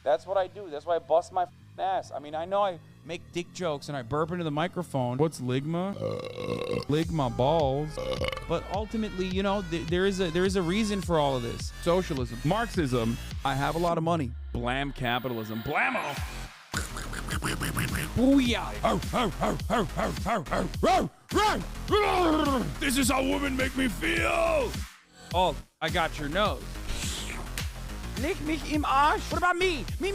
That's what I do. That's why I bust my ass. I mean, I know I make dick jokes and I burp into the microphone. What's ligma? Ligma balls. But ultimately, you know, there is a reason for all of this. Socialism, Marxism. I have a lot of money. Blam capitalism. Blammo. Booyah. This is how women make me feel. Oh, I got your nose. Lick mich im Arsch. What about me? Me.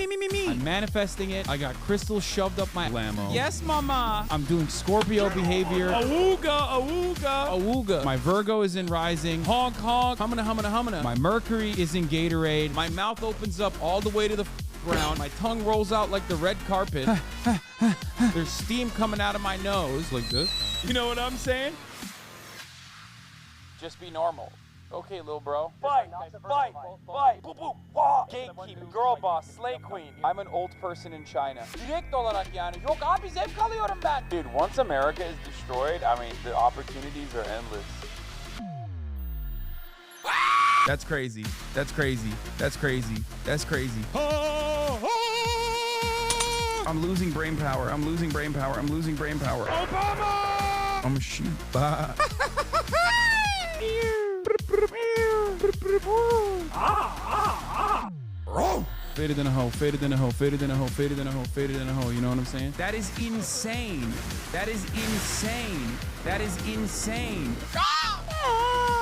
I'm manifesting it. I got crystals shoved up my blammo. Yes, mama. I'm doing Scorpio behavior. Awooga. My Virgo is in rising. Honk. Humana. My Mercury is in Gatorade. My mouth opens up all the way to the ground. My tongue rolls out like the red carpet. There's steam coming out of my nose like this. You know what I'm saying? Just be normal. Okay, little bro. Fight. Boop, boop. Wah. Gatekeep, girl boss, slay queen. I'm an old person in China. Direkt olarak yani. Yok abi zevk alıyorum ben. Dude, once America is destroyed, I mean, the opportunities are endless. That's crazy. I'm losing brain power. Obama! I'm a shoot. Faded in a hoe. You know what I'm saying? That is insane. Oh.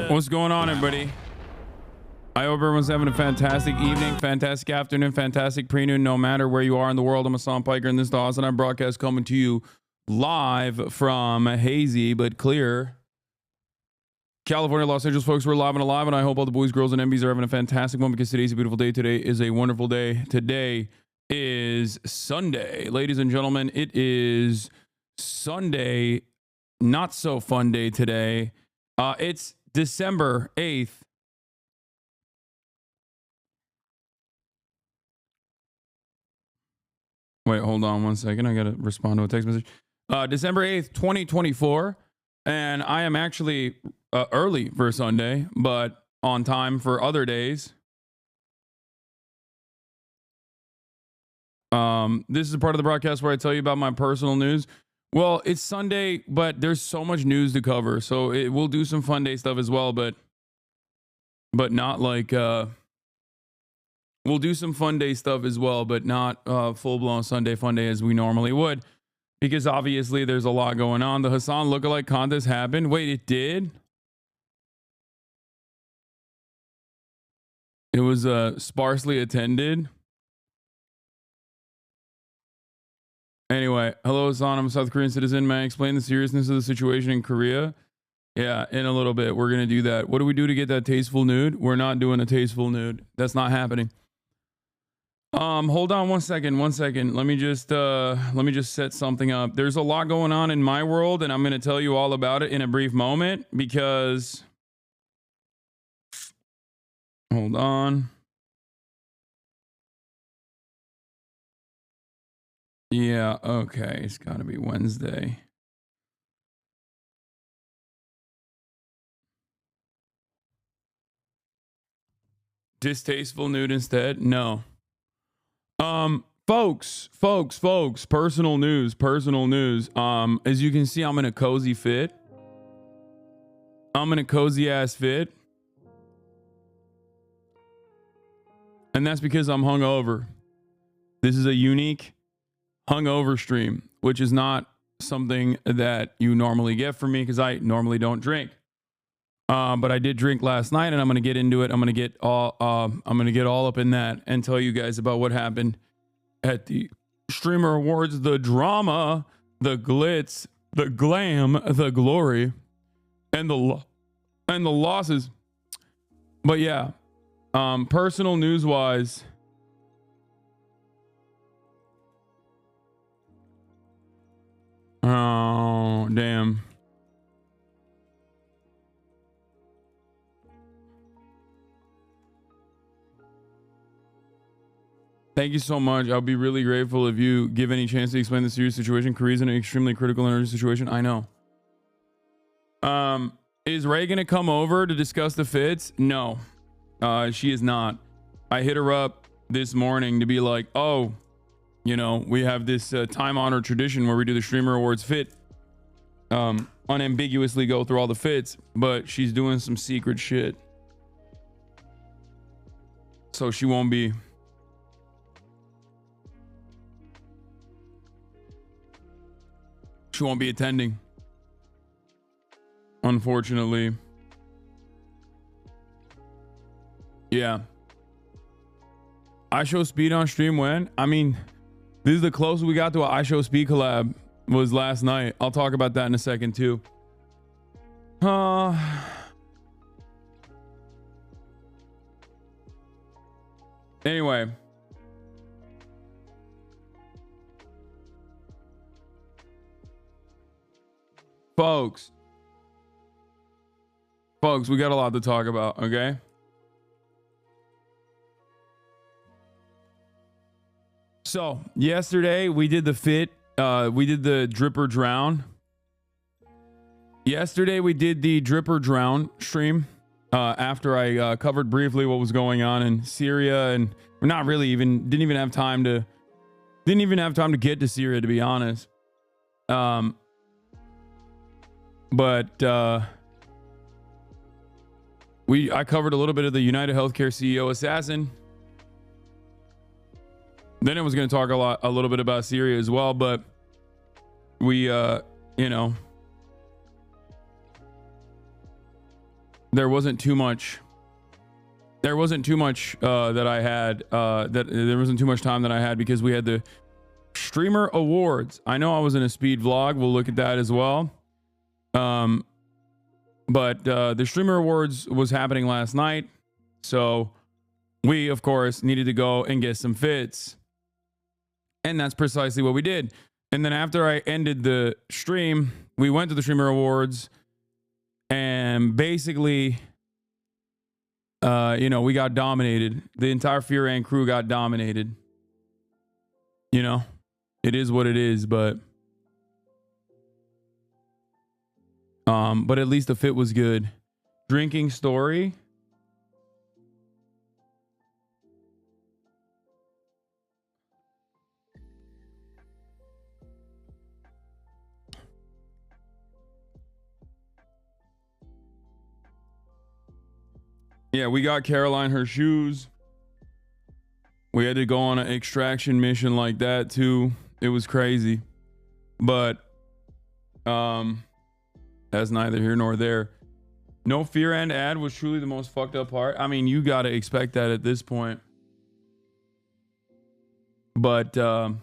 What's going on, everybody? I hope everyone's having a fantastic evening, fantastic afternoon, fantastic pre-noon, no matter where you are in the world. I'm Hassanpiker, and this is the Hasan broadcast coming to you live from hazy but clear California, Los Angeles, folks. We're live and alive, and I hope all the boys, girls, and MBs are having a fantastic one, because today's a beautiful day. Today is a wonderful day. Today is Sunday. Ladies and gentlemen, it is Sunday. Not so fun day today. It's December 8th. Wait, hold on one second. I got to respond to a text message. December 8th, 2024. And I am actually early for Sunday, but on time for other days. This is a part of the broadcast where I tell you about my personal news. Well, it's Sunday, but there's so much news to cover. So we'll do some fun day stuff as well, but not like... We'll do some fun day stuff as well, but not full-blown Sunday fun day as we normally would, because obviously there's a lot going on. The Hasan lookalike contest happened. Wait, it did? It was sparsely attended. Anyway, hello Hasan, I'm a South Korean citizen. May I explain the seriousness of the situation in Korea? Yeah, in a little bit. We're going to do that. What do we do to get that tasteful nude? We're not doing a tasteful nude. That's not happening. Hold on one second. Let me just set something up. There's a lot going on in my world, and I'm going to tell you all about it in a brief moment, because hold on. Yeah, okay. It's got to be Wednesday. Distasteful nude instead? No. Folks, personal news. As you can see, I'm in a cozy fit. I'm in a cozy ass fit. And that's because I'm hungover. This is a unique hungover stream, which is not something that you normally get from me, because I normally don't drink. But I did drink last night, and I'm going to get into it. I'm going to get all up in that and tell you guys about what happened at the Streamer Awards, the drama, the glitz, the glam, the glory, and the losses. But yeah, personal news wise, oh damn. Thank you so much. I'll be really grateful if you give any chance to explain the serious situation. Korea's in an extremely critical and urgent situation. I know. Is Ray gonna come over to discuss the fits? No, she is not. I hit her up this morning to be like, oh, you know, we have this time-honored tradition where we do the Streamer Awards fit. Unambiguously go through all the fits, but she's doing some secret shit. So she won't be. She won't be attending. Unfortunately. Yeah. I show speed on stream when? I mean, this is the closest we got to an I show speed collab was last night. I'll talk about that in a second too. Anyway. Folks, we got a lot to talk about, okay? So, yesterday we did the fit, we did the drip or drown. Yesterday we did the drip or drown stream after I covered briefly what was going on in Syria, and we're not really didn't even have time to get to Syria, to be honest. But I covered a little bit of the United Healthcare CEO assassin. Then I was going to talk a little bit about Syria as well, but we you know, there wasn't too much that I had there wasn't too much time that I had because we had the Streamer Awards. I know I was in a speed vlog. We'll look at that as well. But the Streamer Awards was happening last night, so we of course needed to go and get some fits, and that's precisely what we did. And then after I ended the stream, we went to the Streamer Awards, and basically you know, we got dominated. The entire Furan crew got dominated. You know, it is what it is, but at least the fit was good. Drinking story. Yeah, we got Caroline her shoes. We had to go on an extraction mission like that too. It was crazy. But that's neither here nor there. No Fear End ad was truly the most fucked up part. I mean, you got to expect that at this point. But did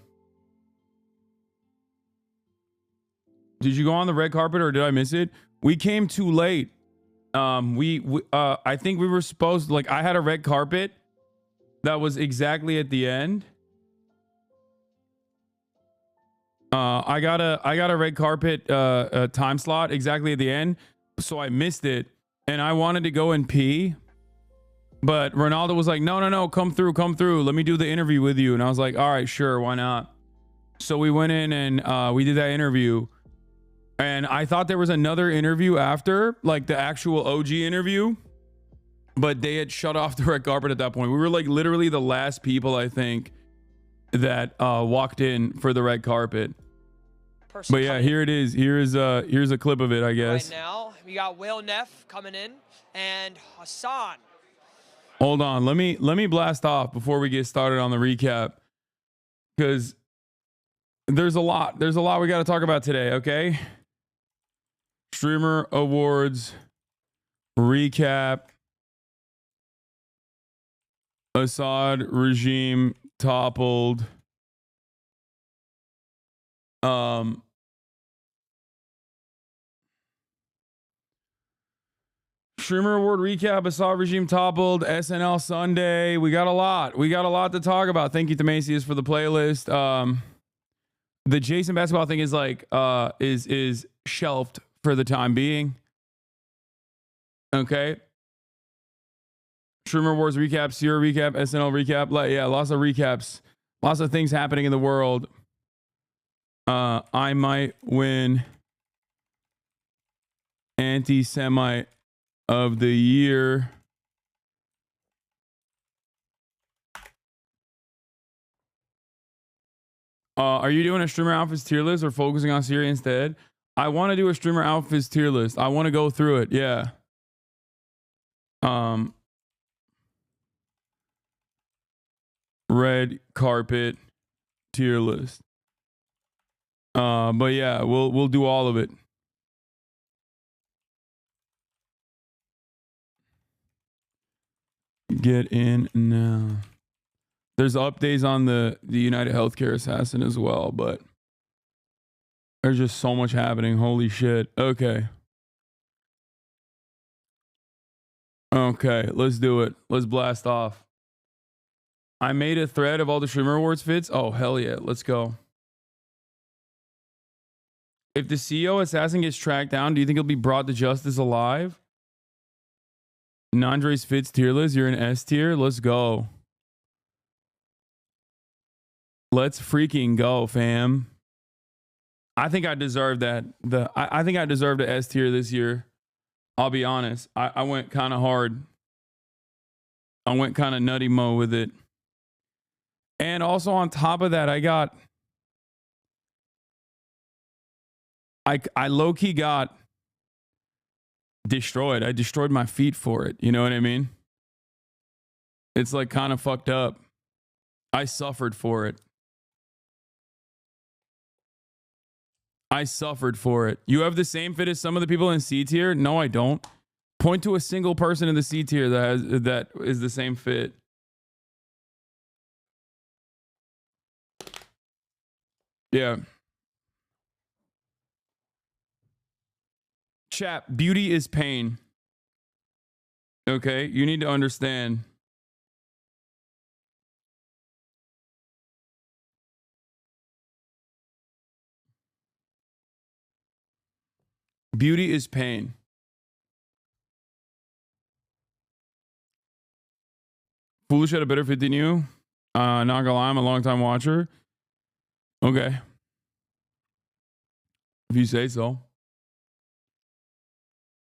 you go on the red carpet or did I miss it? We came too late. I think we were supposed to, like, I had a red carpet that was exactly at the end. I got a red carpet time slot exactly at the end, so I missed it, and I wanted to go and pee, but Ronaldo was like, no, come through, let me do the interview with you. And I was like, all right, sure, why not? So we went in and we did that interview, and I thought there was another interview after, like the actual OG interview, but they had shut off the red carpet at that point. We were like literally the last people, I think, that walked in for the red carpet. But yeah, here it is. Here's a clip of it, I guess. Right now, we got Will Neff coming in and Hasan. Hold on, let me blast off before we get started on the recap, because there's a lot we got to talk about today. Okay, Streamer Awards recap. Assad regime toppled. Streamer Award recap. Assad regime toppled. SNL Sunday. We got a lot to talk about. Thank you to Macy's for the playlist. The Jason basketball thing is like is shelved for the time being. Okay. Streamer Wars recap, Syria recap, SNL recap. Like, yeah, lots of recaps. Lots of things happening in the world. I might win anti-Semite of the year. Are you doing a streamer outfits tier list or focusing on Syria instead? I want to do a streamer outfits tier list. I want to go through it. Yeah. Red carpet tier list. But yeah, we'll do all of it. Get in now. There's updates on the United Healthcare assassin as well, but there's just so much happening. Holy shit. Okay. Okay, let's do it. Let's blast off. I made a thread of all the streamer awards fits. Oh, hell yeah. Let's go. If the CEO assassin gets tracked down, do you think he'll be brought to justice alive? Nandre's fits tier list. You're in S tier. Let's go. Let's freaking go, fam. I think I deserve that. I think I deserved an S tier this year. I'll be honest. I went kind of hard. I went kind of nutty mo with it. And also on top of that, I low-key got destroyed. I destroyed my feet for it. You know what I mean? It's like kind of fucked up. I suffered for it. I suffered for it. You have the same fit as some of the people in C tier? No, I don't. Point to a single person in the C tier that is the same fit. Yeah. Chat, beauty is pain. Okay? You need to understand. Beauty is pain. Foolish had a better fit than you. Not gonna lie, I'm a long time watcher. Okay. If you say so.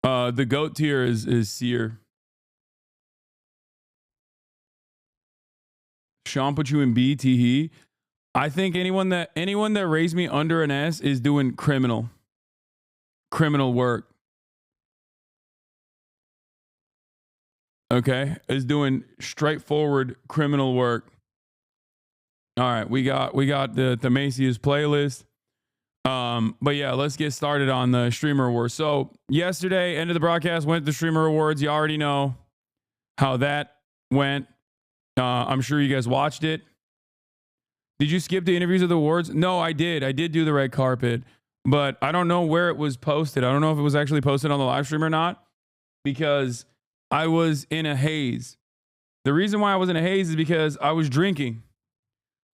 The GOAT tier is Seer. Sean put you in B, T. I think anyone that raised me under an S is doing criminal work. Okay, is doing straightforward criminal work. All right, we got the Macy's playlist. But yeah, let's get started on the streamer awards. So yesterday, end of the broadcast, went to the streamer awards. You already know how that went. I'm sure you guys watched it. Did you skip the interviews of the awards? No, I did. I did do the red carpet, but I don't know where it was posted. I don't know if it was actually posted on the live stream or not, because I was in a haze. The reason why I was in a haze is because I was drinking.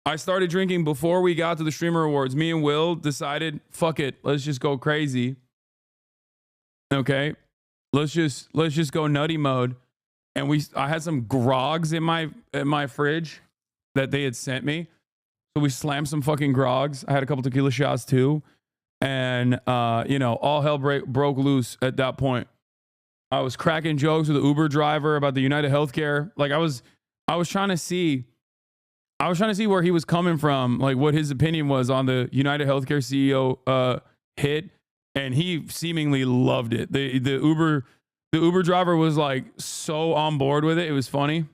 I started drinking before we got to the streamer awards. Me and Will decided, fuck it, let's just go crazy. Okay, let's just go nutty mode. And I had some grogs in my fridge that they had sent me, so we slammed some fucking grogs. I had a couple tequila shots too, and all hell broke loose at that point. I was cracking jokes with the Uber driver about the United Healthcare. Like I was trying to see where he was coming from, like what his opinion was on the United Healthcare CEO hit, and he seemingly loved it. The Uber driver was like so on board with it. It was funny.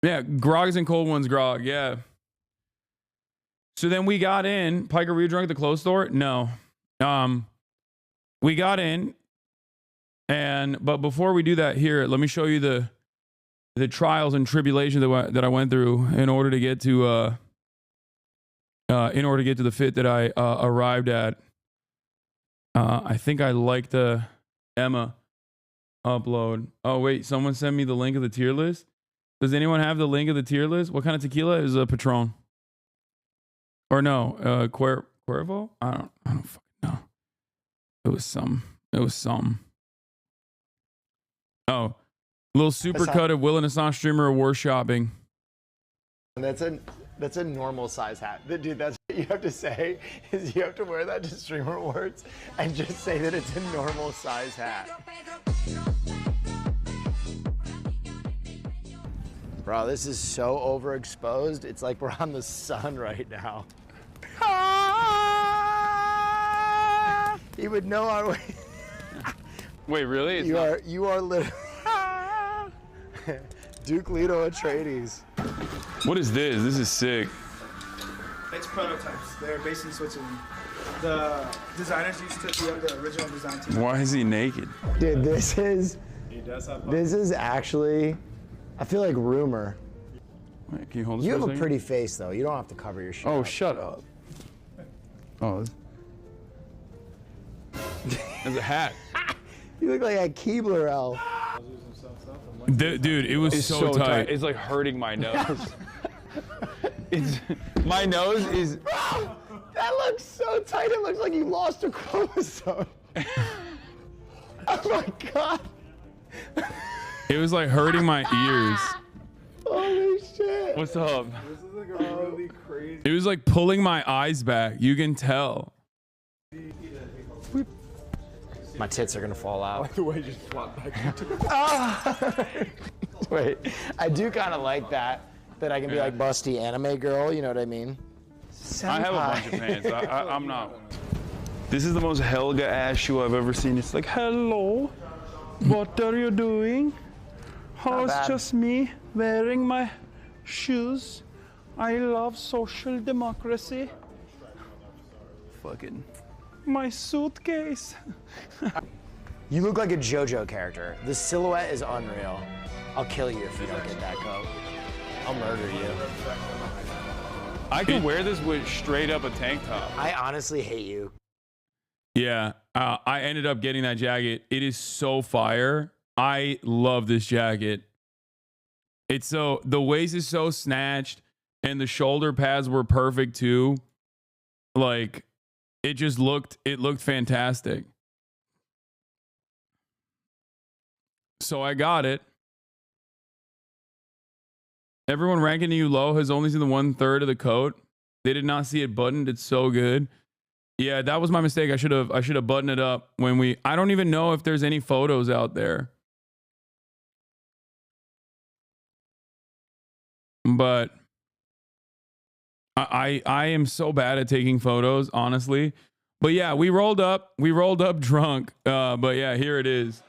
Yeah, grogs and cold ones grog. Yeah. So then we got in. Piker, were you drunk at the clothes store? No. We got in, but before we do that, here, let me show you the trials and tribulations that I went through in order to get to the fit that I arrived at. I think I liked the Emma upload. Oh wait, someone sent me the link of the tier list. Does anyone have the link of the tier list? What kind of tequila is a Patron? Or no, Cuervo? I don't fucking know. It was some. Oh, little super cut of Will and Hassan streamer award shopping. That's a normal size hat. Dude, that's what you have to say, is you have to wear that to streamer awards and just say that it's a normal size hat. Bro, this is so overexposed. It's like we're on the sun right now. He would know our way. Wait, really? You are literally Duke Leto Atreides. What is this? This is sick. It's prototypes. They're based in Switzerland. The designers used to be on the original design team. Why is he naked? Dude, this is actually, I feel like rumor. Wait, can you hold this You for have a second? pretty face though. You don't have to cover your shit. Oh, up. shut up. Oh, there's a hat. You look like a Keebler elf. Dude, it was so tight. It's like hurting my nose. My nose is. Bro, that looks so tight. It looks like you lost a chromosome. Oh my god. It was like hurting my ears. Holy shit. What's up? This is like a really crazy. It was like pulling my eyes back. You can tell. My tits are gonna fall out. The way you just flopped back. Wait, I do kind of like that I can be like busty anime girl. You know what I mean? I have a bunch of pants. I'm not. This is the most Helga ass shoe I've ever seen. It's like, hello, what are you doing? How bad. it's just me wearing my shoes. I love social democracy. Fucking my suitcase. You look like a JoJo character. The silhouette is unreal. I'll kill you if you don't get that coat. I'll murder you. I can wear this with straight up a tank top. I honestly hate you. Yeah, I ended up getting that jacket. It is so fire. I love this jacket. It's so, the waist is so snatched and the shoulder pads were perfect too. Like, it looked fantastic. So I got it. Everyone ranking you low has only seen the 1/3 of the coat. They did not see it buttoned. It's so good. Yeah, that was my mistake. I should have buttoned it up when I don't even know if there's any photos out there. But I am so bad at taking photos, honestly. But yeah, we rolled up drunk. But yeah, here it is.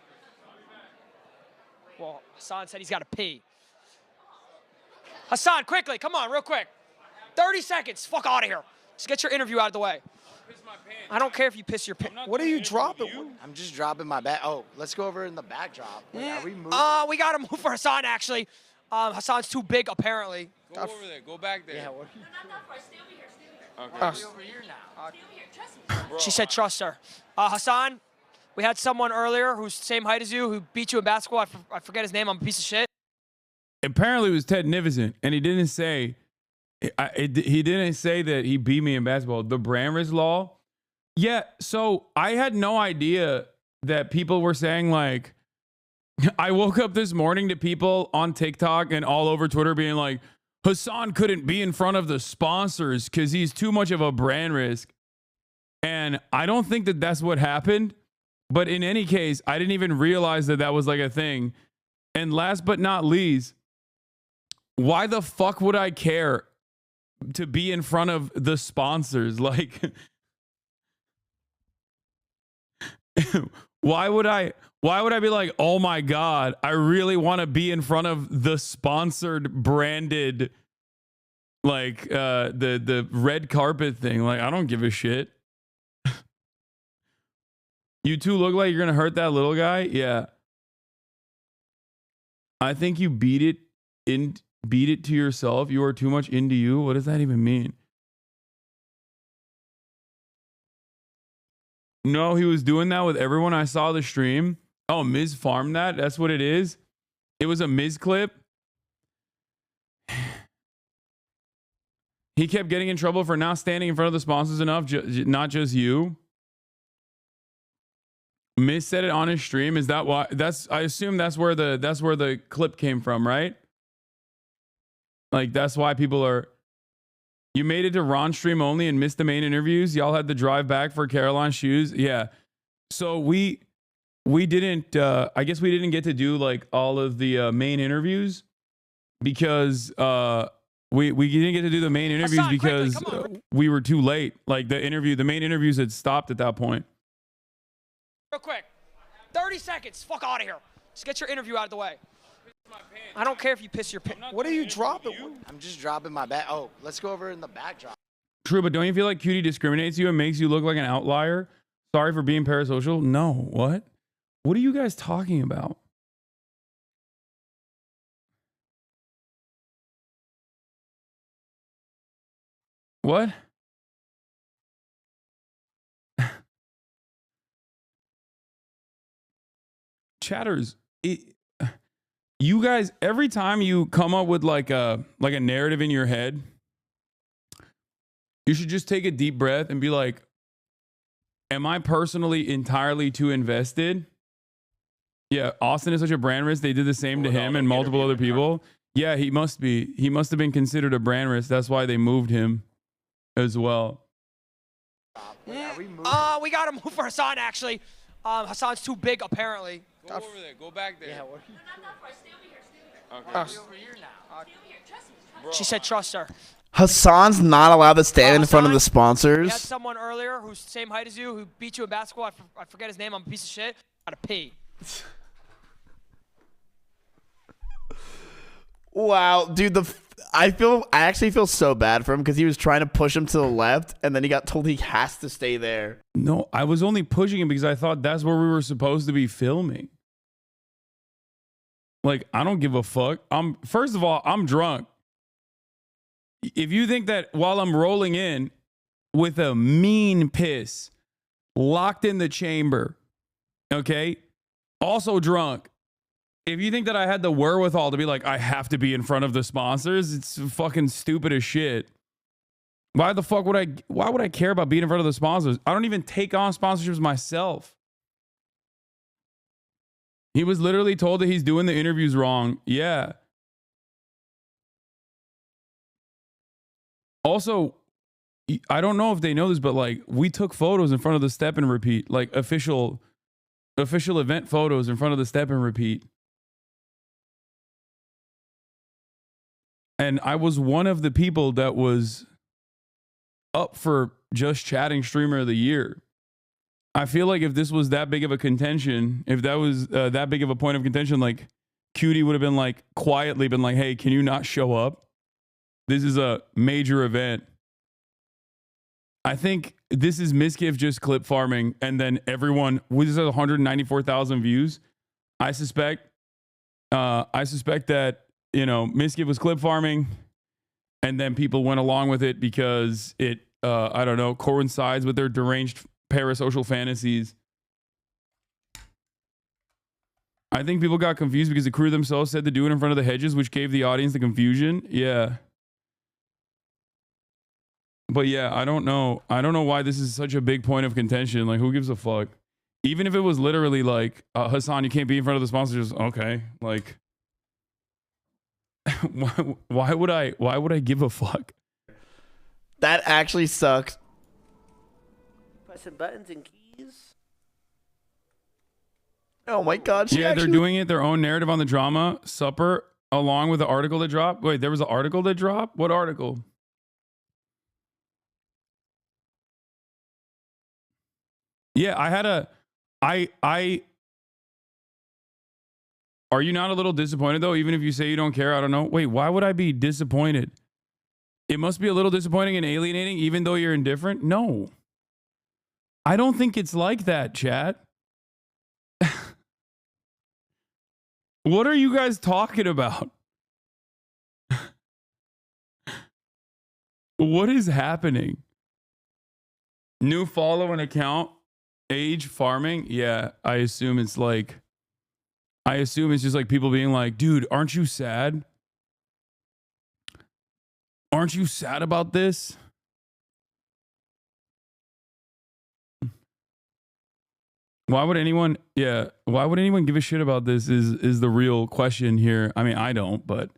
Well, Hassan said he's got to pee. Hassan, quickly, come on, real quick. 30 seconds, fuck out of here. Just get your interview out of the way. I don't care if you piss your pants. What are you dropping? I'm just dropping my bag. Oh, let's go over in the backdrop. Wait, are we moving? We got to move for Hassan, actually. Hassan's too big, apparently. Go over there. Go back there. Yeah, what? Stay over here now. She said trust her. Hassan, we had someone earlier who's the same height as you who beat you in basketball. I forget his name. I'm a piece of shit. Apparently it was Ted Nivison, and he didn't say that he beat me in basketball. The Brammer's law. Yeah, so I had no idea that people were saying, like, I woke up this morning to people on TikTok and all over Twitter being like, Hassan couldn't be in front of the sponsors because he's too much of a brand risk. And I don't think that that's what happened. But in any case, I didn't even realize that that was like a thing. And last but not least, why the fuck would I care to be in front of the sponsors? Like, why would I be like, oh my God, I really want to be in front of the sponsored branded, like, the red carpet thing? Like, I don't give a shit. You two look like you're going to hurt that little guy. Yeah. I think you beat it to yourself. You are too much into you. What does that even mean? No, he was doing that with everyone. I saw the stream. Oh, Miz farmed that. That's what it is. It was a Miz clip. He kept getting in trouble for not standing in front of the sponsors enough. Not just you. Miss said it on his stream. Is that why? I assume that's where the clip came from, right? Like that's why people are. You made it to Ron's stream only and missed the main interviews. Y'all had to drive back for Caroline's shoes. Yeah. So we didn't. I guess we didn't get to do like all of the main interviews because we didn't get to do the main interviews Hassan, because we were too late. Like the main interviews had stopped at that point. Real quick. 30 seconds. Fuck out of here. Just get your interview out of the way. I don't care if you piss your pants. What are you dropping? I'm just dropping my bag. Oh, let's go over in the backdrop. True, but don't you feel like Cutie discriminates you and makes you look like an outlier? Sorry for being parasocial. No, what? What are you guys talking about? What? Chatters, you guys, every time you come up with like a narrative in your head, you should just take a deep breath and be like, am I personally entirely too invested? Yeah, Austin is such a brand risk. They did the same to him and multiple other people. Yeah, he must be. He must have been considered a brand risk. That's why they moved him as well. We got to move for Hasan, actually. Hassan's too big, apparently. Go over there. Go back there. Yeah, Okay. she said trust her. Hassan's not allowed to stand in front of the We had sponsors. someone earlier who's the same height as you who beat you in basketball. I forget his name. I'm a piece of shit. Gotta pee. Wow, dude, I actually feel so bad for him because he was trying to push him to the left and then he got told he has to stay there. No, I was only pushing him because I thought that's where we were supposed to be filming. Like, I don't give a fuck. First of all, I'm drunk. If you think that while I'm rolling in with a mean piss, locked in the chamber, okay, also drunk, if you think that I had the wherewithal to be like, I have to be in front of the sponsors, it's fucking stupid as shit. Why would I care about being in front of the sponsors? I don't even take on sponsorships myself. He was literally told that he's doing the interviews wrong. Yeah. Also, I don't know if they know this, but like we took photos in front of the step and repeat, like official event photos in front of the step and repeat. And I was one of the people that was up for Just Chatting Streamer of the Year. I feel like if this was that big of a contention, if that was that big of a point of contention, like Cutie would have been like quietly been like, hey, can you not show up? This is a major event. I think this is Miskiff just clip farming. And then everyone, this has 194,000 views. I suspect that, you know, Miskiff was clip farming and then people went along with it because it, I don't know, coincides with their deranged parasocial fantasies. I think people got confused because the crew themselves said to do it in front of the hedges, which gave the audience the confusion. Yeah. But yeah, I don't know. I don't know why this is such a big point of contention. Like, who gives a fuck? Even if it was literally like, Hasan, you can't be in front of the sponsors. Okay. Like, why would I give a fuck? That actually sucks. Pressing buttons and keys. Oh my god. Yeah, they're doing it their own narrative on the drama supper along with the article that dropped. Wait, there was an article that dropped? What article? Yeah, are you not a little disappointed though? Even if you say you don't care, I don't know. Wait, why would I be disappointed? It must be a little disappointing and alienating even though you're indifferent? No. I don't think it's like that, chat. What are you guys talking about? What is happening? New follow an account, age farming? Yeah, I assume it's just like people being like, dude, aren't you sad? Aren't you sad about this? Why would anyone? Yeah. Why would anyone give a shit about this? Is the real question here? I mean, I don't. But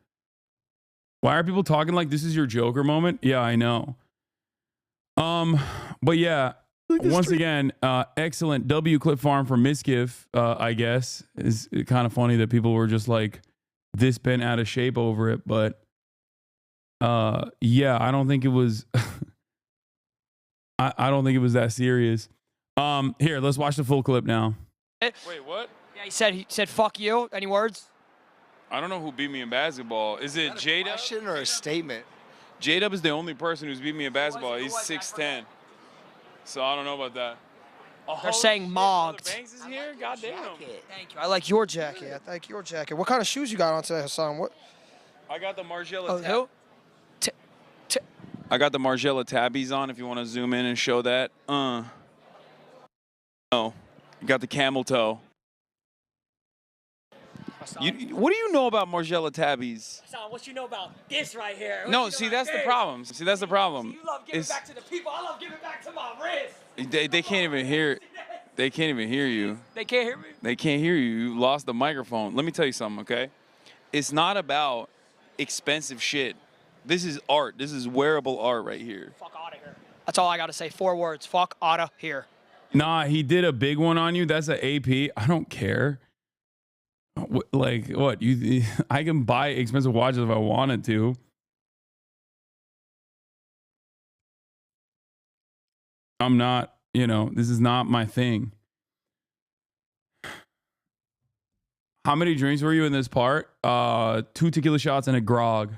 why are people talking like this is your Joker moment? Yeah, I know. But yeah. Once again, excellent W Clip Farm for Misgift, I guess. Is kind of funny that people were just like this bent out of shape over it, but yeah, I don't think it was I don't think it was that serious. Here, let's watch the full clip now. Wait, what? Yeah, he said fuck you. Any words? I don't know who beat me in basketball. Is it J-Dub? Question or a statement? J-Dub is the only person who's beat me in basketball. He's 6'10". So I don't know about that. They're saying mogged. Banks is here? God damn. Thank you. I like your jacket. I like your jacket. What kind of shoes you got on today, Hasan? What? I got the Margiela Oh, who? I got the Margiela tabbies on if you want to zoom in and show that. Oh. You got the camel toe. What do you know about Margiela tabbies? Hasan, what you know about this right here? No, see, that's the problem. See, that's the problem. You love giving back to the people. I love giving back to my wrist. They can't even hear. They can't even hear you. They can't hear me? They can't hear you. You lost the microphone. Let me tell you something, okay? It's not about expensive shit. This is art. This is wearable art right here. Fuck out of here. That's all I got to say. 4 words. Fuck outta here. Nah, he did a big one on you. That's an AP. I don't care. Like, what? I can buy expensive watches if I wanted to. I'm not, this is not my thing. How many drinks were you in this part? 2 tequila shots and a grog.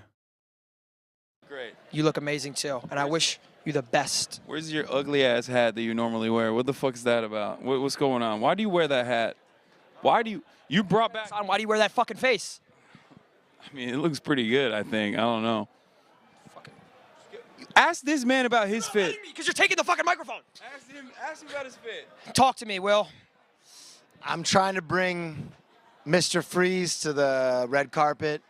Great. You look amazing too, and I wish you the best. Where's your ugly ass hat that you normally wear? What the fuck is that about? What's going on? Why do you wear that hat? Why do you brought back? Hasan, why do you wear that fucking face? I mean, it looks pretty good, I think. I don't know. Ask this man about his fit. Because you're taking the fucking microphone. Ask him about his fit. Talk to me, Will. I'm trying to bring Mr. Freeze to the red carpet,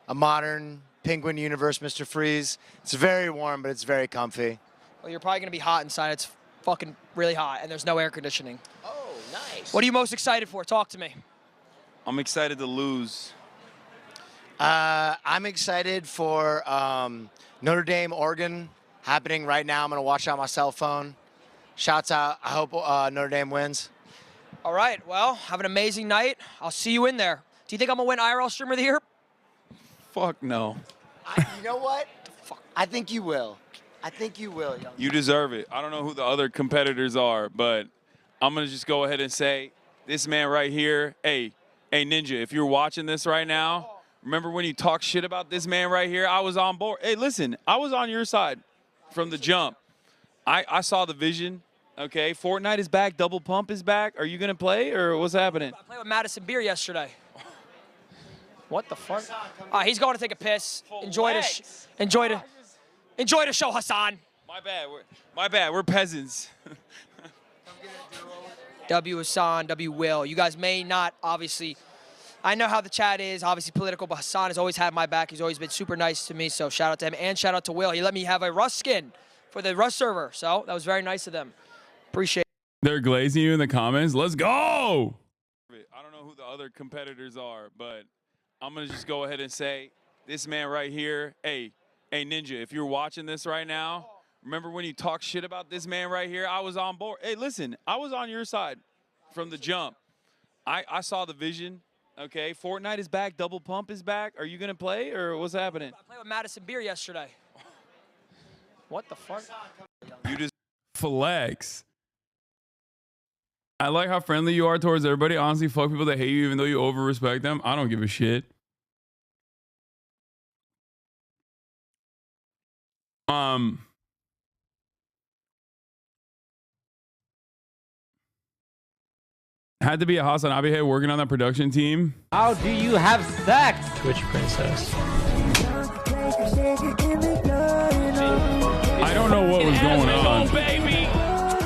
a modern Penguin universe Mr. Freeze. It's very warm, but it's very comfy. Well, you're probably going to be hot inside. It's fucking really hot, and there's no air conditioning. Oh, nice. What are you most excited for? Talk to me. I'm excited to lose. I'm excited for Notre Dame, Oregon, happening right now. I'm going to watch it on my cell phone. Shouts out. I hope Notre Dame wins. All right. Well, have an amazing night. I'll see you in there. Do you think I'm going to win IRL Streamer of the Year? Fuck no. You know what? I think you will. I think you will, young. You deserve it. I don't know who the other competitors are, but I'm going to just go ahead and say this man right here. Hey, Ninja, if you're watching this right now, remember when you talk shit about this man right here? I was on board. Hey, listen, I was on your side from the jump. I saw the vision. Okay, Fortnite is back. Double Pump is back. Are you going to play or what's happening? I played with Madison Beer yesterday. What the fuck? He's going to take a piss. Enjoy the show, Hasan. My bad. We're peasants. W Hasan, W Will. You guys may not, obviously. I know how the chat is, obviously political, but Hasan has always had my back. He's always been super nice to me, so shout out to him. And shout out to Will. He let me have a Rust skin for the Rust server, so that was very nice of them. Appreciate it. They're glazing you in the comments. Let's go. I don't know who the other competitors are, but I'm going to just go ahead and say this man right here. Hey, Ninja, if you're watching this right now, remember when you talk shit about this man right here? I was on board. Hey, listen, I was on your side from the jump. I saw the vision. Okay, Fortnite is back. Double Pump is back. Are you going to play or what's happening? I played with Madison Beer yesterday. What the fuck? You just flex. I like how friendly you are towards everybody. Honestly, fuck people that hate you even though you over-respect them. I don't give a shit. Had to be a Hasanabi head working on that production team. How do you have sex? Twitch princess. I don't know what was going on.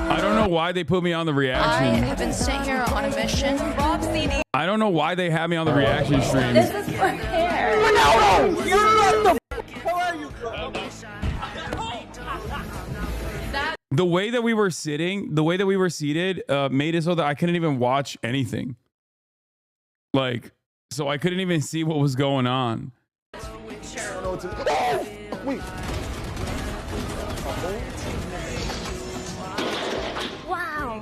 I don't know why they put me on the I reaction. have been sent here on a mission. Rob CD. I don't know why they had me on the reaction stream. This is for hair. the way that we were seated, made it so that I couldn't even watch anything. Like, so I couldn't even see what was going on. Wait. Wow.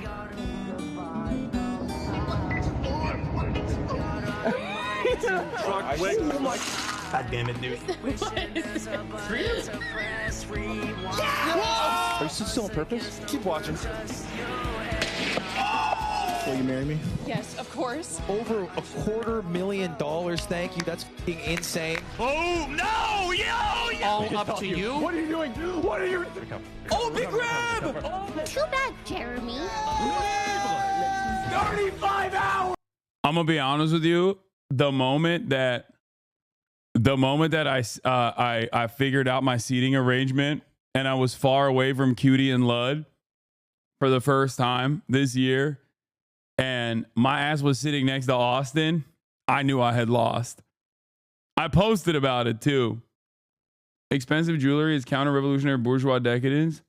God damn it, dude. Are you still on purpose? Keep watching. Will you marry me? Yes, of course. Over $250,000, thank you. That's f***ing insane. Oh no! Yo! All up to you. What are you doing? What are you? Oh, big grab! Too bad, Jeremy. 35 hours! I'm gonna be honest with you. The moment that I figured out my seating arrangement and I was far away from Cutie and Lud for the first time this year, and my ass was sitting next to Austin, I knew I had lost. I posted about it too. Expensive jewelry is counter-revolutionary bourgeois decadence.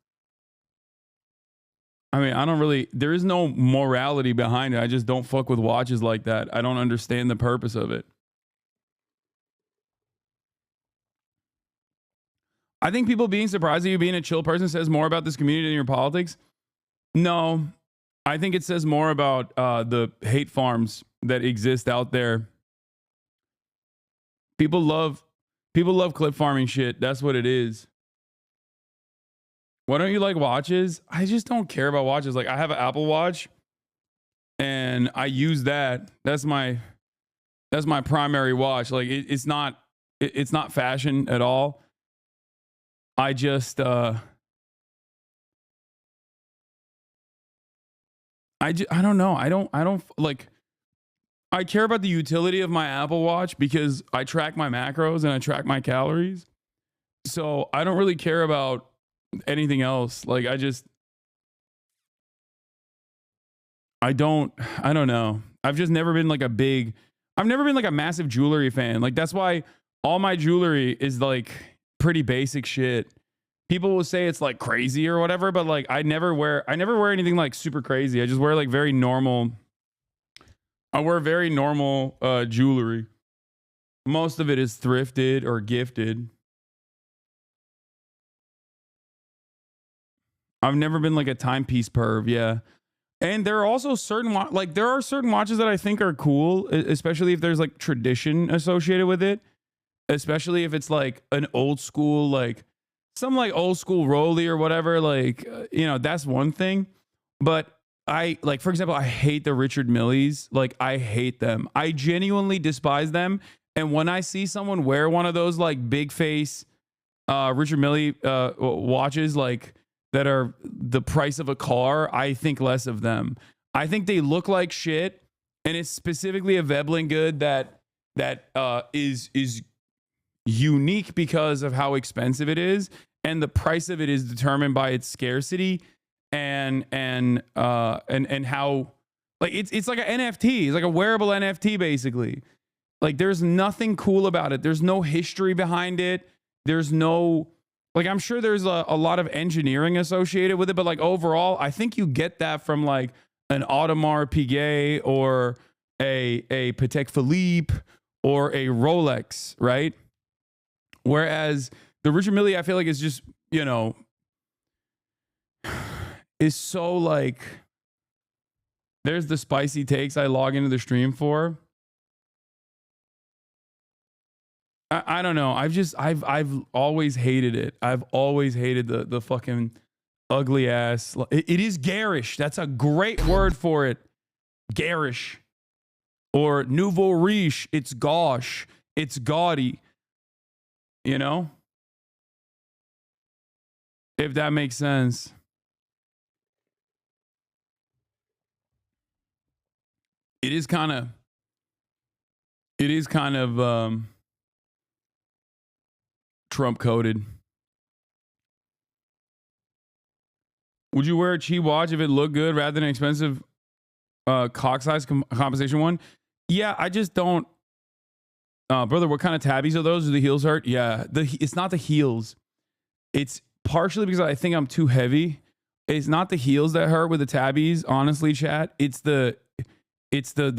I mean, there is no morality behind it. I just don't fuck with watches like that. I don't understand the purpose of it. I think people being surprised at you being a chill person says more about this community than your politics. No, I think it says more about the hate farms that exist out there. People love clip farming shit. That's what it is. Why don't you like watches? I just don't care about watches. Like, I have an Apple Watch and I use that. That's my primary watch. Like, it's not fashion at all. I just I don't know. I don't like, I care about the utility of my Apple Watch because I track my macros and I track my calories. So I don't really care about anything else. Like, I don't know. I've just never been like I've never been like a massive jewelry fan. Like, that's why all my jewelry is like pretty basic shit. People will say it's like crazy or whatever, but like I never wear anything like super crazy. I just wear like very normal. I wear very normal jewelry. Most of it is thrifted or gifted. I've never been like a timepiece perv, yeah. And there are also certain watches that I think are cool, especially if there's like tradition associated with it. Especially if it's like an old school, like some like old school Rolly or whatever, like, that's one thing. But for example, I hate the Richard Milles. Like, I hate them. I genuinely despise them. And when I see someone wear one of those like big face Richard Mille watches, like that are the price of a car, I think less of them. I think they look like shit. And it's specifically a Veblen good that is unique because of how expensive it is, and the price of it is determined by its scarcity and how, like, it's like an NFT. It's like a wearable NFT basically. Like, there's nothing cool about it. There's no history behind it. There's no, like, I'm sure there's a lot of engineering associated with it, but like overall, I think you get that from like an Audemars Piguet or a Patek Philippe or a Rolex, right? Whereas the Richard Mille, I feel like, is just, is so like, there's the spicy takes I log into the stream for. I don't know. I've always hated it. I've always hated the fucking ugly ass. It is garish. That's a great word for it. Garish. Or nouveau riche. It's gauche. It's gaudy. If that makes sense. It is kind of Trump coded. Would you wear a cheap watch if it looked good rather than an expensive cock size compensation one? Yeah, I just don't. Brother, what kind of tabbies are those? Do the heels hurt? Yeah, it's not the heels. It's partially because I think I'm too heavy. It's not the heels that hurt with the tabbies, honestly, chat. It's the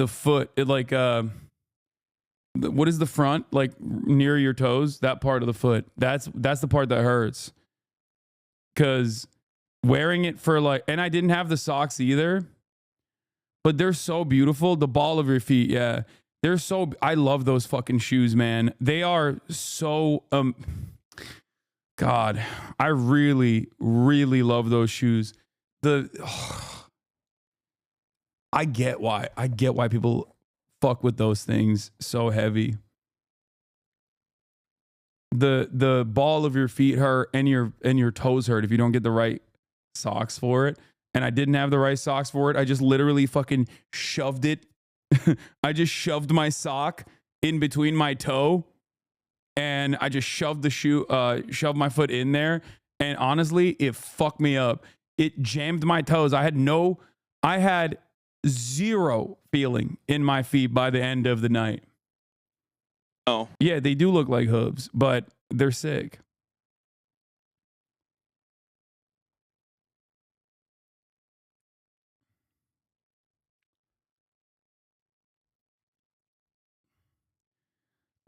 foot. What is the front, like near your toes? That part of the foot. That's the part that hurts. Cause wearing it for like, and I didn't have the socks either, but they're so beautiful. The ball of your feet, yeah. They're so, I love those fucking shoes, man. They are so, God, I really, really love those shoes. I get why people fuck with those things so heavy. The ball of your feet hurt and your toes hurt if you don't get the right socks for it. And I didn't have the right socks for it. I just literally fucking shoved it. I just shoved my sock in between my toe, and I just shoved shoved my foot in there. And honestly, it fucked me up. It jammed my toes. I had zero feeling in my feet by the end of the night. Oh. Yeah, they do look like hooves, but they're sick.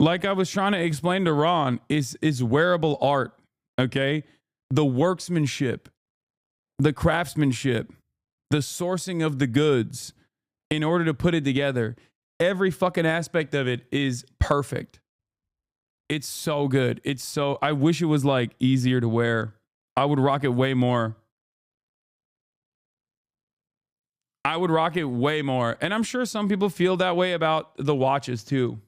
Like I was trying to explain to Ron, is wearable art, okay? The workmanship, the craftsmanship, the sourcing of the goods in order to put it together. Every fucking aspect of it is perfect. It's so good. I wish it was like easier to wear. I would rock it way more. And I'm sure some people feel that way about the watches too.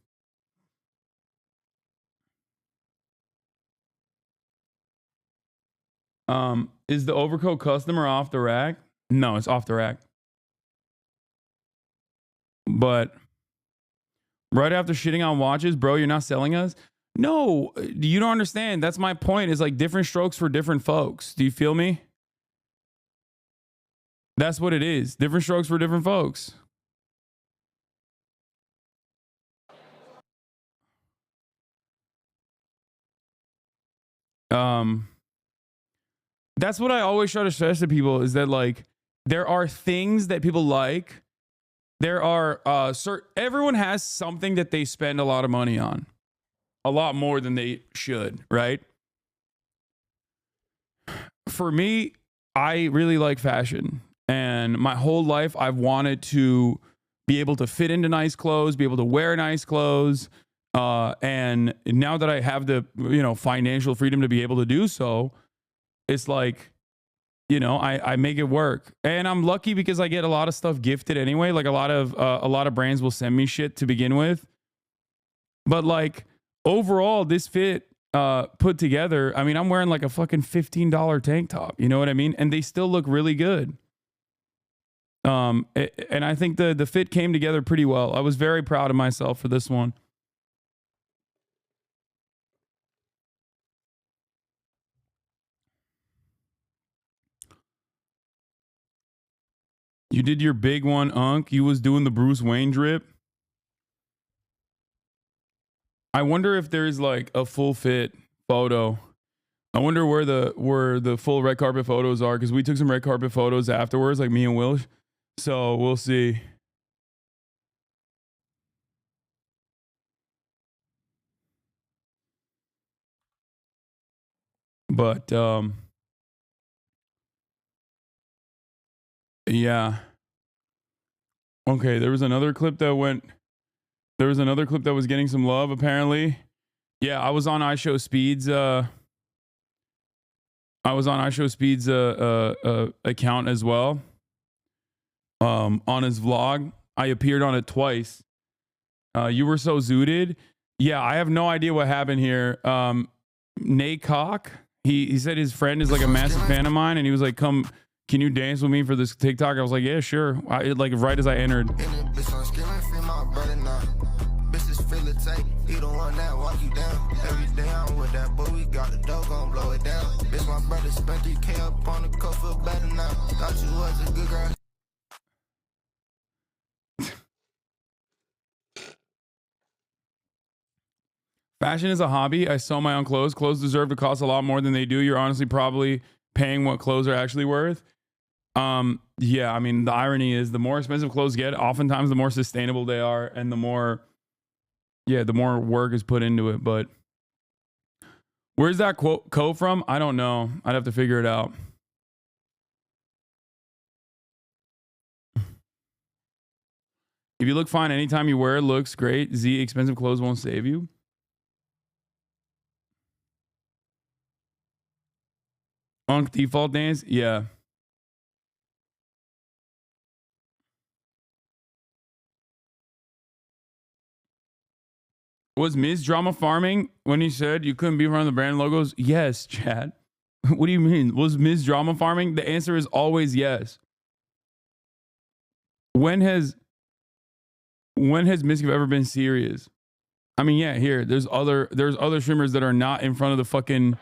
Is the overcoat custom or off the rack? No, it's off the rack. But right after shitting on watches, bro, you're not selling us? No, you don't understand. That's my point. It's like different strokes for different folks. Do you feel me? That's what it is. Different strokes for different folks. That's what I always try to stress to people, is that like there are things that people like. There are everyone has something that they spend a lot of money on. A lot more than they should, right? For me, I really like fashion. And my whole life I've wanted to be able to fit into nice clothes, be able to wear nice clothes. And now that I have the, financial freedom to be able to do so, it's like, I make it work. And I'm lucky because I get a lot of stuff gifted anyway. Like a lot of brands will send me shit to begin with. But like overall, this fit put together, I mean, I'm wearing like a fucking $15 tank top. You know what I mean? And they still look really good. And I think the fit came together pretty well. I was very proud of myself for this one. You did your big one, Unc. You was doing the Bruce Wayne drip. I wonder if there's like a full fit photo. I wonder where the full red carpet photos are, because we took some red carpet photos afterwards, like me and Will. So we'll see. But yeah. Okay, there was another clip that was getting some love apparently. Yeah, I was on iShowSpeed's account as well. On his vlog, I appeared on it twice. You were so zooted. Yeah, I have no idea what happened here. Nate Cock, he said his friend is like a massive fan of mine, and he was like, "Come, can you dance with me for this TikTok?" I was like, "Yeah, sure." Like right as I entered. Fashion is a hobby. I sew my own clothes. Clothes deserve to cost a lot more than they do. You're honestly probably paying what clothes are actually worth. Yeah, I mean, the irony is the more expensive clothes get, oftentimes the more sustainable they are, and the more work is put into it. But where's that coat from? I don't know. I'd have to figure it out. If you look fine anytime you wear it, looks great. Z, expensive clothes won't save you. Unk default dance? Yeah. Was Miz drama farming when he said you couldn't be around the brand logos? Yes, Chad. What do you mean? Was Miz drama farming? The answer is always yes. When has Miz ever been serious? I mean, yeah, there's other streamers that are not in front of the fucking.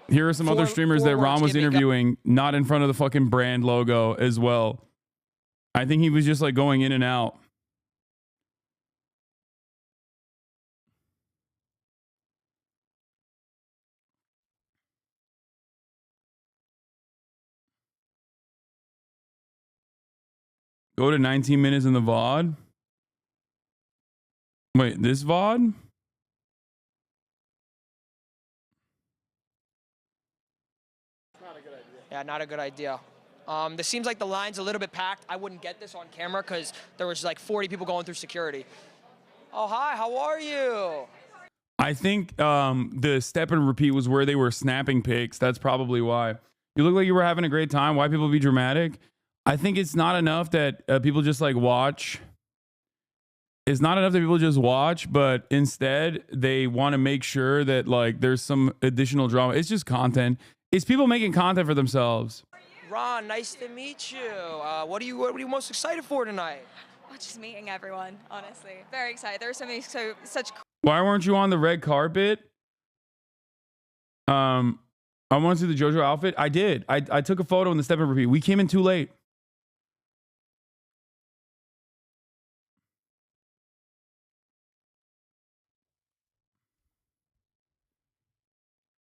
Here are some other streamers that Ron was interviewing, not in front of the fucking brand logo as well. I think he was just like going in and out. Go to 19 minutes in the VOD. Wait, this VOD? Yeah, not a good idea. This seems like the line's a little bit packed. I wouldn't get this on camera because there was like 40 people going through security. Oh, hi, how are you? I think the step and repeat was where they were snapping pics. That's probably why. You look like you were having a great time. Why people be dramatic? I think it's not enough that people just like watch. It's not enough that people just watch, but instead they want to make sure that like there's some additional drama. It's just content. It's people making content for themselves. Ron, nice to meet you. What are you most excited for tonight? Oh, just meeting everyone, honestly. Very excited. There was such. Why weren't you on the red carpet? I want to see the JoJo outfit. I did. I took a photo in the step and repeat. We came in too late.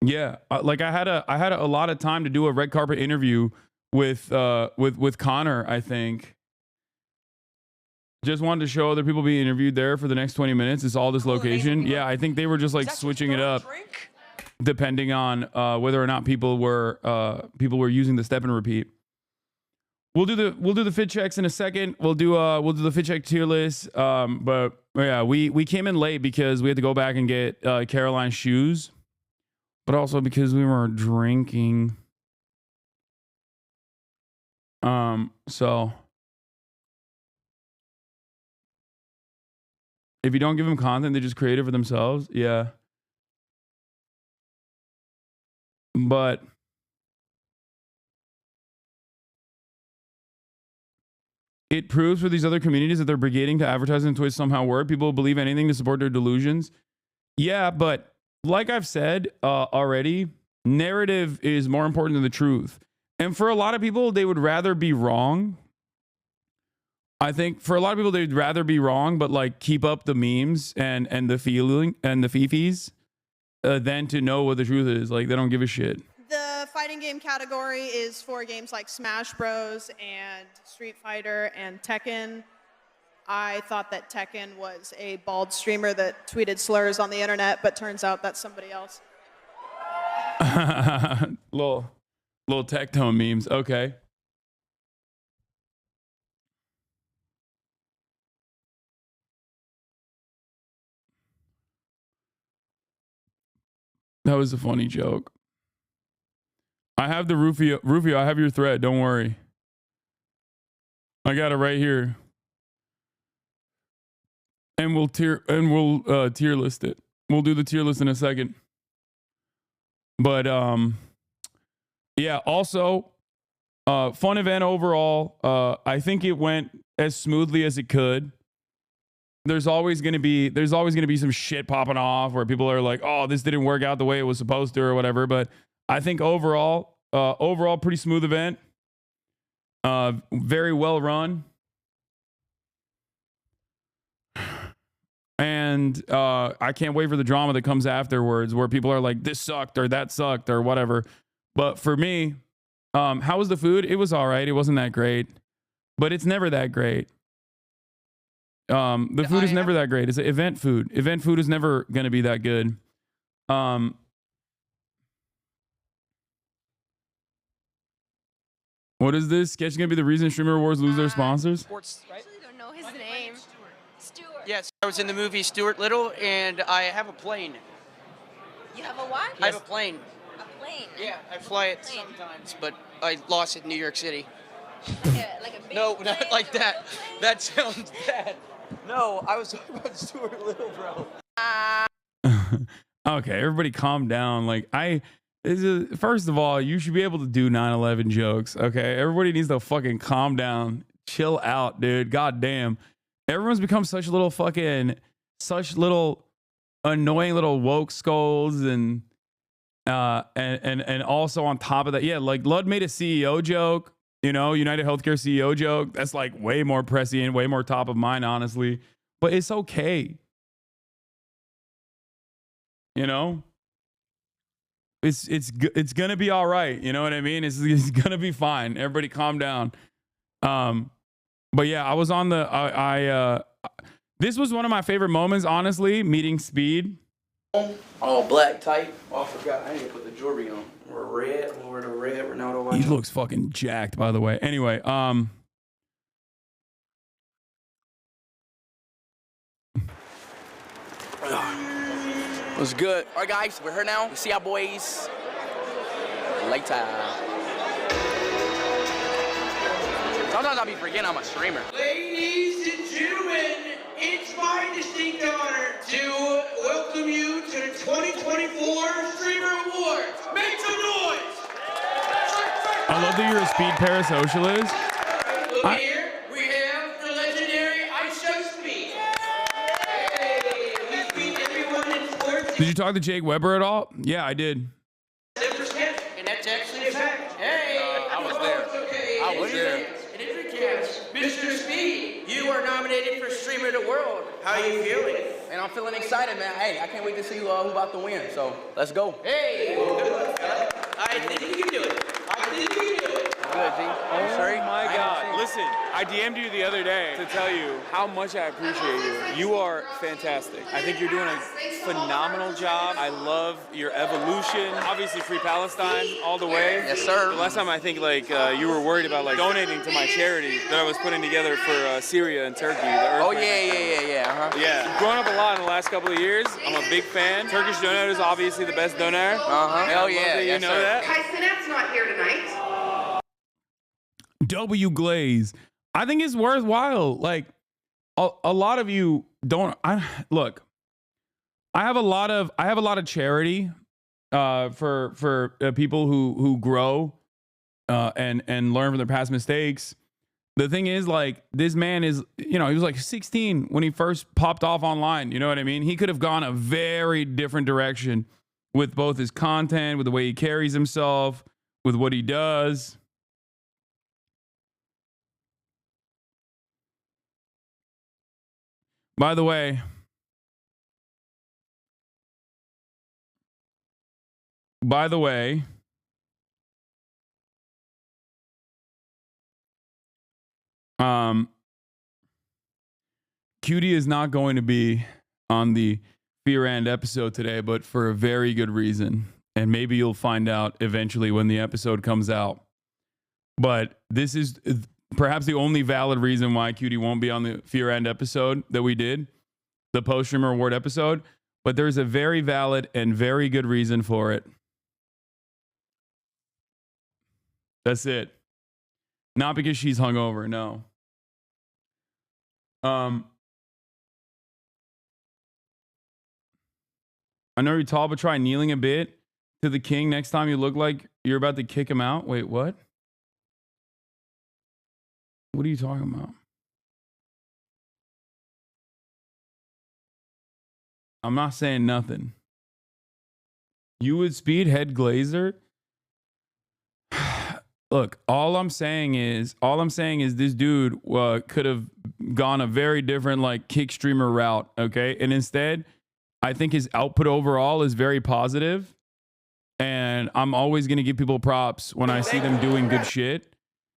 Yeah, like I had a lot of time to do a red carpet interview with Connor. I think just wanted to show other people being interviewed there for the next 20 minutes. It's all this location. Yeah, I think they were just like switching it up depending on whether or not people were using the step and repeat. We'll do the fit checks in a second. We'll do the fit check tier list. But yeah, we came in late because we had to go back and get Caroline's shoes. But also because we were drinking. So if you don't give them content, they just create it for themselves. Yeah. But it proves for these other communities that they're brigading to advertising and Twitch somehow work. People believe anything to support their delusions. Yeah, but like I've said already, narrative is more important than the truth. And for a lot of people, they would rather be wrong. I think for a lot of people, they'd rather be wrong, but like keep up the memes and the feeling and the fifis than to know what the truth is. Like they don't give a shit. The fighting game category is for games like Smash Bros. And Street Fighter and Tekken. I thought that Tekken was a bald streamer that tweeted slurs on the internet, but turns out that's somebody else. little tech tone memes. Okay. That was a funny joke. I have the Rufio, I have your thread. Don't worry. I got it right here. And we'll tier list it. We'll do the tier list in a second. But yeah, also fun event overall. I think it went as smoothly as it could. There's always gonna be some shit popping off where people are like, oh, this didn't work out the way it was supposed to or whatever. But I think overall pretty smooth event. Very well run. And I can't wait for the drama that comes afterwards where people are like, this sucked or that sucked or whatever. But for me, How was the food? It was all right. It wasn't that great, but it's never that great. The food is never that great. It's event food. Event food is never going to be that good. What is this? Sketch going to be the reason streamer awards lose their sponsors? Sports, right? I don't know his name. Stuart. Yes, I was in the movie Stuart Little, and I have a plane. You have a what? I have a plane. A plane. Yeah, I fly it sometimes, but I lost it in New York City. Like a big No, plane not like or a that. little plane? That sounds bad. No, I was talking about Stuart Little, bro. Okay, everybody calm down. Like first of all, you should be able to do 9/11 jokes. Okay, everybody needs to fucking calm down, chill out, dude. God damn, everyone's become such little annoying little woke skulls, and also on top of that, yeah, like Lud made a CEO joke, you know, United Healthcare CEO joke. That's like way more prescient, way more top of mind, honestly. But it's okay, you know. It's gonna be all right. You know what I mean? It's gonna be fine. Everybody calm down. But yeah, I was on the this was one of my favorite moments, honestly, meeting Speed. All black tight. Oh, I forgot. I didn't put the jewelry on. We're red. We're the red. Ronaldo. He looks fucking jacked, by the way. Anyway, What's good? All right, guys, we're here now. We see our boys later. Sometimes I'll be forgetting I'm a streamer. Ladies and gentlemen, it's my distinct honor to welcome you to the 2024 Streamer Awards. Make some noise! I love that you're a Speed parasocialist. Look here, we have the legendary Ice Show Speed. Hey, we beat everyone in sports. Did you talk to Jake Weber at all? Yeah, I did. 10%, and that's actually a fact. Hey, I was there. Okay. I was there. And if you can, Mr. Speed, you are nominated for Streamer of the World. How are you feeling? And I'm feeling excited, man. Hey, I can't wait to see who about to win. So let's go. Hey, good luck, fella. I think you can do it. I think you can do it. Good, G. Oh my God. Listen, I DM'd you the other day to tell you how much I appreciate you. You are fantastic. I think you're doing a phenomenal job. I love your evolution. Obviously, Free Palestine all the way. Yes, sir. The last time I think you were worried about donating to my charity that I was putting together for Syria and Turkey. Oh, yeah. Yeah. Growing up a lot in the last couple of years, I'm a big fan. Turkish donator is obviously the best donator. Hell yeah. You know that? Hasan's not here tonight. W Glaze. I think it's worthwhile. Like a lot of you don't. Look. I have a lot of charity for people who grow and learn from their past mistakes. The thing is, like, this man is, you know, he was like 16 when he first popped off online. You know what I mean? He could have gone a very different direction with both his content, with the way he carries himself, with what he does. By the way, Cutie is not going to be on the Fear and episode today, but for a very good reason. And maybe you'll find out eventually when the episode comes out. But this is perhaps the only valid reason why Cutie won't be on the Fear and episode that we did, the post-streamer award episode. But there's a very valid and very good reason for it. That's it. Not because she's hungover, no. I know you're tall, but try kneeling a bit to the king next time you look like you're about to kick him out. Wait, what? What are you talking about? I'm not saying nothing. You would Speed head glazer? Look, all I'm saying is this dude could have gone a very different like kick streamer route, okay? And instead, I think his output overall is very positive. And I'm always going to give people props when I see them doing good shit,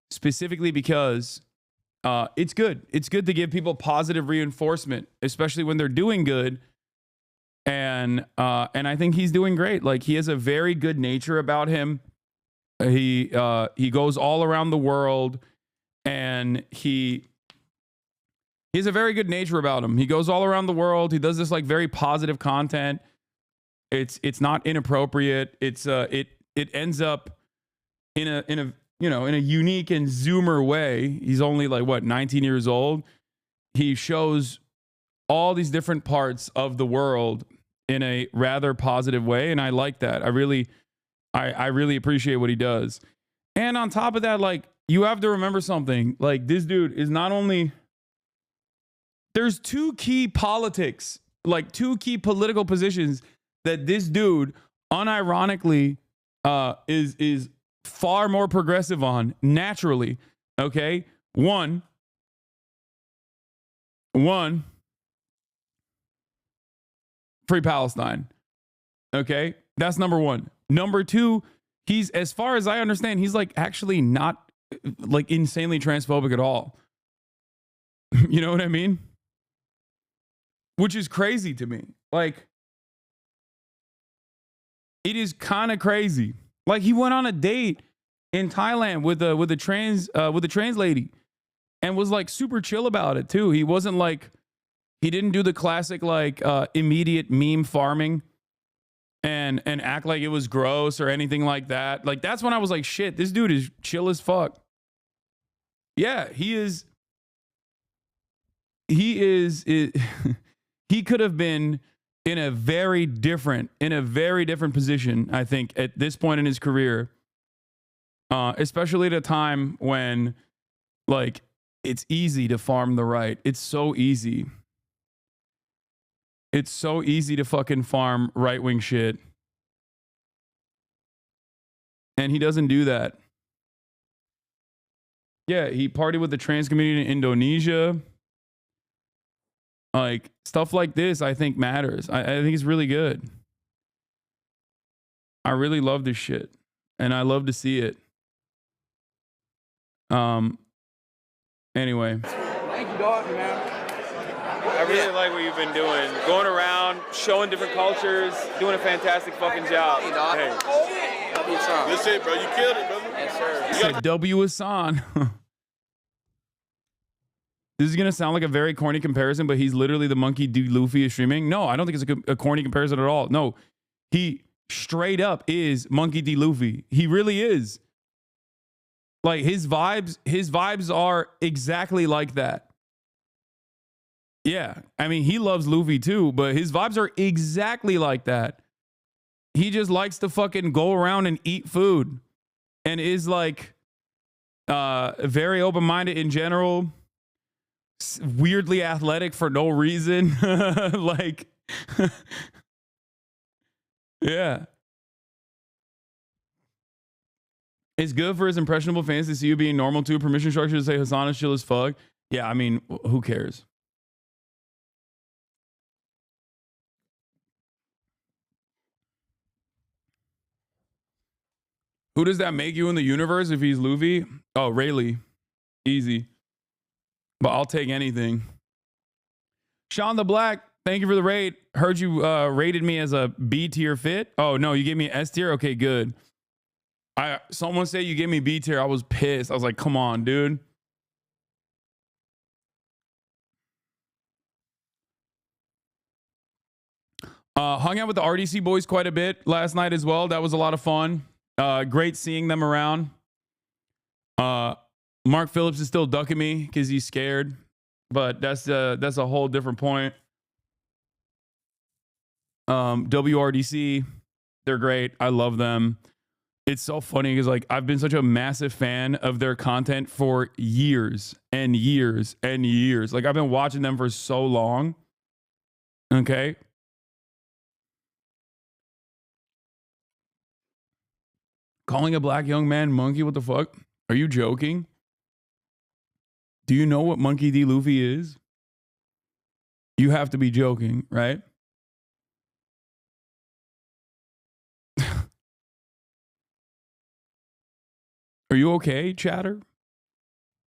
specifically because it's good. It's good to give people positive reinforcement, especially when they're doing good. And I think he's doing great. Like, he has a very good nature about him. He goes all around the world, and he has a very good nature about him. He goes all around the world. He does this like very positive content. It's not inappropriate. It ends up in a unique and Zoomer way. He's only like, what, 19 years old. He shows all these different parts of the world in a rather positive way, and I like that. I really appreciate what he does. And on top of that, like, you have to remember something. Like, this dude is not only... There's two key politics, like two key political positions that this dude unironically is far more progressive on naturally. Okay? One, free Palestine. Okay? That's number one. Number two, he's, as far as I understand, he's like actually not like insanely transphobic at all. You know what I mean? Which is crazy to me. Like, it is kind of crazy. Like, he went on a date in Thailand with a trans lady, and was like super chill about it too. He wasn't like, he didn't do the classic like immediate meme farming and act like it was gross or anything like that. Like, that's when I was like, shit, this dude is chill as fuck. Yeah, he is. He could have been in a very different position, I think, at this point in his career, especially at a time when, like, it's easy to farm the right. It's so easy. It's so easy to fucking farm right-wing shit. And he doesn't do that. Yeah, he partied with the trans community in Indonesia. Like, stuff like this, I think, matters. I think it's really good. I really love this shit. And I love to see it. Anyway. Thank you, dog, man. I really like what you've been doing. Going around, showing different cultures, doing a fantastic fucking job. Hey. That's it, bro. You killed it, brother. Yes, sir. You got W. Hassan. This is going to sound like a very corny comparison, but he's literally the Monkey D. Luffy is streaming. No, I don't think it's a corny comparison at all. No, he straight up is Monkey D. Luffy. He really is. Like, his vibes are exactly like that. Yeah, I mean, he loves Luffy too, but his vibes are exactly like that. He just likes to fucking go around and eat food and is like very open-minded in general. Weirdly athletic for no reason. Like, yeah. It's good for his impressionable fans to see you being normal too. Permission structure to say Hasan is chill as fuck. Yeah, I mean, who cares? Who does that make you in the universe if he's Luffy? Oh, Rayleigh. Easy. But I'll take anything. Sean the Black, thank you for the raid. Heard you rated me as a B tier fit. Oh, no, you gave me S tier? Okay, good. Someone said you gave me B tier. I was pissed. I was like, come on, dude. Hung out with the RDC boys quite a bit last night as well. That was a lot of fun. Great seeing them around. Mark Phillips is still ducking me because he's scared, but that's a whole different point. WRDC, they're great. I love them. It's so funny because, like, I've been such a massive fan of their content for years and years and years. Like, I've been watching them for so long. Okay. Calling a black young man monkey? What the fuck? Are you joking? Do you know what Monkey D. Luffy is? You have to be joking, right? Are you okay, chatter?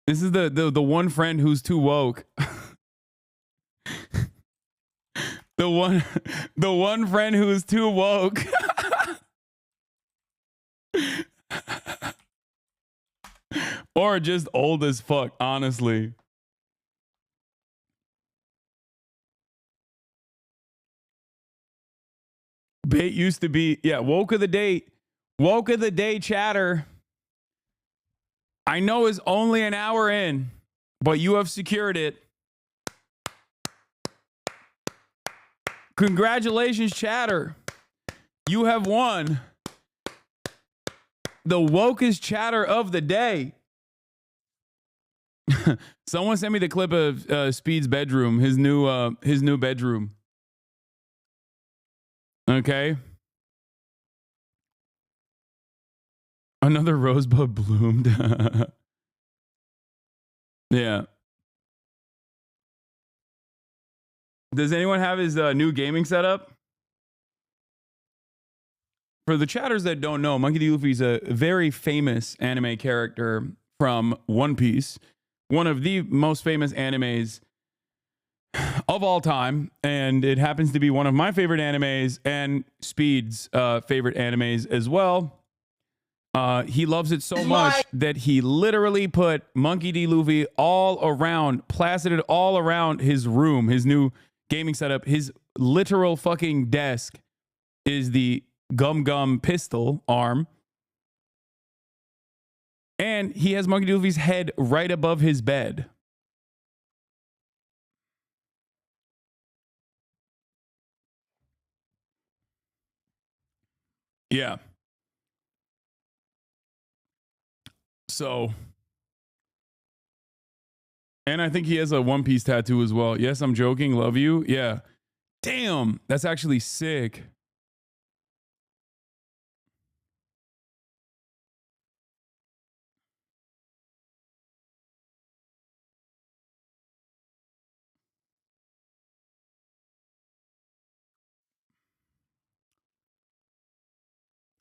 This is the one friend who's too woke. the one friend who's too woke. Or just old as fuck, honestly. Bait used to be, yeah, woke of the day. Woke of the day, chatter. I know it's only an hour in, but you have secured it. Congratulations, chatter. You have won the wokest chatter of the day. Someone sent me the clip of Speed's bedroom, his new bedroom. Okay. Another rosebud bloomed. Yeah. Does anyone have his new gaming setup? For the chatters that don't know, Monkey D. Luffy's a very famous anime character from One Piece, one of the most famous animes of all time, and it happens to be one of my favorite animes and Speed's favorite animes as well. He loves it so much that he literally put Monkey D. Luffy all around, plastered it all around his room, his new gaming setup. His literal fucking desk is the Gum pistol arm. And he has Monkey D. Luffy's head right above his bed. Yeah. So, and I think he has a One Piece tattoo as well. Yes, I'm joking. Love you. Yeah. Damn. That's actually sick.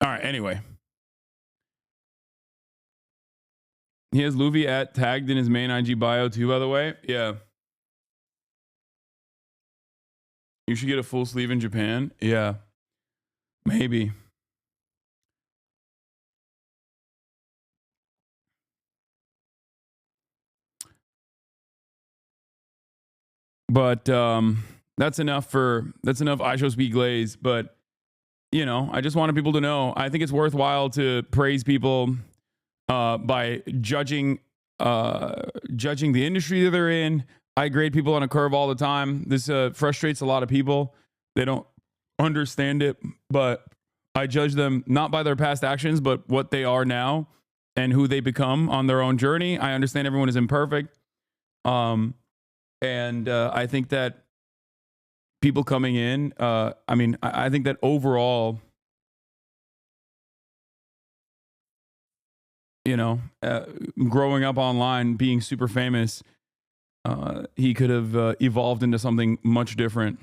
All right. Anyway. He has Luffy tagged in his main IG bio too, by the way. Yeah. You should get a full sleeve in Japan. Yeah. Maybe. But that's enough I Show Speed Glaze. But, you know, I just wanted people to know. I think it's worthwhile to praise people by judging the industry that they're in. I grade people on a curve all the time. This frustrates a lot of people. They don't understand it, but I judge them not by their past actions, but what they are now and who they become on their own journey. I understand everyone is imperfect. And I think that people coming in, I think that overall, you know, growing up online, being super famous, he could have evolved into something much different.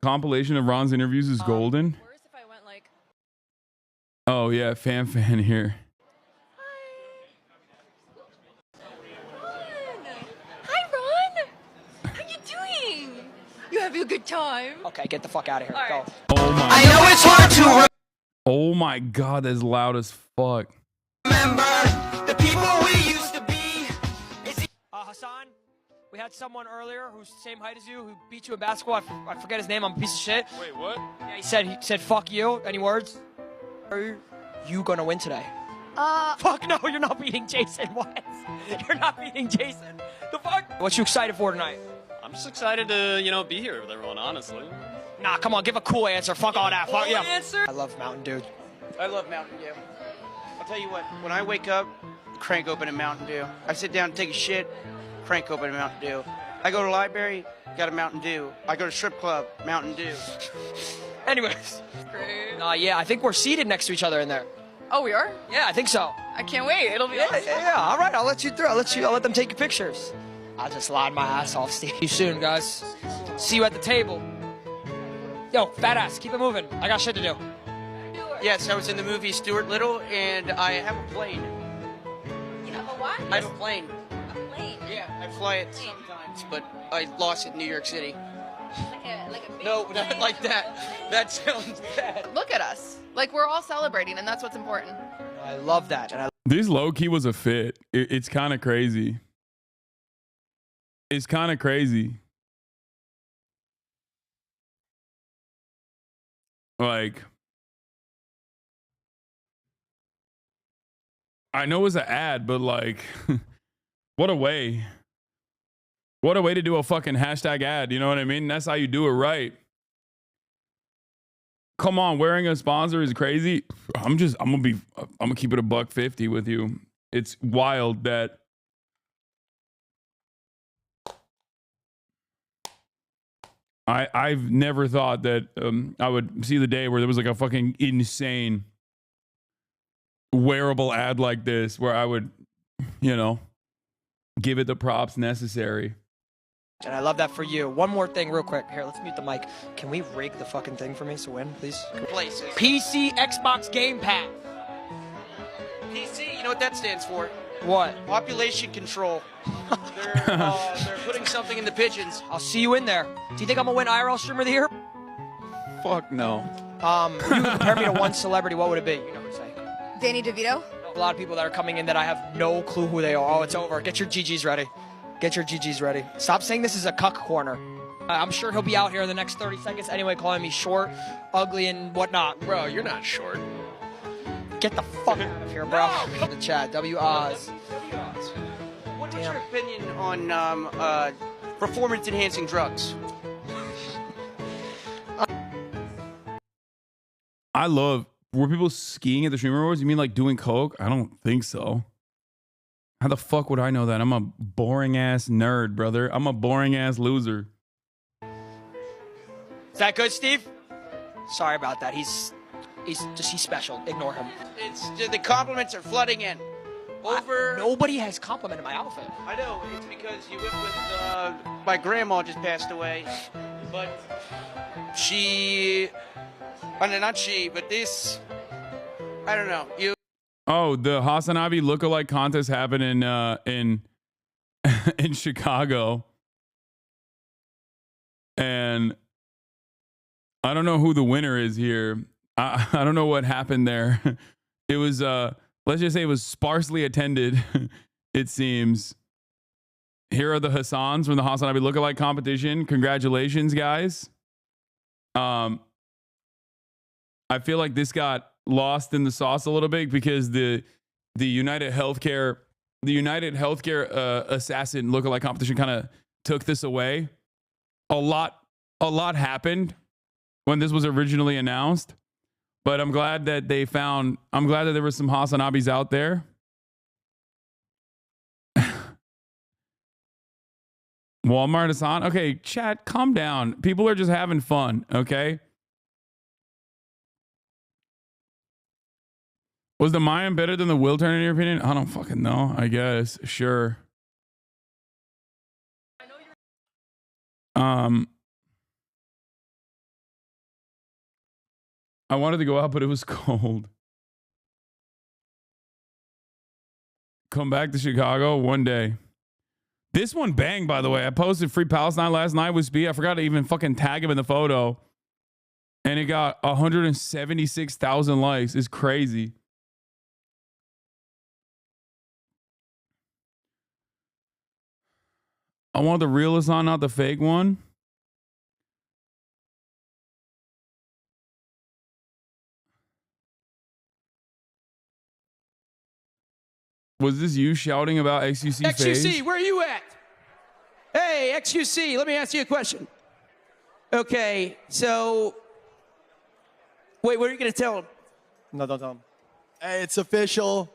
Compilation of Ron's interviews is golden. Worse if I went like, oh yeah, fan here. hi Ron, how you doing? You having a good time? Okay, get the fuck out of here. All Go. right. Oh my. I know it's hard to Oh my God, that's loud as fuck. remember the people we used to be. Hasan, we had someone earlier who's the same height as you who beat you in basketball. I forget his name. I'm a piece of shit. Wait, what? Yeah, he said fuck you. Any words? Are you gonna win today? Fuck no, you're not beating Jason. What? You're not beating Jason. The fuck? What you excited for tonight? I'm just excited to, you know, be here with everyone, honestly. Nah, come on, give a cool answer. Fuck all that. Fuck yeah. Answer? I love Mountain Dew. I love Mountain Dew. I'll tell you what, when I wake up, crank open a Mountain Dew. I sit down and take a shit, crank open a Mountain Dew. I go to the library, got a Mountain Dew. I go to strip club, Mountain Dew. Anyways. Great. Yeah, I think we're seated next to each other in there. Oh, we are? Yeah, I think so. I can't wait. It'll be awesome. Yeah, all right, I'll let you through. I'll let them take your pictures. I'll just lie my ass off, Steve. See you soon, guys. See you at the table. Yo, fat ass, keep it moving. I got shit to do. Yes, I was in the movie Stuart Little, and I have a plane. You have a what? I have a plane. A plane? Yeah, I fly it sometimes, but I lost it in New York City. Like a big No, plane? not like that. That sounds bad. Look at us. Like, we're all celebrating, and that's what's important. I love that. And This low key was a fit. It's kind of crazy. It's kind of crazy. Like, I know it's an ad, but like, what a way. What a way to do a fucking hashtag ad. You know what I mean? That's how you do it right. Come on, wearing a sponsor is crazy. I'm gonna keep it a $150 with you. It's wild that I've never thought that I would see the day where there was like a fucking insane wearable ad like this where I would, you know, give it the props necessary. And I love that for you. One more thing real quick. Here, let's mute the mic. Can we rig the fucking thing for me so win, please? Places. PC Xbox Game Pass. PC, you know what that stands for? What? Population control. They're putting something in the pigeons. I'll see you in there. Do you think I'm gonna win IRL Streamer of the Year? Fuck no. If you compare me to one celebrity, what would it be? You know what I'm saying. Danny DeVito? A lot of people that are coming in that I have no clue who they are. Oh, it's over. Get your GGs ready. Get your GGs ready. Stop saying this is a cuck corner. I'm sure he'll be out here in the next 30 seconds anyway, calling me short, ugly, and whatnot. Bro, you're not short. Get the fuck out of here, bro. No. The chat, W Oz. What's your opinion on performance-enhancing drugs? I love, were people skiing at the Streamer Awards? You mean like doing coke? I don't think so. How the fuck would I know that? I'm a boring ass nerd, brother. I'm a boring ass loser. Is that good, Steve? Sorry about that. He's special. Ignore him. It's the compliments are flooding in. Nobody has complimented my outfit. I know, it's because you went with my grandma just passed away, but I don't know. Oh, the Hasanabi lookalike contest happened in in Chicago, and I don't know who the winner is here. I don't know what happened there. It was let's just say it was sparsely attended. It seems. Here are the Hasans from the Hasanabi lookalike competition. Congratulations, guys. I feel like this got lost in the sauce a little bit because the United Healthcare assassin lookalike competition kind of took this away. A lot happened when this was originally announced, but I'm glad that there were some Hasanabis out there. Walmart Hassan. Okay, chat, calm down. People are just having fun, okay? Was the Mayan better than the Will turn in your opinion? I don't fucking know. I guess. Sure. I wanted to go out, but it was cold. Come back to Chicago one day. This one banged, by the way. I posted Free Palestine last night with Speed. I forgot to even fucking tag him in the photo. And it got 176,000 likes. It's crazy. I want the real Hassan, not the fake one. Was this you shouting about XUC XUC, phase? where are you at? Hey, XUC, let me ask you a question. Okay, so... Wait, what are you going to tell him? No, don't tell him. Hey, it's official.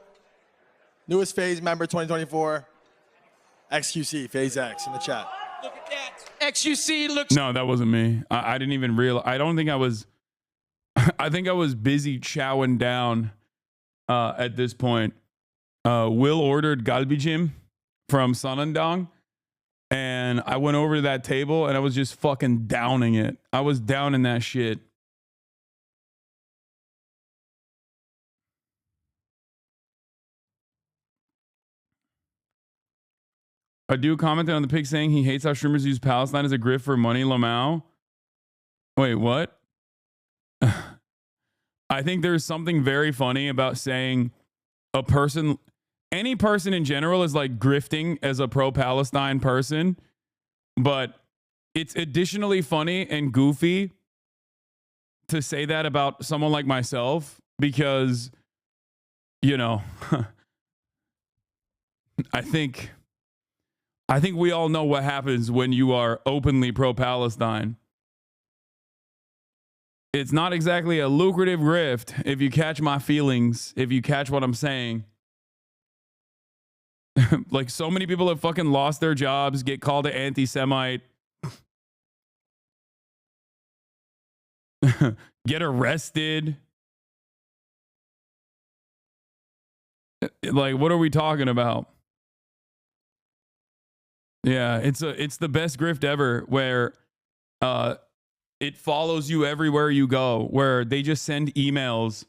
Newest phase member 2024. XQC, Phase X in the chat. Look at that. XUC looks... No, that wasn't me. I didn't even realize. I don't think I was... I think I was busy chowing down at this point. Will ordered galbijim from Sanandang, and I went over to that table and I was just fucking downing it. I was downing that shit. A dude commented on the pic saying he hates how streamers use Palestine as a grift for money. Lamau. Wait, what? I think there's something very funny about saying a person, any person in general is like grifting as a pro-Palestine person, but it's additionally funny and goofy to say that about someone like myself because, you know, I think we all know what happens when you are openly pro-Palestine. It's not exactly a lucrative grift, if you catch my feelings, if you catch what I'm saying. Like, so many people have fucking lost their jobs, get called an anti-Semite, get arrested. Like, what are we talking about? Yeah, it's the best grift ever, where it follows you everywhere you go, where they just send emails.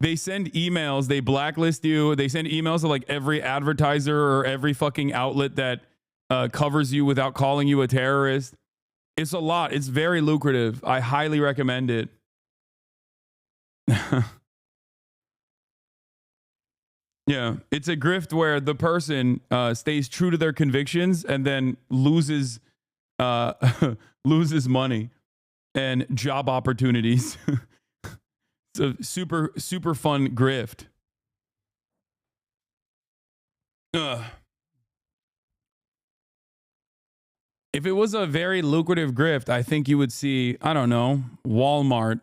They send emails, they blacklist you, they send emails to like every advertiser or every fucking outlet that covers you without calling you a terrorist. It's a lot. It's very lucrative. I highly recommend it. Yeah, it's a grift where the person stays true to their convictions and then loses loses money and job opportunities. It's a super fun grift. If it was a very lucrative grift, I think you would see, I don't know, Walmart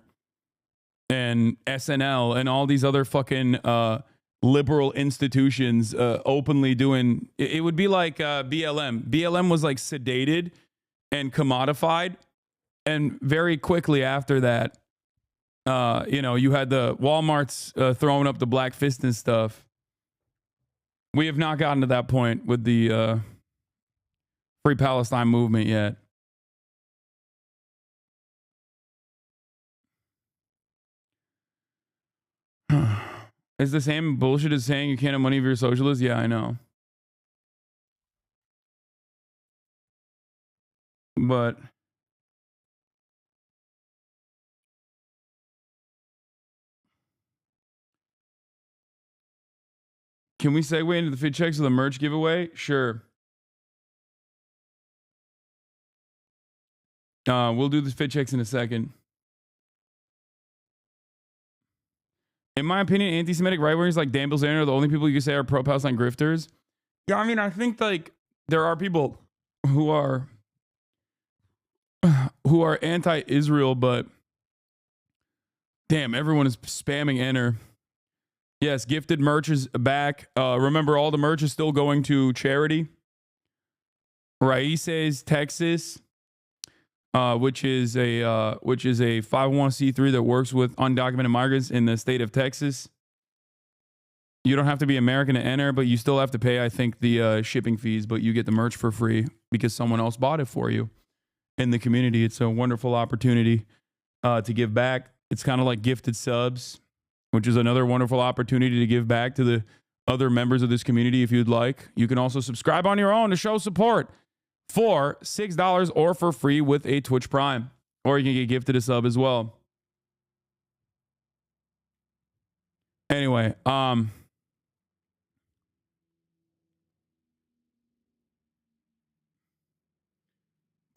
and SNL and all these other fucking liberal institutions openly doing. It would be like BLM. BLM was like sedated and commodified, and very quickly after that, you know, you had the Walmarts throwing up the black fist and stuff. We have not gotten to that point with the Free Palestine movement yet. It's the same bullshit as saying you can't have money if you're a socialist. Yeah, I know. But can we segue into the fit checks of the merch giveaway? Sure. We'll do the fit checks in a second. In my opinion, anti-Semitic right-wingers like Dan Bilzerian are the only people you can say are pro-Palestine grifters. Yeah, I mean, I think like there are people who are anti-Israel, but damn, everyone is spamming enter. Yes, gifted merch is back. Remember, all the merch is still going to charity. Raíces, Texas, which is a 501c3 that works with undocumented migrants in the state of Texas. You don't have to be American to enter, but you still have to pay, I think, the shipping fees, but you get the merch for free because someone else bought it for you in the community. It's a wonderful opportunity to give back. It's kind of like gifted subs, which is another wonderful opportunity to give back to the other members of this community if you'd like. You can also subscribe on your own to show support for $6 or for free with a Twitch Prime, or you can get gifted a sub as well. Anyway,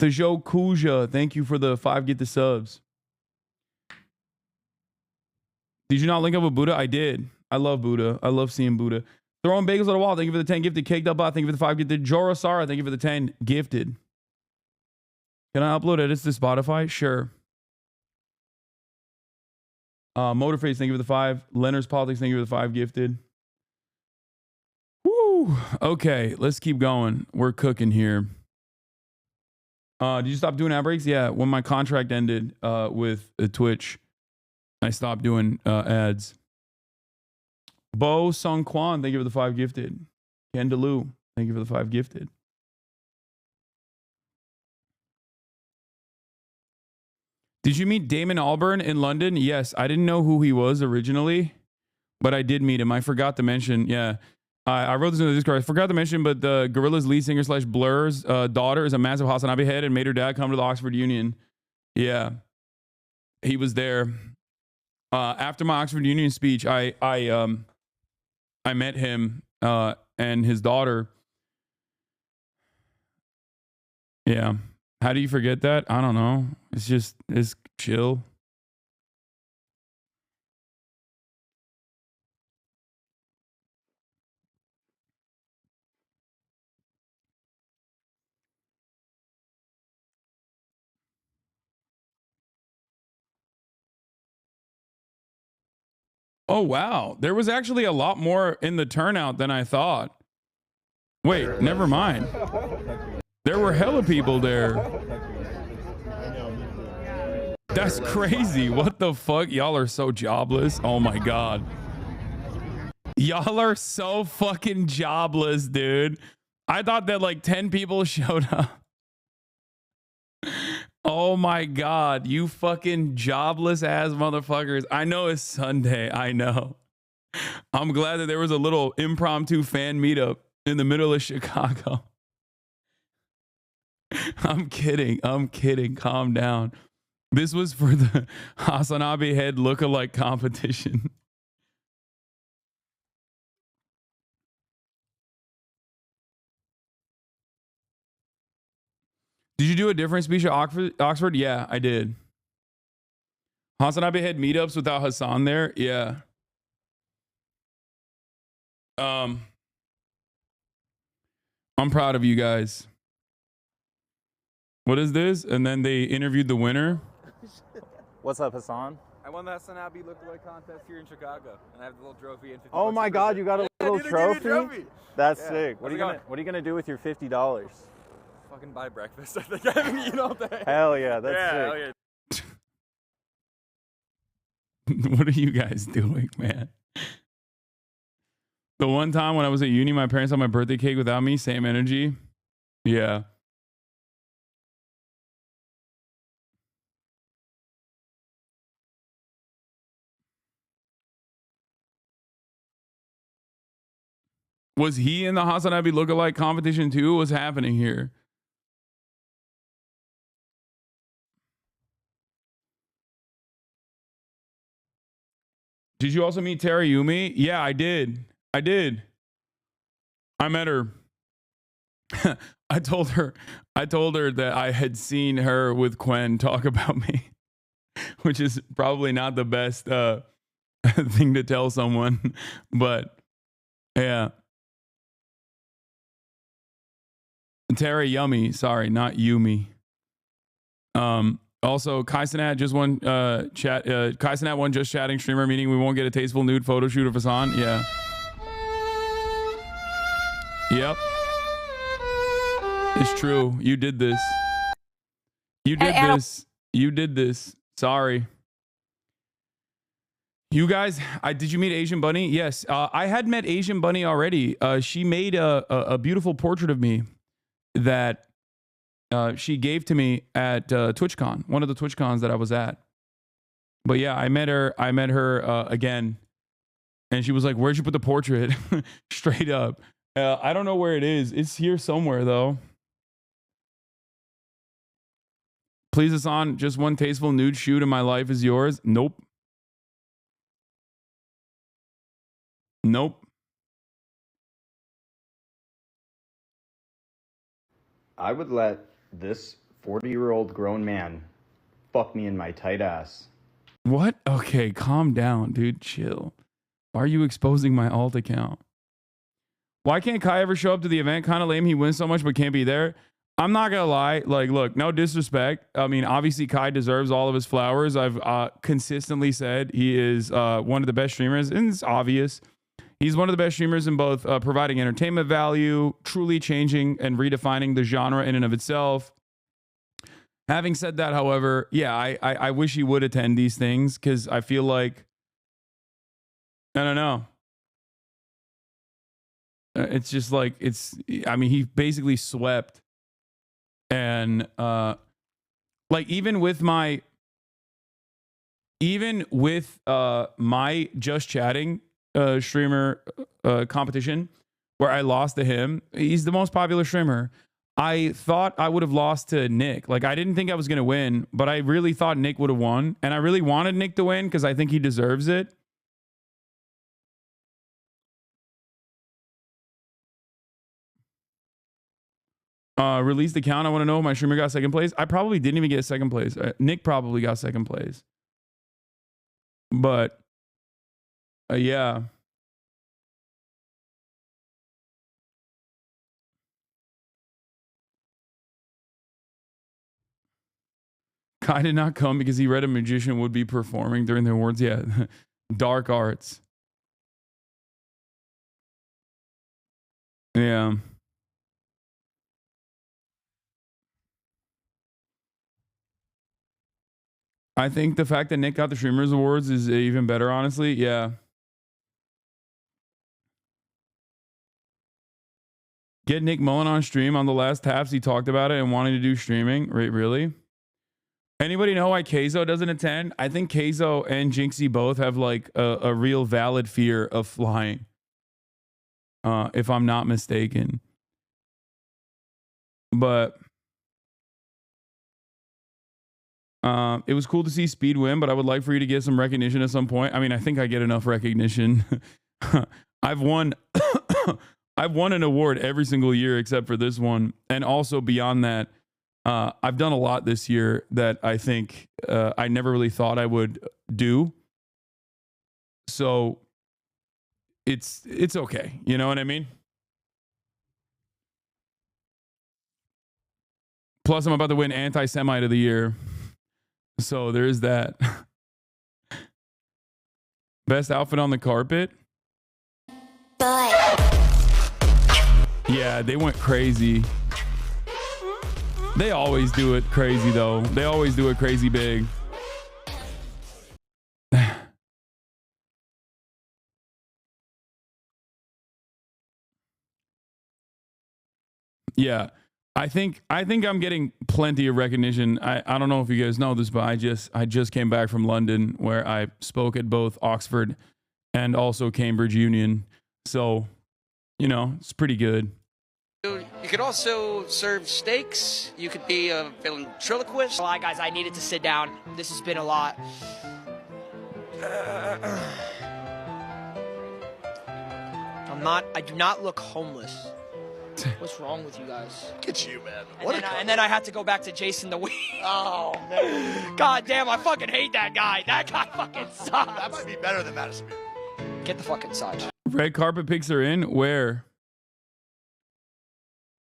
Tejo Kuja, thank you for the 5 get the subs. Did you not link up with Buddha? I did. I love Buddha. I love seeing Buddha. Throwing bagels at a wall. Thank you for the 10 gifted. Caked up bot. Thank you for the 5 gifted. Jorosara. Thank you for the 10 gifted. Can I upload edits to Spotify? Sure. Motorface. Thank you for the 5. Leonard's Politics. Thank you for the 5 gifted. Woo. Okay. Let's keep going. We're cooking here. Did you stop doing ad breaks? Yeah. When my contract ended with Twitch, I stopped doing ads. Bo Sung Kwan, thank you for the 5 gifted. Kendaloo, thank you for the 5 gifted. Did you meet Damon Albarn in London? Yes, I didn't know who he was originally, but I did meet him. I forgot to mention, yeah. I wrote this in the Discord. I forgot to mention, but the Gorillaz lead singer / Blur's daughter is a massive Hasanabi head and made her dad come to the Oxford Union. Yeah, he was there. After my Oxford Union speech, I met him and his daughter. Yeah. How do you forget that? I don't know. It's chill. Oh, wow. There was actually a lot more in the turnout than I thought. Wait, never mind. There were hella people there. That's crazy. What the fuck? Y'all are so jobless. Oh my God. Y'all are so fucking jobless, dude. I thought that like 10 people showed up. Oh my God. You fucking jobless ass motherfuckers. I know it's Sunday. I know. I'm glad that there was a little impromptu fan meetup in the middle of Chicago. I'm kidding. I'm kidding. Calm down. This was for the Hasanabi head lookalike competition. Did you do a different speech at Oxford? Yeah, I did. Hasanabi had meetups without Hasan there. Yeah. I'm proud of you guys. What is this? And then they interviewed the winner. What's up, Hasan? I won the Hasanabi lookalike contest here in Chicago, and I have the little trophy and 50 Oh bucks my to God, present. you got a Yeah, little dude, they gave me a trophy? That's Yeah. sick. What are you gonna do with your $50? Fucking buy breakfast. I think I haven't eaten all day. Hell yeah, that's yeah, sick. Hell yeah. What are you guys doing, man? The one time when I was at uni, my parents had my birthday cake without me. Same energy. Yeah. Was he in the Hasanabi lookalike competition too? What's happening here? Did you also meet Tara Yumi? Yeah, I did. I did. I met her. I told her that I had seen her with Quen talk about me, which is probably not the best thing to tell someone, but yeah. Tara Yummy, sorry, not Yumi. Also, Kaisanat just won Kaisanat won just chatting streamer, meaning we won't get a tasteful nude photo shoot of Hasan. Yeah. Yep. It's true. You did this. You did this. You did this. Sorry. You guys, did you meet Asian Bunny? Yes. I had met Asian Bunny already. She made a beautiful portrait of me that she gave to me at TwitchCon, one of the TwitchCons that I was at. But yeah, I met her again, and she was like, "Where'd you put the portrait?" Straight up. I don't know where it is. It's here somewhere though. Please, Hasan, just one tasteful nude shoot in my life is yours. Nope. Nope. I would let this 40-year-old grown man fuck me in my tight ass. What? Okay, calm down, dude. Chill. Why are you exposing my alt account? Why can't Kai ever show up to the event? Kind of lame. He wins so much but can't be there. I'm not gonna lie. Like, look, no disrespect. I mean, obviously Kai deserves all of his flowers. I've consistently said he is one of the best streamers, and it's obvious. He's one of the best streamers in both providing entertainment value, truly changing and redefining the genre in and of itself. Having said that, however, yeah, I wish he would attend these things because I feel like, I don't know. It's just like, I mean, he basically swept. And like even with my just chatting streamer competition, where I lost to him. He's the most popular streamer. I thought I would have lost to Nick. Like, I didn't think I was going to win, but I really thought Nick would have won. And I really wanted Nick to win because I think he deserves it. Released account. I want to know if my streamer got second place. I probably didn't even get second place. Nick probably got second place. But, yeah. Kai did not come because he read a magician would be performing during the awards. Yeah. Dark arts. Yeah. I think the fact that Nick got the Streamers Awards is even better, honestly. Yeah. Get Nick Mullen on stream. On the last taps, he talked about it and wanting to do streaming. Right, really? Anybody know why Keizo doesn't attend? I think Keizo and Jinxie both have like a real valid fear of flying. If I'm not mistaken. But it was cool to see Speed win, but I would like for you to get some recognition at some point. I mean, I think I get enough recognition. I've won I've won an award every single year except for this one. And also beyond that, I've done a lot this year that I think I never really thought I would do. So it's okay. You know what I mean? Plus, I'm about to win Anti-Semite of the Year. So there's that. Best outfit on the carpet? Yeah, they went crazy. They always do it crazy, though. They always do it crazy big. Yeah. I think I'm getting plenty of recognition. I don't know if you guys know this, but I just came back from London where I spoke at both Oxford and also Cambridge Union. So, you know, it's pretty good. You could also serve steaks. You could be a ventriloquist. A lot, guys. I needed to sit down. This has been a lot. I do not look homeless. What's wrong with you guys? Look at you, man. And then I had to go back to Jason the Weed. Oh, man. God damn, I fucking hate that guy. That guy fucking sucks. That might be better than Madison. Get the fuck inside. Red carpet pics are in? Where?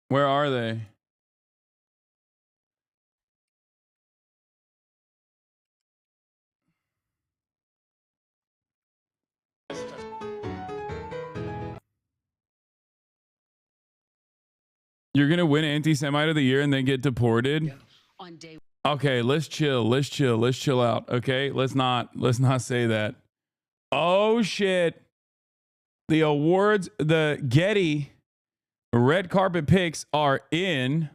Where are they? You're gonna win Anti-Semite of the Year and then get deported? On day Okay, let's chill. Let's chill out. Okay, let's not say that. Oh shit! The awards, the Getty red carpet picks are in.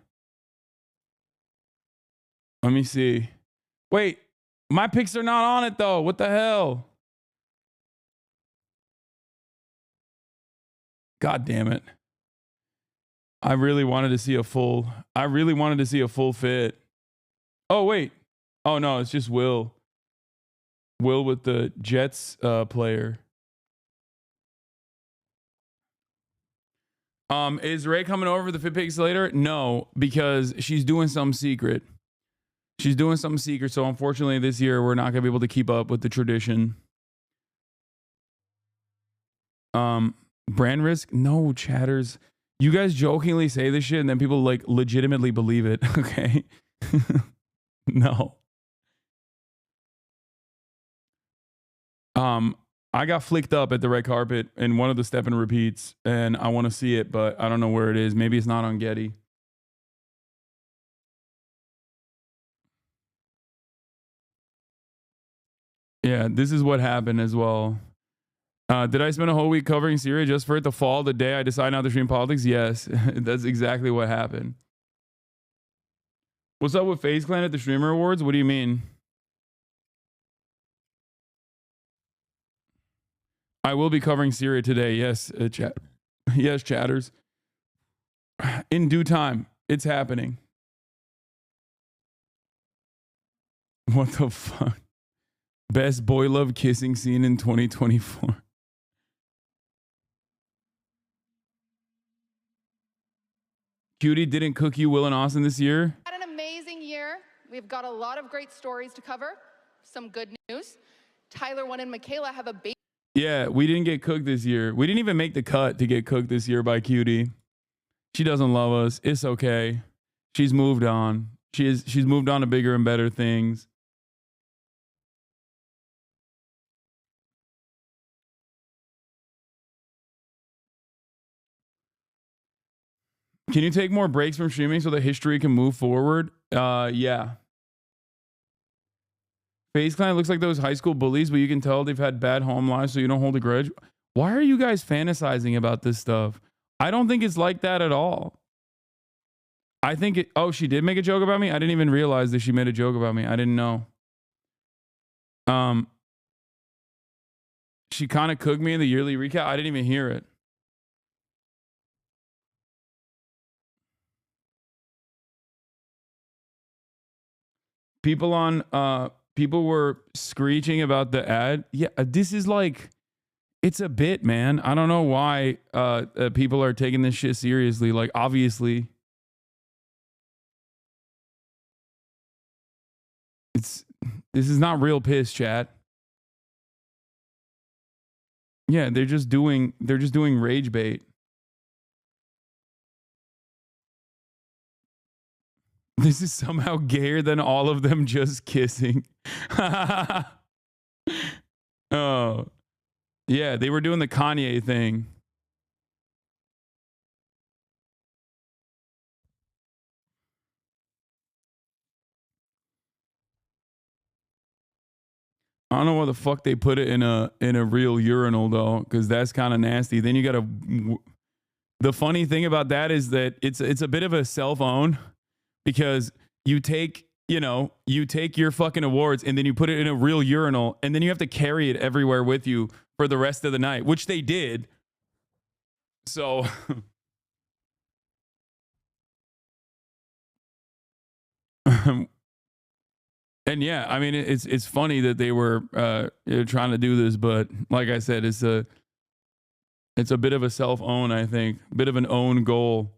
Let me see. Wait, my picks are not on it though. What the hell? God damn it. I really wanted to see a full fit. Oh, wait. Oh, no, it's just Will. Will with the Jets player. Is Ray coming over for the fit pics later? No, because she's doing something secret. So unfortunately this year we're not going to be able to keep up with the tradition. Brand risk? No, chatters. You guys jokingly say this shit and then people like legitimately believe it. Okay. No. I got flicked up at the red carpet in one of the step and repeats and I want to see it, but I don't know where it is. Maybe it's not on Getty. Yeah, this is what happened as well. Did I spend a whole week covering Syria just for it to fall the day I decide not to stream politics? Yes, that's exactly what happened. What's up with FaZe Clan at the Streamer Awards? What do you mean? I will be covering Syria today. Yes, chat. Yes, chatters. In due time, it's happening. What the fuck? Best boy love kissing scene in 2024. Cutie didn't cook you Will and Austin this year. Had an amazing year. We've got a lot of great stories to cover. Some good news. Tyler 1 and Michaela have a baby. Yeah, we didn't get cooked this year. We didn't even make the cut to get cooked this year by Cutie. She doesn't love us. It's okay. She's moved on. She's moved on to bigger and better things. Can you take more breaks from streaming so the history can move forward? Yeah. FaZe Clan looks like those high school bullies, but you can tell they've had bad home lives, so you don't hold a grudge. Why are you guys fantasizing about this stuff? I don't think it's like that at all. I think it... Oh, she did make a joke about me? I didn't even realize that she made a joke about me. I didn't know. She kind of cooked me in the yearly recap. I didn't even hear it. People were screeching about the ad. Yeah, this is like, it's a bit, man. I don't know why people are taking this shit seriously. Like, obviously, this is not real piss, chat. Yeah, they're just doing rage bait. This is somehow gayer than all of them just kissing. Oh. Yeah, they were doing the Kanye thing. I don't know why the fuck they put it in a real urinal though, because that's kind of nasty. Then you gotta... The funny thing about that is that it's a bit of a self-own, because you take your fucking awards and then you put it in a real urinal and then you have to carry it everywhere with you for the rest of the night, which they did. So and yeah, I mean, it's funny that they were trying to do this, but like I said, it's a bit of a self-own, I think, a bit of an own goal.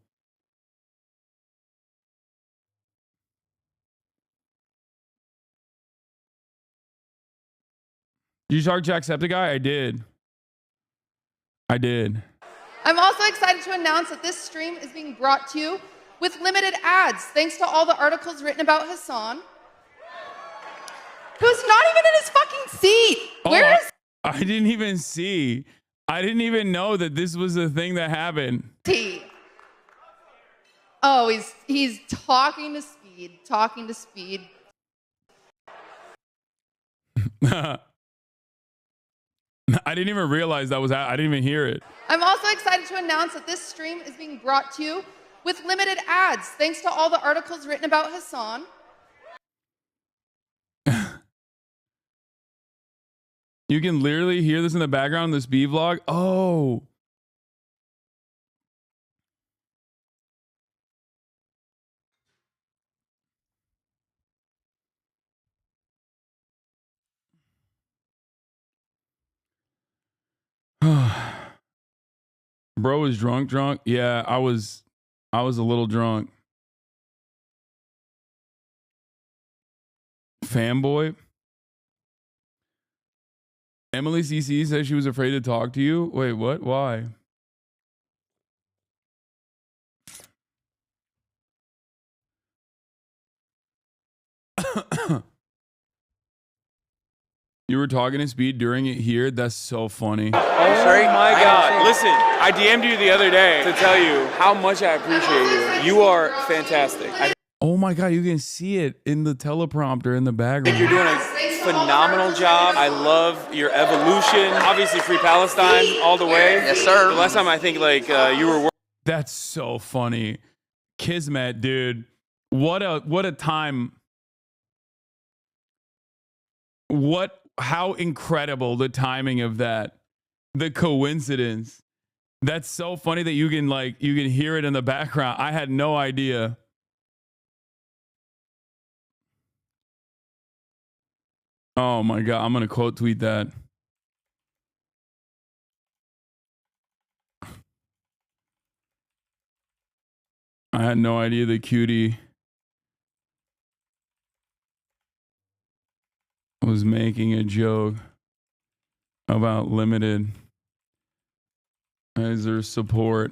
Did you talk Jacksepticeye? I did. I'm also excited to announce that this stream is being brought to you with limited ads, thanks to all the articles written about Hasan, who's not even in his fucking seat. Where is I didn't even see. I didn't even know that this was a thing that happened. he? Oh, he's talking to Speed. I didn't even realize that was. I didn't even hear it. I'm also excited to announce that this stream is being brought to you with limited ads, thanks to all the articles written about Hasan. You can literally hear this in the background, this B vlog. Oh. Bro was drunk. Yeah, I was a little drunk. Fanboy. Emily CC says she was afraid to talk to you. Wait, what? Why? You were talking to Speed during it here? That's so funny. Oh my God. Listen, I DM'd you the other day to tell you how much I appreciate you. You are fantastic. Oh my God, you can see it in the teleprompter in the background. You're doing a phenomenal job. I love your evolution. Obviously, Free Palestine all the way. Yes, sir. The last time I think you were... That's so funny. Kismet, dude. What a time. How incredible the timing of that. The coincidence. That's so funny that you can hear it in the background. I had no idea. Oh my God, I'm gonna quote tweet that. I had no idea the cutie was making a joke about limited as their support.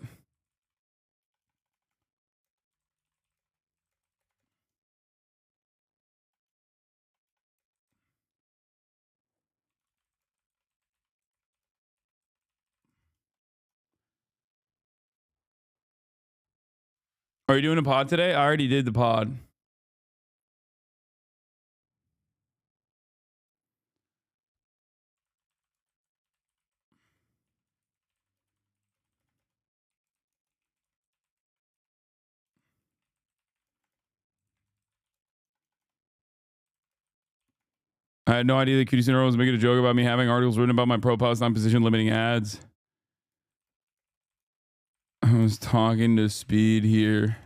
Are you doing a pod today? I already did the pod. I had no idea that Cutie Cinderella was making a joke about me having articles written about my pro-Palestine position limiting ads. I was talking to Speed here.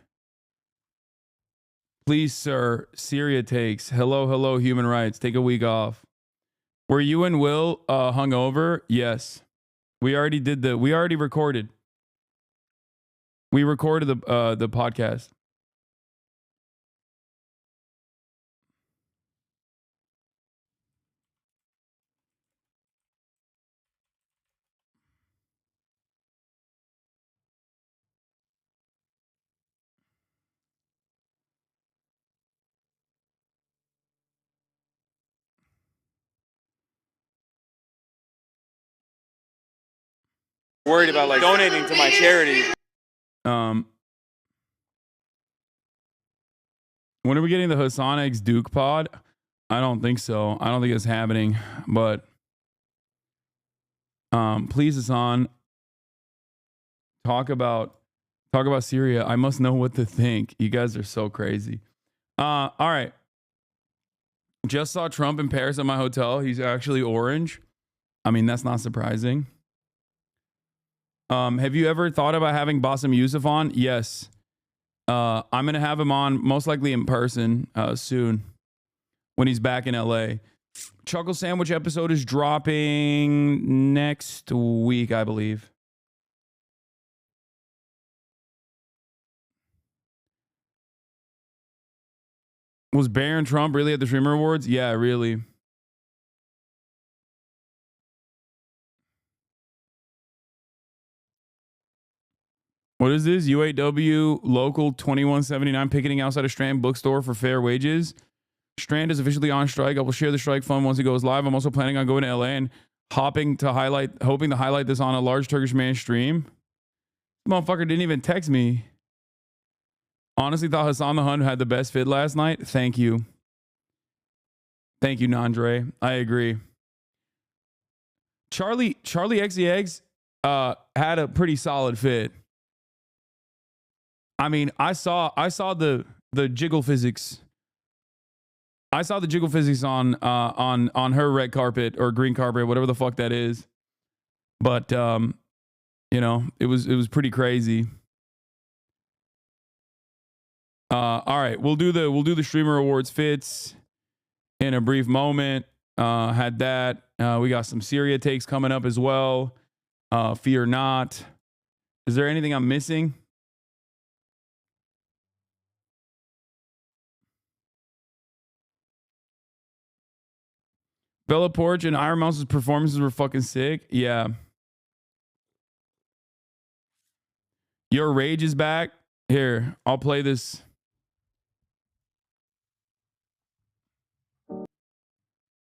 Please, sir, Syria takes. Hello, human rights. Take a week off. Were you and Will hungover? Yes. We already recorded. We recorded the podcast. Worried about like donating to my charity. When are we getting the Hassan X Duke pod? I don't think so. I don't think it's happening. But please, Hassan, talk about Syria. I must know what to think. You guys are so crazy. All right. Just saw Trump in Paris at my hotel. He's actually orange. I mean, that's not surprising. Have you ever thought about having Bassem Youssef on? Yes. I'm going to have him on most likely in person soon when he's back in LA. Chuckle Sandwich episode is dropping next week, I believe. Was Barron Trump really at the Streamer Awards? Yeah, really. What is this? UAW Local 2179 picketing outside a Strand bookstore for fair wages. Strand is officially on strike. I will share the strike fund once it goes live. I'm also planning on going to LA and hoping to highlight this on a large Turkish man stream. This motherfucker didn't even text me. Honestly thought Hassan the Hun had the best fit last night. Thank you. Thank you, Nandre. I agree. Charlie XEX had a pretty solid fit. I mean, I saw the jiggle physics. I saw the jiggle physics on her red carpet or green carpet, whatever the fuck that is. But you know, it was pretty crazy. All right, we'll do the Streamer Awards fits in a brief moment. Had that. We got some Syria takes coming up as well. Fear not. Is there anything I'm missing? Bella Porch and Iron Mouse's performances were fucking sick. Yeah. Your Rage is back. Here, I'll play this.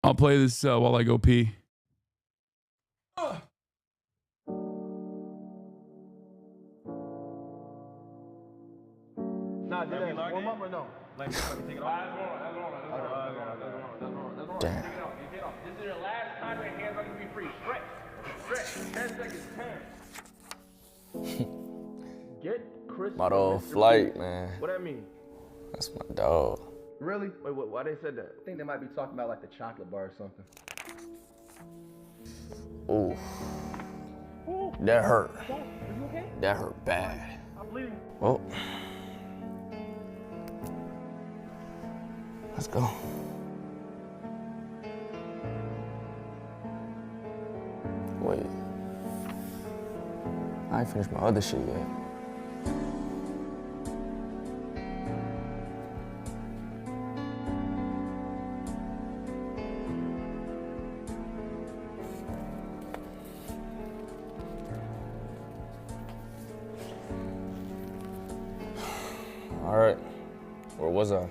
I'll play this while I go pee. Nah, did I warm up or no? Like, take it off. Damn. This is your last time your hands are going to be free. Stretch. 10 seconds. 10. Get Chris. My dog Flight, man. What that mean? That's my dog. Really? Wait, why they said that? I think they might be talking about like the chocolate bar or something. Ooh. That hurt. That hurt bad. Well, let's go. Wait. I ain't finished my other shit yet. All right, where was I?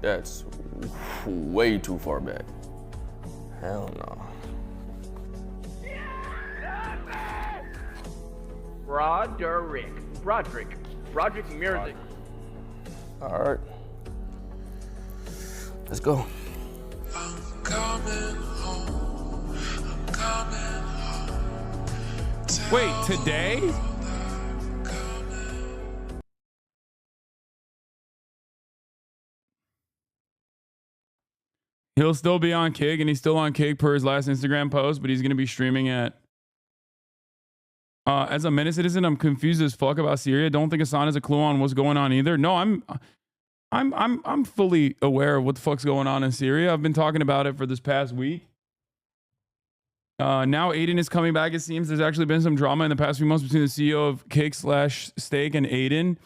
That's way too far back. Hell no. Broderick Music. All right, let's go. Wait, today? He'll still be on Kick, and he's still on Kick per his last Instagram post, but he's going to be streaming at... as a Menace citizen, I'm confused as fuck about Syria. Don't think Hassan has a clue on what's going on either. No, I'm fully aware of what the fuck's going on in Syria. I've been talking about it for this past week. Now Aiden is coming back, it seems. There's actually been some drama in the past few months between the CEO of Kick/Steak and Aiden.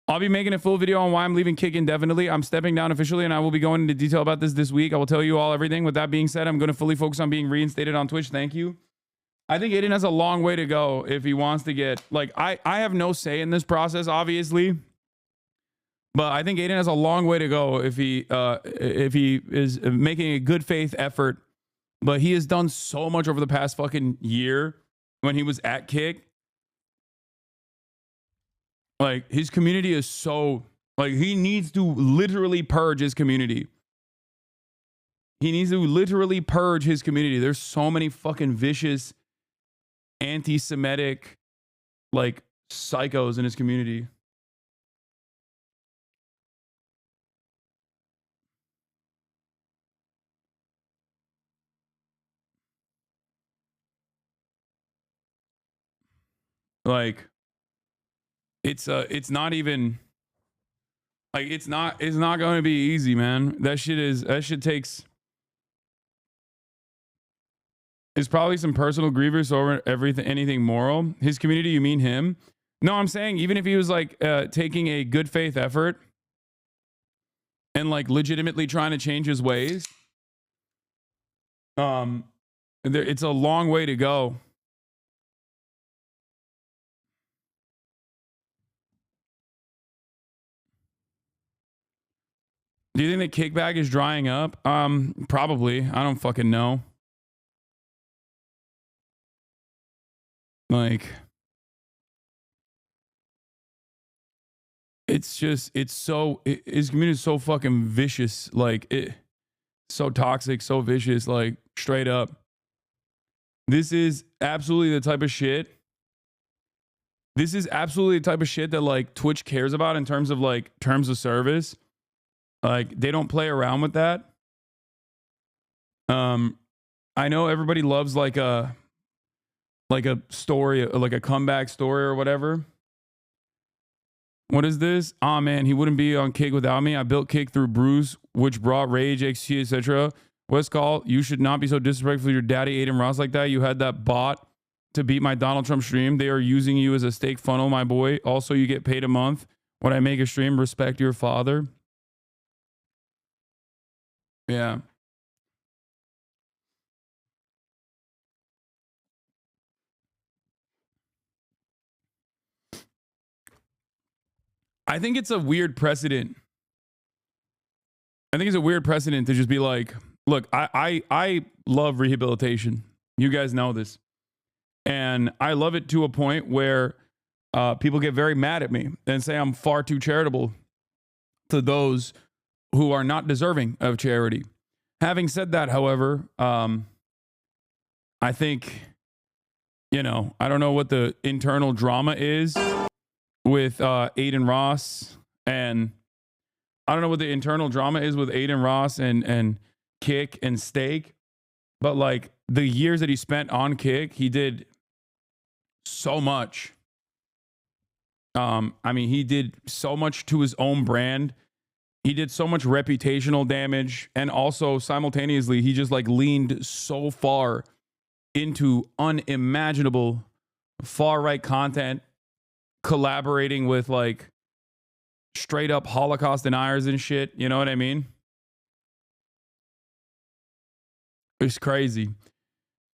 I'll be making a full video on why I'm leaving Kick indefinitely. I'm stepping down officially, and I will be going into detail about this week. I will tell you all everything. With that being said, I'm going to fully focus on being reinstated on Twitch. Thank you. I think Aiden has a long way to go if he wants to get... Like, I have no say in this process, obviously. But I think Aiden has a long way to go if he is making a good faith effort. But he has done so much over the past fucking year when he was at Kick. Like, his community is so... Like, he needs to literally purge his community. He needs to literally purge his community. There's so many fucking vicious, anti-Semitic, like, psychos in his community. Like... It's not even like it's not going to be easy, man. That shit takes. It's probably some personal grievance over anything moral. His community, you mean him? No, I'm saying even if he was like taking a good faith effort and like legitimately trying to change his ways, it's a long way to go. Do you think the kickback is drying up? Probably. I don't fucking know. Like, it's just, his community is so fucking vicious. Like, so toxic, so vicious, like, straight up. This is absolutely the type of shit. This is absolutely the type of shit that, like, Twitch cares about in terms of, like, terms of service. Like, they don't play around with that. I know everybody loves like a story, like a comeback story or whatever. What is this? Oh man, he wouldn't be on Kick without me. I built Kick through Bruce, which brought Rage, XT, etc. What's called? You should not be so disrespectful to your daddy, Aiden Ross, like that. You had that bot to beat my Donald Trump stream. They are using you as a stake funnel, my boy. Also, you get paid a month when I make a stream. Respect your father. Yeah. I think it's a weird precedent. I think it's a weird precedent to just be like, look, I love rehabilitation. You guys know this. And I love it to a point where people get very mad at me and say I'm far too charitable to those who are not deserving of charity. Having said that, however, I think, I don't know what the internal drama is with Aiden Ross, and I don't know what the internal drama is with Aiden Ross and Kick and Steak, but like the years that he spent on Kick, he did so much. I mean, he did so much to his own brand. He did so much reputational damage, and also simultaneously, he just like leaned so far into unimaginable far right content, collaborating with like straight up Holocaust deniers and shit. You know what I mean? It's crazy.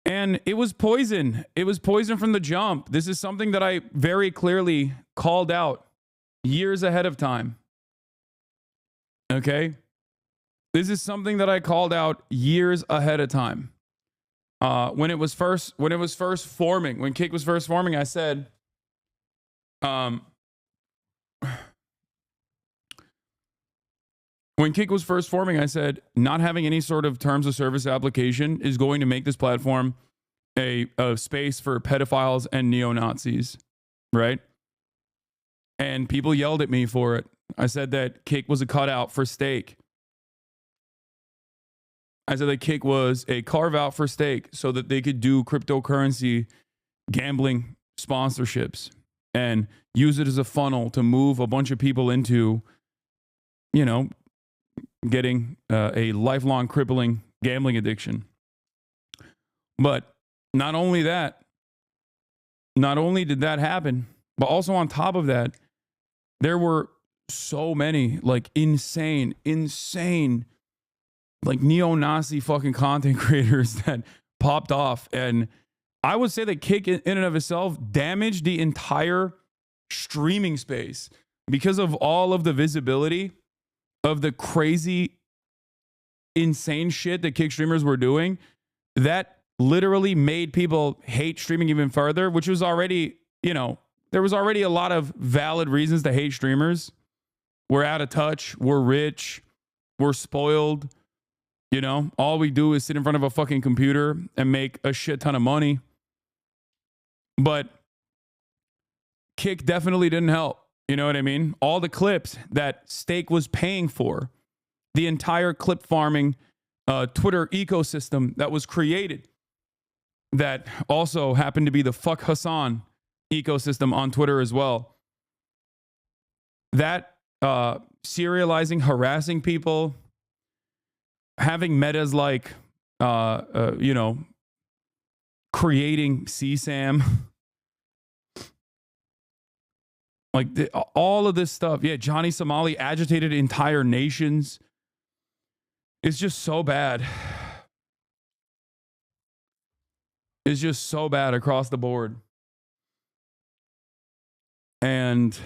And it was poison. It was poison from the jump. This is something that I very clearly called out years ahead of time. Okay? This is something that I called out years ahead of time. When it was first forming, when Kick was first forming, I said, when Kick was first forming, I said, not having any sort of terms of service application is going to make this platform a space for pedophiles and neo-Nazis, right? And people yelled at me for it. I said that Kick was a cutout for Stake. I said that Kick was a carve-out for Stake so that they could do cryptocurrency gambling sponsorships and use it as a funnel to move a bunch of people into, you know, getting a lifelong crippling gambling addiction. But not only that, not only did that happen, but also on top of that, there were so many like insane like neo-Nazi fucking content creators that popped off. And I would say that Kick in and of itself damaged the entire streaming space because of all of the visibility of the crazy, insane shit that Kick streamers were doing. That literally made people hate streaming even further, which was already, you know, there was already a lot of valid reasons to hate streamers. We're out of touch. We're rich. We're spoiled. You know, all we do is sit in front of a fucking computer and make a shit ton of money. But Kick definitely didn't help. You know what I mean? All the clips that Stake was paying for, the entire clip farming Twitter ecosystem that was created, that also happened to be the fuck Hasan ecosystem on Twitter as well. That serializing, harassing people, having metas like, you know, creating CSAM, like all of this stuff. Yeah, Johnny Somali agitated entire nations. It's just so bad. It's just so bad across the board. And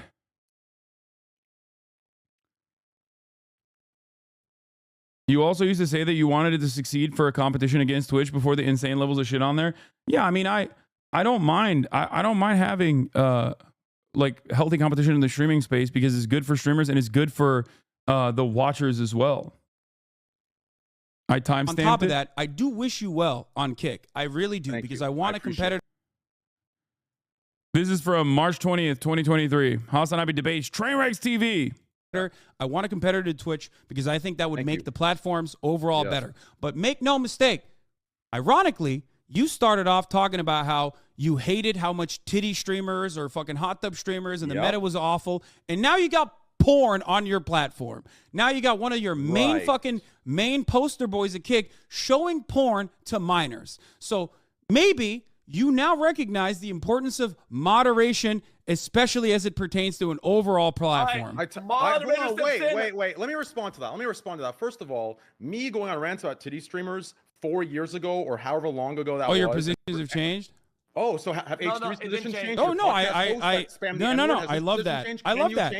you also used to say that you wanted it to succeed for a competition against Twitch before the insane levels of shit on there. Yeah, I mean, I don't mind. I don't mind having like healthy competition in the streaming space because it's good for streamers and it's good for the watchers as well. I timestamped On top of it. that, I do wish you well on Kick. I really do, because I want a competitor. This is from March 20th, 2023. Hasanabi debates Trainwrecks TV. I want a competitor to Twitch because I think that would make the platforms overall better. But make no mistake, ironically, you started off talking about how you hated how much titty streamers or fucking hot tub streamers and the meta was awful. And now you got porn on your platform. Now you got one of your main poster boys at Kick showing porn to minors. So maybe you now recognize the importance of moderation, especially as it pertains to an overall platform. Wait. Let me respond to that. First of all, me going on rants about titty streamers 4 years ago or however long ago that was. Oh, your positions have changed? Oh, so have H3's positions changed? Oh, no, I love that. I love that.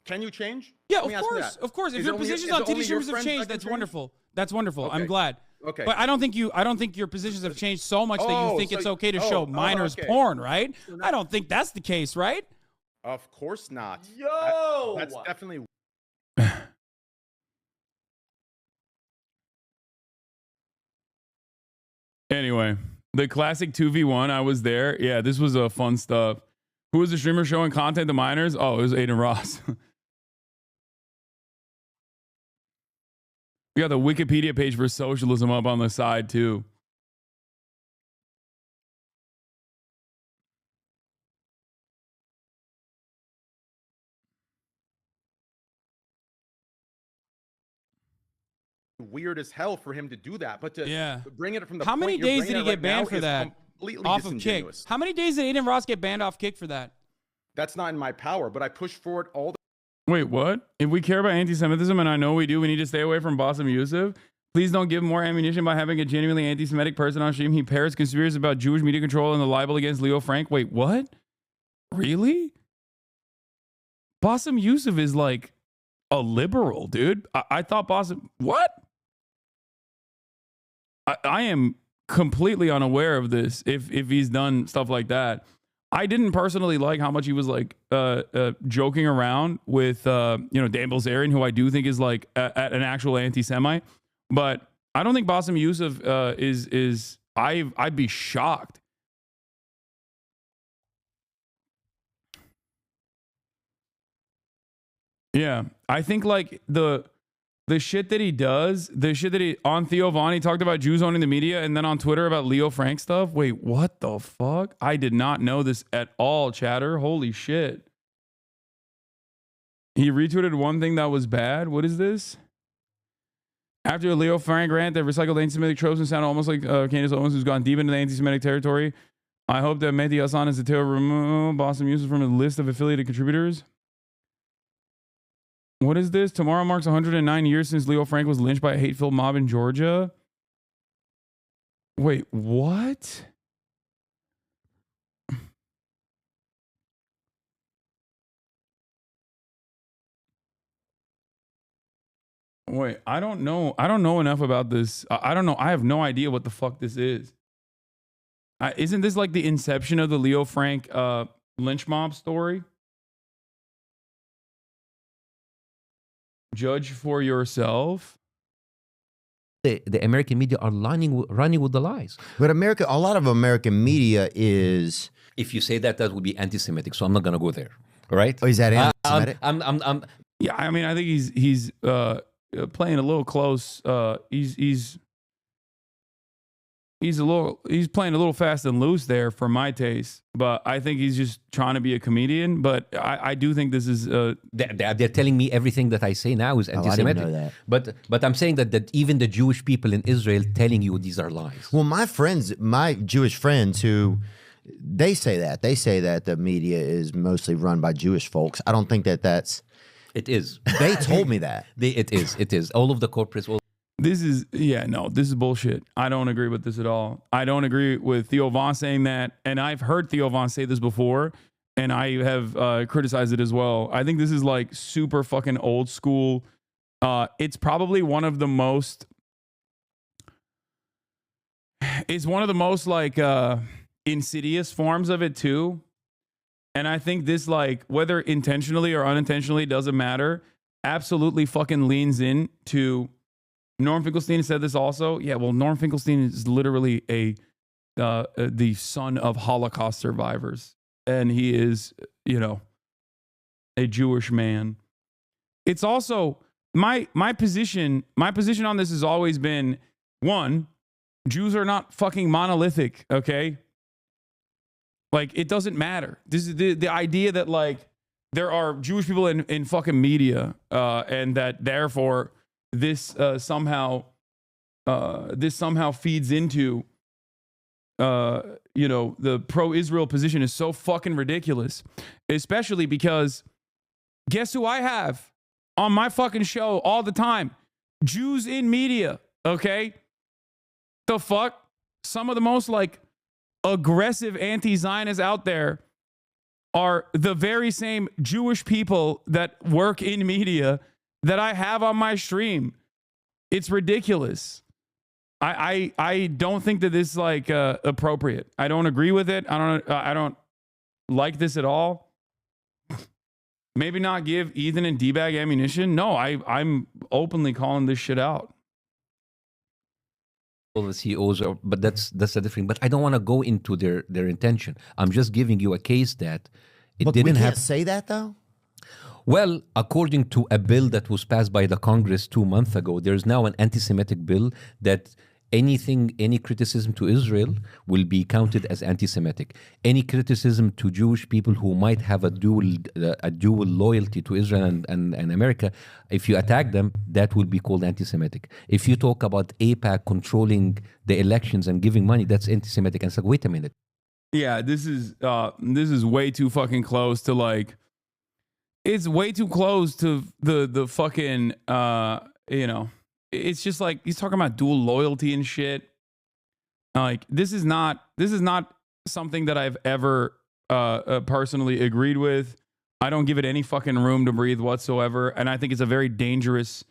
Can you change? Yeah, of course. If your positions on titty streamers have changed, that's wonderful. That's wonderful. Okay. I'm glad. Okay. But I don't think your positions have changed so much that you think it's okay to show minors porn, right? I don't think that's the case, right? Of course not. That's definitely. Anyway, the classic 2v1, I was there. Yeah, this was fun stuff. Who was the streamer showing content to minors? Oh, it was Aiden Ross. We got the Wikipedia page for socialism up on the side, too. weird as hell for him to do that. But to bring it from the How many point you're days bringing did he it get right banned now for is that? completely Off of Kick. disingenuous. How many days did Aiden Ross get banned off Kick for that? That's not in my power, but I push forward all the Wait, what? If we care about anti-Semitism, and I know we do, we need to stay away from Bassem Youssef. Please don't give more ammunition by having a genuinely anti-Semitic person on stream. He parrots conspiracies about Jewish media control and the libel against Leo Frank. Wait, what? Really? Bassem Youssef is like a liberal, dude. I thought Bassem... What? I am completely unaware of this if he's done stuff like that. I didn't personally like how much he was like joking around with Dan Bilzerian, who I do think is like an actual anti-Semite. But I don't think Bassem Youssef is I'd be shocked. Yeah, I think like the shit that he does, the shit that he on Theo Von, he talked about Jews owning the media, and then on Twitter about Leo Frank stuff. Wait, what the fuck? I did not know this at all, chatter. Holy shit. He retweeted one thing that was bad. What is this? After a Leo Frank rant that recycled anti-Semitic tropes and sounded almost like Candace Owens, who's gone deep into the anti-Semitic territory. I hope that Mehdi Hassan is the tail remove Bassem Youssef from a list of affiliated contributors. What is this? Tomorrow marks 109 years since Leo Frank was lynched by a hate-filled mob in Georgia. Wait, what? Wait, I don't know. I don't know enough about this. I don't know. I have no idea what the fuck this is. Isn't this like the inception of the Leo Frank lynch mob story? Judge for yourself. The American media are running with the lies. But a lot of American media is... If you say that, that would be anti-Semitic, so I'm not going to go there. Right? Oh, is that anti-Semitic? Yeah, I mean, I think he's playing a little close. He's playing a little fast and loose there for my taste, but I think he's just trying to be a comedian. But I do think this is they're telling me everything that I say now is anti-Semitic. I didn't know that. But I'm saying that even the Jewish people in Israel telling you these are lies. Well, my Jewish friends they say that the media is mostly run by Jewish folks. I don't think that's. It is. They told me that. It is. All of the corporates. This is bullshit. I don't agree with this at all. I don't agree with Theo Von saying that. And I've heard Theo Von say this before, and I have criticized it as well. I think this is like super fucking old school. It's probably one of the most like insidious forms of it too. And I think this, like, whether intentionally or unintentionally, doesn't matter, absolutely fucking leans into... Norm Finkelstein said this also. Yeah, well, Norm Finkelstein is literally the son of Holocaust survivors. And he is, a Jewish man. It's also... My position on this has always been, one, Jews are not fucking monolithic, okay? Like, it doesn't matter. This is the idea that, like, there are Jewish people in fucking media, and that therefore this somehow feeds into the pro-Israel position is so fucking ridiculous. Especially because guess who I have on my fucking show all the time? Jews in media, okay? The fuck? Some of the most, like, aggressive anti-Zionists out there are the very same Jewish people that work in media that I have on my stream. It's ridiculous. I don't think that this is like appropriate. I don't agree with it. I don't like this at all. Maybe not give Ethan and D-Bag ammunition. No, I'm openly calling this shit out. All the CEOs are, but that's a different. But I don't want to go into their intention. I'm just giving you a case that it didn't we can't have. say that though. Well, according to a bill that was passed by the Congress 2 months ago, there is now an anti-Semitic bill that any criticism to Israel will be counted as anti-Semitic. Any criticism to Jewish people who might have a dual loyalty to Israel and America, if you attack them, that will be called anti-Semitic. If you talk about AIPAC controlling the elections and giving money, that's anti-Semitic. And it's like, wait a minute. Yeah, this is way too fucking close to like. It's way too close to the fucking you know. It's just like he's talking about dual loyalty and shit. Like this is not something that I've ever personally agreed with. I don't give it any fucking room to breathe whatsoever, and I think it's a very dangerous.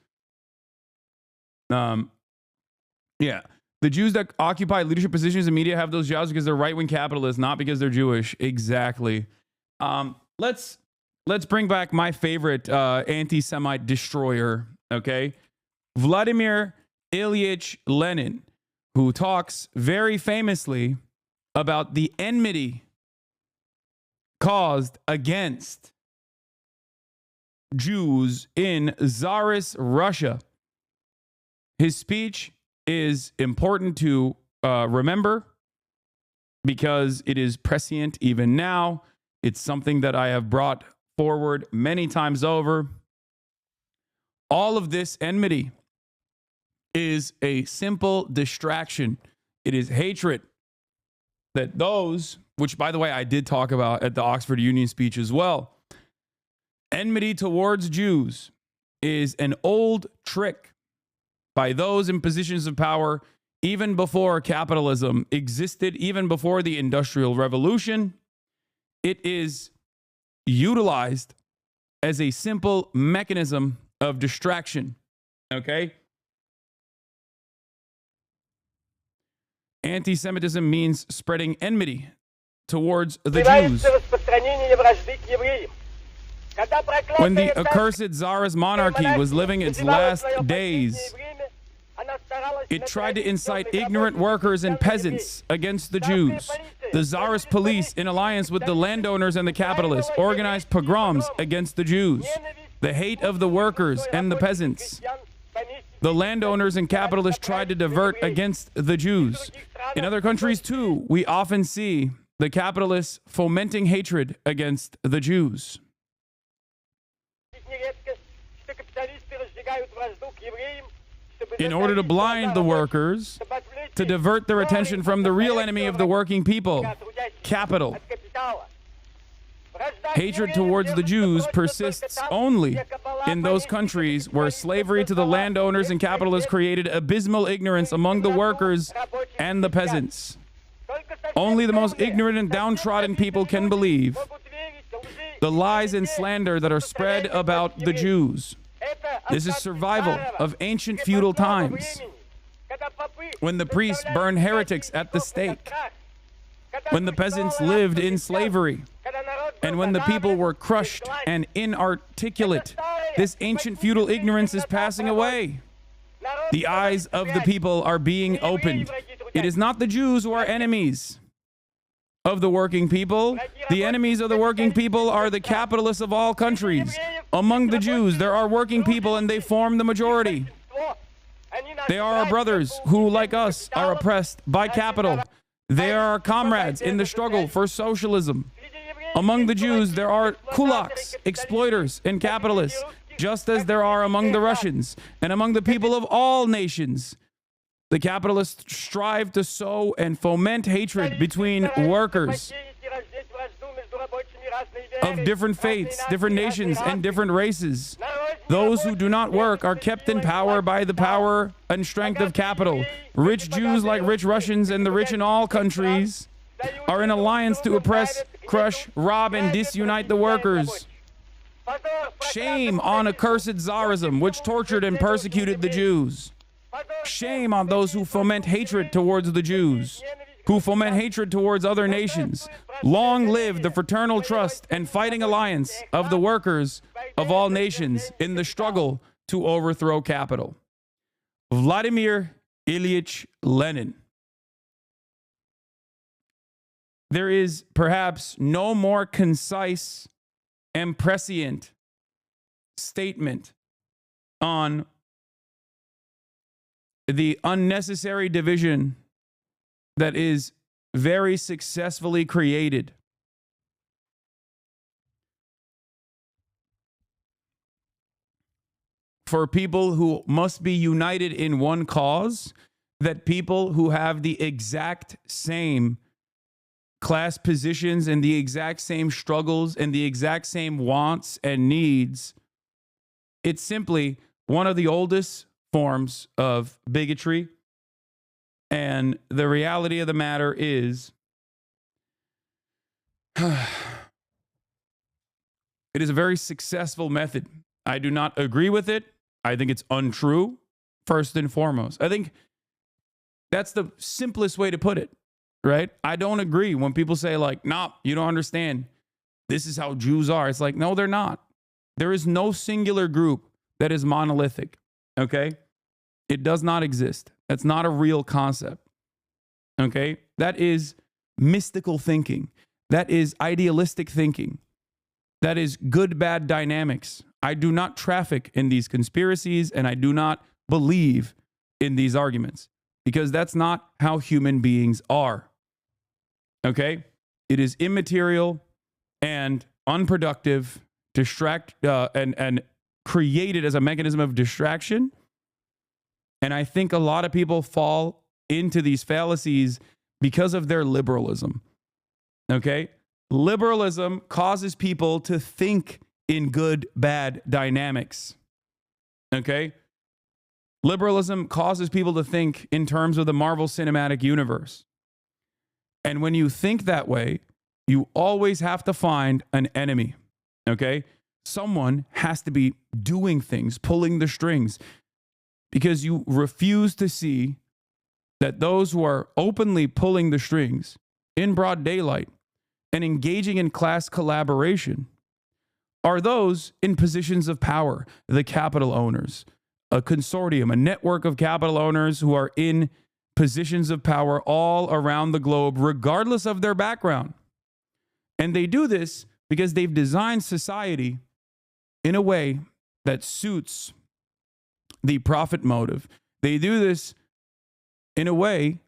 Yeah. The Jews that occupy leadership positions in media have those jobs because they're right-wing capitalists, not because they're Jewish. Exactly. Let's bring back my favorite anti-Semite destroyer, okay? Vladimir Ilyich Lenin, who talks very famously about the enmity caused against Jews in Tsarist Russia. His speech is important to remember because it is prescient even now. It's something that I have brought forward many times over. All of this enmity is a simple distraction. It is hatred that those, which by the way, I did talk about at the Oxford Union speech as well. Enmity towards Jews is an old trick by those in positions of power, even before capitalism existed, even before the Industrial Revolution. It is utilized as a simple mechanism of distraction. Okay? Anti-Semitism means spreading enmity towards the Jews. When the accursed Tsarist monarchy was living its last days, it tried to incite ignorant workers and peasants against the Jews. The Tsarist police, in alliance with the landowners and the capitalists, organized pogroms against the Jews. The hate of the workers and the peasants. The landowners and capitalists tried to divert against the Jews. In other countries, too, we often see the capitalists fomenting hatred against the Jews. In order to blind the workers, to divert their attention from the real enemy of the working people, capital. Hatred towards the Jews persists only in those countries where slavery to the landowners and capitalists created abysmal ignorance among the workers and the peasants. Only the most ignorant and downtrodden people can believe the lies and slander that are spread about the Jews. This is survival of ancient feudal times, when the priests burned heretics at the stake, when the peasants lived in slavery, and when the people were crushed and inarticulate. This ancient feudal ignorance is passing away. The eyes of the people are being opened. It is not the Jews who are enemies of the working people. The enemies of the working people are the capitalists of all countries. Among the Jews, there are working people and they form the majority. They are our brothers who, like us, are oppressed by capital. They are our comrades in the struggle for socialism. Among the Jews, there are kulaks, exploiters, and capitalists, just as there are among the Russians and among the people of all nations. The capitalists strive to sow and foment hatred between workers of different faiths, different nations, and different races. Those who do not work are kept in power by the power and strength of capital. Rich Jews, like rich Russians, and the rich in all countries are in alliance to oppress, crush, rob, and disunite the workers. Shame on accursed Tsarism, which tortured and persecuted the Jews. Shame on those who foment hatred towards the Jews, who foment hatred towards other nations. Long live the fraternal trust and fighting alliance of the workers of all nations in the struggle to overthrow capital. Vladimir Ilyich Lenin. There is perhaps no more concise and prescient statement on the unnecessary division that is very successfully created. For people who must be united in one cause, that people who have the exact same class positions and the exact same struggles and the exact same wants and needs, it's simply one of the oldest forms of bigotry. And the reality of the matter is, it is a very successful method. I do not agree with it. I think it's untrue, first and foremost. I think that's the simplest way to put it, right? I don't agree when people say, like, nah, you don't understand. This is how Jews are. It's like, no, they're not. There is no singular group that is monolithic, okay? It does not exist. That's not a real concept, okay? That is mystical thinking. That is idealistic thinking. That is good, bad dynamics. I do not traffic in these conspiracies, and I do not believe in these arguments, because that's not how human beings are, okay? It is immaterial and unproductive, and created as a mechanism of distraction. And I think a lot of people fall into these fallacies because of their liberalism, okay? Liberalism causes people to think in good, bad dynamics, okay? Liberalism causes people to think in terms of the Marvel Cinematic Universe. And when you think that way, you always have to find an enemy, okay? Someone has to be doing things, pulling the strings, because you refuse to see that those who are openly pulling the strings in broad daylight and engaging in class collaboration are those in positions of power, the capital owners, a consortium, a network of capital owners who are in positions of power all around the globe, regardless of their background. And they do this because they've designed society in a way that suits the profit motive. They do this in a way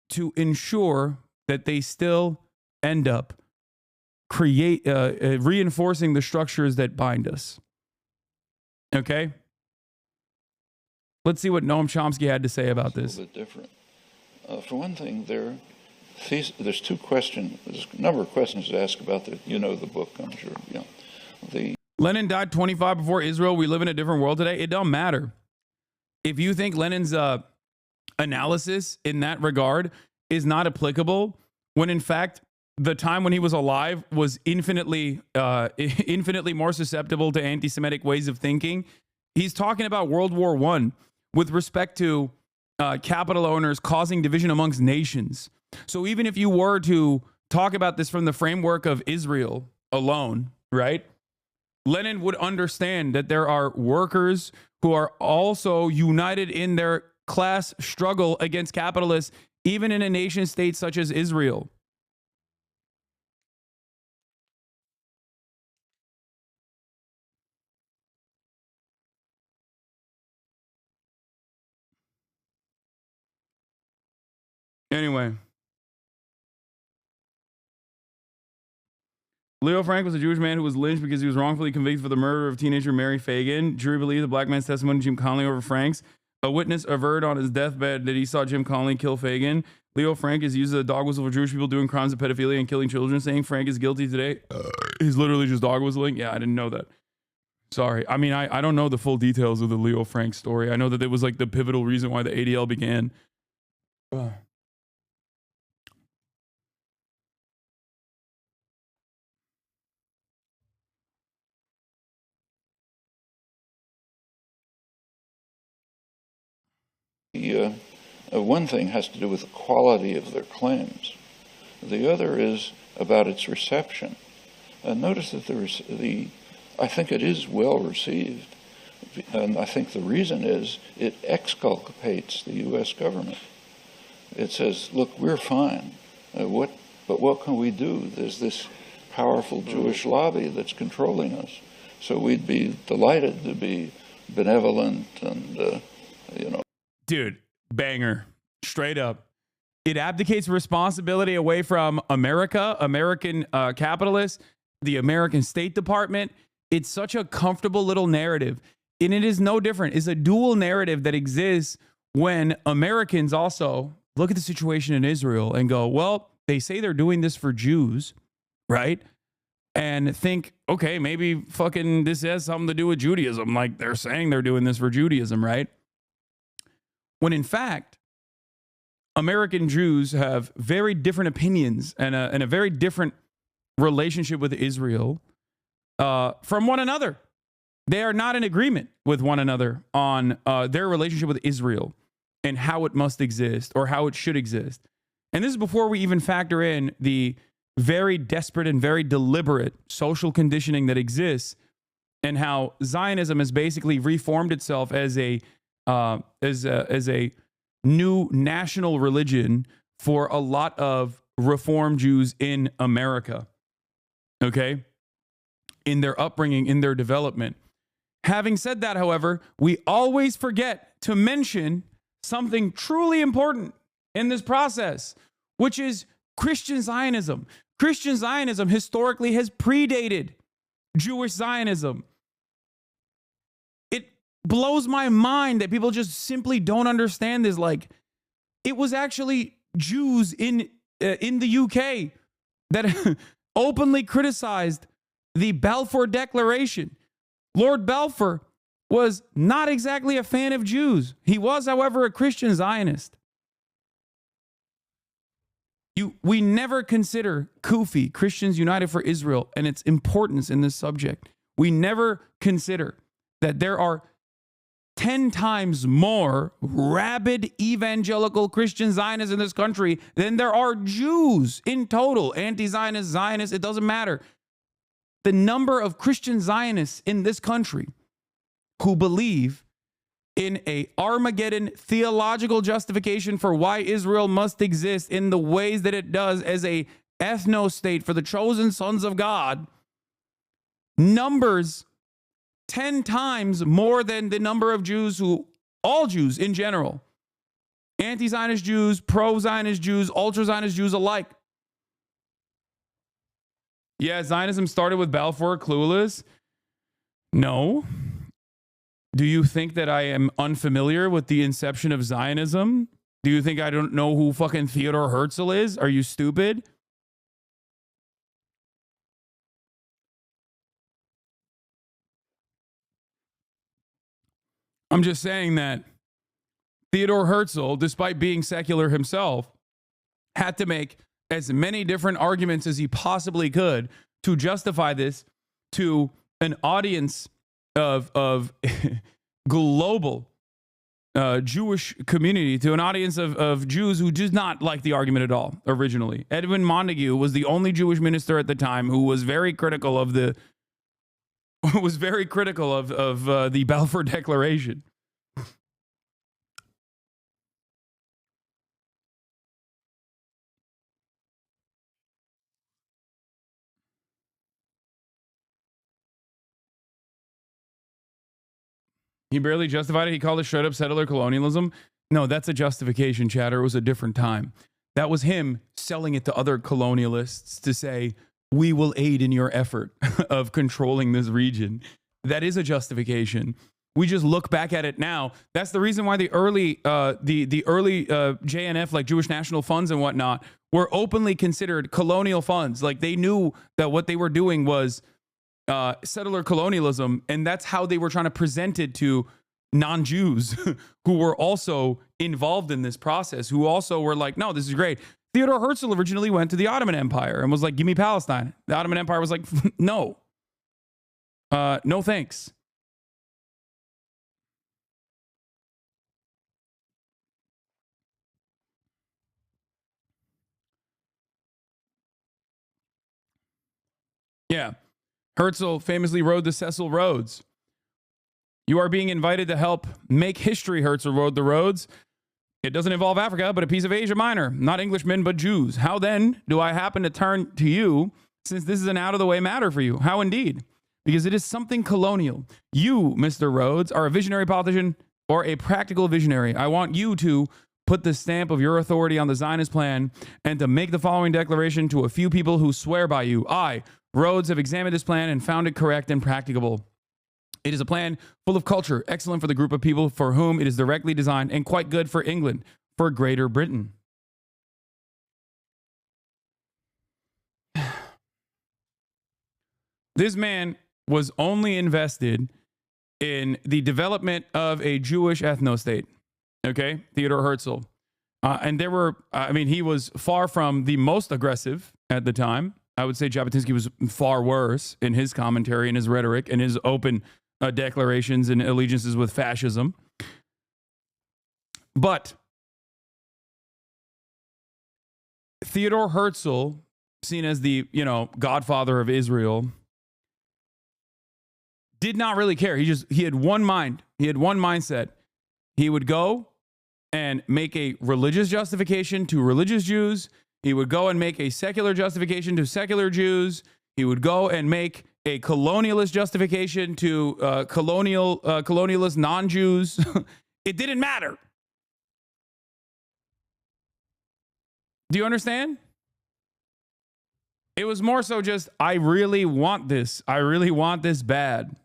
to ensure that they still end up reinforcing the structures that bind us. Okay? Let's see what Noam Chomsky had to say about this. A little bit different. For one thing, there's two questions. There's a number of questions to ask about the book, I'm sure. Lenin died 25 before Israel. We live in a different world today. It don't matter. If you think Lenin's analysis in that regard is not applicable, when in fact the time when he was alive was infinitely more susceptible to anti-Semitic ways of thinking. He's talking about World War I with respect to capital owners causing division amongst nations. So even if you were to talk about this from the framework of Israel alone, right? Lenin would understand that there are workers who are also united in their class struggle against capitalists, even in a nation state such as Israel. Anyway, Leo Frank was a Jewish man who was lynched because he was wrongfully convicted for the murder of teenager Mary Fagan. Jury believed the black man's testimony to Jim Conley over Frank's. A witness averred on his deathbed that he saw Jim Conley kill Fagan. Leo Frank is used as a dog whistle for Jewish people doing crimes of pedophilia and killing children. Saying Frank is guilty today, he's literally just dog whistling. Yeah, I didn't know that. Sorry. I mean, I don't know the full details of the Leo Frank story. I know that it was like the pivotal reason why the ADL began. One thing has to do with the quality of their claims. The other is about its reception. Notice that I think it is well received, and I think the reason is it exculpates the U.S. government. It says, look, we're fine. But what can we do? There's this powerful Jewish lobby that's controlling us. So we'd be delighted to be benevolent and, Dude, banger. Straight up. It abdicates responsibility away from America, American capitalists, the American State Department. It's such a comfortable little narrative. And it is no different. It's a dual narrative that exists when Americans also look at the situation in Israel and go, well, they say they're doing this for Jews, right? And think, okay, maybe fucking this has something to do with Judaism. Like they're saying they're doing this for Judaism, right? When in fact, American Jews have very different opinions and a very different relationship with Israel from one another. They are not in agreement with one another on their relationship with Israel and how it must exist or how it should exist. And this is before we even factor in the very desperate and very deliberate social conditioning that exists and how Zionism has basically reformed itself as a new national religion for a lot of Reform Jews in America, okay, in their upbringing, in their development. Having said that, however, we always forget to mention something truly important in this process, which is Christian Zionism. Christian Zionism historically has predated Jewish Zionism. It blows my mind that people just simply don't understand this. Like, it was actually Jews in the UK that openly criticized the Balfour Declaration. Lord Balfour was not exactly a fan of Jews. He was, however, a Christian Zionist. We never consider CUFI, Christians United for Israel, and its importance in this subject. We never consider that there are 10 times more rabid evangelical Christian Zionists in this country than there are Jews in total. Anti-Zionist, Zionists, it doesn't matter. The number of Christian Zionists in this country who believe in a Armageddon theological justification for why Israel must exist in the ways that it does as a ethno-state for the chosen sons of God numbers 10 times more than the number of Jews all Jews in general, anti-Zionist Jews, pro-Zionist Jews, ultra-Zionist Jews alike. Yeah, Zionism started with Balfour, clueless. No. Do you think that I am unfamiliar with the inception of Zionism? Do you think I don't know who fucking Theodore Herzl is? Are you stupid? I'm just saying that Theodore Herzl, despite being secular himself, had to make as many different arguments as he possibly could to justify this to an audience of global Jewish community, to an audience of Jews who did not like the argument at all originally. Edwin Montague was the only Jewish minister at the time who was very critical of the Balfour Declaration. He barely justified it. He called it straight up settler colonialism. No, that's a justification, chatter. It was a different time. That was him selling it to other colonialists to say, we will aid in your effort of controlling this region. That is a justification. We just look back at it now. That's the reason why the early JNF, like Jewish National Funds and whatnot, were openly considered colonial funds. Like they knew that what they were doing was settler colonialism, and that's how they were trying to present it to non-Jews who were also involved in this process, who also were like, no, this is great. Theodore Herzl originally went to the Ottoman Empire and was like, give me Palestine. The Ottoman Empire was like, no. No thanks. Yeah. Herzl famously rode the Cecil Rhodes. You are being invited to help make history, Herzl rode the roads. It doesn't involve Africa, but a piece of Asia Minor. Not Englishmen, but Jews. How then do I happen to turn to you, since this is an out-of-the-way matter for you? How indeed? Because it is something colonial. You, Mr. Rhodes, are a visionary politician or a practical visionary. I want you to put the stamp of your authority on the Zionist plan and to make the following declaration to a few people who swear by you. I, Rhodes, have examined this plan and found it correct and practicable. It is a plan full of culture, excellent for the group of people for whom it is directly designed, and quite good for England, for Greater Britain. This man was only invested in the development of a Jewish ethno-state. Okay, Theodore Herzl. And there were, he was far from the most aggressive at the time. I would say Jabotinsky was far worse in his commentary and his rhetoric and his open declarations and allegiances with fascism. But Theodore Herzl, seen as the, godfather of Israel, did not really care. He had one mind. He had one mindset. He would go and make a religious justification to religious Jews. He would go and make a secular justification to secular Jews. He would go and make a colonialist justification to colonialist non-Jews. It didn't matter. Do you understand? It was more so just, I really want this. I really want this bad.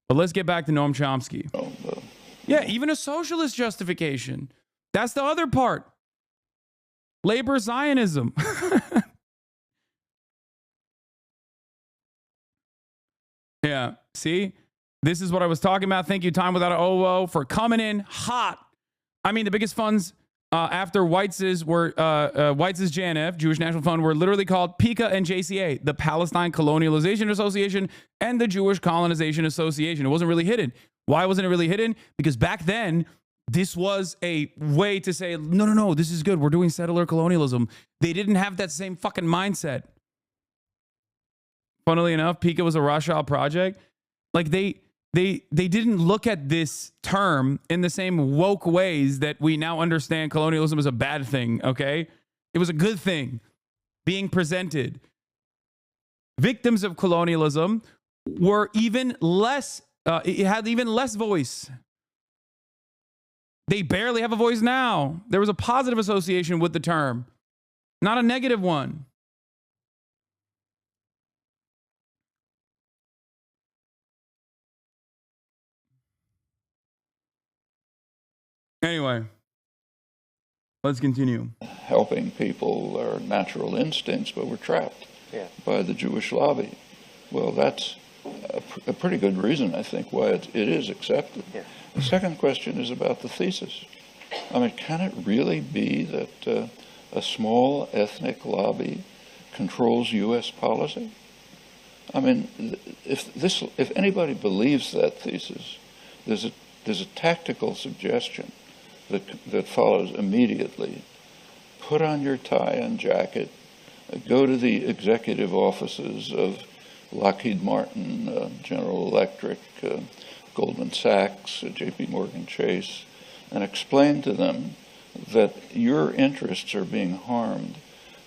But let's get back to Noam Chomsky. Yeah, even a socialist justification. That's the other part. Labor Zionism. Yeah, see? This is what I was talking about. Thank you, Time Without an OO, for coming in hot. I mean, the biggest funds after Weitz's were Weitz's JNF, Jewish National Fund, were literally called PICA and JCA, the Palestine Colonialization Association and the Jewish Colonization Association. It wasn't really hidden. Why wasn't it really hidden? Because back then, this was a way to say, no, this is good. We're doing settler colonialism. They didn't have that same fucking mindset. Funnily enough, PICA was a Rothschild project. Like they didn't look at this term in the same woke ways that we now understand colonialism as a bad thing, okay? It was a good thing being presented. Victims of colonialism were even less, it had even less voice. They barely have a voice now. There was a positive association with the term, not a negative one. Anyway, let's continue. Helping people are natural instincts, but we're trapped by the Jewish lobby. Well, that's a pretty good reason, I think, why it is accepted. Yeah. The second question is about the thesis. I mean, can it really be that a small ethnic lobby controls U.S. policy? I mean, if anybody believes that thesis, there's a tactical suggestion that follows immediately. Put on your tie and jacket, go to the executive offices of Lockheed Martin, General Electric, Goldman Sachs, JP Morgan Chase, and explain to them that your interests are being harmed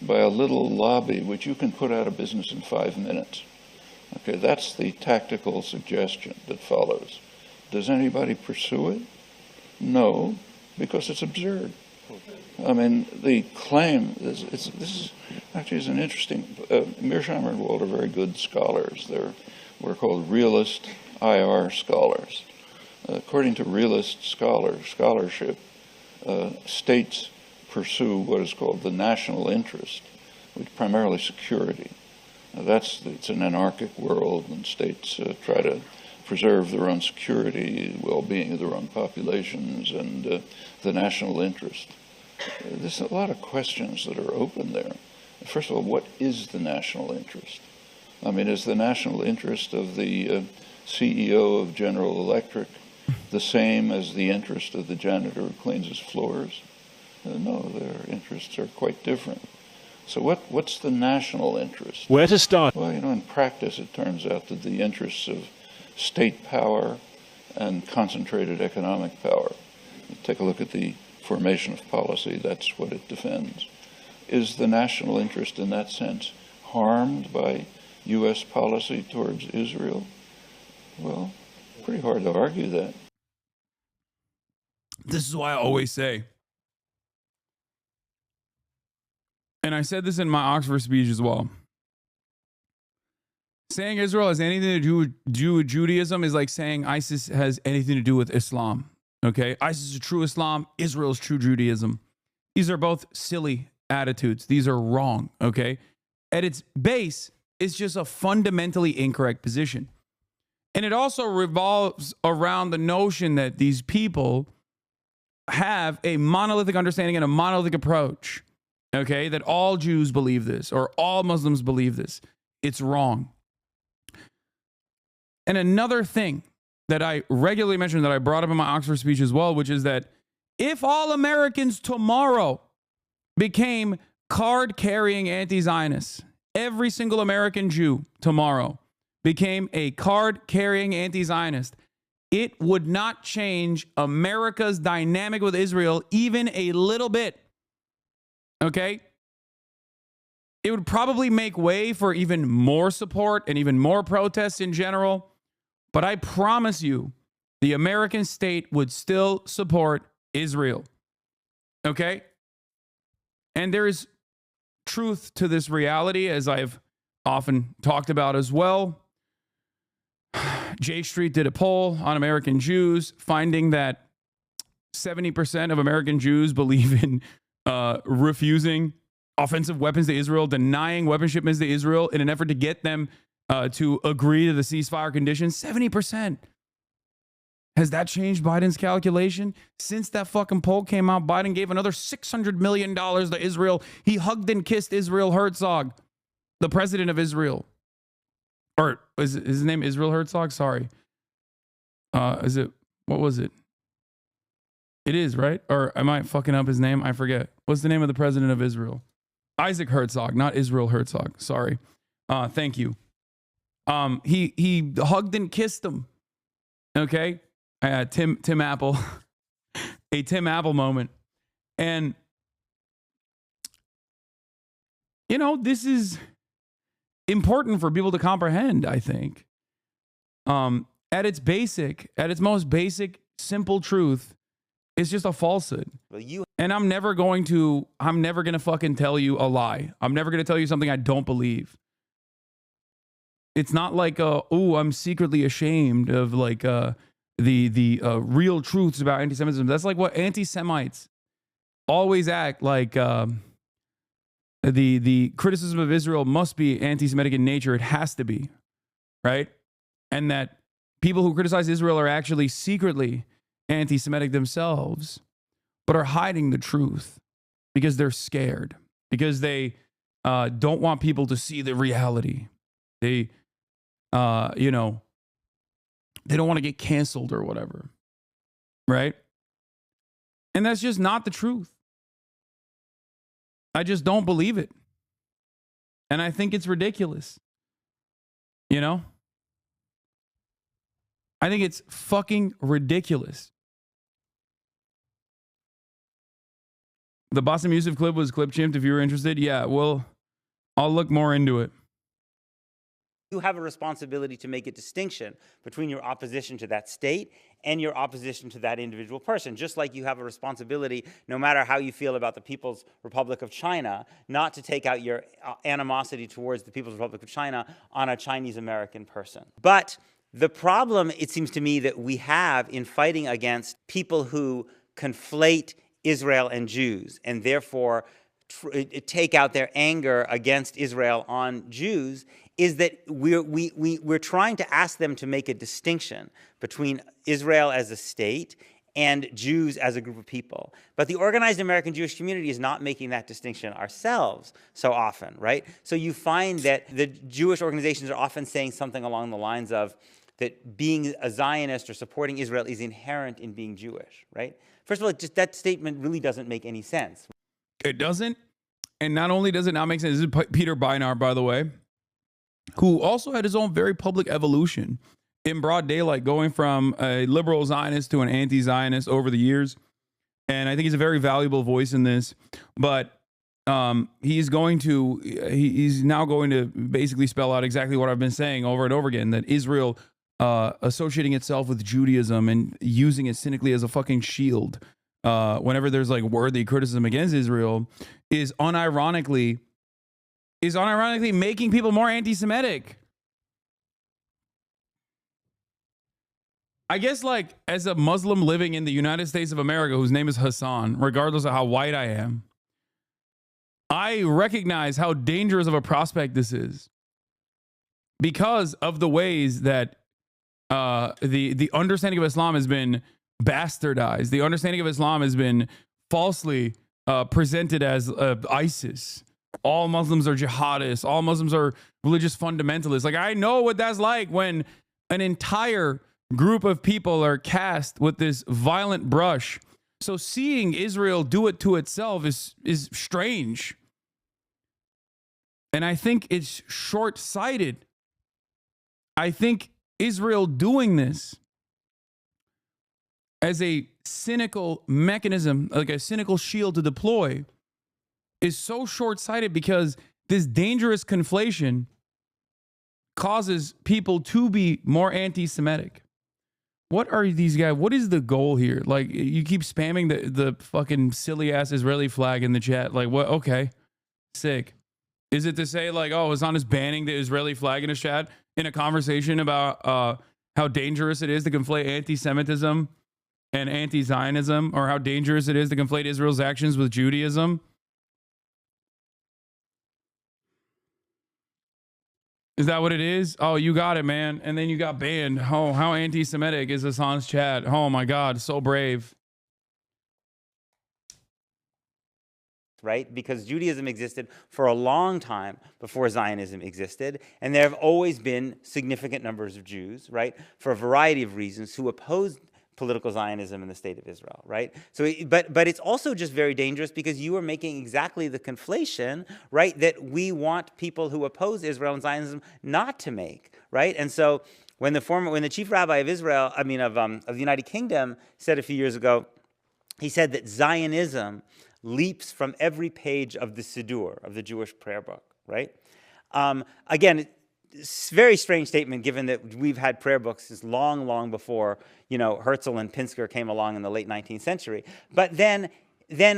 by a little lobby which you can put out of business in 5 minutes. Okay, that's the tactical suggestion that follows. Does anybody pursue it? No, because it's absurd. I mean, the claim, this is actually an interesting, Mearsheimer and Wald are very good scholars. They're what are called realist IR scholars. According to realist scholarship, states pursue what is called the national interest, which is primarily security. Now it's an anarchic world, and states try to preserve their own security, well-being of their own populations, and the national interest. There's a lot of questions that are open there. First of all, what is the national interest? I mean, is the national interest of the CEO of General Electric the same as the interest of the janitor who cleans his floors? No, their interests are quite different. So what's the national interest? Where to start? Well, in practice, it turns out that the interests of state power and concentrated economic power. Take a look at the formation of policy. That's what it defends. Is the national interest in that sense harmed by U.S. policy towards Israel? Well, pretty hard to argue that. This is why I always say, and I said this in my Oxford speech as well, saying Israel has anything to do with Judaism is like saying ISIS has anything to do with Islam. Okay? ISIS is true Islam, Israel is true Judaism. These are both silly attitudes. These are wrong. Okay? At its base, it's just a fundamentally incorrect position. And it also revolves around the notion that these people have a monolithic understanding and a monolithic approach. Okay? That all Jews believe this or all Muslims believe this. It's wrong. And another thing that I regularly mention that I brought up in my Oxford speech as well, which is that if all Americans tomorrow became card-carrying anti-Zionists, every single American Jew tomorrow became a card-carrying anti-Zionist, it would not change America's dynamic with Israel even a little bit. Okay? It would probably make way for even more support and even more protests in general. But I promise you, the American state would still support Israel. Okay? And there is truth to this reality, as I've often talked about as well. J Street did a poll on American Jews, finding that 70% of American Jews believe in refusing offensive weapons to Israel, denying weapon shipments to Israel in an effort to get them to agree to the ceasefire conditions. 70%. Has that changed Biden's calculation? Since that fucking poll came out, Biden gave another $600 million to Israel. He hugged and kissed Israel Herzog, the president of Israel. Or is his name Israel Herzog? Sorry. Is it, what was it? It is, right? Or am I fucking up his name? I forget. What's the name of the president of Israel? Isaac Herzog, not Israel Herzog. Sorry. Thank you. He hugged and kissed him. Okay? Tim Apple. A Tim Apple moment. And, you know, this is important for people to comprehend, I think. At its most basic, simple truth, it's just a falsehood. And I'm never going to fucking tell you a lie. I'm never going to tell you something I don't believe. It's not like, I'm secretly ashamed of like the real truths about anti-Semitism. That's like what anti-Semites always act like. The criticism of Israel must be anti-Semitic in nature. It has to be, right? And that people who criticize Israel are actually secretly anti-Semitic themselves, but are hiding the truth because they're scared, because they don't want people to see the reality. They, they don't want to get canceled or whatever, right? And that's just not the truth. I just don't believe it. And I think it's ridiculous. You know? I think it's fucking ridiculous. The Boston Yusuf clip was clip chimped if you were interested. Yeah, well, I'll look more into it. You have a responsibility to make a distinction between your opposition to that state and your opposition to that individual person, just like you have a responsibility, no matter how you feel about the People's Republic of China, not to take out your animosity towards the People's Republic of China on a Chinese American person. But the problem, it seems to me, that we have in fighting against people who conflate Israel and Jews and therefore take out their anger against Israel on Jews is that we're trying to ask them to make a distinction between Israel as a state and Jews as a group of people. But the organized American Jewish community is not making that distinction ourselves so often, right? So you find that the Jewish organizations are often saying something along the lines of that being a Zionist or supporting Israel is inherent in being Jewish, right? First of all, just that statement really doesn't make any sense. It doesn't. And not only does it not make sense, this is Peter Beinart, by the way, who also had his own very public evolution in broad daylight, going from a liberal Zionist to an anti-Zionist over the years. And I think he's a very valuable voice in this. But he's now going to basically spell out exactly what I've been saying over and over again, that Israel associating itself with Judaism and using it cynically as a fucking shield whenever there's like worthy criticism against Israel is unironically making people more anti-Semitic. I guess, like, as a Muslim living in the United States of America whose name is Hasan, regardless of how white I am, I recognize how dangerous of a prospect this is because of the ways that the understanding of Islam has been bastardized. The understanding of Islam has been falsely presented as ISIS. All Muslims are jihadists. All Muslims are religious fundamentalists. Like, I know what that's like when an entire group of people are cast with this violent brush. So seeing Israel do it to itself is strange. And I think it's short-sighted. I think Israel doing this as a cynical mechanism, like a cynical shield to deploy, is so short-sighted because this dangerous conflation causes people to be more anti-Semitic. What are these guys? What is the goal here? Like, you keep spamming the fucking silly ass Israeli flag in the chat. Like, what? Okay, sick. Is it to say like, oh, Hasan is banning the Israeli flag in his chat in a conversation about how dangerous it is to conflate anti-Semitism and anti-Zionism, or how dangerous it is to conflate Israel's actions with Judaism? Is that what it is? Oh, you got it, man. And then you got banned. Oh, how anti-Semitic is Hasan's chat? Oh my God, so brave. Right? Because Judaism existed for a long time before Zionism existed, and there have always been significant numbers of Jews, right, for a variety of reasons, who opposed political Zionism in the state of Israel, right? So, but it's also just very dangerous because you are making exactly the conflation, right, that we want people who oppose Israel and Zionism not to make, right? And so when the chief rabbi of Israel, of the United Kingdom, said a few years ago, he said that Zionism leaps from every page of the Siddur, of the Jewish prayer book, right? Again, it's a very strange statement given that we've had prayer books since long, long before, Herzl and Pinsker came along in the late 19th century. But then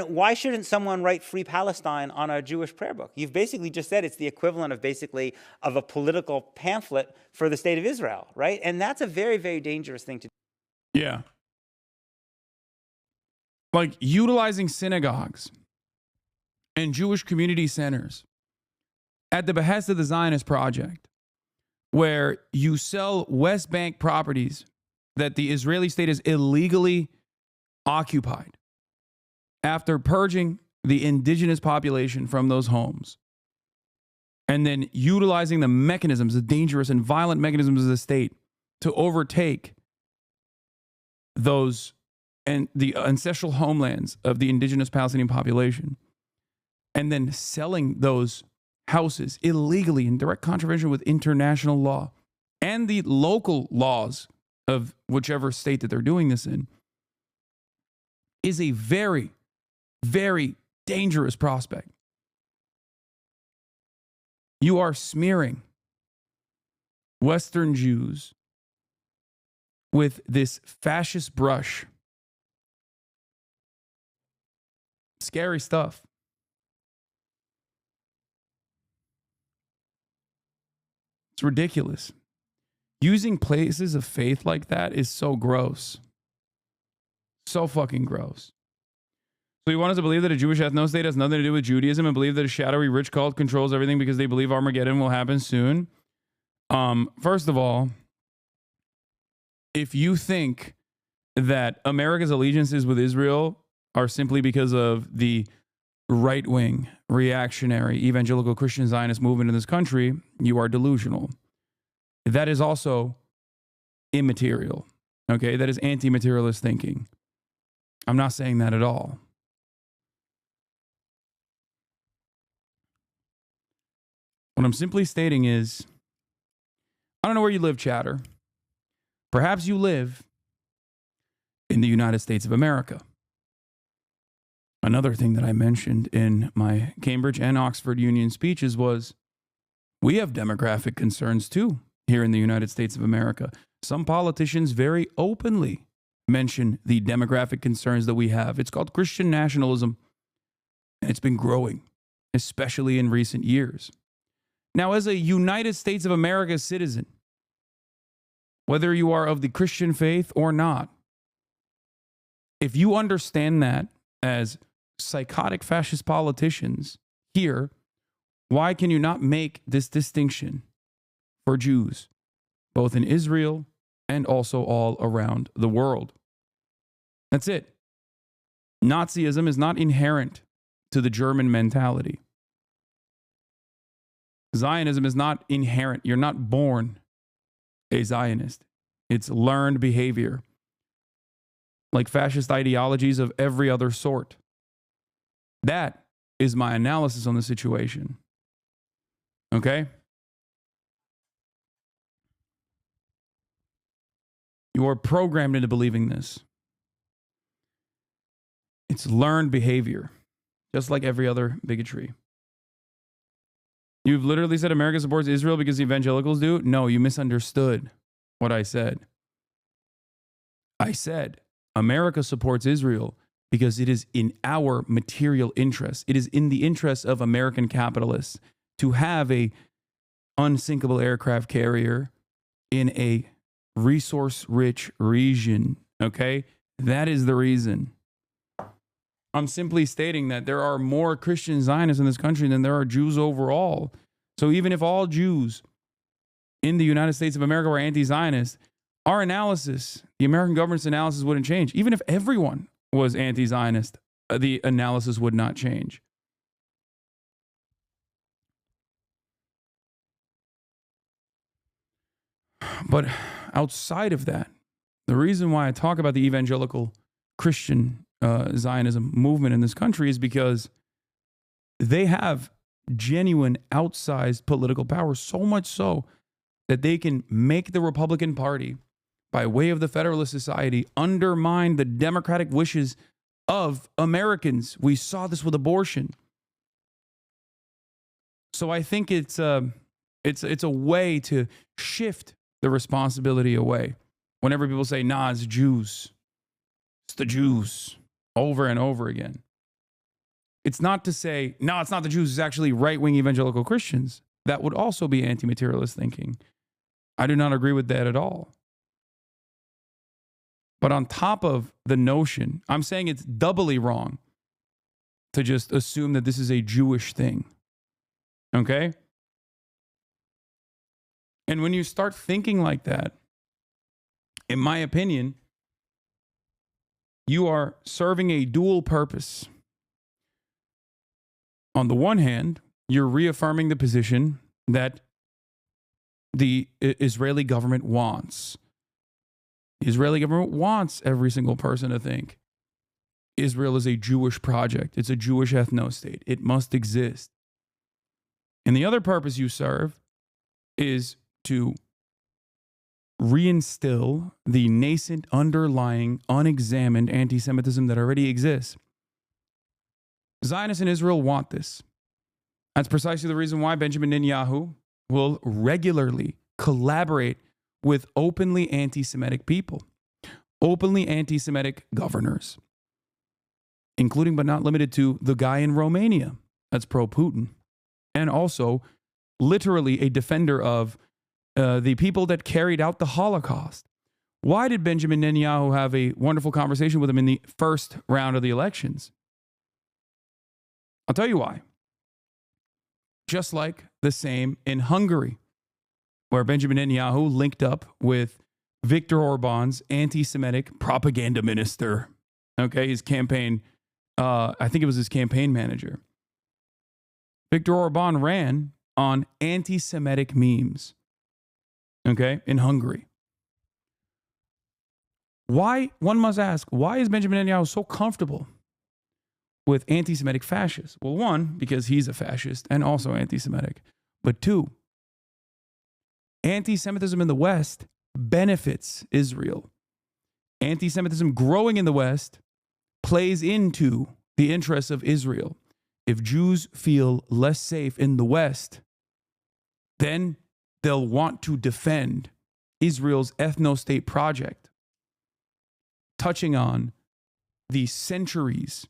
why shouldn't someone write Free Palestine on a Jewish prayer book? You've basically just said it's the equivalent of a political pamphlet for the state of Israel, right? And that's a very, very dangerous thing to do. Yeah. Like, utilizing synagogues and Jewish community centers at the behest of the Zionist project, where you sell West Bank properties that the Israeli state has illegally occupied after purging the indigenous population from those homes, and then utilizing the mechanisms, the dangerous and violent mechanisms of the state to overtake those and the ancestral homelands of the indigenous Palestinian population, and then selling those houses illegally in direct contravention with international law and the local laws of whichever state that they're doing this in, is a very, very dangerous prospect. You are smearing Western Jews with this fascist brush. Scary stuff. It's ridiculous. Using places of faith like that is so gross. So fucking gross. So you want us to believe that a Jewish ethno-state has nothing to do with Judaism, and believe that a shadowy rich cult controls everything because they believe Armageddon will happen soon? First of all, if you think that America's allegiances with Israel are simply because of the right-wing, reactionary, evangelical Christian Zionist movement in this country, you are delusional. That is also immaterial, okay? That is anti-materialist thinking. I'm not saying that at all. What I'm simply stating is, I don't know where you live, chatter. Perhaps you live in the United States of America. Another thing that I mentioned in my Cambridge and Oxford Union speeches was, we have demographic concerns too here in the United States of America. some politicians very openly mention the demographic concerns that we have. It's called Christian nationalism, and it's been growing, especially in recent years. Now, as a United States of America citizen, whether you are of the Christian faith or not, if you understand that as psychotic fascist politicians here, why can you not make this distinction for Jews, both in Israel and also all around the world? That's it. Nazism is not inherent to the German mentality. Zionism is not inherent. You're not born a Zionist. It's learned behavior, like fascist ideologies of every other sort. That is my analysis on the situation. Okay? You are programmed into believing this. It's learned behavior, just like every other bigotry. You've literally said America supports Israel because the evangelicals do? No, you misunderstood what I said. I said America supports Israel because it is in our material interests. It is in the interests of American capitalists to have a unsinkable aircraft carrier in a resource-rich region, okay? That is the reason. I'm simply stating that there are more Christian Zionists in this country than there are Jews overall. So even if all Jews in the United States of America were anti-Zionist, our analysis, the American government's analysis wouldn't change. Even if everyone was anti-Zionist, the analysis would not change. But outside of that, the reason why I talk about the evangelical Christian Zionism movement in this country is because they have genuine outsized political power, so much so that they can make the Republican Party, by way of the Federalist Society, undermine the democratic wishes of Americans. We saw this with abortion. So I think it's a way to shift the responsibility away. Whenever people say, nah, it's Jews, it's the Jews, over and over again. It's not to say, no, it's not the Jews, it's actually right-wing evangelical Christians. That would also be anti-materialist thinking. I do not agree with that at all. But on top of the notion, I'm saying it's doubly wrong to just assume that this is a Jewish thing. Okay? And when you start thinking like that, in my opinion, you are serving a dual purpose. On the one hand, you're reaffirming the position that the Israeli government wants. The Israeli government wants every single person to think Israel is a Jewish project. It's a Jewish ethno-state. It must exist. And the other purpose you serve is to reinstill the nascent, underlying, unexamined anti-Semitism that already exists. Zionists in Israel want this. That's precisely the reason why Benjamin Netanyahu will regularly collaborate with openly anti-Semitic people, openly anti-Semitic governors, including but not limited to the guy in Romania that's pro-Putin, and also literally a defender of the people that carried out the Holocaust. Why did Benjamin Netanyahu have a wonderful conversation with him in the first round of the elections? I'll tell you why. Just like the same in Hungary, where Benjamin Netanyahu linked up with Viktor Orban's anti-Semitic propaganda minister. Okay, his campaign, I think it was his campaign manager. Viktor Orban ran on anti-Semitic memes. Okay, in Hungary. Why, one must ask, why is Benjamin Netanyahu so comfortable with anti-Semitic fascists? Well, one, because he's a fascist and also anti-Semitic. But two, anti-Semitism in the West benefits Israel. Anti-Semitism growing in the West plays into the interests of Israel. If Jews feel less safe in the West, then they'll want to defend Israel's ethno-state project, touching on the centuries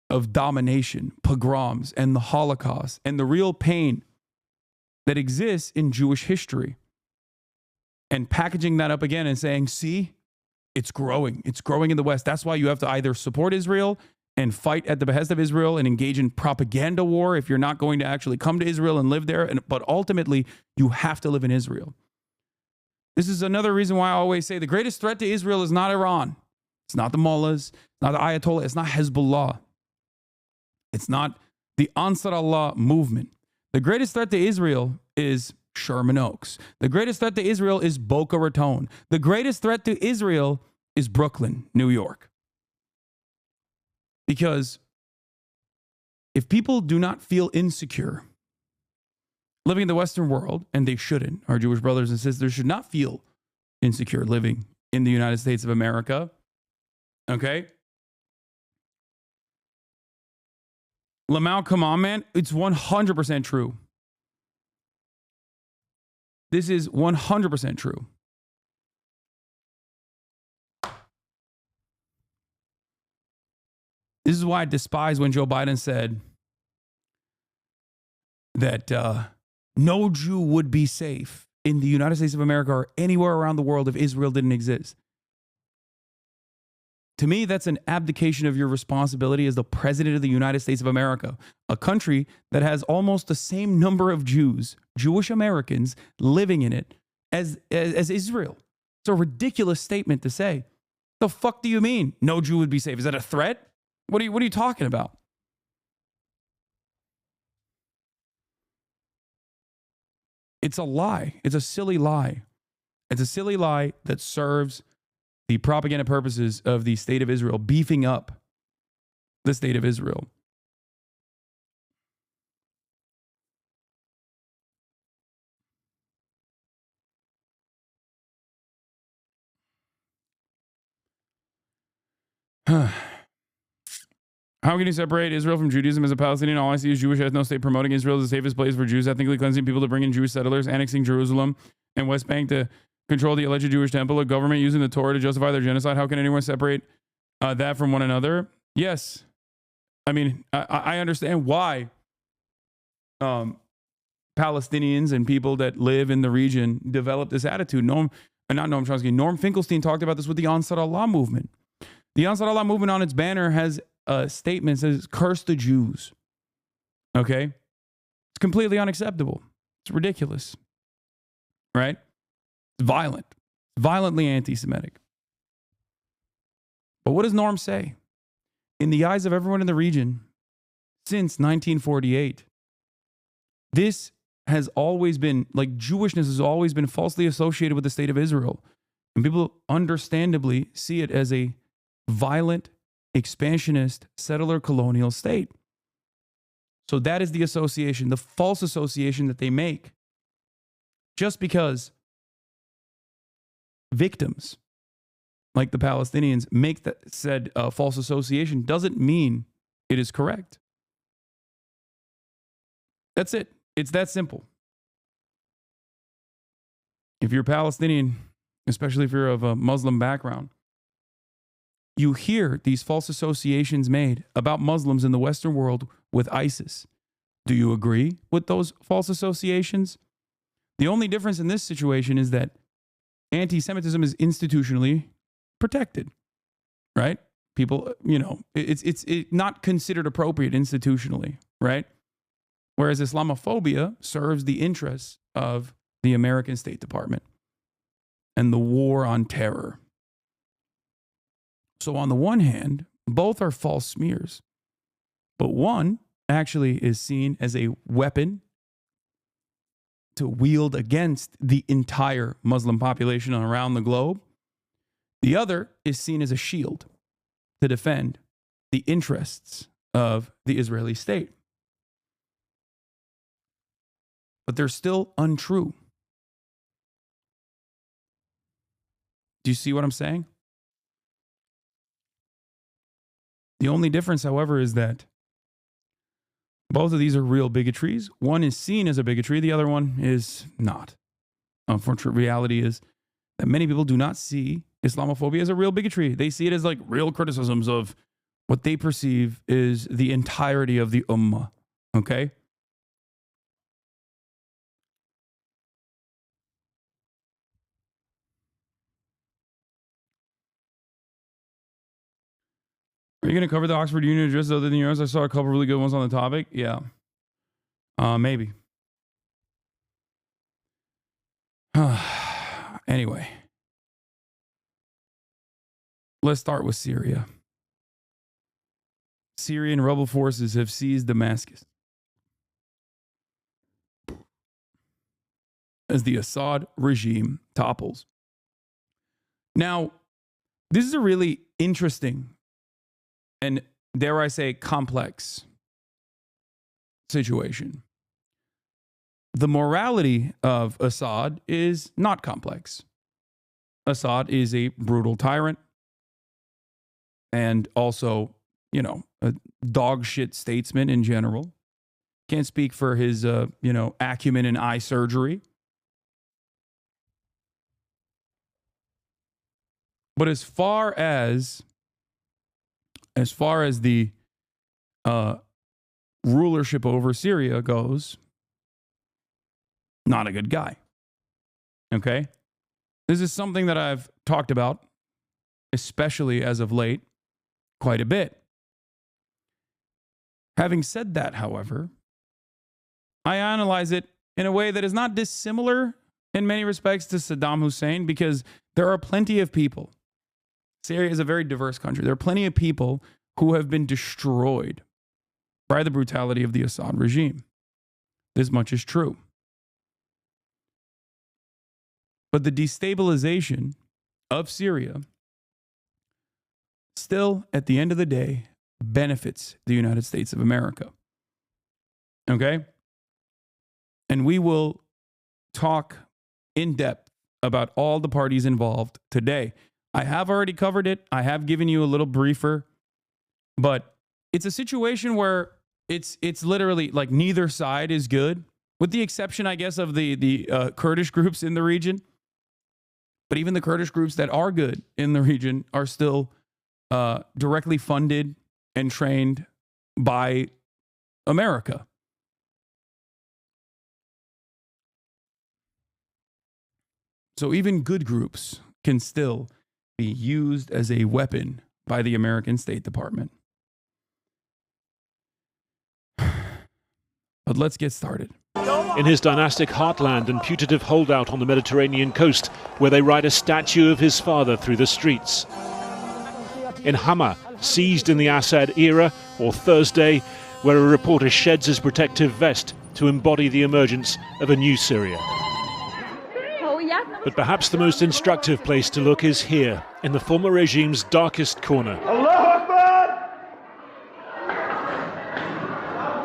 of domination, pogroms, and the Holocaust, and the real pain that exists in Jewish history, and packaging that up again and saying, see, it's growing. It's growing in the West. That's why you have to either support Israel and fight at the behest of Israel and engage in propaganda war if you're not going to actually come to Israel and live there. But ultimately, you have to live in Israel. This is another reason why I always say the greatest threat to Israel is not Iran. It's not the mullahs. It's not the Ayatollah. It's not Hezbollah. It's not the Ansar Allah movement. The greatest threat to Israel is Sherman Oaks. The greatest threat to Israel is Boca Raton. The greatest threat to Israel is Brooklyn, New York. Because if people do not feel insecure living in the Western world, and they shouldn't, our Jewish brothers and sisters should not feel insecure living in the United States of America, okay? Lamau, come on, man. It's 100% true. This is 100% true. This is why I despise when Joe Biden said that no Jew would be safe in the United States of America or anywhere around the world if Israel didn't exist. To me, that's an abdication of your responsibility as the president of the United States of America, a country that has almost the same number of Jews, Jewish Americans, living in it as Israel. It's a ridiculous statement to say. The fuck do you mean? No Jew would be safe. Is that a threat? What are you talking about? It's a lie. It's a silly lie. It's a silly lie that serves the propaganda purposes of the state of Israel, beefing up the state of Israel. How can you separate Israel from Judaism as a Palestinian? All I see is Jewish ethno-state promoting Israel as the safest place for Jews, ethnically cleansing people to bring in Jewish settlers, annexing Jerusalem and West Bank to control the alleged Jewish temple, a government using the Torah to justify their genocide. How can anyone separate that from one another? Yes. I mean, I understand why Palestinians and people that live in the region develop this attitude. Norm Finkelstein talked about this with the Ansar Allah movement. The Ansar Allah movement on its banner has a statement that says, curse the Jews. Okay? It's completely unacceptable. It's ridiculous. Right? It's violent. Violently anti-Semitic. But what does Norm say? In the eyes of everyone in the region, since 1948, this has always been, like Jewishness has always been falsely associated with the state of Israel. And people understandably see it as a violent, expansionist, settler colonial state. So that is the association, the false association that they make. Just because victims, like the Palestinians, make that said false association doesn't mean it is correct. That's it. It's that simple. If you're Palestinian, especially if you're of a Muslim background, you hear these false associations made about Muslims in the Western world with ISIS. Do you agree with those false associations? The only difference in this situation is that anti-Semitism is institutionally protected, right? People, it's not considered appropriate institutionally, right? Whereas Islamophobia serves the interests of the American State Department and the war on terror. So on the one hand, both are false smears, but one actually is seen as a weapon to wield against the entire Muslim population around the globe. The other is seen as a shield to defend the interests of the Israeli state. But they're still untrue. Do you see what I'm saying? The only difference, however, is that both of these are real bigotries. One is seen as a bigotry, the other one is not. Unfortunate reality is that many people do not see Islamophobia as a real bigotry. They see it as like real criticisms of what they perceive is the entirety of the ummah. Okay? Are you going to cover the Oxford Union address other than yours? I saw a couple really good ones on the topic. Yeah. Maybe. Anyway. Let's start with Syria. Syrian rebel forces have seized Damascus as the Assad regime topples. Now, this is a really interesting and, dare I say, complex situation. The morality of Assad is not complex. Assad is a brutal tyrant and also, a dog shit statesman in general. Can't speak for his, acumen in eye surgery. But as far as the rulership over Syria goes, not a good guy. Okay? This is something that I've talked about, especially as of late, quite a bit. Having said that, however, I analyze it in a way that is not dissimilar in many respects to Saddam Hussein, because there are plenty of people. Syria is a very diverse country. There are plenty of people who have been destroyed by the brutality of the Assad regime. This much is true. But the destabilization of Syria still, at the end of the day, benefits the United States of America. Okay? And we will talk in depth about all the parties involved today. I have already covered it. I have given you a little briefer, but it's a situation where it's literally like neither side is good, with the exception, I guess, of the Kurdish groups in the region. But even the Kurdish groups that are good in the region are still directly funded and trained by America. So even good groups can still be used as a weapon by the American State Department. But let's get started. In his dynastic heartland and putative holdout on the Mediterranean coast, where they ride a statue of his father through the streets. In Hama, seized in the Assad era, or Thursday, where a reporter sheds his protective vest to embody the emergence of a new Syria. But perhaps the most instructive place to look is here, in the former regime's darkest corner.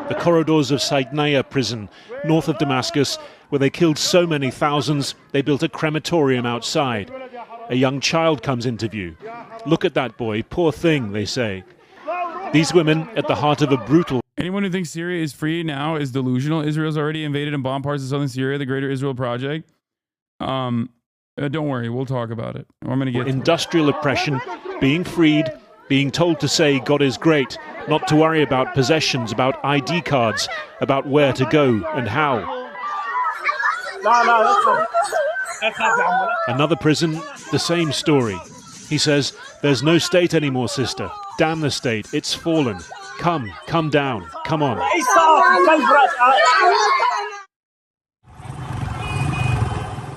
The corridors of Saidnaya prison, north of Damascus, where they killed so many thousands, they built a crematorium outside. A young child comes into view. Look at that boy, poor thing, they say. These women at the heart of a brutal... Anyone who thinks Syria is free now is delusional. Israel's already invaded and bombed parts of southern Syria, the Greater Israel Project. Don't worry, we'll talk about it. I'm going to get industrial oppression, being freed, being told to say God is great, not to worry about possessions, about ID cards, about where to go and how. Another prison, the same story. He says, there's no state anymore, sister. Damn the state, it's fallen. Come down, come on.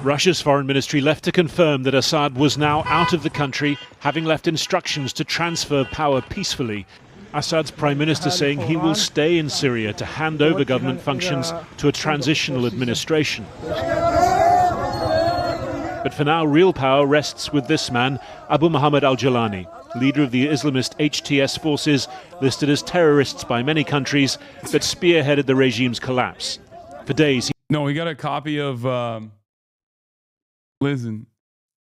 Russia's foreign ministry left to confirm that Assad was now out of the country, having left instructions to transfer power peacefully. Assad's prime minister saying he will stay in Syria to hand over government functions to a transitional administration. But for now, real power rests with this man, Abu Muhammad al-Jalani, leader of the Islamist HTS forces, listed as terrorists by many countries, but spearheaded the regime's collapse. For days... he got a copy of... Listen,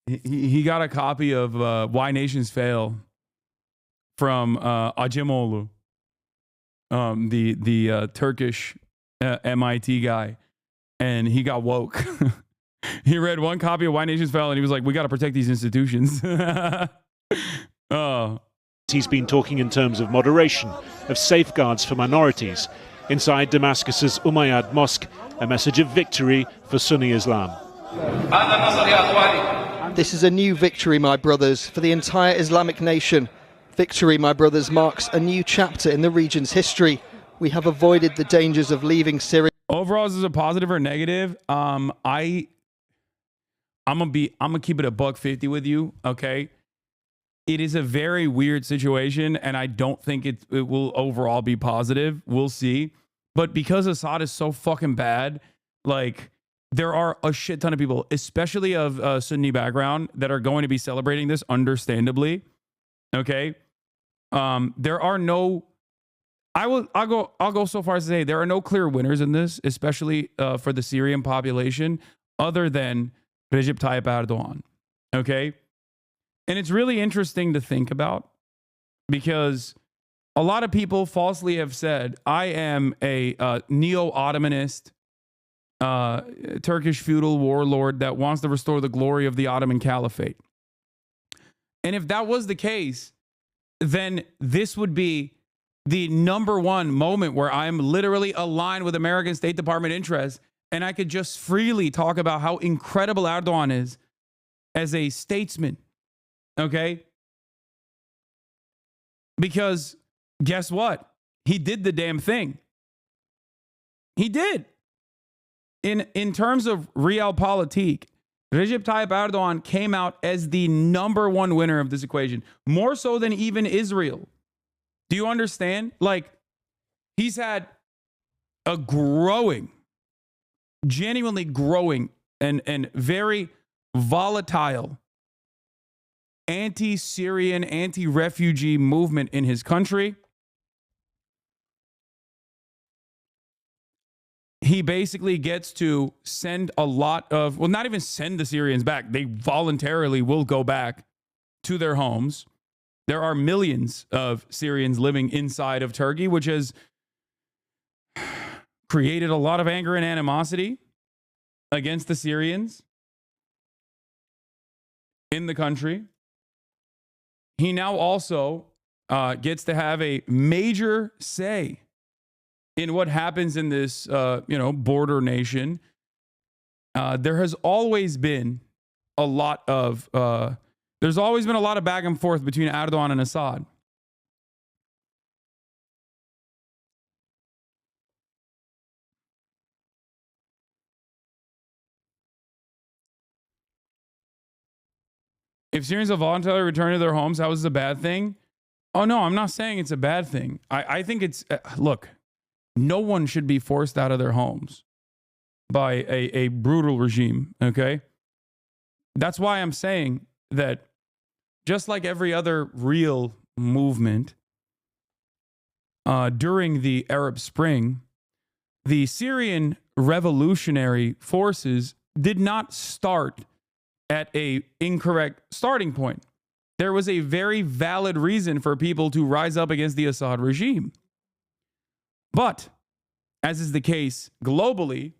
he got a copy of Why Nations Fail from Acemoglu, the Turkish MIT guy, and he got woke. He read one copy of Why Nations Fell and he was like, we got to protect these institutions. Oh. He's been talking in terms of moderation, of safeguards for minorities. Inside Damascus's Umayyad Mosque, a message of victory for Sunni Islam. This is a new victory, my brothers, for the entire Islamic nation. Victory, my brothers, marks a new chapter in the region's history. We have avoided the dangers of leaving Syria. Overall, is this a positive or negative? I'm gonna keep it a $150 with you, okay? It is a very weird situation, and I don't think it will overall be positive. We'll see. But because Assad is so fucking bad, like, there are a shit ton of people, especially of Sunni background, that are going to be celebrating this, understandably. Okay? There are no... I'll go so far as to say there are no clear winners in this, especially for the Syrian population, other than Recep Tayyip Erdogan. Okay? And it's really interesting to think about because a lot of people falsely have said, I am a neo-Ottomanist, Turkish feudal warlord that wants to restore the glory of the Ottoman Caliphate. And if that was the case, then this would be the #1 moment where I'm literally aligned with American State Department interests, and I could just freely talk about how incredible Erdogan is as a statesman. Okay? Because guess what? He did the damn thing. He did. In terms of realpolitik, Recep Tayyip Erdogan came out as the #1 winner of this equation, more so than even Israel. Do you understand? Like, he's had a genuinely growing and very volatile anti-Syrian, anti-refugee movement in his country. He basically gets to send a lot of, well, not even send the Syrians back. They voluntarily will go back to their homes. There are millions of Syrians living inside of Turkey, which has created a lot of anger and animosity against the Syrians in the country. He now also gets to have a major say in what happens in this, border nation. There has always been a lot of back and forth between Erdogan and Assad. If Syrians have voluntarily returned to their homes, how is this a bad thing? Oh, no, I'm not saying it's a bad thing. I think it's, look, no one should be forced out of their homes by a brutal regime, okay? That's why I'm saying that just like every other real movement during the Arab Spring, the Syrian revolutionary forces did not start at an incorrect starting point. There was a very valid reason for people to rise up against the Assad regime. But, as is the case globally,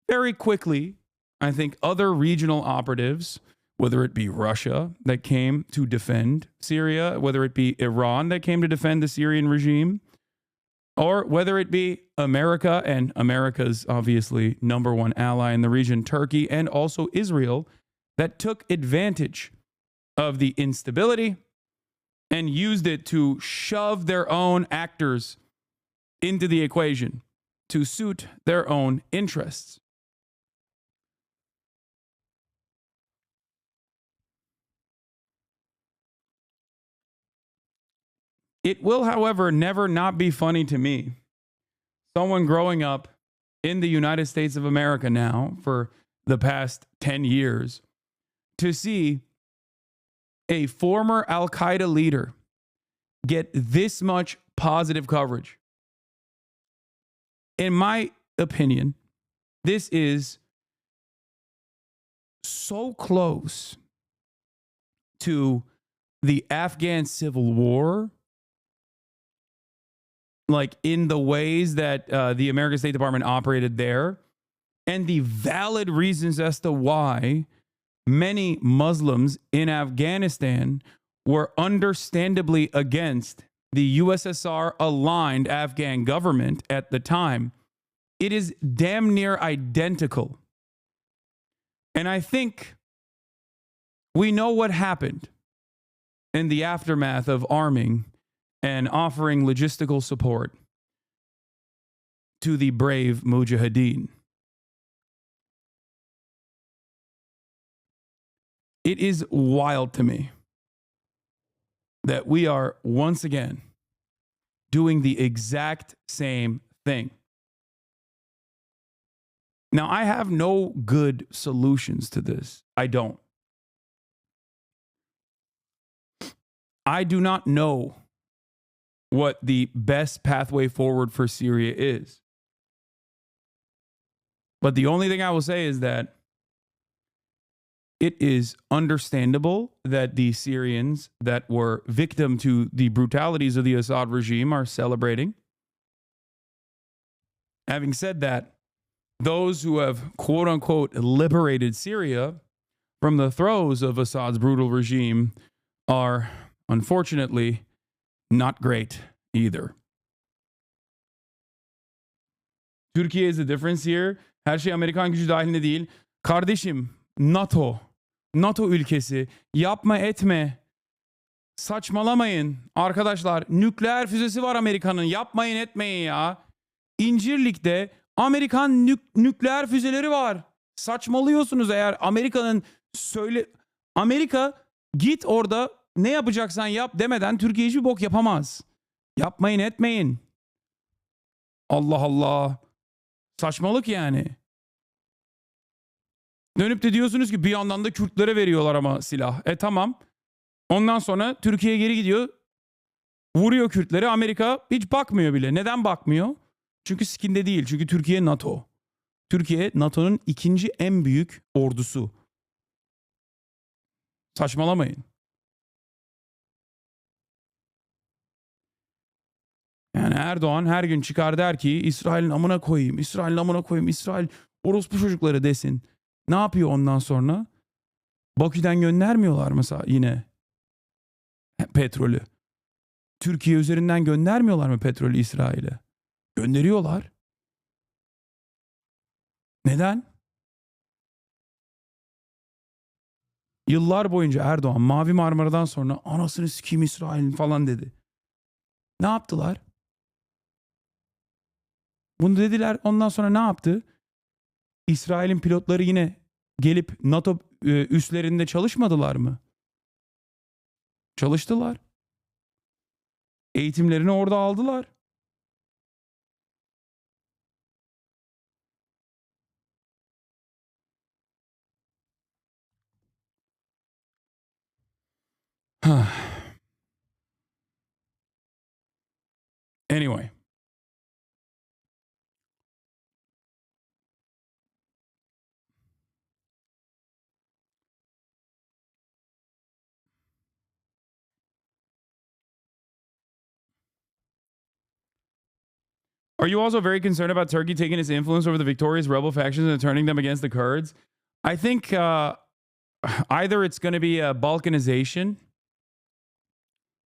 very quickly, I think other regional operatives, whether it be Russia that came to defend Syria, whether it be Iran that came to defend the Syrian regime, or whether it be America and America's obviously #1 ally in the region, Turkey, and also Israel, that took advantage of the instability and used it to shove their own actors into the equation to suit their own interests. It will, however, never not be funny to me, someone growing up in the United States of America now for the past 10 years, to see a former Al-Qaeda leader get this much positive coverage. In my opinion, this is so close to the Afghan civil war, like in the ways that the American State Department operated there, and the valid reasons as to why many Muslims in Afghanistan were understandably against the USSR-aligned Afghan government at the time, it is damn near identical. And I think we know what happened in the aftermath of arming and offering logistical support to the brave Mujahideen. It is wild to me that we are once again doing the exact same thing. Now, I have no good solutions to this. I don't. I do not know what the best pathway forward for Syria is. But the only thing I will say is that it is understandable that the Syrians that were victim to the brutalities of the Assad regime are celebrating. Having said that, those who have quote unquote liberated Syria from the throes of Assad's brutal regime are unfortunately not great either. Türkiye is the difference here. Her şey Amerikan gücü dahilinde değil. Kardeşim, NATO ülkesi, yapma etme. Saçmalamayın arkadaşlar. Nükleer füzesi var Amerika'nın. Yapmayın etmeyin ya. İncirlik'te Amerikan nükleer füzeleri var. Saçmalıyorsunuz eğer Amerika'nın Amerika git orada ne yapacaksan yap demeden Türkiye hiçbir bok yapamaz. Yapmayın etmeyin. Allah Allah. Saçmalık yani. Dönüp de diyorsunuz ki bir yandan da Kürtlere veriyorlar ama silah. Tamam. Ondan sonra Türkiye geri gidiyor. Vuruyor Kürtleri. Amerika hiç bakmıyor bile. Neden bakmıyor? Çünkü sikinde değil. Çünkü Türkiye NATO. Türkiye NATO'nun ikinci en büyük ordusu. Saçmalamayın. Yani Erdoğan her gün çıkar der ki İsrail'in amına koyayım, İsrail'in amına koyayım, İsrail orospu çocukları desin. Ne yapıyor ondan sonra? Bakü'den göndermiyorlar mesela yine petrolü. Türkiye üzerinden göndermiyorlar mı petrolü İsrail'e? Gönderiyorlar. Neden? Yıllar boyunca Erdoğan Mavi Marmara'dan sonra anasını sikeyim İsrail'in falan dedi. Ne yaptılar? Bunu dediler. Ondan sonra ne yaptı? İsrail'in pilotları yine gelip NATO üslerinde çalışmadılar mı? Çalıştılar. Eğitimlerini orada aldılar. Anyway. Are you also very concerned about Turkey taking its influence over the victorious rebel factions and turning them against the Kurds? I think either it's going to be a Balkanization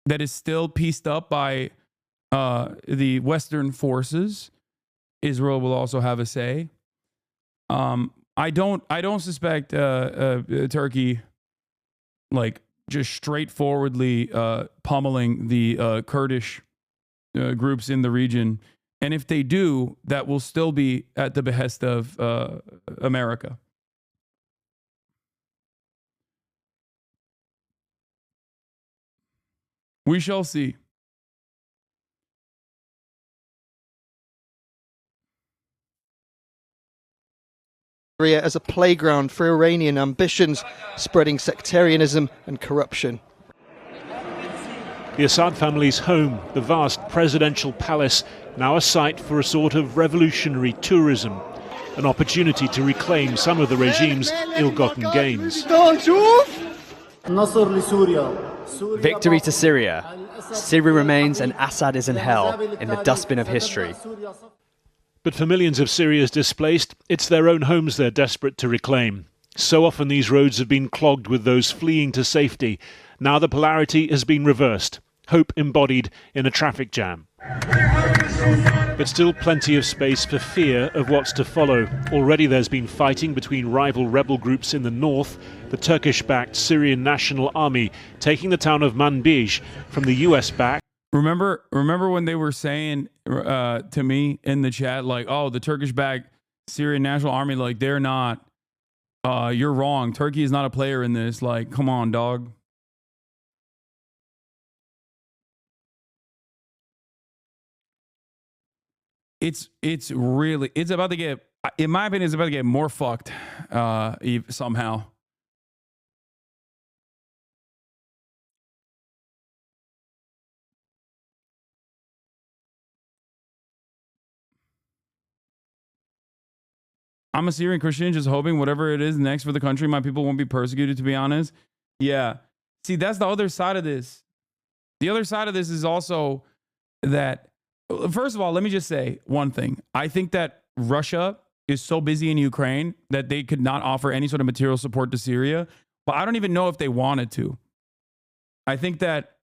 that is still pieced up by the Western forces. Israel will also have a say. I don't suspect Turkey like just straightforwardly pummeling the Kurdish groups in the region. And if they do, that will still be at the behest of America. We shall see. Syria as a playground for Iranian ambitions, spreading sectarianism and corruption. The Assad family's home, the vast presidential palace, now a site for a sort of revolutionary tourism, an opportunity to reclaim some of the regime's ill-gotten gains. Victory to Syria. Syria remains and Assad is in hell, in the dustbin of history. But for millions of Syria's displaced, it's their own homes they're desperate to reclaim. So often these roads have been clogged with those fleeing to safety. Now the polarity has been reversed, hope embodied in a traffic jam. But still plenty of space for fear of what's to follow. Already there's been fighting between rival rebel groups in the north, the Turkish-backed Syrian National Army taking the town of Manbij from the US-backed. Remember when they were saying to me in the chat, like, oh, the Turkish-backed Syrian National Army, like, they're not, you're wrong. Turkey is not a player in this. Like, come on, dog. It's about to get, in my opinion, it's about to get more fucked somehow. I'm a Syrian Christian, just hoping whatever it is next for the country, my people won't be persecuted, to be honest. Yeah. See, that's the other side of this. The other side of this is also that, first of all, let me just say one thing. I think that Russia is so busy in Ukraine that they could not offer any sort of material support to Syria. But I don't even know if they wanted to. I think that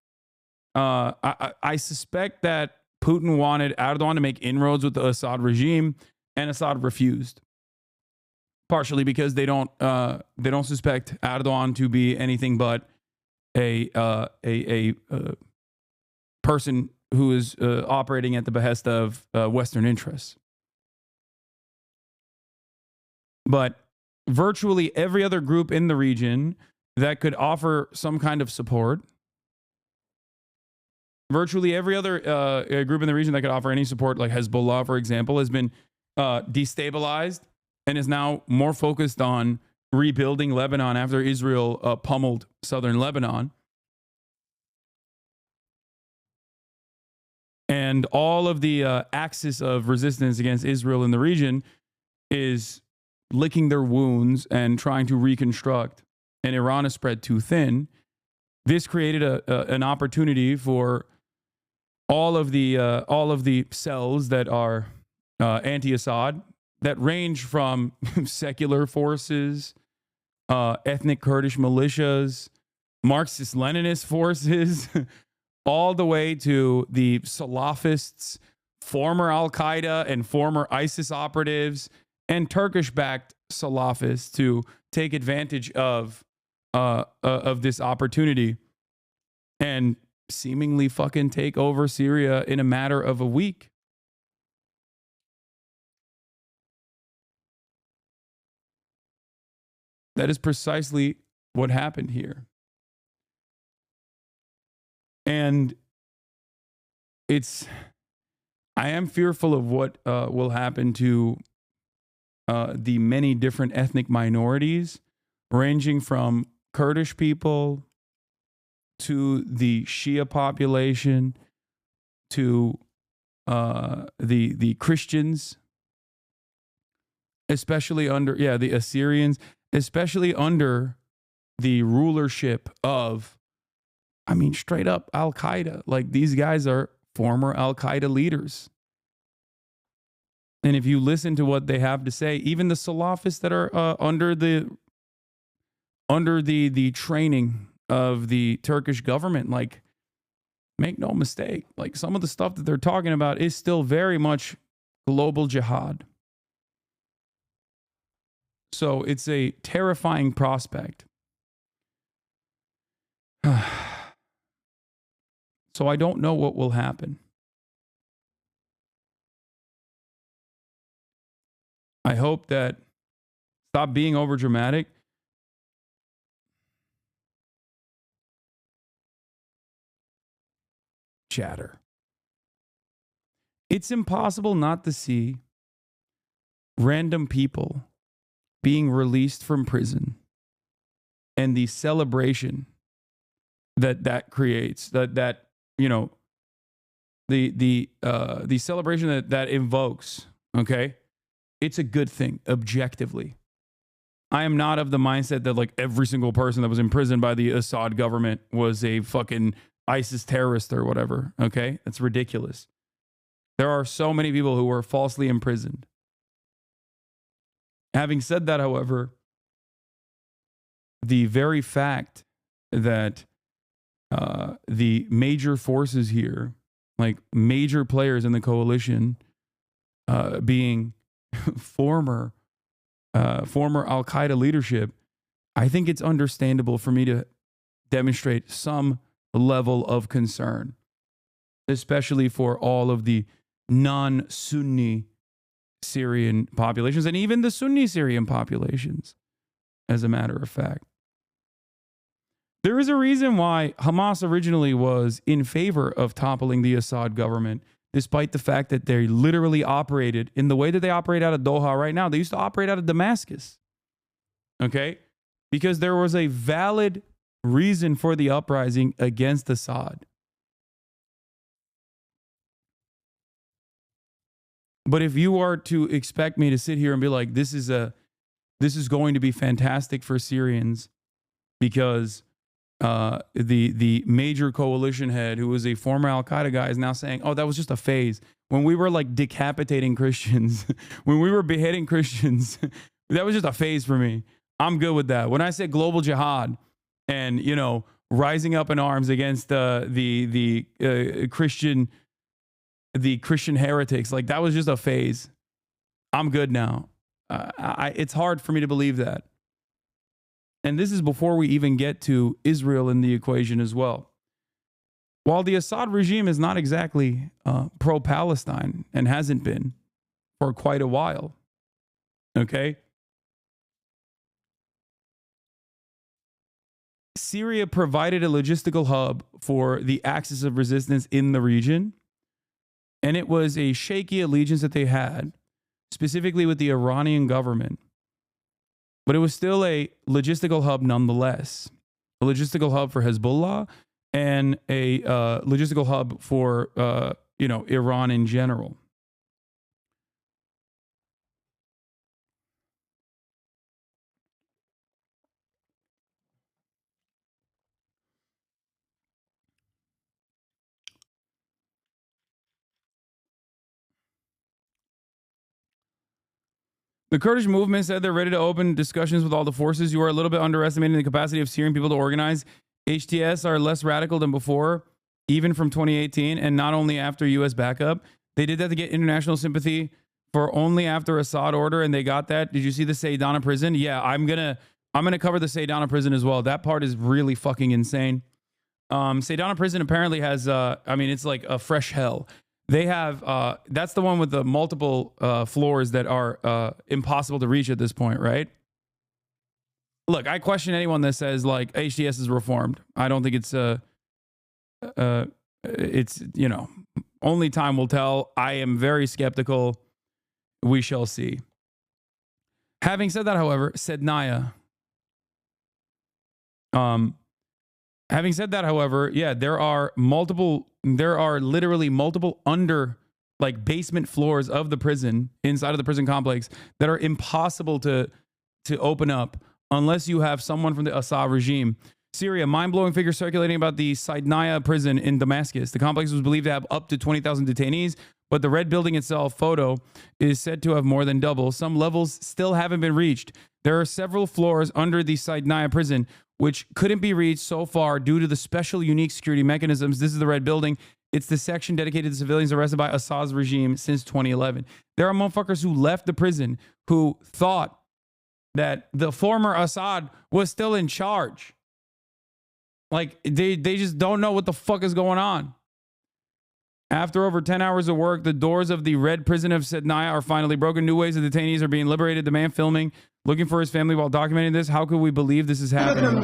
I suspect that Putin wanted Erdogan to make inroads with the Assad regime, and Assad refused. Partially because they don't suspect Erdogan to be anything but a person who is operating at the behest of Western interests. But virtually every other group in the region that could offer some kind of support, virtually every other group in the region that could offer any support, like Hezbollah, for example, has been destabilized and is now more focused on rebuilding Lebanon after Israel pummeled southern Lebanon. And all of the axis of resistance against Israel in the region is licking their wounds and trying to reconstruct. And Iran is spread too thin. This created an opportunity for all of the cells that are anti-Assad, that range from secular forces, ethnic Kurdish militias, Marxist-Leninist forces, all the way to the Salafists, former Al-Qaeda and former ISIS operatives, and Turkish-backed Salafists to take advantage of this opportunity and seemingly fucking take over Syria in a matter of a week. That is precisely what happened here. And I am fearful of what will happen to the many different ethnic minorities, ranging from Kurdish people to the Shia population to the Christians, especially under the Assyrians, especially under the rulership of, I mean, straight up Al-Qaeda. Like, these guys are former Al-Qaeda leaders. And if you listen to what they have to say, even the Salafists that are under the training of the Turkish government, like, make no mistake, like, some of the stuff that they're talking about is still very much global jihad. So it's a terrifying prospect. So I don't know what will happen. I hope that, stop being overdramatic. Chatter. It's impossible not to see random people being released from prison and the celebration that creates, that you know, the celebration that invokes. Okay, it's a good thing objectively. I am not of the mindset that like every single person that was imprisoned by the Assad government was a fucking ISIS terrorist or whatever. Okay, that's ridiculous. There are so many people who were falsely imprisoned. Having said that, however, the very fact that the major forces here, like major players in the coalition, being former Al-Qaeda leadership, I think it's understandable for me to demonstrate some level of concern, especially for all of the non-Sunni Syrian populations and even the Sunni Syrian populations, as a matter of fact. There is a reason why Hamas originally was in favor of toppling the Assad government, despite the fact that they literally operated in the way that they operate out of Doha right now. They used to operate out of Damascus. Okay? Because there was a valid reason for the uprising against Assad. But if you are to expect me to sit here and be like, this is going to be fantastic for Syrians because the major coalition head, who was a former Al-Qaeda guy, is now saying, oh, that was just a phase. When we were like decapitating Christians, when we were beheading Christians, that was just a phase for me. I'm good with that. When I said global jihad and, you know, rising up in arms against the Christian heretics, like that was just a phase. I'm good now. It's hard for me to believe that. And this is before we even get to Israel in the equation as well. While the Assad regime is not exactly pro-Palestine and hasn't been for quite a while, okay? Syria provided a logistical hub for the axis of resistance in the region, and it was a shaky allegiance that they had, specifically with the Iranian government. But it was still a logistical hub nonetheless. A logistical hub for Hezbollah and a logistical hub for, Iran in general. The Kurdish movement said they're ready to open discussions with all the forces. You are a little bit underestimating the capacity of Syrian people to organize. HTS are less radical than before, even from 2018, and not only after U.S. backup. They did that to get international sympathy for only after Assad order, and they got that. Did you see the Saydana prison? Yeah, I'm gonna cover the Saydana prison as well. That part is really fucking insane. Saydana prison apparently has, it's like a fresh hell. They have, that's the one with the multiple floors that are impossible to reach at this point, right? Look, I question anyone that says like HTS is reformed. I don't think it's, only time will tell. I am very skeptical. We shall see. Having said that, however, said Naya. Having said that, however, yeah, there are literally multiple basement floors of the prison, inside of the prison complex, that are impossible to open up unless you have someone from the Assad regime. Syria, mind-blowing figure circulating about the Saydnaya prison in Damascus. The complex was believed to have up to 20,000 detainees, but the red building itself, photo, is said to have more than double. Some levels still haven't been reached. There are several floors under the Saydnaya prison which couldn't be reached so far due to the special unique security mechanisms. This is the red building. It's the section dedicated to civilians arrested by Assad's regime since 2011. There are motherfuckers who left the prison who thought that the former Assad was still in charge. Like, they just don't know what the fuck is going on. After over 10 hours of work, the doors of the red prison of Saydnaya are finally broken. New waves of detainees are being liberated. The man filming, looking for his family while documenting this. How could we believe this is happening?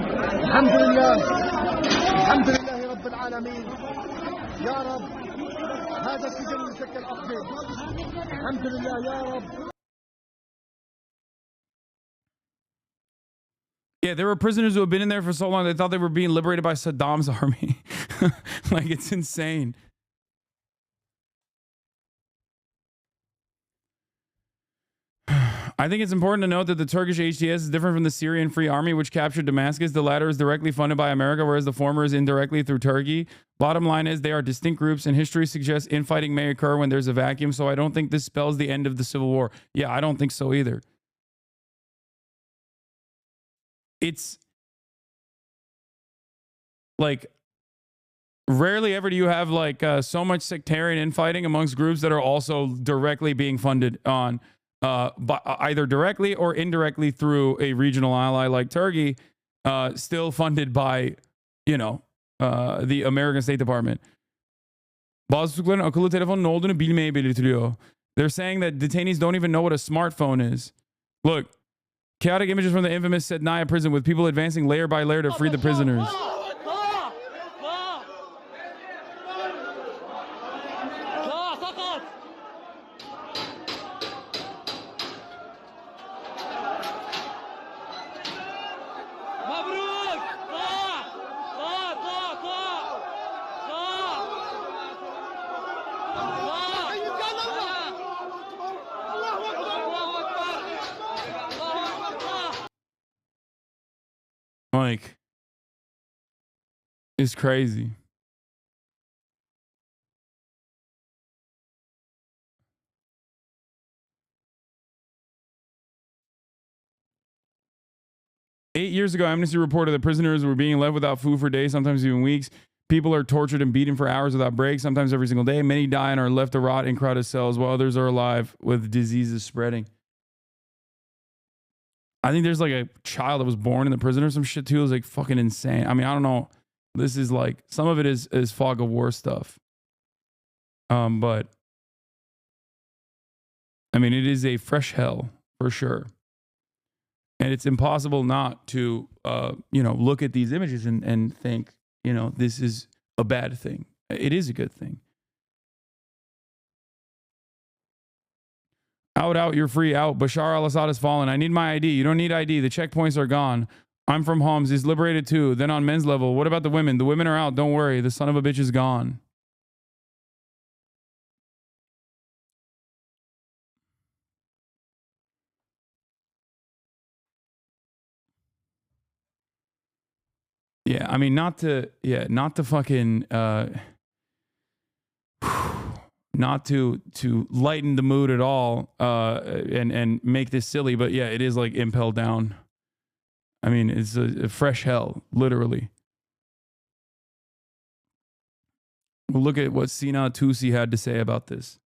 Yeah, there were prisoners who have been in there for so long, they thought they were being liberated by Saddam's army. Like, it's insane. I think it's important to note that the Turkish HTS is different from the Syrian Free Army, which captured Damascus. The latter is directly funded by America, whereas the former is indirectly through Turkey. Bottom line is they are distinct groups, and history suggests infighting may occur when there's a vacuum, so I don't think this spells the end of the Civil War. Yeah, I don't think so either. It's like rarely ever do you have like so much sectarian infighting amongst groups that are also directly being funded on by, either directly or indirectly through a regional ally like Turkey, still funded by, you know, the American State Department. Bazı tutukların akıllı telefonun ne olduğunu bilmeye belirtiliyor. They're saying that detainees don't even know what a smartphone is. Look, chaotic images from the infamous Sednaya prison with people advancing layer by layer to free the prisoners. Like, it's crazy. Eight years ago, Amnesty reported that prisoners were being left without food for days, sometimes even weeks. People are tortured and beaten for hours without breaks, sometimes every single day. Many die and are left to rot in crowded cells, while others are alive with diseases spreading. I think there's like a child that was born in the prison or some shit too. It was like fucking insane. I mean, I don't know. This is like, some of it is fog of war stuff. But I mean, it is a fresh hell for sure. And it's impossible not to, you know, look at these images and think, you know, this is a bad thing. It is a good thing. Out, you're free, out. Bashar al-Assad has fallen. I need my ID. You don't need ID. The checkpoints are gone. I'm from Homs. He's liberated too. Then on men's level, what about the women? The women are out. Don't worry. The son of a bitch is gone. Yeah, I mean, not to fucking, not to lighten the mood at all, and make this silly, but yeah, it is like impelled down. I mean, it's a fresh hell, literally. Well, look at what Sina Tusi had to say about this.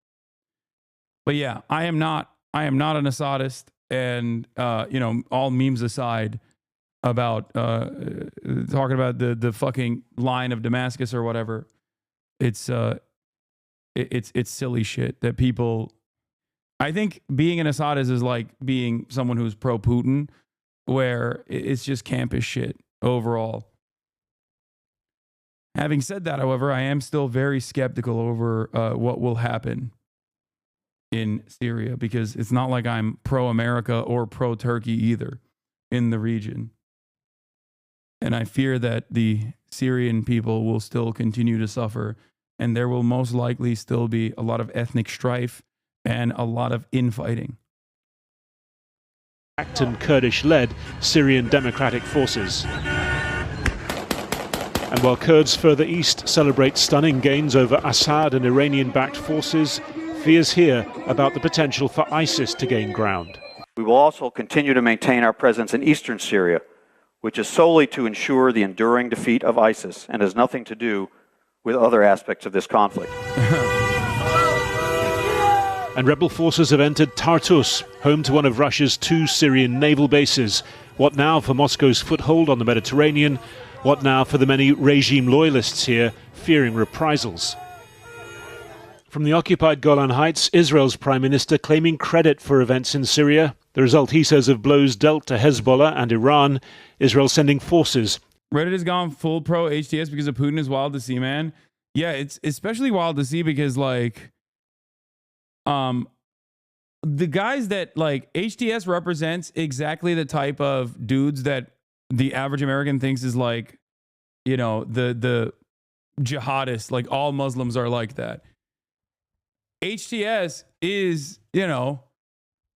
But yeah, I am not an Assadist, and you know, all memes aside about talking about the fucking line of Damascus or whatever. It's silly shit that people. I think being an Assadist is like being someone who's pro-Putin, where it's just campish shit overall. Having said that, however, I am still very skeptical over what will happen in Syria, because it's not like I'm pro-America or pro-Turkey either in the region. And I fear that the Syrian people will still continue to suffer, and there will most likely still be a lot of ethnic strife and a lot of infighting. And Kurdish-led Syrian Democratic Forces. And while Kurds further east celebrate stunning gains over Assad and Iranian-backed forces, fears here about the potential for ISIS to gain ground. We will also continue to maintain our presence in eastern Syria, which is solely to ensure the enduring defeat of ISIS and has nothing to do with other aspects of this conflict. And rebel forces have entered Tartus, home to one of Russia's 2 Syrian naval bases. What now for Moscow's foothold on the Mediterranean? What now for the many regime loyalists here fearing reprisals? From the occupied Golan Heights, Israel's prime minister claiming credit for events in Syria. The result, he says, of blows dealt to Hezbollah and Iran. Israel sending forces. Reddit has gone full pro HTS because of Putin is wild to see, man. Yeah, it's especially wild to see because, like, the guys that, like, HTS represents exactly the type of dudes that the average American thinks is, like, you know, the jihadists, like all Muslims are like that. HTS is, you know,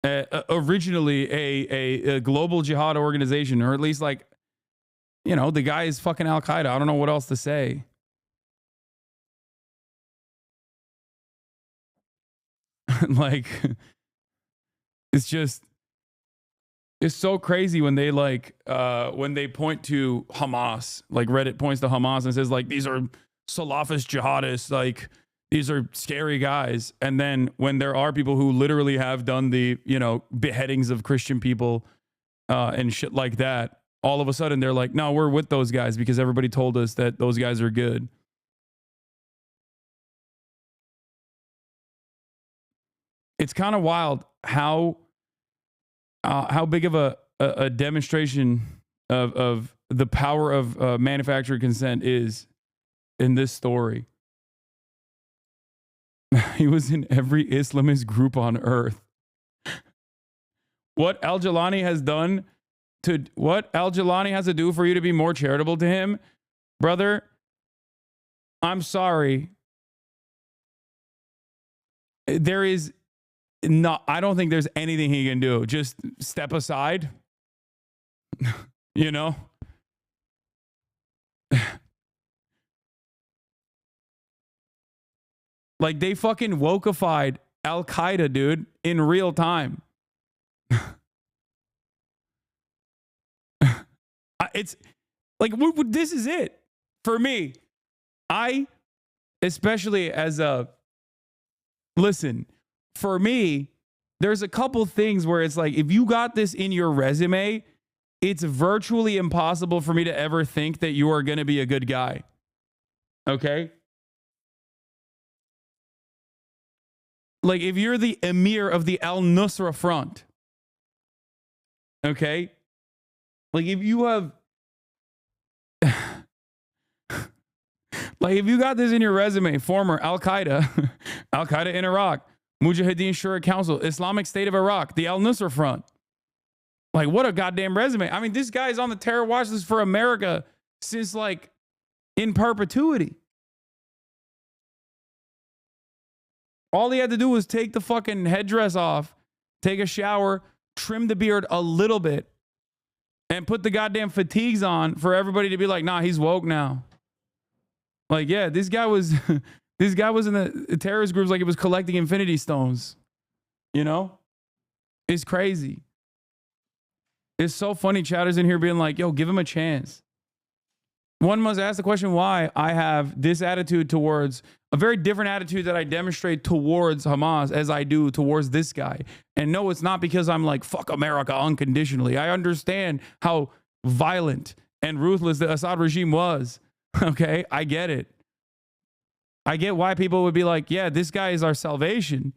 originally a global jihad organization, or at least like, you know, the guy is fucking Al Qaeda. I don't know what else to say. Like, it's just, it's so crazy when they like when they point to Hamas, like Reddit points to Hamas and says like, these are Salafist jihadists, like these are scary guys. And then when there are people who literally have done the, you know, beheadings of Christian people and shit like that, all of a sudden they're like, no, we're with those guys because everybody told us that those guys are good. It's kind of wild how big of a demonstration of the power of manufactured consent is in this story. He was in every Islamist group on earth. What Al-Jilani has done to what Al-Jilani has to do for you to be more charitable to him, brother, I'm sorry. There is no, I don't think there's anything he can do. Just step aside. You know? Like they fucking wokeified Al Qaeda, dude, in real time. It's like, this is it for me. Especially as a, listen, for me, there's a couple things where it's like, if you got this in your resume, it's virtually impossible for me to ever think that you are going to be a good guy. Okay? Like, if you're the emir of the Al-Nusra Front, okay? Like, if you have, like, if you got this in your resume, former Al-Qaeda, Al-Qaeda in Iraq, Mujahideen Shura Council, Islamic State of Iraq, the Al-Nusra Front. Like, what a goddamn resume. I mean, this guy is on the terror watch list for America since, like, in perpetuity. All he had to do was take the fucking headdress off, take a shower, trim the beard a little bit, and put the goddamn fatigues on for everybody to be like, nah, he's woke now. Like, yeah, this guy was this guy was in the terrorist groups like he was collecting infinity stones. You know? It's crazy. It's so funny, chatters in here being like, yo, give him a chance. One must ask the question why I have this attitude towards a very different attitude that I demonstrate towards Hamas as I do towards this guy. And no, it's not because I'm like, fuck America unconditionally. I understand how violent and ruthless the Assad regime was. Okay, I get it. I get why people would be like, yeah, this guy is our salvation.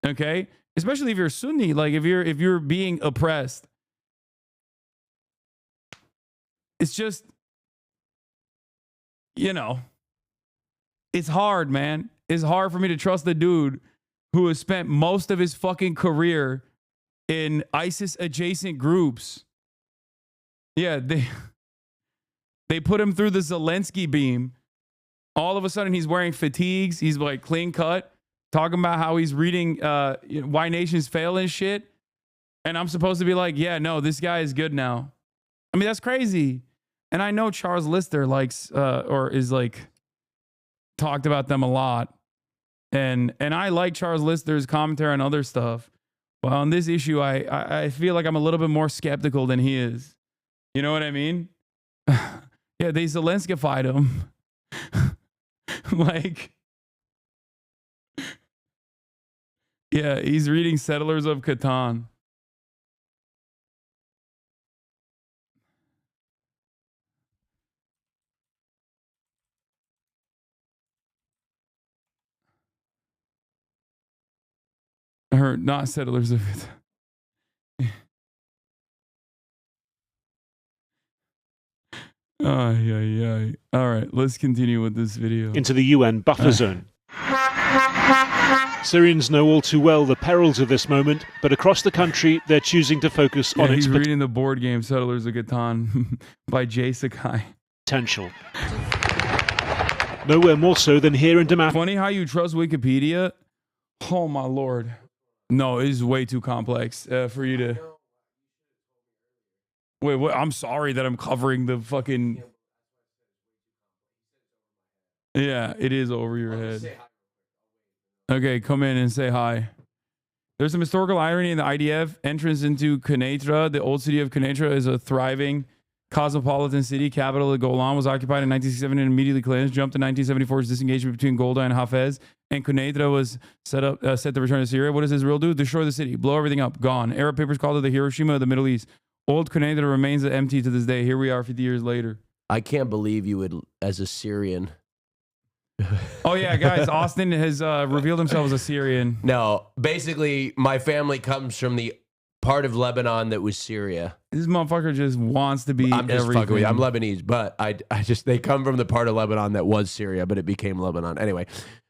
Okay? Especially if you're Sunni, like if you're being oppressed. It's just, you know, it's hard, man. It's hard for me to trust the dude who has spent most of his fucking career in ISIS adjacent groups. Yeah, they put him through the Zelensky beam. All of a sudden, he's wearing fatigues. He's like clean cut, talking about how he's reading Why Nations Fail and shit. And I'm supposed to be like, yeah, no, this guy is good now. I mean, that's crazy. And I know Charles Lister likes or is like talked about them a lot. And I like Charles Lister's commentary on other stuff. But on this issue, I feel like I'm a little bit more skeptical than he is. You know what I mean? Yeah, they Zelenskyfied him. Like, yeah, he's reading Settlers of Catan. Or not Settlers of Catan. Yeah. All right, let's continue with this video. Into the UN buffer zone. Syrians know all too well the perils of this moment, but across the country, they're choosing to focus on its he's reading the board game Settlers of Catan by Jay Sakai. Potential. Nowhere more so than here in Damascus. Funny how you trust Wikipedia. Oh my lord. No, it is way too complex for you to. Wait, what? I'm sorry that I'm covering the fucking. Yeah, it is over your head. Okay, come in and say hi. There's some historical irony in the IDF entrance into Quneitra. The old city of Quneitra is a thriving cosmopolitan city. Capital of Golan was occupied in 1967 and immediately cleansed. Jumped to 1974's disengagement between Golda and Hafez. And Quneitra was set to return to Syria. What does Israel do? Destroy the city. Blow everything up. Gone. Arab papers called it the Hiroshima of the Middle East. Old Quneitra remains empty to this day. Here we are 50 years later. I can't believe you would, as a Syrian. Oh, yeah, guys. Austin has revealed himself as a Syrian. No, basically, my family comes from the part of Lebanon that was Syria. This motherfucker just wants to be I'm just everything. fucking with you. I'm Lebanese, but they come from the part of Lebanon that was Syria, but it became Lebanon. Anyway,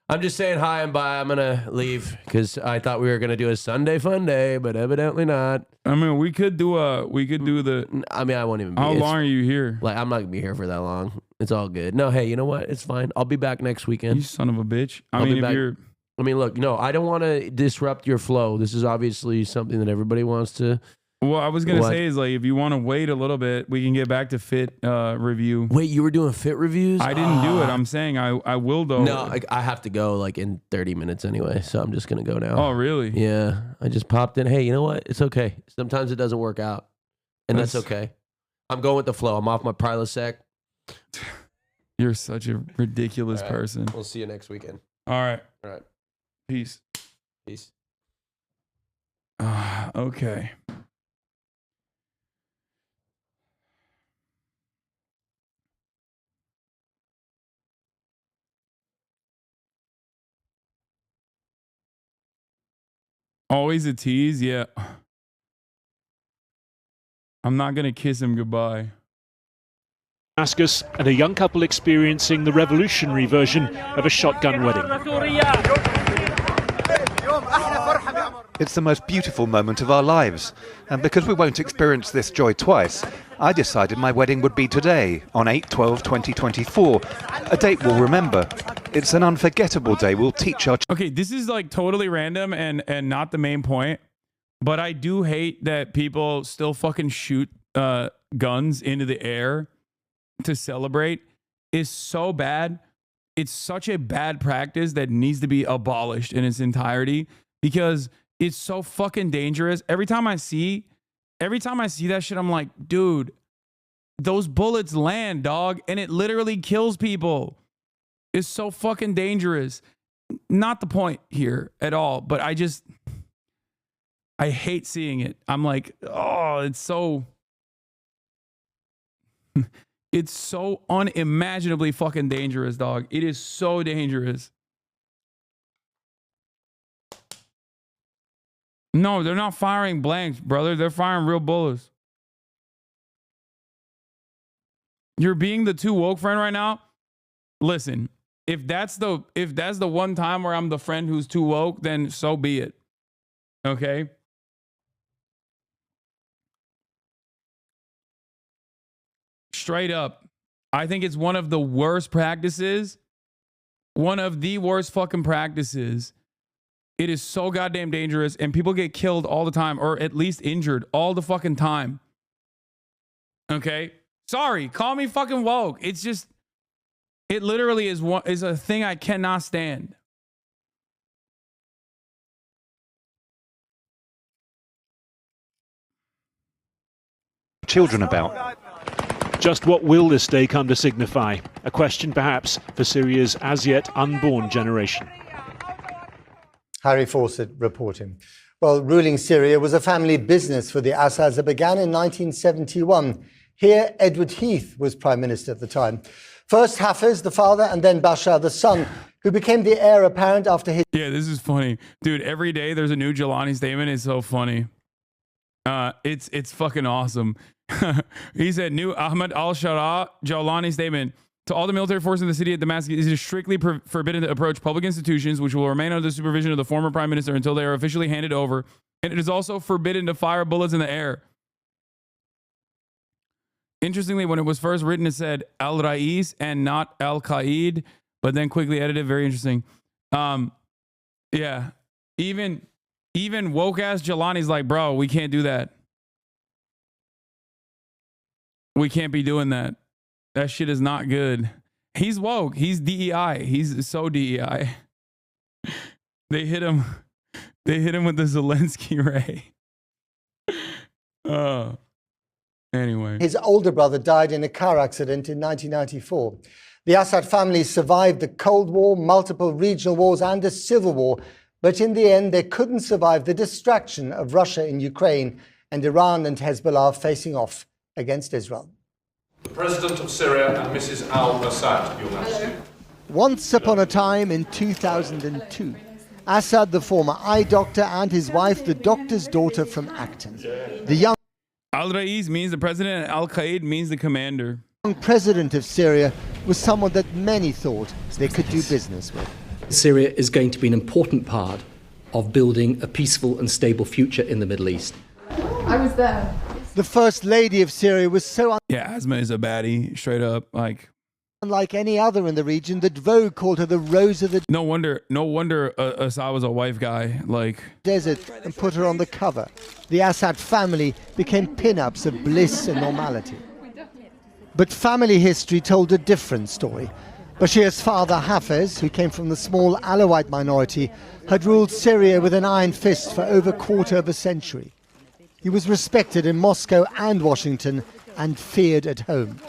I'm just saying hi and bye. I'm going to leave because I thought we were going to do a Sunday fun day, but evidently not. I mean, we could do the. I mean, I won't even be. How long are you here? Like, I'm not going to be here for that long. It's all good. No, hey, you know what? It's fine. I'll be back next weekend. You son of a bitch. I mean, look, no, I don't want to disrupt your flow. This is obviously something that everybody wants to. Well, I was going to say is like, if you want to wait a little bit, we can get back to Fit review. Wait, you were doing Fit reviews? I didn't do it. I'm saying I will though. No, I have to go like in 30 minutes anyway, so I'm just going to go now. Oh, really? Yeah. I just popped in. Hey, you know what? It's okay. Sometimes it doesn't work out, and that's okay. I'm going with the flow. I'm off my Prilosec. You're such a ridiculous person. We'll see you next weekend. All right. All right. Peace. Peace. Okay. Always a tease, yeah. I'm not going to kiss him goodbye. Damascus and a young couple experiencing the revolutionary version of a shotgun wedding. It's the most beautiful moment of our lives, and because we won't experience this joy twice, I decided my wedding would be today, on 8/12/2024, a date we'll remember. It's an unforgettable day we'll teach our... Okay, this is like totally random and not the main point, but I do hate that people still fucking shoot guns into the air to celebrate. Is so bad. It's such a bad practice that needs to be abolished in its entirety because it's so fucking dangerous. Every time I see that shit, I'm like, dude, those bullets land, dog, and it literally kills people. It's so fucking dangerous. Not the point here at all, but I hate seeing it. I'm like, oh, it's so it's so unimaginably fucking dangerous, dog. It is so dangerous. No, they're not firing blanks, brother. They're firing real bullets. You're being the too woke friend right now. Listen, if that's the one time where I'm the friend who's too woke, then so be it. Okay? Straight up, I think it's one of the worst practices. One of the worst fucking practices. It is so goddamn dangerous, and people get killed all the time, or at least injured all the fucking time. Okay? Sorry, call me fucking woke. It's just, it literally is a thing I cannot stand. Children about. Just what will this day come to signify? A question perhaps for Syria's as yet unborn generation. Harry Fawcett reporting. Well, ruling Syria was a family business for the Assads that began in 1971. Here, Edward Heath was prime minister at the time. First Hafez, the father, and then Bashar, the son, who became the heir apparent after his... Yeah, this is funny. Dude, every day there's a new Jelani statement. It's so funny. It's fucking awesome. He said, new Ahmad al-Shara Jawlani statement. To all the military forces in the city of Damascus, it is strictly forbidden to approach public institutions, which will remain under the supervision of the former prime minister until they are officially handed over. And it is also forbidden to fire bullets in the air. Interestingly, when it was first written, it said Al-Rais and not Al-Qaid, but then quickly edited. Very interesting. Yeah. Even even woke ass Jelani's like, bro, we can't do that. We can't be doing that. That shit is not good. He's woke. He's DEI. He's so DEI. They hit him with the Zelensky ray. Anyway. His older brother died in a car accident in 1994. The Assad family survived the Cold War, multiple regional wars, and a civil war, but in the end, they couldn't survive the distraction of Russia in Ukraine and Iran and Hezbollah facing off against Israel. The President of Syria and Mrs. al-Assad, Your Majesty. Once upon a time in 2002, Assad, the former eye doctor, and his wife, the doctor's daughter from Acton. The young Al-Rais means the president, and Al-Qaid means the commander. president of Syria was someone that many thought they could do business with. Syria is going to be an important part of building a peaceful and stable future in the Middle East. I was there. The First Lady of Syria was so Yeah, Asma is a baddie, straight up. Like, unlike any other in the region that Vogue called her the Rose of the no wonder Assad was a wife guy. Like, desert and put her on the cover. The Assad family became pin-ups of bliss and normality. But family history told a different story. Bashir's father, Hafez, who came from the small Alawite minority, had ruled Syria with an iron fist for over a quarter of a century. He was respected in Moscow and Washington and feared at home.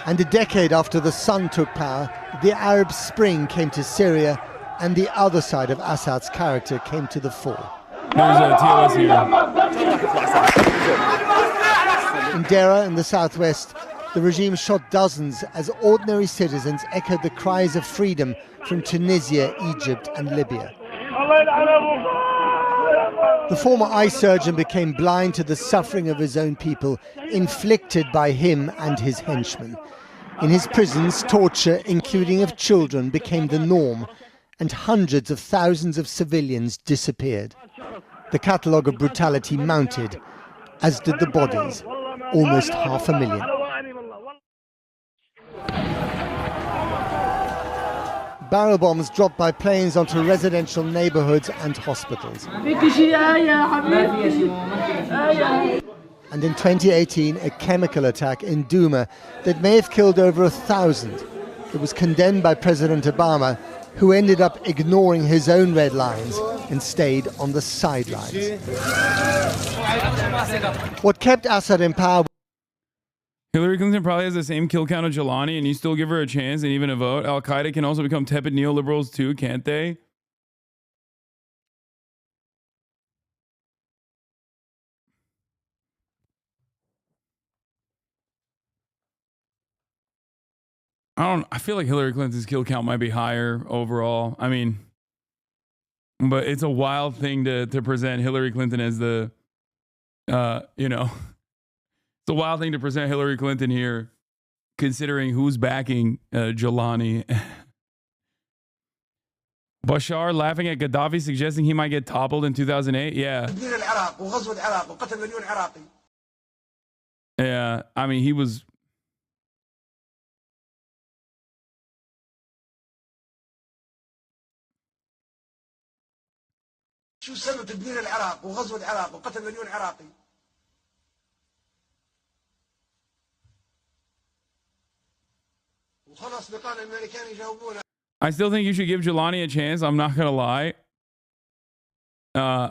And a decade after the son took power, the Arab Spring came to Syria and the other side of Assad's character came to the fore. there's a TOS here. In Deraa in the southwest, the regime shot dozens as ordinary citizens echoed the cries of freedom from Tunisia, Egypt and Libya. The former eye surgeon became blind to the suffering of his own people, inflicted by him and his henchmen. In his prisons, torture, including of children, became the norm, and hundreds of thousands of civilians disappeared. The catalogue of brutality mounted, as did the bodies, almost 500,000. Barrel bombs dropped by planes onto residential neighborhoods and hospitals. And in 2018, a chemical attack in Douma that may have killed over 1,000. It was condemned by President Obama, who ended up ignoring his own red lines and stayed on the sidelines. What kept Assad in power... Hillary Clinton probably has the same kill count of Jelani, and you still give her a chance and even a vote. Al-Qaeda can also become tepid neoliberals too, can't they? I feel like Hillary Clinton's kill count might be higher overall. I mean, but it's a wild thing to present Hillary Clinton as the, it's a wild thing to present Hillary Clinton here, considering who's backing Jelani. Bashar laughing at Gaddafi, suggesting he might get toppled in 2008. Yeah. Yeah, I mean, he was... شو سبب تدمير العراق وغزو العراق وقتل مليون عراقي؟ وخلص بقى الامريكان يجاوبونا. I still think you should give Jelani a chance. I'm not gonna lie. I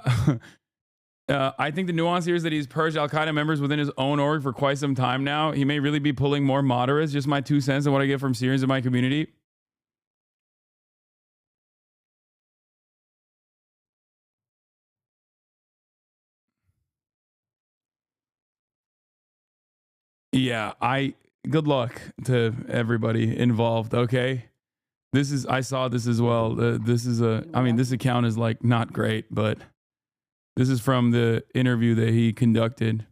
think the nuance here is that he's purged Al-Qaeda members within his own org for quite some time now. He may really be pulling more moderates. Just my 2 cents on what I get from Syrians in my community. Yeah, good luck to everybody involved, okay? I saw this as well. This account is like not great, but this is from the interview that he conducted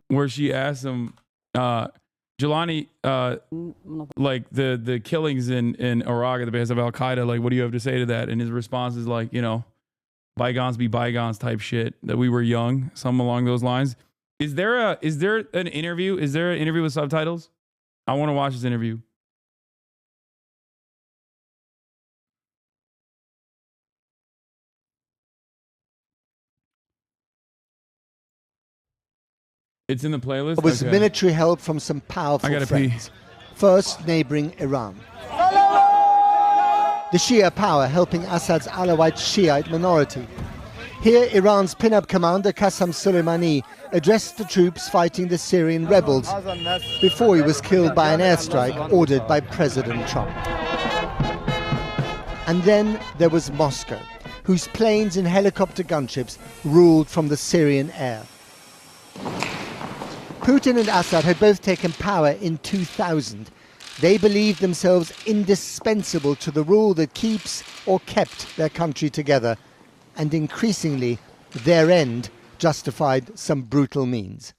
where she asked him, Jelani, like the killings in Iraq at the base of Al-Qaeda, like, what do you have to say to that? And his response is like, bygones be bygones type shit, that we were young, something along those lines. Is there an interview? Is there an interview with subtitles? I want to watch this interview. It's in the playlist? There was Okay. military help from some powerful I gotta friends. First, neighboring Iran. The Shia power helping Assad's Alawite Shiite minority. Here, Iran's pin-up commander Qasem Soleimani addressed the troops fighting the Syrian rebels before he was killed by an airstrike ordered by President Trump. And then there was Moscow, whose planes and helicopter gunships ruled from the Syrian air. Putin and Assad had both taken power in 2000. They believed themselves indispensable to the rule that keeps or kept their country together, and increasingly their end justified some brutal means.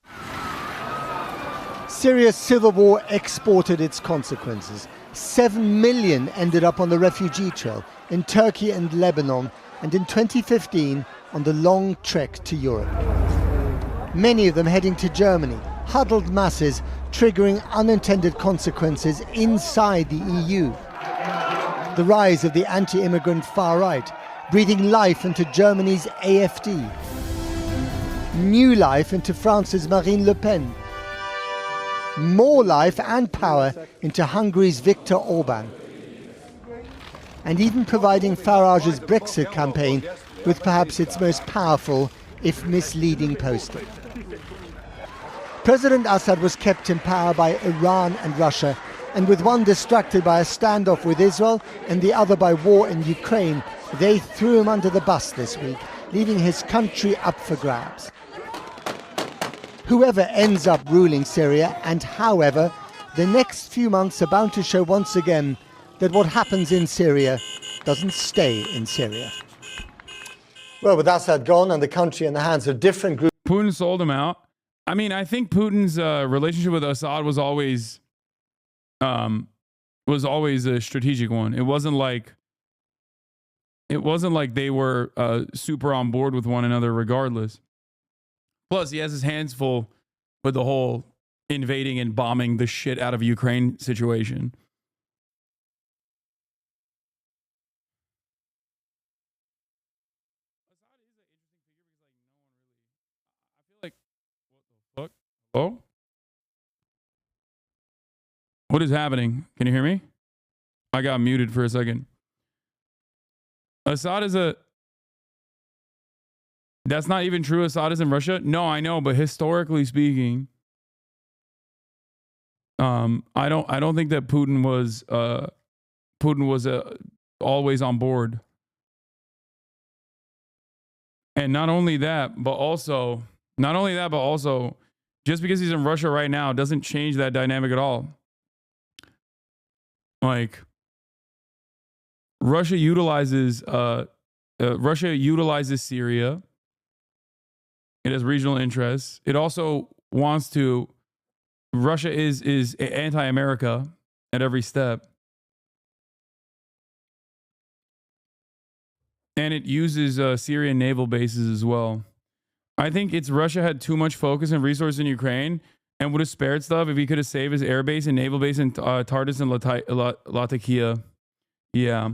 Syria's civil war exported its consequences. 7 million ended up on the refugee trail in Turkey and Lebanon, and in 2015 on the long trek to Europe. Many of them heading to Germany, huddled masses triggering unintended consequences inside the EU. The rise of the anti-immigrant far right, breathing life into Germany's AfD. New life into France's Marine Le Pen. More life and power into Hungary's Viktor Orban. And even providing Farage's Brexit campaign with perhaps its most powerful, if misleading, poster. President Assad was kept in power by Iran and Russia, and with one distracted by a standoff with Israel and the other by war in Ukraine, they threw him under the bus this week, leaving his country up for grabs. Whoever ends up ruling Syria, and however, the next few months are bound to show once again that what happens in Syria doesn't stay in Syria. Well, with Assad gone and the country in the hands of different groups. Putin sold him out. I mean, I think Putin's relationship with Assad was always a strategic one. It wasn't like they were super on board with one another regardless. Plus, he has his hands full with the whole invading and bombing the shit out of Ukraine situation. Oh? What is happening? Can you hear me? I got muted for a second. Assad is a... That's not even true. Assad is in Russia? No, I know, but historically speaking, I don't think that Putin was always on board. And not only that, but also just because he's in Russia right now doesn't change that dynamic at all. Like, Russia utilizes Syria. It has regional interests. It also wants to. Russia is anti-America at every step, and it uses Syrian naval bases as well. I think Russia had too much focus and resources in Ukraine and would have spared stuff if he could have saved his air base and naval base in Tartus and Latakia. Yeah.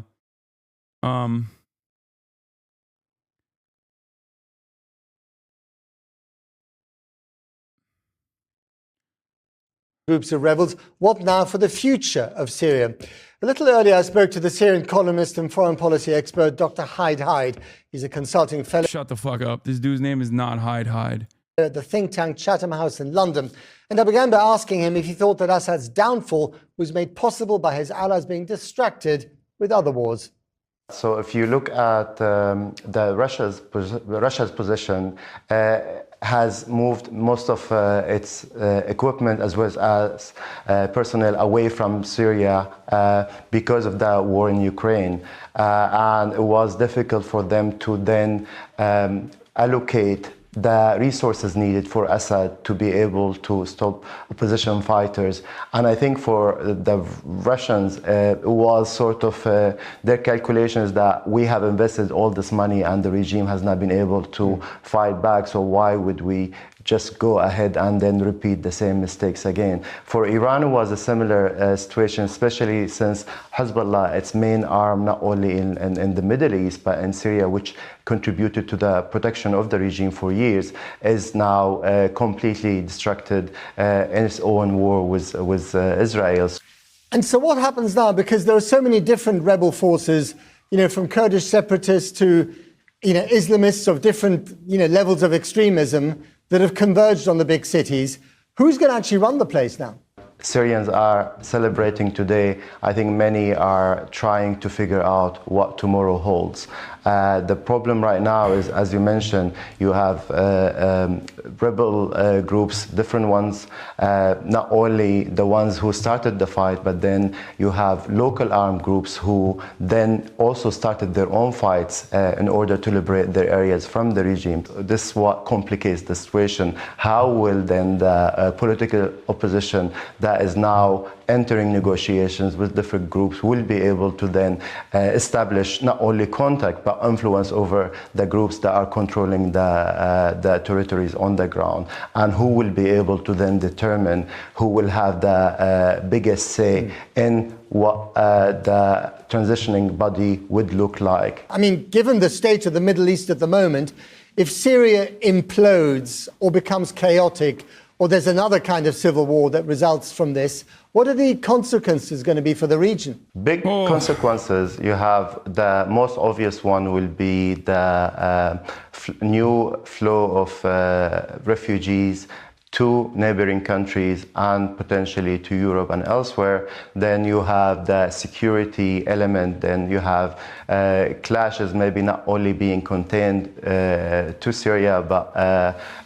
Groups of rebels. What now for the future of Syria? A little earlier, I spoke to the Syrian columnist and foreign policy expert, Dr. Hyde. He's a consulting fellow. Shut the fuck up. This dude's name is not Hyde. At the think tank Chatham House in London. And I began by asking him if he thought that Assad's downfall was made possible by his allies being distracted with other wars. So if you look at Russia's position, has moved most of its equipment as well as personnel away from Syria because of the war in Ukraine. And it was difficult for them to then allocate the resources needed for Assad to be able to stop opposition fighters. And I think for the Russians, it was sort of their calculations that we have invested all this money and the regime has not been able to fight back, so why would we just go ahead and then repeat the same mistakes again. For Iran, it was a similar situation, especially since Hezbollah, its main arm, not only in the Middle East, but in Syria, which contributed to the protection of the regime for years, is now completely distracted in its own war with Israel. And so what happens now? Because there are so many different rebel forces, from Kurdish separatists to, Islamists of different, levels of extremism that have converged on the big cities. Who's going to actually run the place now? Syrians are celebrating today. I think many are trying to figure out what tomorrow holds. The problem right now is, as you mentioned, you have rebel groups, different ones, not only the ones who started the fight, but then you have local armed groups who then also started their own fights in order to liberate their areas from the regime. This is what complicates the situation. How will then the political opposition that is now entering negotiations with different groups will be able to then establish not only contact but influence over the groups that are controlling the territories on the ground, and who will be able to then determine who will have the biggest say in what the transitioning body would look like. I mean, given the state of the Middle East at the moment, if Syria implodes or becomes chaotic, or there's another kind of civil war that results from this, what are the consequences going to be for the region? Big consequences. You have the most obvious one will be the new flow of refugees to neighboring countries and potentially to Europe and elsewhere. Then you have the security element. Then you have clashes maybe not only being contained to Syria, but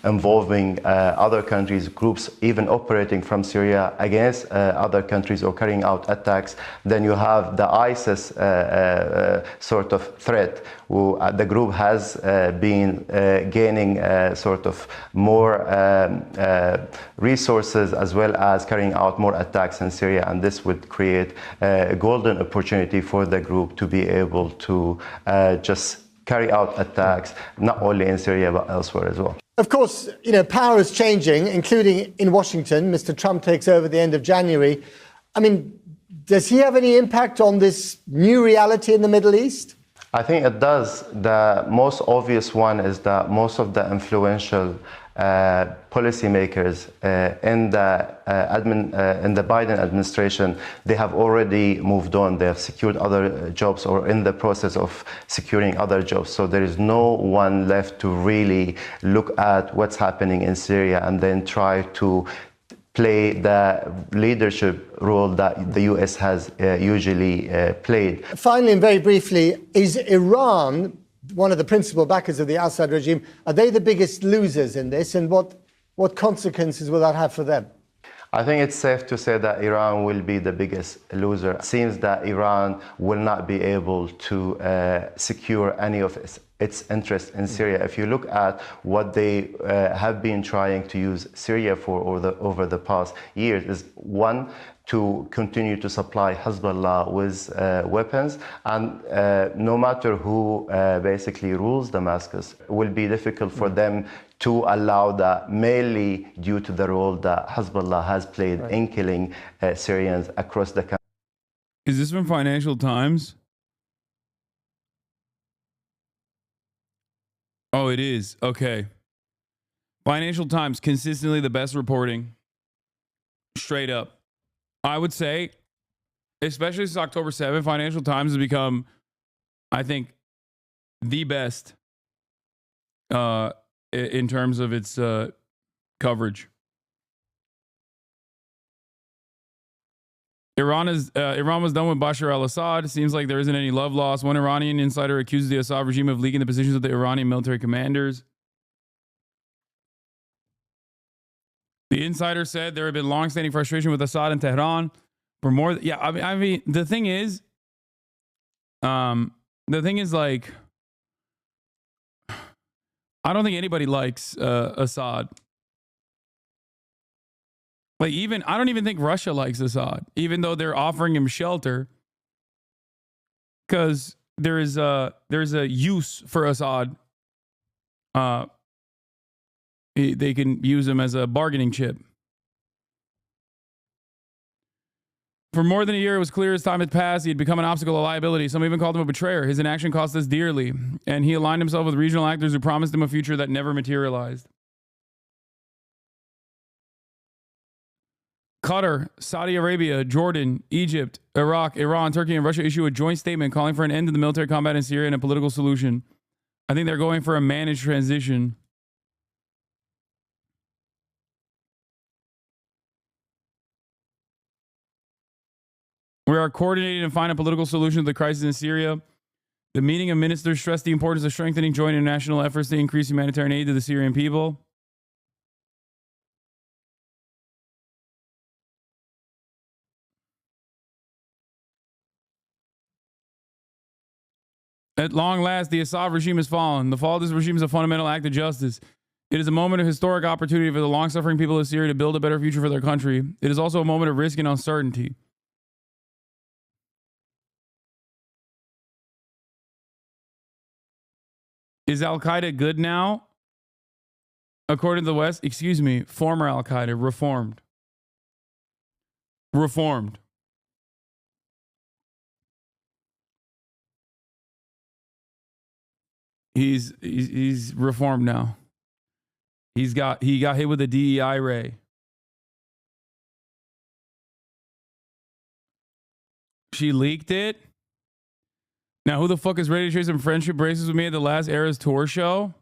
involving other countries, groups even operating from Syria against other countries or carrying out attacks. Then you have the ISIS sort of threat. The group has been gaining sort of more resources, as well as carrying out more attacks in Syria, and this would create a golden opportunity for the group to be able to just carry out attacks not only in Syria but elsewhere as well. Of course, power is changing, including in Washington. Mr. Trump takes over at the end of January. I mean, does he have any impact on this new reality in the Middle East? I think it does. The most obvious one is that most of the influential policymakers in the Biden administration, they have already moved on. They have secured other jobs or in the process of securing other jobs. So there is no one left to really look at what's happening in Syria and then try to play the leadership role that the U.S. has usually played. Finally, and very briefly, is Iran one of the principal backers of the Assad regime? Are they the biggest losers in this, and what consequences will that have for them? I think it's safe to say that Iran will be the biggest loser. It seems that Iran will not be able to secure any of its interest in Syria. If you look at what they have been trying to use Syria for over the past years, is one, to continue to supply Hezbollah with weapons, and no matter who basically rules Damascus, it will be difficult for them to allow that, mainly due to the role that Hezbollah has played in killing Syrians across the country. Is this from Financial Times? Oh, it is. Okay. Financial Times, consistently the best reporting. Straight up. I would say, especially since October 7th, Financial Times has become, I think, the best in terms of its coverage. Iran was done with Bashar al-Assad. It seems like there isn't any love lost. One Iranian insider accuses the Assad regime of leaking the positions of the Iranian military commanders. The insider said there had been long-standing frustration with Assad in Tehran for more. Yeah, I mean, the thing is, like, I don't think anybody likes Assad. Like, I don't even think Russia likes Assad, even though they're offering him shelter, because there's a use for Assad they can use him as a bargaining chip. For more than a year, it was clear as time had passed, he had become an obstacle, a liability. Some even called him a betrayer. His inaction cost us dearly, and he aligned himself with regional actors who promised him a future that never materialized. Qatar, Saudi Arabia, Jordan, Egypt, Iraq, Iran, Turkey, and Russia issue a joint statement calling for an end to the military combat in Syria and a political solution. I think they're going for a managed transition. We are coordinating and find a political solution to the crisis in Syria. The meeting of ministers stressed the importance of strengthening joint international efforts to increase humanitarian aid to the Syrian people. At long last, the Assad regime has fallen. The fall of this regime is a fundamental act of justice. It is a moment of historic opportunity for the long-suffering people of Syria to build a better future for their country. It is also a moment of risk and uncertainty. Is Al-Qaeda good now? According to the West, excuse me, former Al-Qaeda, reformed. Reformed. He's reformed now. He got hit with a DEI ray. She leaked it. Now, who the fuck is ready to trade some friendship bracelets with me at the last Eras tour show?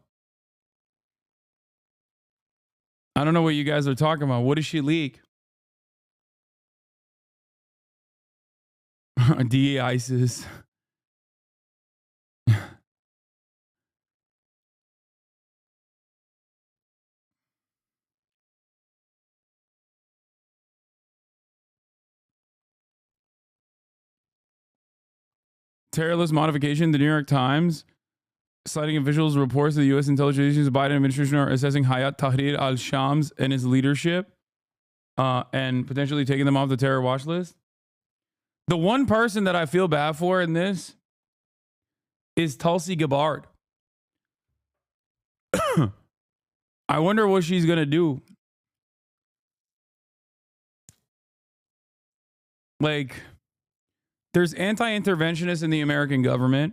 I don't know what you guys are talking about. What did she leak? DE-ISIS. Terrorist modification, the New York Times, citing officials' reports that the U.S. intelligence agencies, the Biden administration are assessing Hayat Tahrir al-Shams and his leadership and potentially taking them off the terror watch list. The one person that I feel bad for in this is Tulsi Gabbard. I wonder what she's going to do. Like, there's anti-interventionists in the American government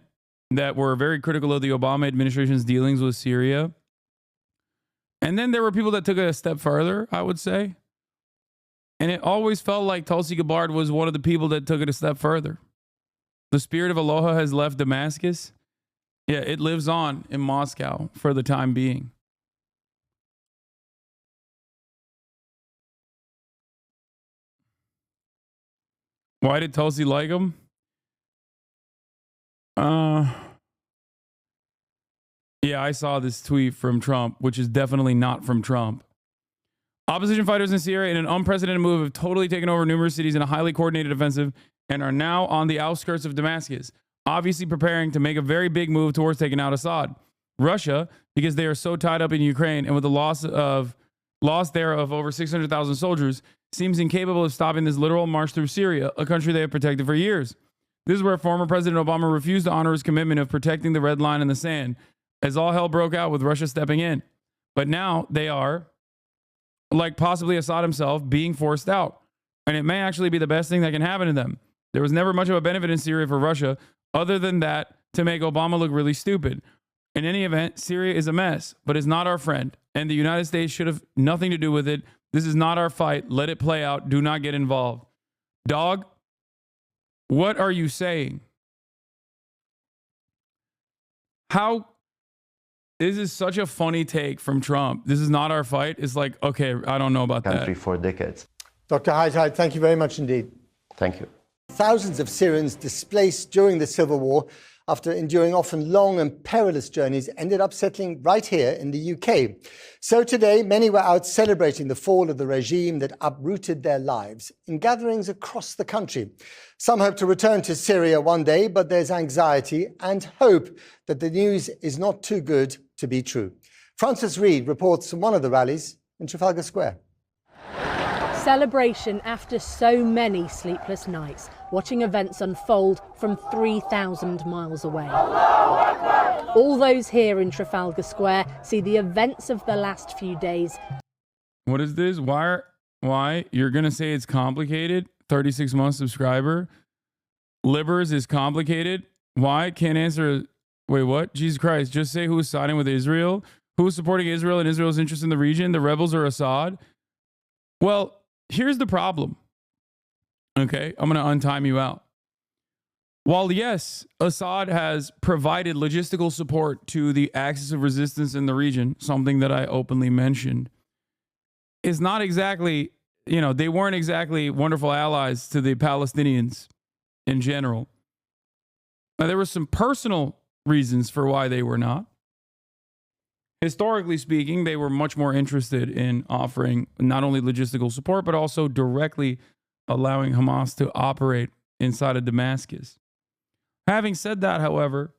that were very critical of the Obama administration's dealings with Syria. And then there were people that took it a step further, I would say. And it always felt like Tulsi Gabbard was one of the people that took it a step further. The spirit of Aloha has left Damascus. Yeah, it lives on in Moscow for the time being. Why did Tulsi like him? Yeah, I saw this tweet from Trump, which is definitely not from Trump. Opposition fighters in Syria, in an unprecedented move, have totally taken over numerous cities in a highly coordinated offensive and are now on the outskirts of Damascus, obviously preparing to make a very big move towards taking out Assad. Russia, because they are so tied up in Ukraine and with the loss there of over 600,000 soldiers, seems incapable of stopping this literal march through Syria, a country they have protected for years. This is where former President Obama refused to honor his commitment of protecting the red line in the sand, as all hell broke out with Russia stepping in. But now they are, like possibly Assad himself, being forced out. And it may actually be the best thing that can happen to them. There was never much of a benefit in Syria for Russia, other than that to make Obama look really stupid. In any event, Syria is a mess, but it's not our friend. And the United States should have nothing to do with it. This is not our fight. Let it play out. Do not get involved. Dog, what are you saying? How? This is such a funny take from Trump. This is not our fight. It's like, okay, I don't know about that. For decades. Dr. Haidai, thank you very much indeed. Thank you. Thousands of Syrians displaced during the civil war after enduring often long and perilous journeys ended up settling right here in the UK. So today, many were out celebrating the fall of the regime that uprooted their lives in gatherings across the country. Some hope to return to Syria one day, but there's anxiety and hope that the news is not too good to be true. Francis Reid reports from one of the rallies in Trafalgar Square. celebration after so many sleepless nights, watching events unfold from 3,000 miles away. All those here in Trafalgar Square see the events of the last few days. What is this? Why? You're going to say it's complicated? 36-month subscriber. Libers is complicated. Why? Can't answer. Wait, what? Jesus Christ. Just say who's siding with Israel. Who's supporting Israel and Israel's interest in the region? The rebels or Assad? Well, here's the problem. Okay, I'm going to untime you out. While yes, Assad has provided logistical support to the axis of resistance in the region, something that I openly mentioned, is not exactly, they weren't exactly wonderful allies to the Palestinians in general. Now, there were some personal reasons for why they were not. Historically speaking, they were much more interested in offering not only logistical support, but also directly allowing Hamas to operate inside of Damascus. Having said that, however,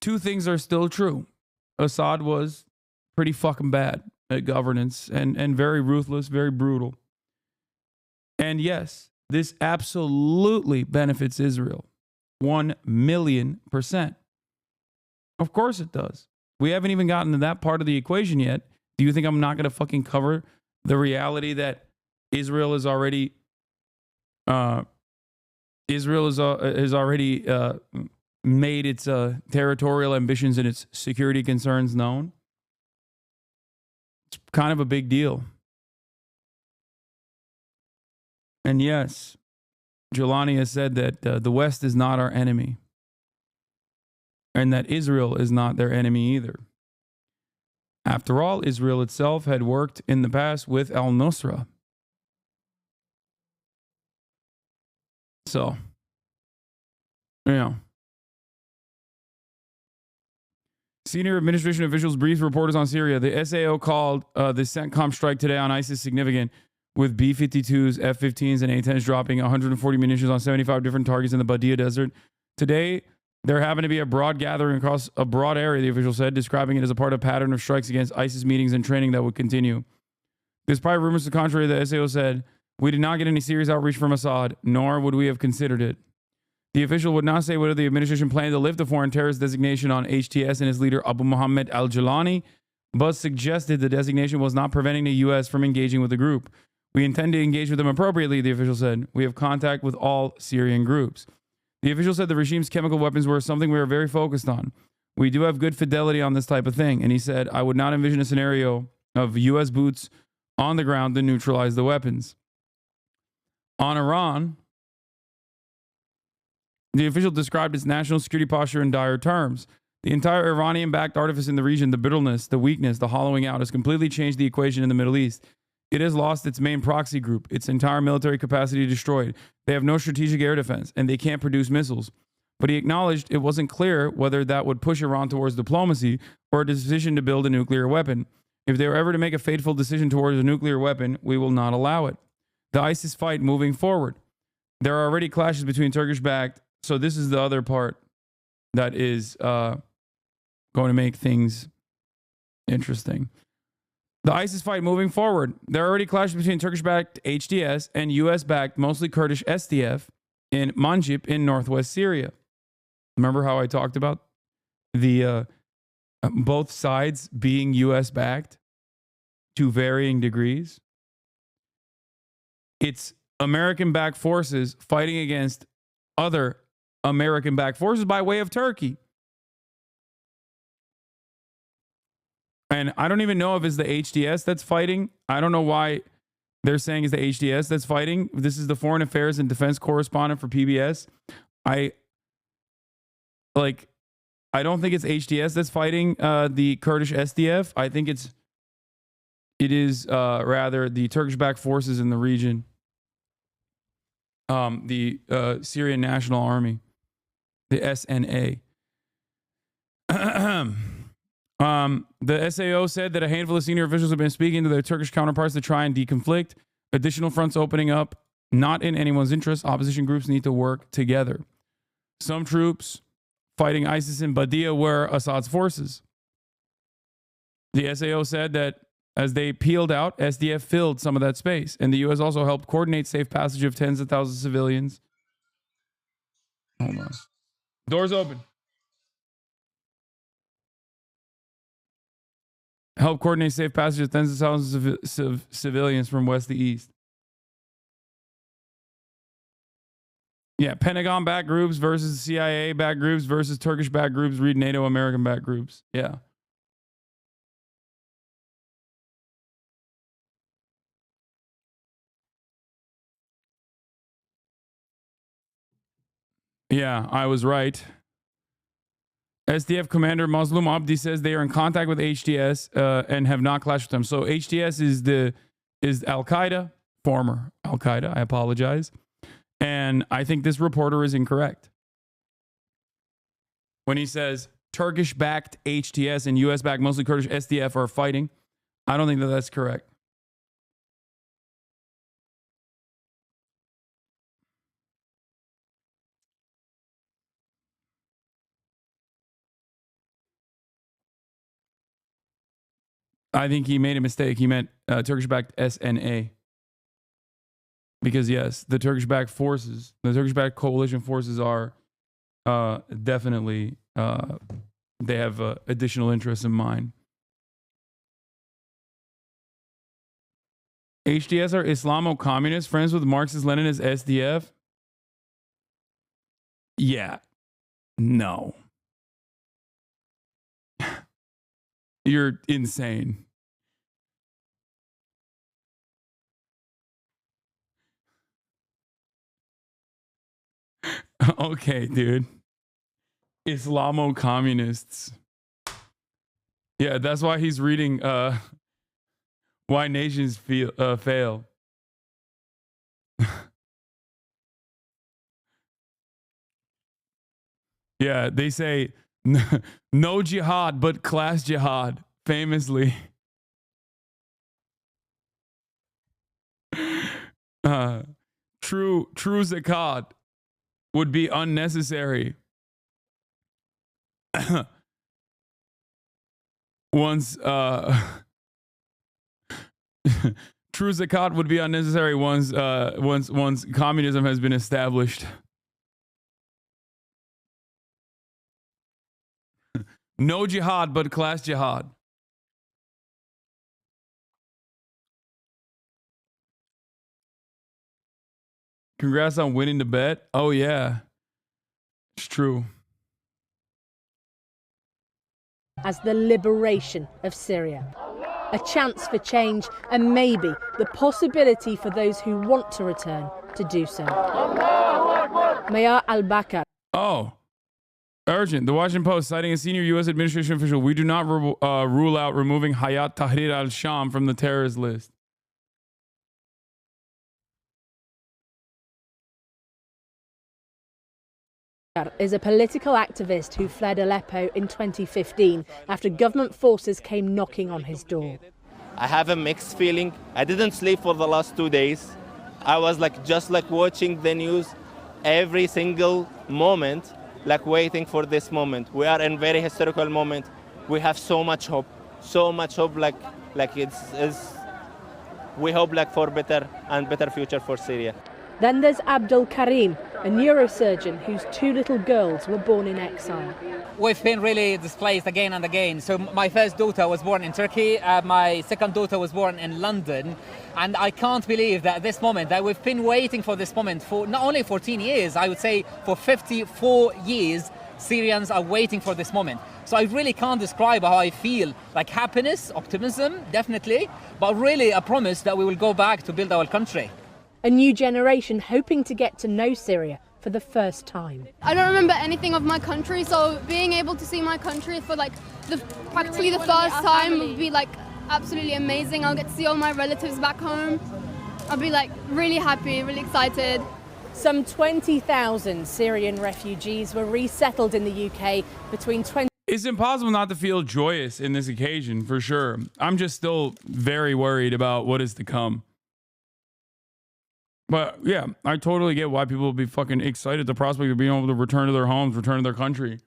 two things are still true. Assad was pretty fucking bad at governance and very ruthless, very brutal. And yes, this absolutely benefits Israel. 1,000,000%. Of course it does. We haven't even gotten to that part of the equation yet. Do you think I'm not going to fucking cover the reality that Israel is already has already made its territorial ambitions and its security concerns known? It's kind of a big deal. And yes, Jelani has said that the West is not our enemy, and that Israel is not their enemy either. After all, Israel itself had worked in the past with al-Nusra. So, Senior administration officials briefed reporters on Syria. The SAO called the CENTCOM strike today on ISIS significant, with B-52s, F-15s, and A-10s dropping 140 munitions on 75 different targets in the Badia Desert. Today, there happened to be a broad gathering across a broad area, the official said, describing it as a part of a pattern of strikes against ISIS meetings and training that would continue. Despite rumors to the contrary, the SAO said, "We did not get any serious outreach from Assad, nor would we have considered it." The official would not say whether the administration planned to lift the foreign terrorist designation on HTS and its leader Abu Mohammed al-Jilani, but suggested the designation was not preventing the U.S. from engaging with the group. "We intend to engage with them appropriately," the official said. "We have contact with all Syrian groups." The official said the regime's chemical weapons were something we were very focused on. "We do have good fidelity on this type of thing." And he said, "I would not envision a scenario of U.S. boots on the ground to neutralize the weapons." On Iran, the official described its national security posture in dire terms. "The entire Iranian-backed artifice in the region, the bitterness, the weakness, the hollowing out, has completely changed the equation in the Middle East. It has lost its main proxy group, its entire military capacity destroyed. They have no strategic air defense, and they can't produce missiles." But he acknowledged it wasn't clear whether that would push Iran towards diplomacy or a decision to build a nuclear weapon. "If they were ever to make a fateful decision towards a nuclear weapon, we will not allow it." The ISIS fight moving forward. There are already clashes between Turkish-backed. So this is the other part that is going to make things interesting. The ISIS fight moving forward. There are already clashes between Turkish-backed HDS and US-backed, mostly Kurdish SDF in Manjib in northwest Syria. Remember how I talked about the both sides being US-backed to varying degrees? It's American-backed forces fighting against other American-backed forces by way of Turkey. And I don't even know if it's the HDS that's fighting. I don't know why they're saying it's the HDS that's fighting. This is the Foreign Affairs and Defense correspondent for PBS. I don't think it's HDS that's fighting the Kurdish SDF. I think it is rather the Turkish-backed forces in the region. The Syrian National Army, the SNA. The SAO said that a handful of senior officials have been speaking to their Turkish counterparts to try and deconflict. Additional fronts opening up, not in anyone's interest. Opposition groups need to work together. Some troops fighting ISIS in Badia were Assad's forces. The SAO said that As they peeled out, SDF filled some of that space. And the U.S. also helped coordinate safe passage of tens of thousands of civilians. Hold on. Doors open. Help coordinate safe passage of tens of thousands of civilians from west to east. Yeah, Pentagon-backed groups versus CIA-backed groups versus Turkish-backed groups. Read NATO American-backed groups. Yeah. Yeah, I was right. SDF commander Mazlum Abdi says they are in contact with HTS and have not clashed with them. So HTS is Al Qaeda, former Al Qaeda. I apologize, and I think this reporter is incorrect when he says Turkish-backed HTS and U.S.-backed, mostly Kurdish SDF are fighting. I don't think that that's correct. I think he made a mistake. He meant Turkish-backed SNA. Because, yes, the Turkish-backed forces, the Turkish-backed coalition forces are definitely, they have additional interests in mind. HDS are Islamo-communists, friends with Marxist-Leninist SDF? Yeah. No. You're insane. Okay, dude. Islamo-communists. Yeah, that's why he's reading Why Nations Fail. Yeah, they say no jihad but class jihad, famously. True zakat would be unnecessary once true zakat would be unnecessary once communism has been established. No jihad but class jihad. Congrats on winning the bet. Oh yeah, it's true. As the liberation of Syria. A chance for change and maybe the possibility for those who want to return to do so. Mayor al-Bakr. Oh, urgent. The Washington Post citing a senior U.S. administration official. We do not rule out removing Hayat Tahrir al-Sham from the terrorist list. Is a political activist who fled Aleppo in 2015 after government forces came knocking on his door. I have a mixed feeling. I didn't sleep for the last 2 days. I was just watching the news every single moment, waiting for this moment. We are in a very historical moment. We have so much hope, we hope for better future for Syria. Then there's Abdul Karim, a neurosurgeon whose 2 little girls were born in exile. We've been really displaced again and again. So my first daughter was born in Turkey, my second daughter was born in London, and I can't believe that this moment, that we've been waiting for this moment for not only 14 years, I would say for 54 years, Syrians are waiting for this moment. So I really can't describe how I feel, happiness, optimism, definitely, but really a promise that we will go back to build our country. A new generation hoping to get to know Syria for the first time. I don't remember anything of my country, so being able to see my country for practically the first time would be absolutely amazing. I'll get to see all my relatives back home. I'll be really happy, really excited. Some 20,000 Syrian refugees were resettled in the UK between 20... It's impossible not to feel joyous in this occasion, for sure. I'm just still very worried about what is to come. But yeah, I totally get why people will be fucking excited at the prospect of being able to return to their homes, return to their country.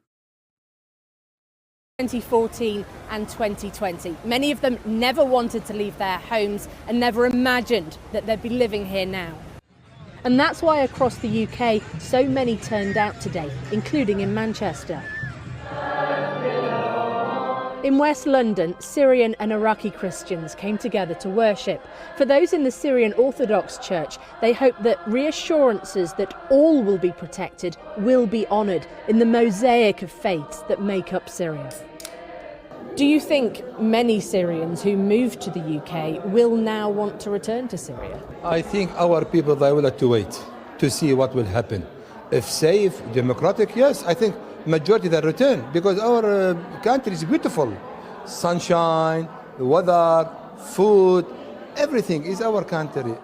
2014 and 2020. Many of them never wanted to leave their homes and never imagined that they'd be living here now. And that's why across the UK, so many turned out today, including in Manchester. In West London, Syrian and Iraqi Christians came together to worship. For those in the Syrian Orthodox Church, they hope that reassurances that all will be protected will be honoured in the mosaic of faiths that make up Syria. Do you think many Syrians who moved to the UK will now want to return to Syria? I think our people, they will have to wait to see what will happen. If safe, democratic, yes, I think majority that return, because our country is beautiful. Sunshine, weather, food, everything is our country.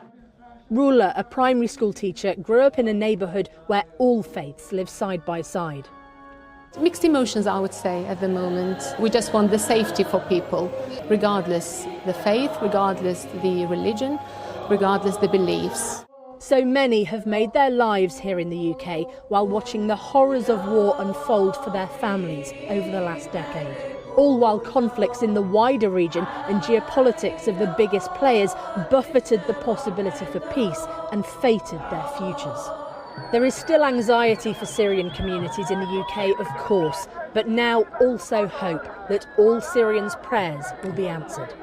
Rula, a primary school teacher, grew up in a neighbourhood where all faiths live side by side. Mixed emotions, I would say, at the moment. We just want the safety for people, regardless the faith, regardless the religion, regardless the beliefs. So many have made their lives here in the UK while watching the horrors of war unfold for their families over the last decade. All while conflicts in the wider region and geopolitics of the biggest players buffeted the possibility for peace and fated their futures. There is still anxiety for Syrian communities in the UK, of course, but now also hope that all Syrians' prayers will be answered.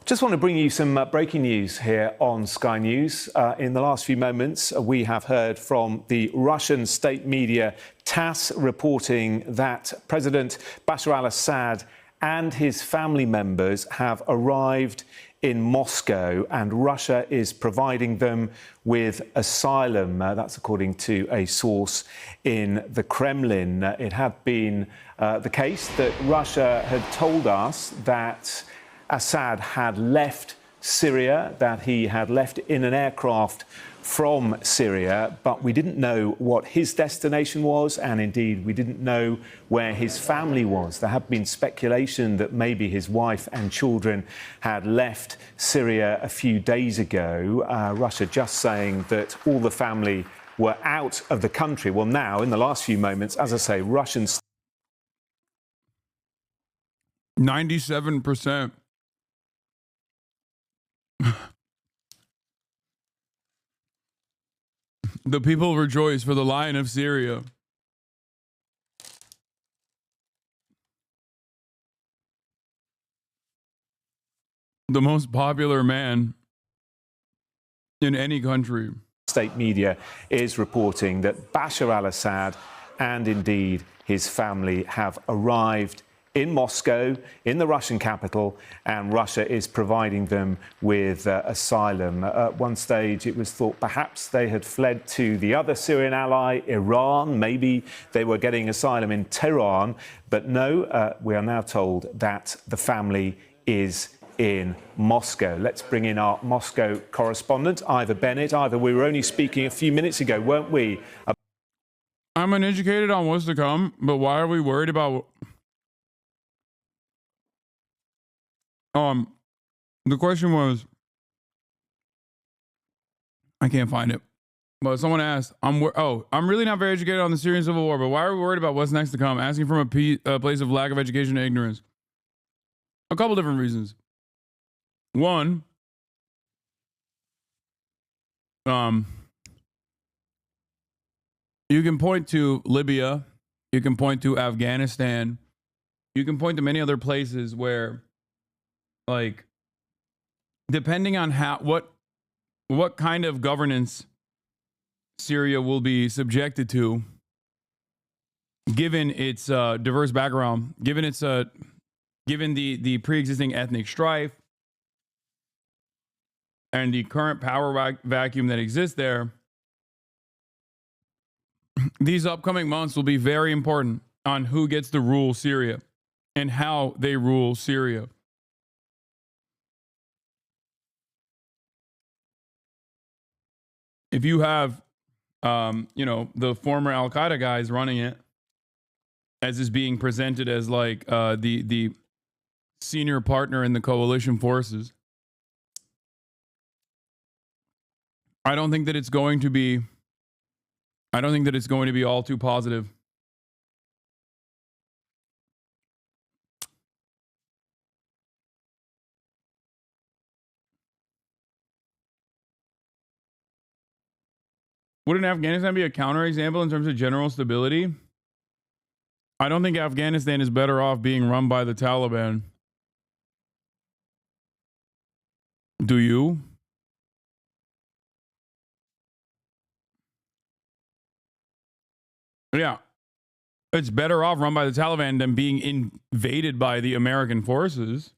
Just want to bring you some breaking news here on Sky News. In the last few moments, we have heard from the Russian state media TASS reporting that President Bashar al-Assad and his family members have arrived in Moscow and Russia is providing them with asylum. That's according to a source in the Kremlin. It had been the case that Russia had told us that Assad had left Syria, that he had left in an aircraft from Syria, but we didn't know what his destination was, and indeed we didn't know where his family was. There had been speculation that maybe his wife and children had left Syria a few days ago. Russia just saying that all the family were out of the country. Well, now, in the last few moments, as I say, Russians... 97%. The people rejoice for the Lion of Syria. The most popular man in any country. State media is reporting that Bashar al-Assad and indeed his family have arrived in Moscow, in the Russian capital, and Russia is providing them with asylum. At one stage, it was thought perhaps they had fled to the other Syrian ally, Iran. Maybe they were getting asylum in Tehran. But no, we are now told that the family is in Moscow. Let's bring in our Moscow correspondent, Ivor Bennett. Ivor, we were only speaking a few minutes ago, weren't we? I'm uneducated on what's to come, but why are we worried about... The question was, I can't find it, but someone asked, I'm really not very educated on the Syrian civil war, but why are we worried about what's next to come? Asking from a place of lack of education and ignorance. A couple different reasons. One, you can point to Libya, you can point to Afghanistan, you can point to many other places where, like, depending on what kind of governance Syria will be subjected to, given its diverse background, given its given the pre-existing ethnic strife and the current power vacuum that exists there, these upcoming months will be very important on who gets to rule Syria and how they rule Syria. If you have, the former Al-Qaeda guys running it, as is being presented as like the senior partner in the coalition forces, I don't think that it's going to be all too positive. Wouldn't Afghanistan be a counterexample in terms of general stability? I don't think Afghanistan is better off being run by the Taliban. Do you? Yeah. It's better off run by the Taliban than being invaded by the American forces.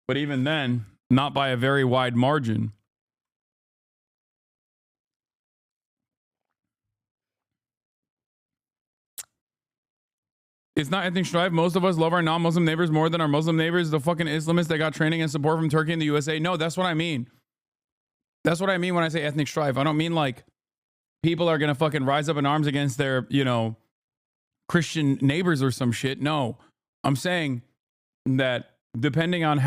But even then, not by a very wide margin. It's not ethnic strife. Most of us love our non-Muslim neighbors more than our Muslim neighbors. The fucking Islamists that got training and support from Turkey and the USA. No, that's what I mean. That's what I mean when I say ethnic strife. I don't mean like people are going to fucking rise up in arms against their, you know, Christian neighbors or some shit. No, I'm saying that depending on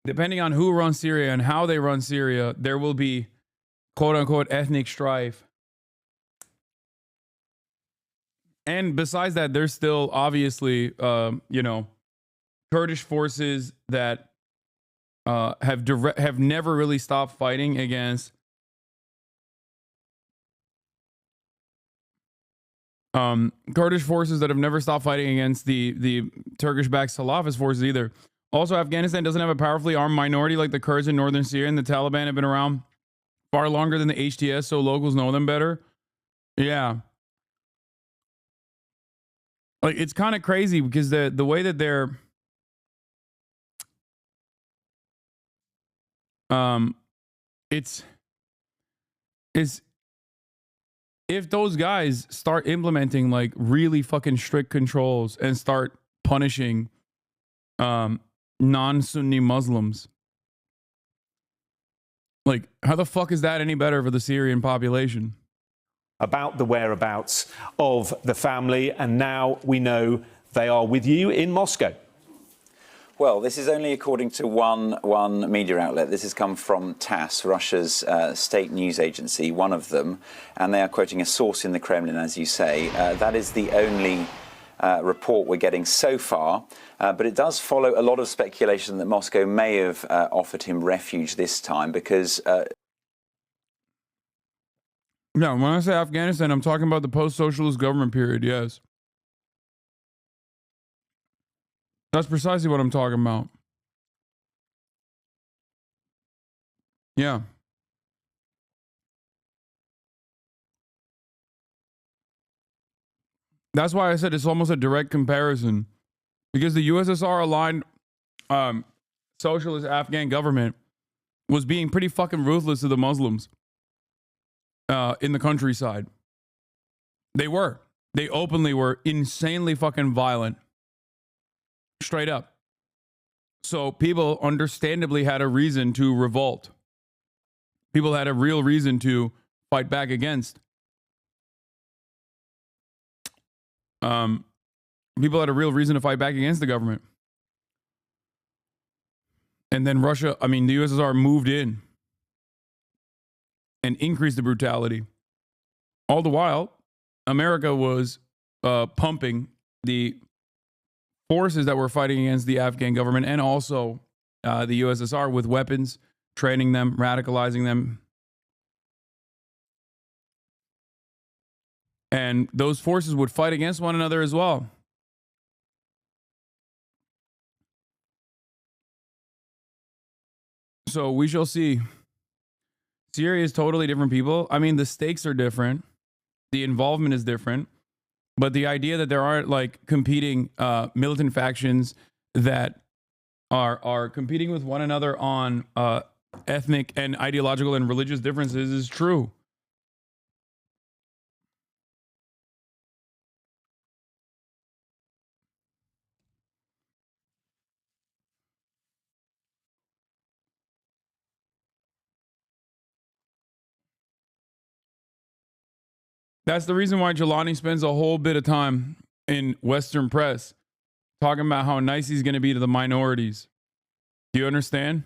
who runs Syria and how they run Syria, there will be quote unquote ethnic strife. And besides that, there's still obviously, you know, Kurdish forces that have never really stopped fighting against Kurdish forces that have never stopped fighting against the Turkish-backed Salafist forces either. Also, Afghanistan doesn't have a powerfully armed minority like the Kurds in northern Syria, and the Taliban have been around far longer than the HTS, so locals know them better. Yeah. Like, it's kind of crazy because the way that they're it's if those guys start implementing like really fucking strict controls and start punishing non-Sunni Muslims, like how the fuck is that any better for the Syrian population? About the whereabouts of the family, and now we know they are with you in Moscow. Well, this is only according to one media outlet. This has come from TASS, Russia's state news agency, one of them, and they are quoting a source in the Kremlin, as you say. That is the only report we're getting so far, but it does follow a lot of speculation that Moscow may have offered him refuge this time because... Yeah, when I say Afghanistan, I'm talking about the post-socialist government period, yes. That's precisely what I'm talking about. Yeah. That's why I said it's almost a direct comparison. Because the USSR-aligned socialist Afghan government was being pretty fucking ruthless to the Muslims in the countryside. They were. They openly were insanely fucking violent. Straight up. So people understandably had a reason to revolt. People had a real reason to fight back against. People had a real reason to fight back against the government. And then Russia, I mean, the USSR moved in and increased the brutality. All the while, America was pumping the forces that were fighting against the Afghan government and also the USSR with weapons, training them, radicalizing them. And those forces would fight against one another as well. So we shall see. Syria is totally different people. I mean, the stakes are different. The involvement is different. But the idea that there aren't like competing militant factions that are competing with one another on ethnic and ideological and religious differences is true. That's the reason why Jelani spends a whole bit of time in Western press talking about how nice he's going to be to the minorities. Do you understand?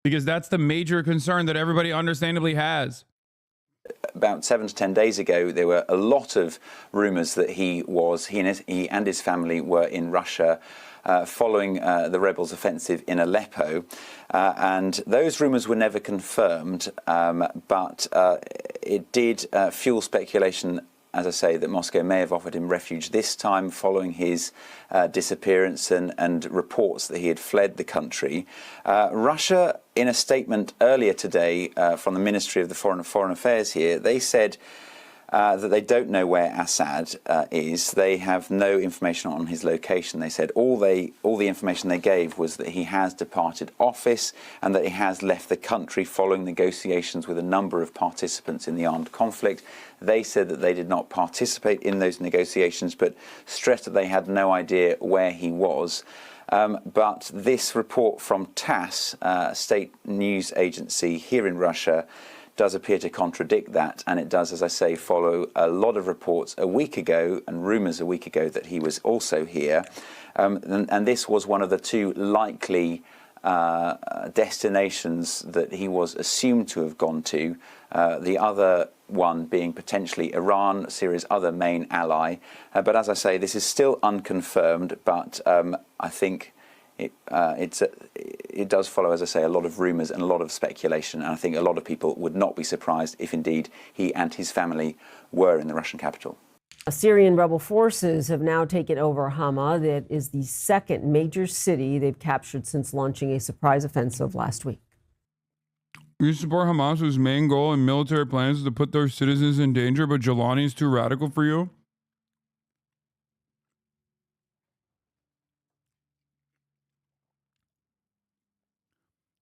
Because that's the major concern that everybody understandably has. About 7 to 10 days ago, there were a lot of rumors that he and his family were in Russia following the rebels' offensive in Aleppo. And those rumours were never confirmed, but it did fuel speculation, as I say, that Moscow may have offered him refuge this time following his disappearance and reports that he had fled the country. Russia, in a statement earlier today from the Ministry of the Foreign Affairs here, they said that they don't know where Assad is. They have no information on his location. They said all the information they gave was that he has departed office and that he has left the country following negotiations with a number of participants in the armed conflict. They said that they did not participate in those negotiations, but stressed that they had no idea where he was. But this report from TASS, state news agency here in Russia, does appear to contradict that, and it does, as I say, follow a lot of reports a week ago and rumours a week ago that he was also here. And this was one of the two likely destinations that he was assumed to have gone to, the other one being potentially Iran, Syria's other main ally. But as I say, this is still unconfirmed, but I think it does follow, as I say, a lot of rumours and a lot of speculation, and I think a lot of people would not be surprised if indeed he and his family were in the Russian capital. Syrian rebel forces have now taken over Hama. That is the second major city they've captured since launching a surprise offensive last week. You support Hamas, whose main goal and military plans is to put their citizens in danger, but Jelani is too radical for you?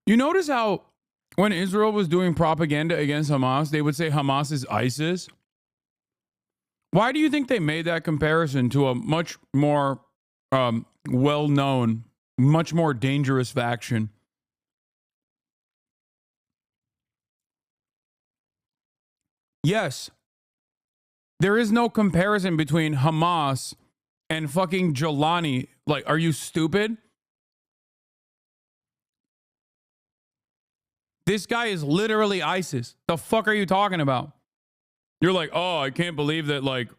You notice how when Israel was doing propaganda against Hamas, they would say Hamas is ISIS? Why do you think they made that comparison to a much more well-known, much more dangerous faction? Yes, there is no comparison between Hamas and fucking Jelani. Like, are you stupid? This guy is literally ISIS. The fuck are you talking about? You're like, oh, I can't believe that, like,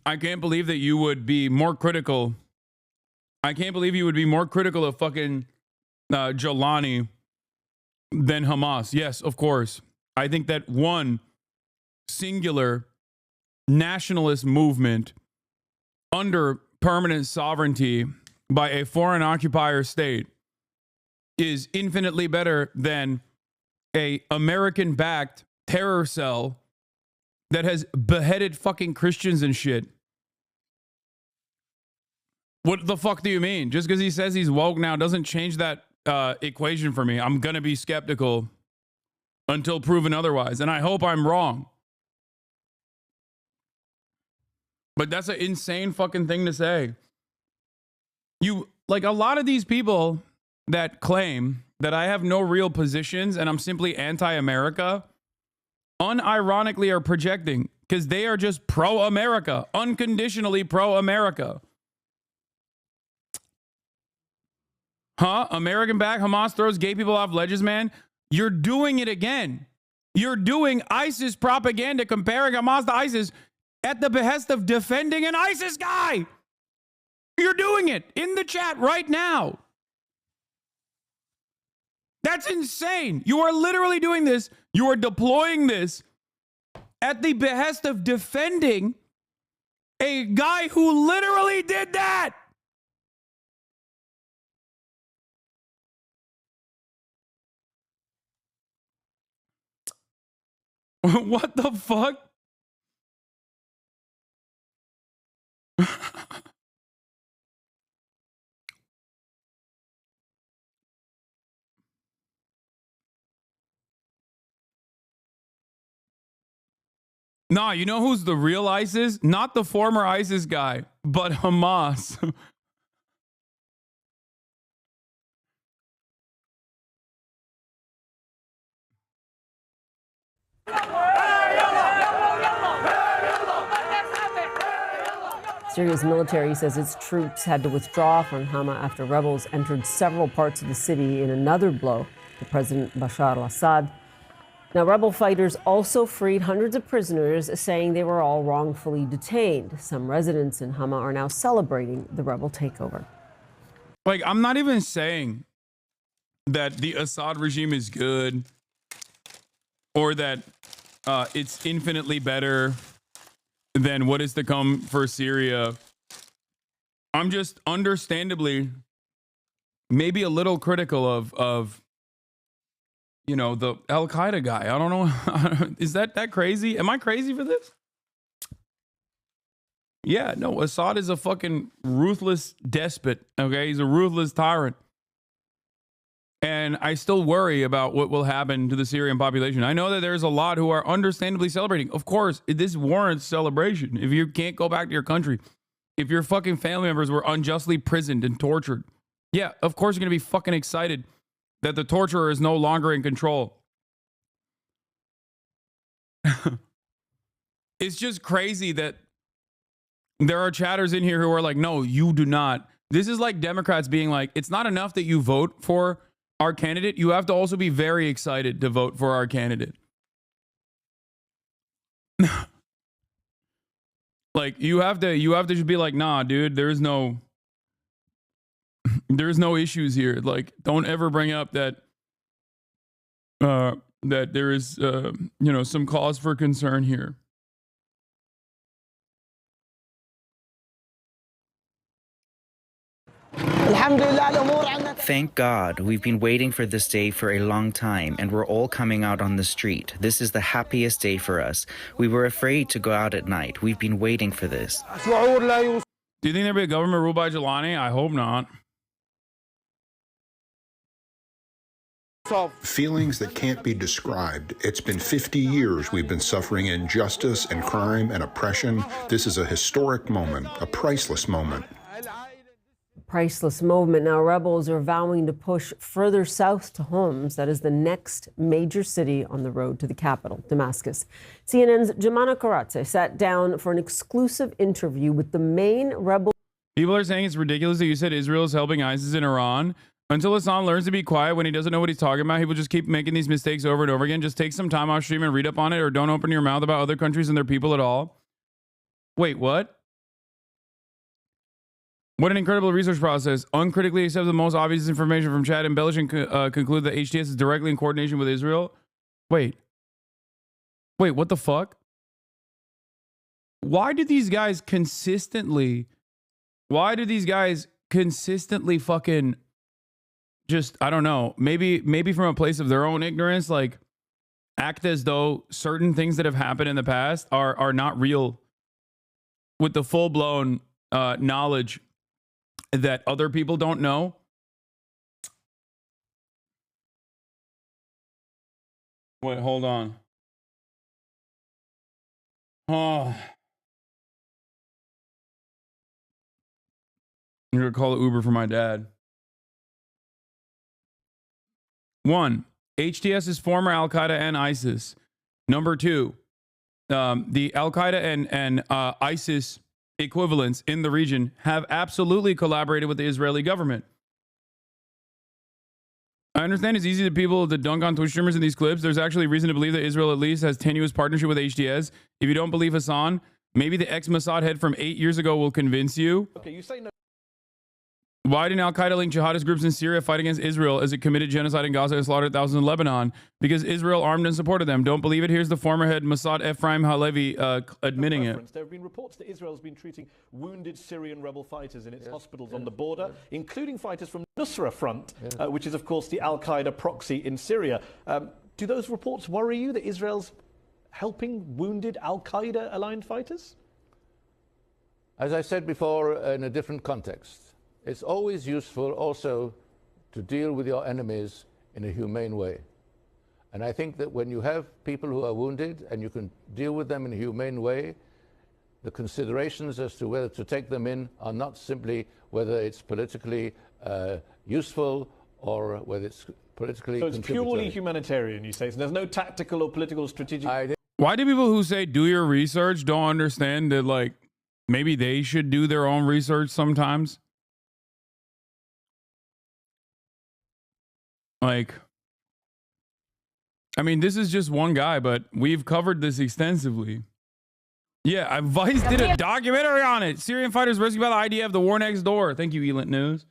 I can't believe that you would be more critical. I can't believe you would be more critical of fucking Jelani than Hamas. Yes, of course. I think that one singular nationalist movement under permanent sovereignty by a foreign occupier state is infinitely better than a American-backed terror cell that has beheaded fucking Christians and shit. What the fuck do you mean? Just because he says he's woke now doesn't change that equation for me. I'm gonna be skeptical until proven otherwise, and I hope I'm wrong. But that's an insane fucking thing to say. You, like, a lot of these people that claim that I have no real positions and I'm simply anti-America, unironically are projecting, because they are just pro-America, unconditionally pro-America. Huh? American-backed Hamas throws gay people off ledges, man? You're doing it again. You're doing ISIS propaganda, comparing Hamas to ISIS at the behest of defending an ISIS guy. You're doing it in the chat right now. That's insane. You are literally doing this. You are deploying this at the behest of defending a guy who literally did that. What the fuck? Nah, you know who's the real ISIS? Not the former ISIS guy, but Hamas. Syria's military says its troops had to withdraw from Hama after rebels entered several parts of the city in another blow to President Bashar al-Assad. Now, rebel fighters also freed hundreds of prisoners, saying they were all wrongfully detained. Some residents in Hama are now celebrating the rebel takeover. Like, I'm not even saying that the Assad regime is good or that it's infinitely better than what is to come for Syria. I'm just understandably maybe a little critical of you know, the Al-Qaeda guy. I don't know. Is that crazy? Am I crazy for this? Yeah, no, Assad is a fucking ruthless despot. Okay, he's a ruthless tyrant. And I still worry about what will happen to the Syrian population. I know that there's a lot who are understandably celebrating. Of course, this warrants celebration. If you can't go back to your country, if your fucking family members were unjustly prisoned and tortured, yeah, of course you're going to be fucking excited that the torturer is no longer in control. It's just crazy that there are chatters in here who are like, no, you do not. This is like Democrats being like, it's not enough that you vote for our candidate. You have to also be very excited to vote for our candidate. Like, you have to just be like, nah, dude, there's no issues here. Like, don't ever bring up that that there is you know, some cause for concern here. Thank God, we've been waiting for this day for a long time, and we're all coming out on the street. This is the happiest day for us. We were afraid to go out at night. We've been waiting for this. Do you think there'll be a government ruled by Jelani? I hope not. Feelings that can't be described. It's been 50 years we've been suffering injustice and crime and oppression. This is a historic moment, a priceless moment. Priceless moment. Now, rebels are vowing to push further south to Homs. That is the next major city on the road to the capital, Damascus. CNN's Jemana Karatse sat down for an exclusive interview with the main rebel. People are saying it's ridiculous that you said Israel is helping ISIS in Iran. Until Hassan learns to be quiet when he doesn't know what he's talking about, he will just keep making these mistakes over and over again. Just take some time off stream and read up on it, or don't open your mouth about other countries and their people at all. Wait, what? What an incredible research process. Uncritically accept the most obvious information from chat, embellish and conclude that HTS is directly in coordination with Israel. Wait, what the fuck? Why do these guys consistently fucking just, I don't know, maybe from a place of their own ignorance, like act as though certain things that have happened in the past are not real, with the full-blown knowledge that other people don't know? Wait, hold on. Oh. I'm going to call Uber for my dad. 1, HTS is former Al-Qaeda and ISIS. Number 2, the Al-Qaeda and ISIS equivalents in the region have absolutely collaborated with the Israeli government. I understand it's easy to people to dunk on Twitch streamers in these clips. There's actually reason to believe that Israel at least has tenuous partnership with HTS. If you don't believe Hassan, maybe the ex-Mossad head from 8 years ago will convince you. Okay, you say no. Why did Al-Qaeda link jihadist groups in Syria fight against Israel as it committed genocide in Gaza and slaughtered thousands in Lebanon? Because Israel armed and supported them. Don't believe it? Here's the former head Mossad Ephraim Halevi admitting it. There have been reports that Israel has been treating wounded Syrian rebel fighters in its hospitals on the border, including fighters from Nusra Front, which is, of course, the Al-Qaeda proxy in Syria. Do those reports worry you that Israel's helping wounded Al-Qaeda aligned fighters? As I said before, in a different context, it's always useful also to deal with your enemies in a humane way. And I think that when you have people who are wounded and you can deal with them in a humane way, the considerations as to whether to take them in are not simply whether it's politically useful or whether it's politically So it's purely humanitarian, you say? So there's no tactical or political strategic... Why do people who say do your research don't understand that, like, maybe they should do their own research sometimes? Like, I mean, this is just one guy, but we've covered this extensively. Yeah, Vice did a documentary on it. Syrian fighters rescued by the IDF, the war next door. Thank you, Elint News.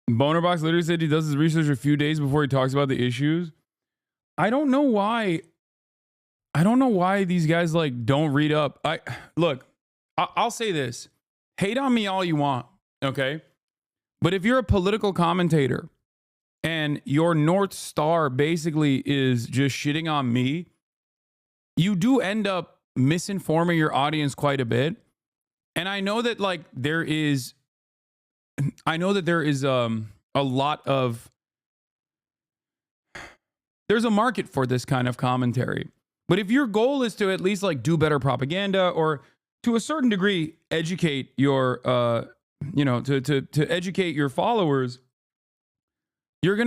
Bonerbox literally said he does his research a few days before he talks about the issues. I don't know why these guys like don't read up. I'll say this. Hate on me all you want, okay? But if you're a political commentator and your North Star basically is just shitting on me, you do end up misinforming your audience quite a bit. And I know that like there is a lot of, there's a market for this kind of commentary. But if your goal is to at least like do better propaganda or to a certain degree educate your to educate your followers, you are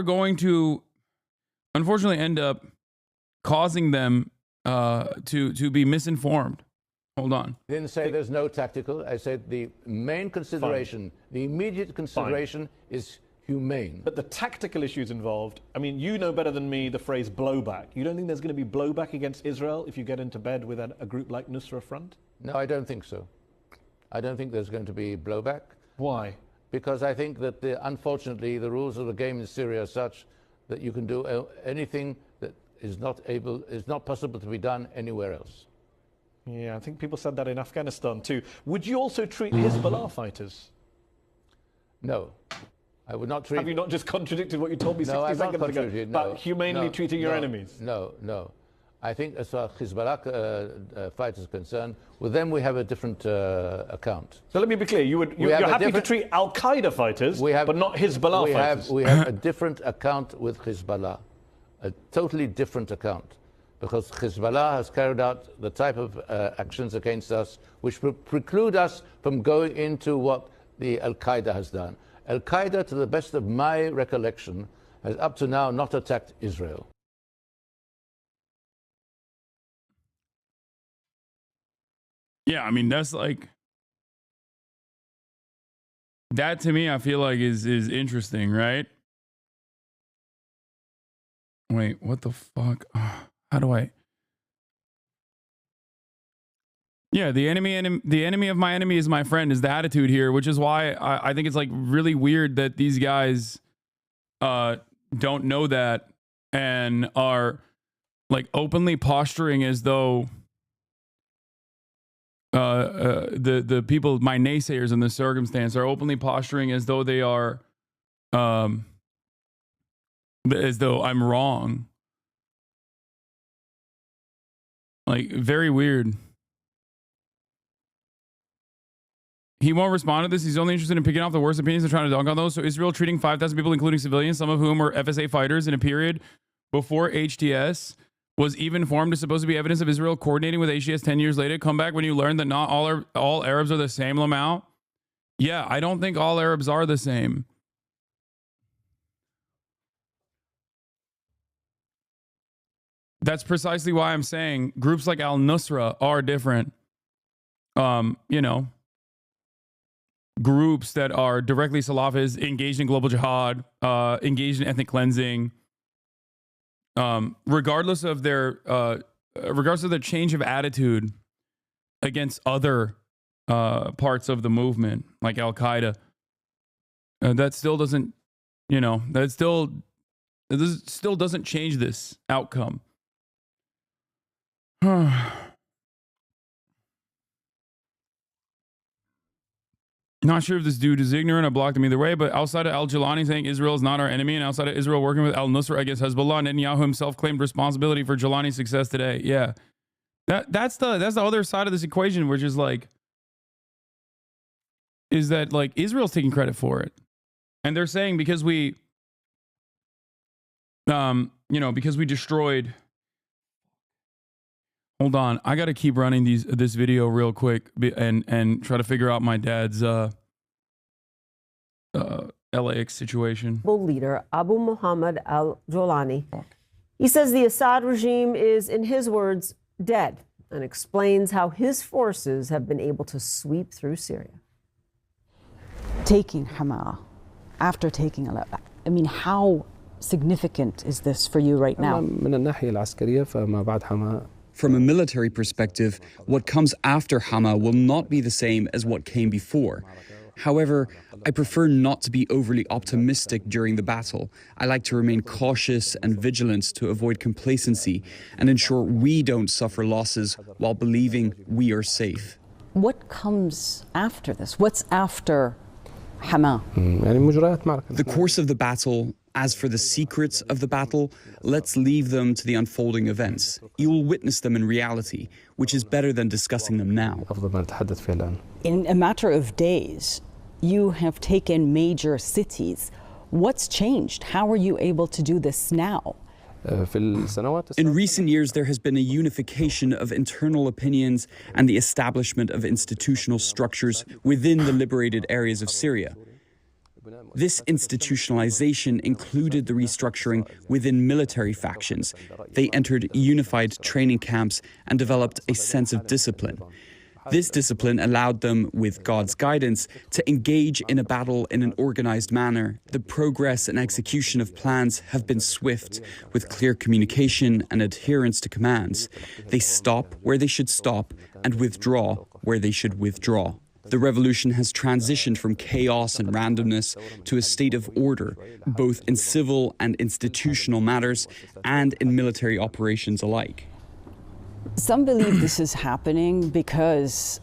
going to unfortunately end up causing them to be misinformed. Hold on. I didn't say there's no tactical. I said the main consideration, the immediate consideration is humane. But the tactical issues involved, I mean, you know better than me the phrase blowback. You don't think there's going to be blowback against Israel if you get into bed with a group like Nusra Front? No, I don't think so. I don't think there's going to be blowback. Why? Because I think that, unfortunately, the rules of the game in Syria are such that you can do anything that is not possible to be done anywhere else. Yeah, I think people said that in Afghanistan too. Would you also treat Hezbollah fighters? No, I would not treat... Have you not just contradicted what you told me 60 seconds ago about humanely treating your enemies? No. I think as far as Hezbollah fighters are concerned, with them we have a different account. So let me be clear, you're happy to treat Al-Qaeda fighters, but not Hezbollah fighters? We have a different account with Hezbollah, a totally different account. Because Hezbollah has carried out the type of actions against us which preclude us from going into what the Al-Qaeda has done. Al-Qaeda, to the best of my recollection, has up to now not attacked Israel. Yeah, I mean, that's like... That to me, I feel like is interesting, right? Wait, what the fuck? How do I... Yeah, the enemy of my enemy is my friend is the attitude here, which is why I think it's like really weird that these guys don't know that and are like openly posturing as though the people, my naysayers in this circumstance, are openly posturing as though they are as though I'm wrong. Like, very weird. He won't respond to this. He's only interested in picking off the worst opinions and trying to dunk on those. So Israel treating 5,000 people, including civilians, some of whom were FSA fighters in a period before HTS was even formed, is supposed to be evidence of Israel coordinating with HTS 10 years later. Come back when you learn that not all Arabs are the same, Lamau. Yeah, I don't think all Arabs are the same. That's precisely why I'm saying groups like Al-Nusra are different. Groups that are directly Salafist, engaged in global jihad, engaged in ethnic cleansing, regardless of their change of attitude against other parts of the movement, like Al-Qaeda, that still doesn't, it still doesn't change this outcome. Not sure if this dude is ignorant. I blocked him either way, but outside of Al-Jilani saying Israel is not our enemy, and outside of Israel working with Al-Nusra against Hezbollah, Netanyahu himself claimed responsibility for Jilani's success today. Yeah. That's the other side of this equation, which is like, is that like Israel's taking credit for it. And they're saying because we you know, because we destroyed. Hold on, I got to keep running this video real quick and try to figure out my dad's LAX situation. Leader Abu Muhammad al-Jolani. He says the Assad regime is, in his words, dead, and explains how his forces have been able to sweep through Syria. Taking Hama, after taking Aleppo, I mean, how significant is this for you right now? From a military perspective, what comes after Hama will not be the same as what came before. However, I prefer not to be overly optimistic during the battle. I like to remain cautious and vigilant to avoid complacency and ensure we don't suffer losses while believing we are safe. What comes after this? What's after Hama? The course of the battle, as for the secrets of the battle, let's leave them to the unfolding events. You will witness them in reality, which is better than discussing them now. In a matter of days, you have taken major cities. What's changed? How are you able to do this now? In recent years, there has been a unification of internal opinions and the establishment of institutional structures within the liberated areas of Syria. This institutionalization included the restructuring within military factions. They entered unified training camps and developed a sense of discipline. This discipline allowed them, with God's guidance, to engage in a battle in an organized manner. The progress and execution of plans have been swift, with clear communication and adherence to commands. They stop where they should stop and withdraw where they should withdraw. The revolution has transitioned from chaos and randomness to a state of order, both in civil and institutional matters and in military operations alike. Some believe this is happening because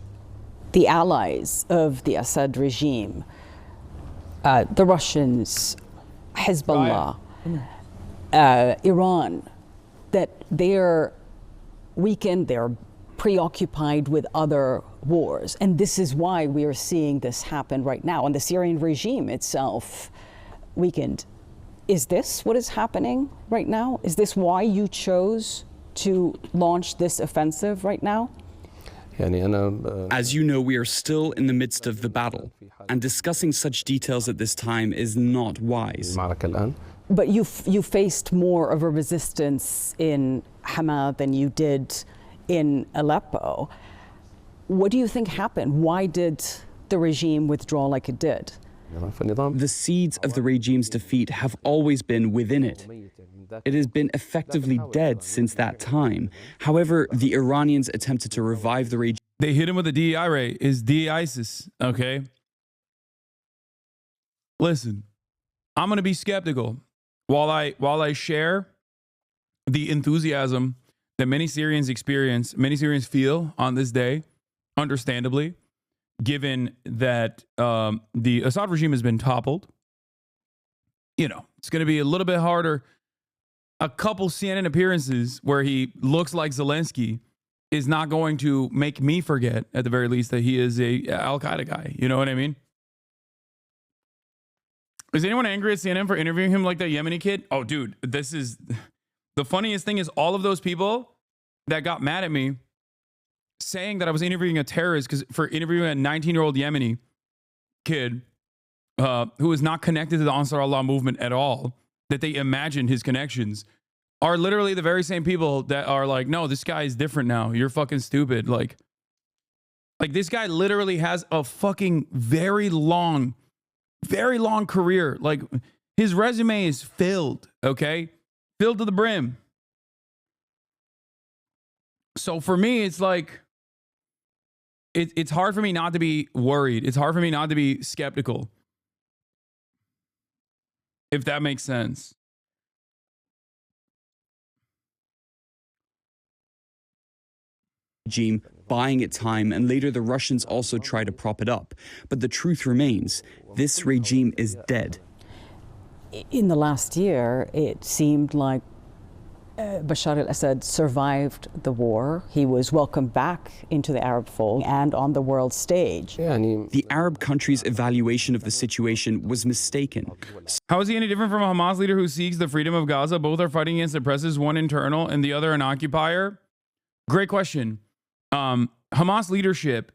the allies of the Assad regime, the Russians, Hezbollah, Iran, that they're weakened, they're preoccupied with other wars. And this is why we are seeing this happen right now. And the Syrian regime itself weakened. Is this what is happening right now? Is this why you chose to launch this offensive right now? As you know, we are still in the midst of the battle, and discussing such details at this time is not wise. But you faced more of a resistance in Hama than you did in Aleppo. What do you think happened? Why did the regime withdraw like it did? The seeds of the regime's defeat have always been within it. It has been effectively dead since that time. However, the Iranians attempted to revive the regime. They hit him with a DEI rate. It's DE-ISIS, okay? Listen, I'm going to be skeptical. While I share the enthusiasm that many Syrians experience, many Syrians feel on this day, understandably, given that the Assad regime has been toppled, you know, it's going to be a little bit harder. A couple CNN appearances where he looks like Zelensky is not going to make me forget, at the very least, that he is a Al-Qaeda guy. You know what I mean? Is anyone angry at CNN for interviewing him like that Yemeni kid? Oh, dude, this is... The funniest thing is all of those people that got mad at me saying that I was interviewing a terrorist for interviewing a 19-year-old Yemeni kid who is not connected to the Ansar Allah movement at all, that they imagined his connections, are literally the very same people that are like, no, this guy is different now. You're fucking stupid. Like this guy literally has a fucking very long career. Like his resume is filled, okay? Filled to the brim. So for me, it's like, it's hard for me not to be worried. It's hard for me not to be skeptical. If that makes sense. Regime buying it time, and later the Russians also try to prop it up. But the truth remains, this regime is dead. In the last year, it seemed like Bashar al-Assad survived the war. He was welcomed back into the Arab fold and on the world stage. The Arab countries' evaluation of the situation was mistaken. How is he any different from a Hamas leader who seeks the freedom of Gaza? Both are fighting against oppressors, one internal and the other an occupier. Great question. Hamas leadership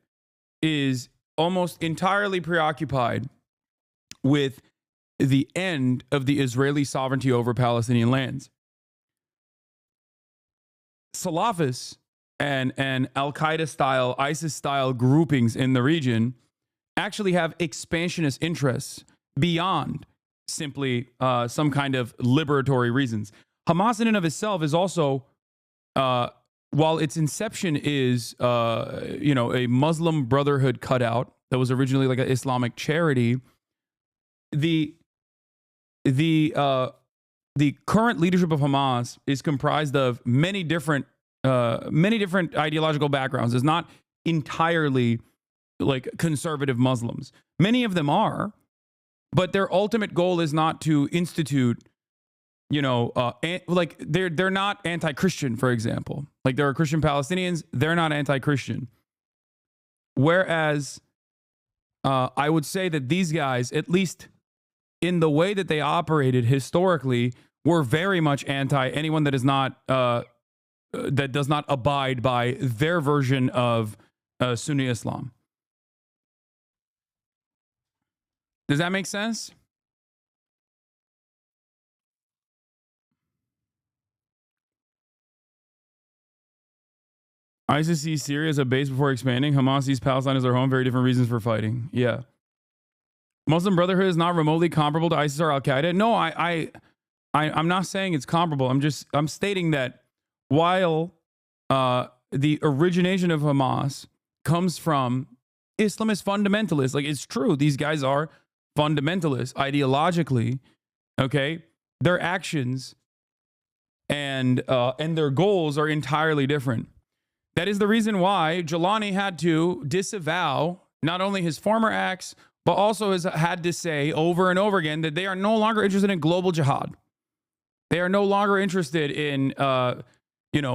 is almost entirely preoccupied with the end of the Israeli sovereignty over Palestinian lands. Salafists and Al-Qaeda style, ISIS style groupings in the region actually have expansionist interests beyond simply some kind of liberatory reasons. Hamas in and of itself is also, while its inception is, a Muslim Brotherhood cutout that was originally like an Islamic charity, the current leadership of Hamas is comprised of many different ideological backgrounds. It's not entirely like conservative Muslims. Many of them are, but their ultimate goal is not to institute, like they're not anti-Christian, for example. Like there are Christian Palestinians, they're not anti-Christian. Whereas I would say that these guys, at least in the way that they operated historically, were very much anti anyone that is not that does not abide by their version of Sunni Islam. Does that make sense? ISIS sees Syria as a base before expanding. Hamas sees Palestine as their home. Very different reasons for fighting. Yeah. Muslim Brotherhood is not remotely comparable to ISIS or Al-Qaeda. No, I'm not saying it's comparable. I'm stating that while the origination of Hamas comes from Islamist fundamentalists, like it's true, these guys are fundamentalists ideologically, okay? Their actions and their goals are entirely different. That is the reason why Jelani had to disavow not only his former acts, but also has had to say over and over again that they are no longer interested in global jihad. They are no longer interested in,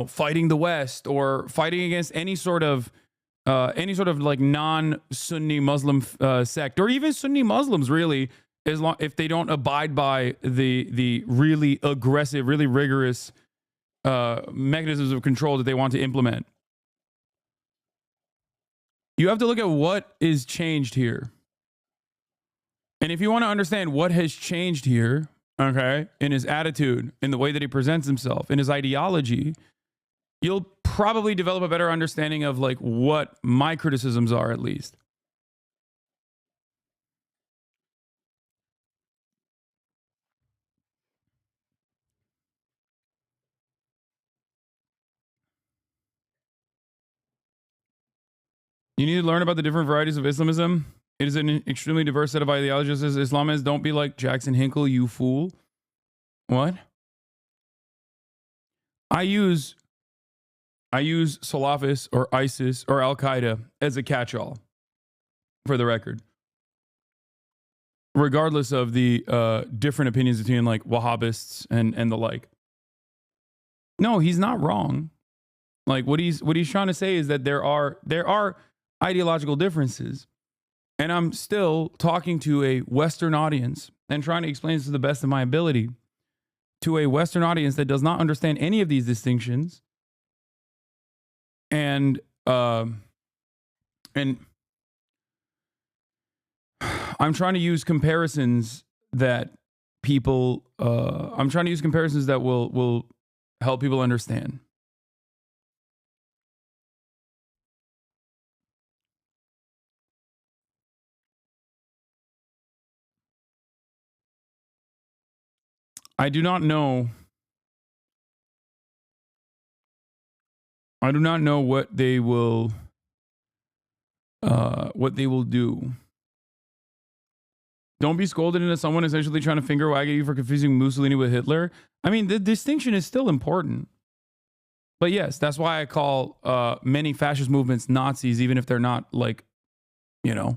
fighting the West or fighting against any sort of like non-Sunni Muslim sect, or even Sunni Muslims, really, if they don't abide by the really aggressive, really rigorous mechanisms of control that they want to implement. You have to look at what is changed here. And if you want to understand what has changed here, okay, in his attitude, in the way that he presents himself, in his ideology, you'll probably develop a better understanding of like what my criticisms are, at least. You need to learn about the different varieties of Islamism. It is an extremely diverse set of ideologies. Islam is, don't be like Jackson Hinkle, you fool. What? I use Salafis or ISIS or Al-Qaeda as a catch-all, for the record. Regardless of the different opinions between like Wahhabists and the like. No, he's not wrong. Like what he's trying to say is that there are ideological differences. And I'm still talking to a Western audience and trying to explain this to the best of my ability to a Western audience that does not understand any of these distinctions. And I'm trying to use comparisons that will help people understand. I do not know what they will do. Don't be scolded into someone essentially trying to finger wag at you for confusing Mussolini with Hitler. I mean, the distinction is still important. But yes, that's why I call many fascist movements Nazis, even if they're not like, the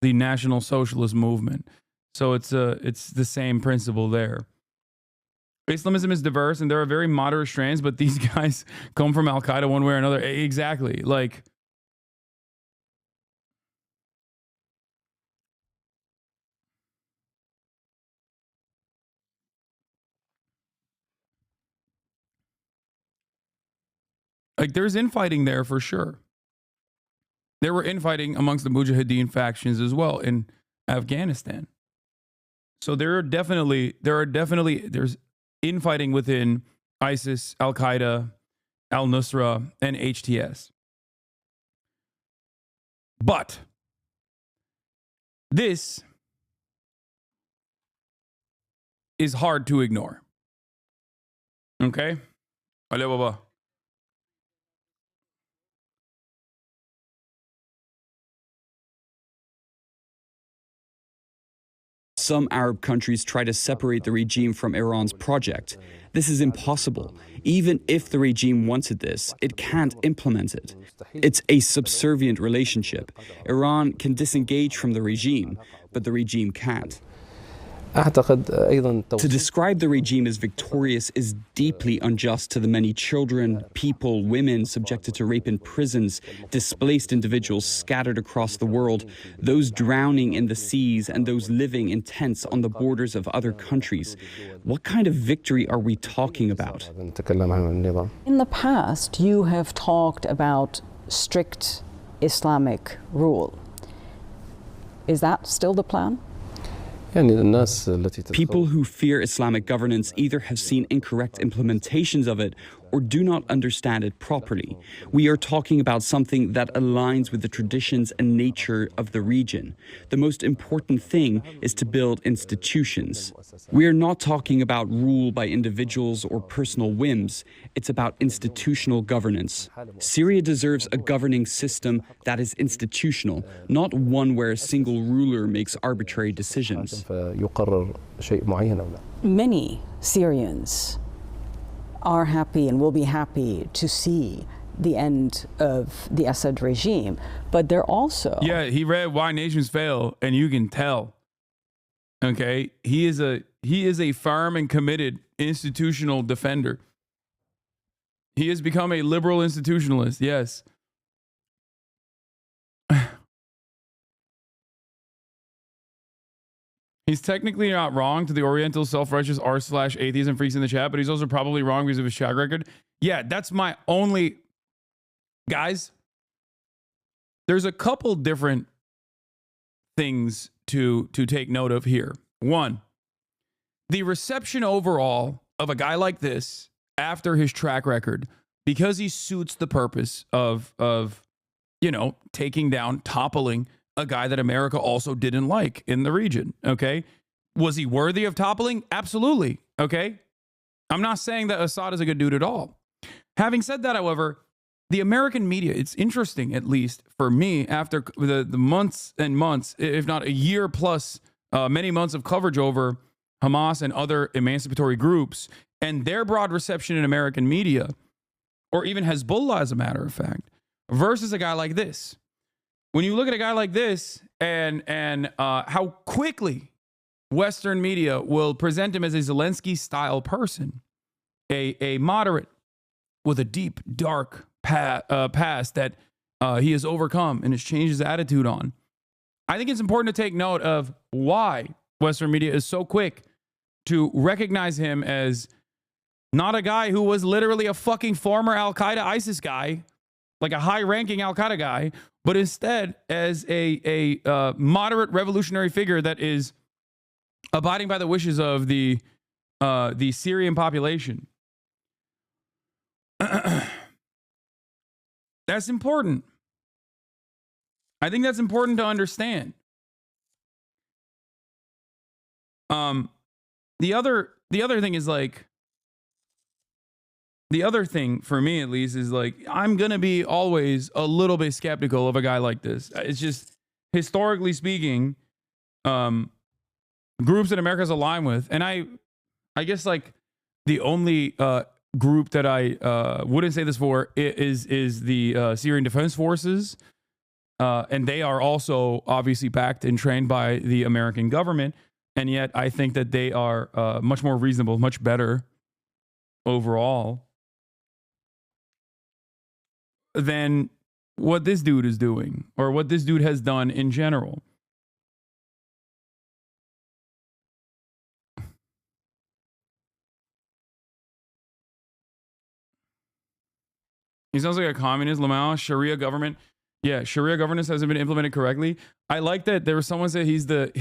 National Socialist movement. So it's the same principle there. Islamism is diverse and there are very moderate strands, but these guys come from Al-Qaeda one way or another. Exactly. Like, there's infighting there for sure. There were infighting amongst the Mujahideen factions as well in Afghanistan. So there's infighting within ISIS, Al-Qaeda, Al-Nusra, and HTS. But this is hard to ignore. Okay? Alibaba. Some Arab countries try to separate the regime from Iran's project. This is impossible. Even if the regime wanted this, it can't implement it. It's a subservient relationship. Iran can disengage from the regime, but the regime can't. To describe the regime as victorious is deeply unjust to the many children, people, women subjected to rape in prisons, displaced individuals scattered across the world, those drowning in the seas, and those living in tents on the borders of other countries. What kind of victory are we talking about? In the past, you have talked about strict Islamic rule. Is that still the plan? People who fear Islamic governance either have seen incorrect implementations of it or do not understand it properly. We are talking about something that aligns with the traditions and nature of the region. The most important thing is to build institutions. We are not talking about rule by individuals or personal whims. It's about institutional governance. Syria deserves a governing system that is institutional, not one where a single ruler makes arbitrary decisions. Many Syrians are happy and will be happy to see the end of the Assad regime, but they're also... Yeah, he read Why Nations Fail, and you can tell. Okay, he is a firm and committed institutional defender. He has become a liberal institutionalist, yes. He's technically not wrong to the Oriental self-righteous r/atheism freaks in the chat, but he's also probably wrong because of his track record. Yeah, that's my only... Guys, there's a couple different things to take note of here. One, the reception overall of a guy like this after his track record, because he suits the purpose of taking down, toppling a guy that America also didn't like in the region, okay? Was he worthy of toppling? Absolutely, okay? I'm not saying that Assad is a good dude at all. Having said that, however, the American media, it's interesting, at least for me, after the months and months, if not a year plus, many months of coverage over Hamas and other emancipatory groups and their broad reception in American media, or even Hezbollah, as a matter of fact, versus a guy like this. When you look at a guy like this and how quickly Western media will present him as a Zelensky-style person, a moderate with a deep, dark past that he has overcome and has changed his attitude on, I think it's important to take note of why Western media is so quick to recognize him as not a guy who was literally a fucking former Al-Qaeda ISIS guy, like a high-ranking Al-Qaeda guy, but instead as a moderate revolutionary figure that is abiding by the wishes of the Syrian population. That's important. I think that's important to understand. The other thing is like, the other thing for me at least is like, I'm going to be always a little bit skeptical of a guy like this. It's just, historically speaking, groups that America's aligned with, and I guess like the only group that I wouldn't say this for is the Syrian Defense Forces. And they are also obviously backed and trained by the American government. And yet I think that they are much more reasonable, much better overall than what this dude is doing or what this dude has done in general. He sounds like a communist. Lamau, Sharia government. Yeah, Sharia governance hasn't been implemented correctly. I like that there was someone said he's the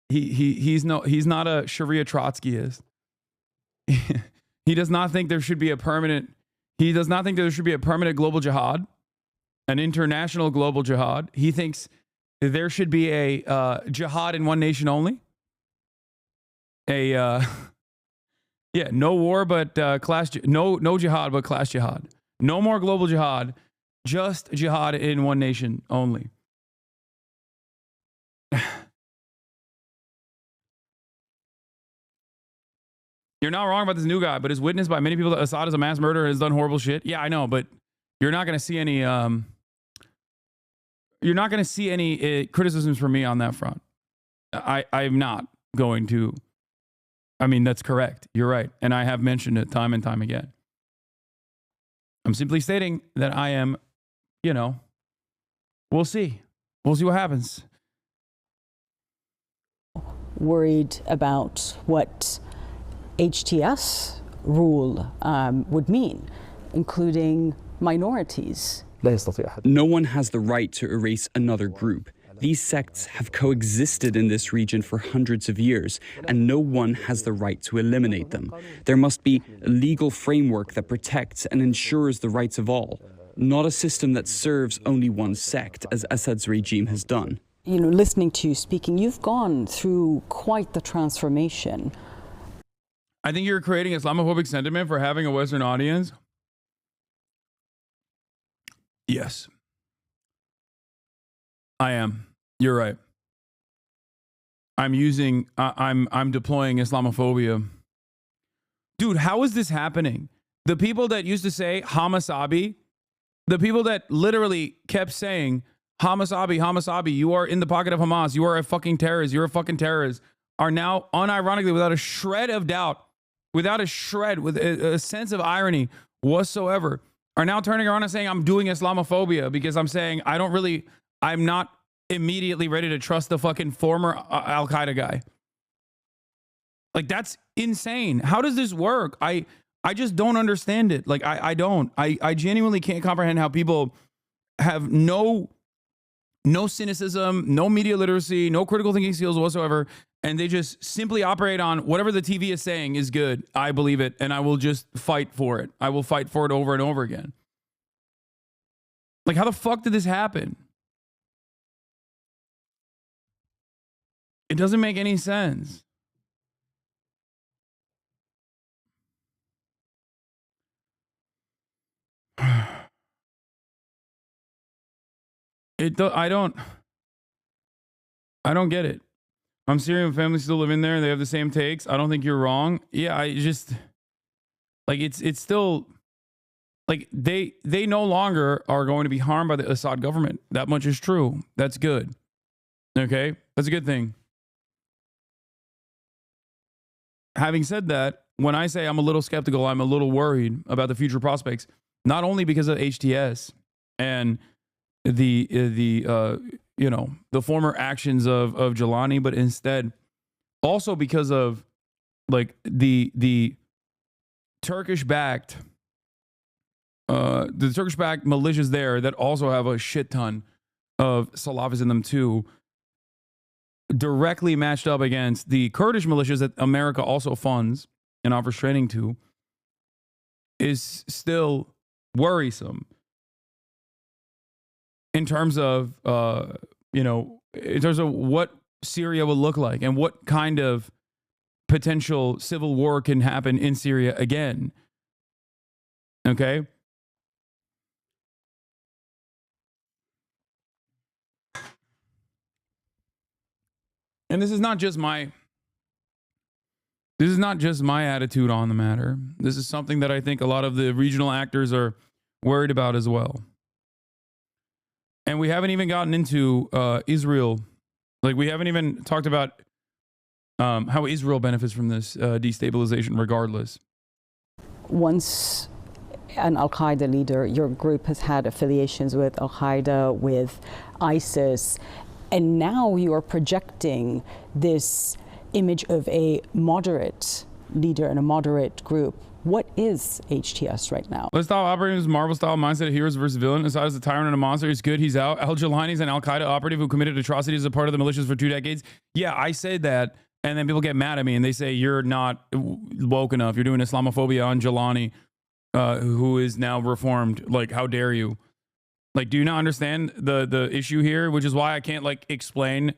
he's not a Sharia Trotskyist. He does not think there should be a permanent global jihad, an international global jihad. He thinks there should be a jihad in one nation only. No war, but no jihad, but class jihad. No more global jihad, just jihad in one nation only. You're not wrong about this new guy, but it's witnessed by many people that Assad is a mass murderer, has done horrible shit. Yeah, I know, but you're not going to see any criticisms from me on that front. I'm not going to. I mean, that's correct. You're right. And I have mentioned it time and time again. I'm simply stating that I am, we'll see. We'll see what happens. Worried about what HTS rule would mean, including minorities. No one has the right to erase another group. These sects have coexisted in this region for hundreds of years, and no one has the right to eliminate them. There must be a legal framework that protects and ensures the rights of all, not a system that serves only one sect, as Assad's regime has done. Listening to you speaking, you've gone through quite the transformation. I think you're creating Islamophobic sentiment for having a Western audience. Yes. I am. You're right. I'm deploying Islamophobia. Dude, how is this happening? The people that used to say Hasanabi, the people that literally kept saying Hasanabi, you are in the pocket of Hamas, you are a fucking terrorist, you're a fucking terrorist, are now unironically, without a shred of doubt, with a sense of irony whatsoever, are now turning around and saying I'm doing Islamophobia because I'm saying I'm not immediately ready to trust the fucking former Al-Qaeda guy. Like, that's insane. How does this work? I just don't understand it. Like, I don't. I genuinely can't comprehend how people have no cynicism, no media literacy, no critical thinking skills whatsoever, and they just simply operate on whatever the TV is saying is good. I believe it, and I will just fight for it. I will fight for it over and over again. Like, how the fuck did this happen? It doesn't make any sense. I don't get it. I'm Syrian families still live in there. They have the same takes. I don't think you're wrong. Yeah, I just like it's still like they no longer are going to be harmed by the Assad government. That much is true. That's good. Okay? That's a good thing. Having said that, when I say I'm a little skeptical, I'm a little worried about the future prospects, not only because of HTS and the former actions of Jelani, but instead also because of like the Turkish-backed militias there that also have a shit ton of Salafis in them too, directly matched up against the Kurdish militias that America also funds and offers training to, is still worrisome in terms of what Syria will look like and what kind of potential civil war can happen in Syria again. Okay? And this is not just my attitude on the matter. This is something that I think a lot of the regional actors are worried about as well. And we haven't even gotten into Israel. Like, we haven't even talked about how Israel benefits from this destabilization regardless. Once an Al-Qaeda leader, your group has had affiliations with Al-Qaeda, with ISIS, and now you are projecting this image of a moderate leader and a moderate group. What is HTS right now? Let's stop operating this Marvel-style mindset of heroes versus villain. Assad is a tyrant and a monster. He's good. He's out. Al-Jilani is an Al-Qaeda operative who committed atrocities as a part of the militias for 2 decades. Yeah, I said that, and then people get mad at me and they say you're not woke enough. You're doing Islamophobia on Jilani, who is now reformed. Like, how dare you? Like, do you not understand the issue here? Which is why I can't like explain.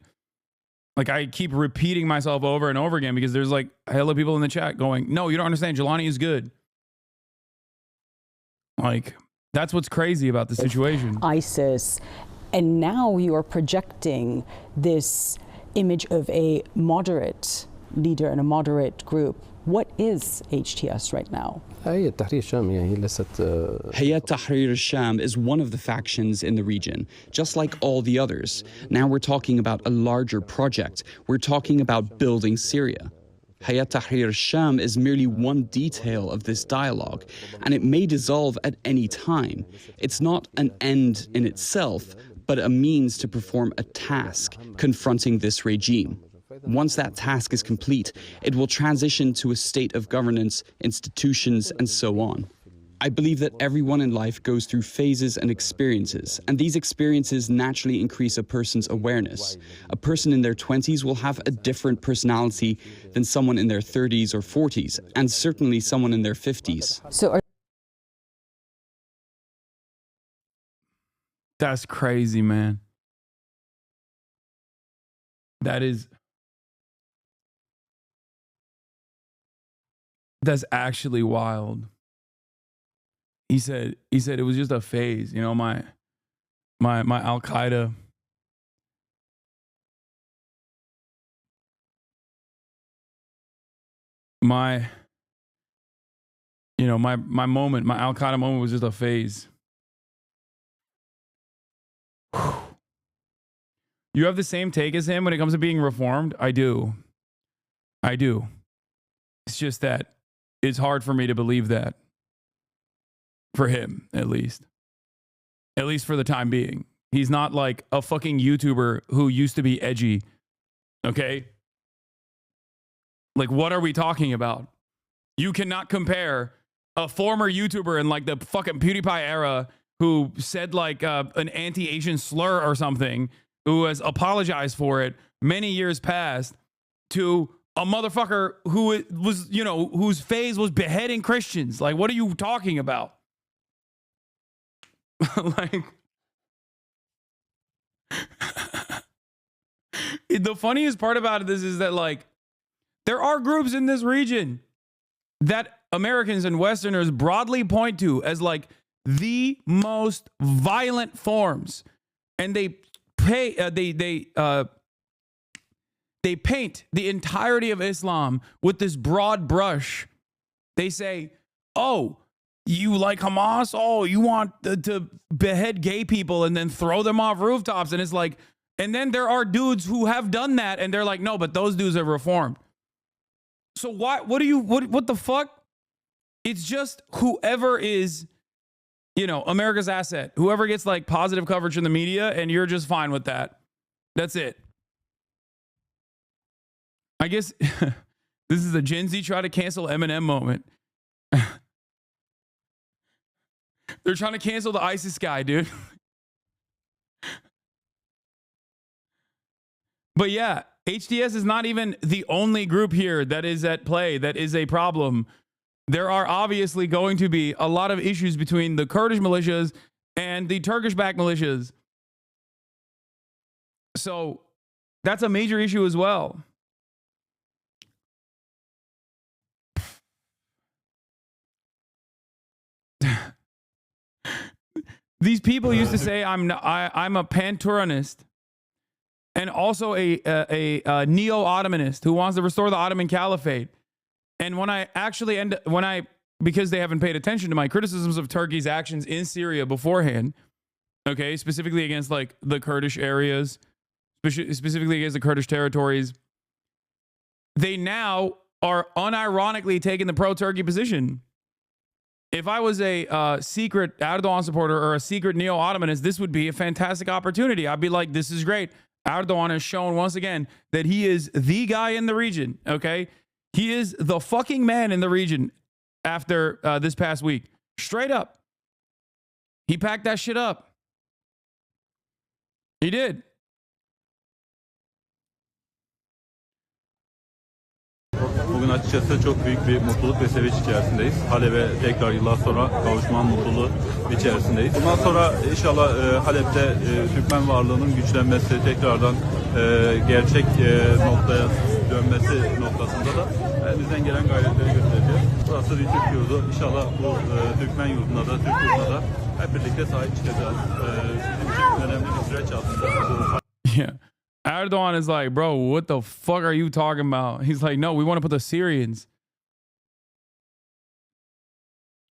Like, I keep repeating myself over and over again because there's like hella people in the chat going, no, you don't understand. Jilani is good. Like, that's what's crazy about the situation. ISIS, and now you are projecting this image of a moderate leader and a moderate group. What is HTS right now? Hayat Tahrir al-Sham is one of the factions in the region, just like all the others. Now we're talking about a larger project. We're talking about building Syria. Hayat Tahrir al-Sham is merely one detail of this dialogue, and it may dissolve at any time. It's not an end in itself, but a means to perform a task confronting this regime. Once that task is complete, it will transition to a state of governance, institutions, and so on. I believe that everyone in life goes through phases and experiences, and these experiences naturally increase a person's awareness. A person in their 20s will have a different personality than someone in their 30s or 40s, and certainly someone in their 50s. That's crazy, man. That's actually wild. He said it was just a phase. You know, my Al-Qaeda. My moment, my Al-Qaeda moment was just a phase. You have the same take as him when it comes to being reformed? I do. It's just that it's hard for me to believe that. For him, at least. At least for the time being. He's not like a fucking YouTuber who used to be edgy. Okay? Like, what are we talking about? You cannot compare a former YouTuber in like the fucking PewDiePie era who said like an anti-Asian slur or something, who has apologized for it many years past, to a motherfucker who was, whose phase was beheading Christians. Like, what are you talking about? Like, the funniest part about this is that, like, there are groups in this region that Americans and Westerners broadly point to as like the most violent forms, and they paint the entirety of Islam with this broad brush. They say, oh, you like Hamas? Oh, you want to behead gay people and then throw them off rooftops. And it's like, and then there are dudes who have done that and they're like, no, but those dudes have reformed. So what the fuck? It's just whoever is, America's asset, whoever gets like positive coverage in the media, and you're just fine with that. That's it. I guess this is a Gen Z try to cancel Eminem moment. They're trying to cancel the ISIS guy, dude. But yeah, HTS is not even the only group here that is at play, that is a problem. There are obviously going to be a lot of issues between the Kurdish militias and the Turkish-backed militias. So that's a major issue as well. These people used to say I'm a pan-Turanist and also a neo-Ottomanist who wants to restore the Ottoman Caliphate. And when I actually because they haven't paid attention to my criticisms of Turkey's actions in Syria beforehand, okay, specifically against like the Kurdish areas, specifically against the Kurdish territories, they now are unironically taking the pro-Turkey position. If I was a secret Erdogan supporter or a secret neo-Ottomanist, this would be a fantastic opportunity. I'd be like, this is great. Erdogan has shown once again that he is the guy in the region, okay? He is the fucking man in the region after this past week. Straight up. He packed that shit up. He did. Bugün açıkçası çok büyük bir mutluluk ve sevinç içerisindeyiz. Halep'e tekrar yıllar sonra kavuşmanın mutluluğu içerisindeyiz. Bundan sonra inşallah Halep'te Türkmen varlığının güçlenmesi, tekrardan gerçek noktaya dönmesi noktasında da elimizden gelen gayretleri göstereceğiz. Burası bir Türk yurdu. İnşallah bu Türkmen yurduna da, Türk yurduna da hep birlikte sahip çıkacağız. Bizim için önemli bir süreç aslında. Yeah. Erdogan is like, bro, what the fuck are you talking about? He's like, no, we want to put the Syrians.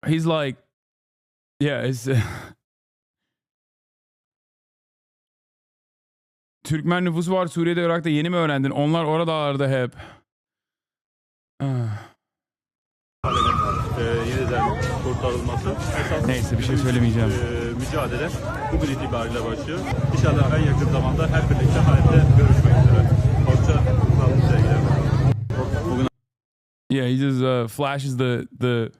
He's like, yeah, it's... Türkmen nüfusu var Suriye'de, Irak'ta, yeni mi öğrendin? Onlar oradalardı hep. Yeniden kurtarılması. Neyse, bir şey söylemeyeceğim. Mücadele bugün itibariyle başlıyor. İnşallah en yakın zamanda hep birlikte Halep'te görüşmek üzere. Hoşça kalın sevgiler. Yeah, he just flashes the...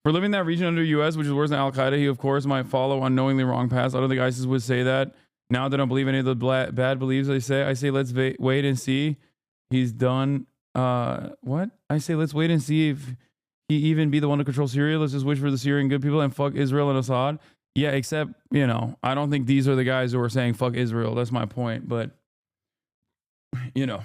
For living in that region under U.S., which is worse than Al-Qaeda, he, of course, might follow unknowingly wrong paths. I don't think ISIS would say that. Now they don't believe any of the bad beliefs they say. I say, let's wait and see. He's done... what? I say, let's wait and see if he even be the one to control Syria. Let's just wish for the Syrian good people and fuck Israel and Assad. Yeah, except, you know, I don't think these are the guys who are saying fuck Israel. That's my point. But, you know.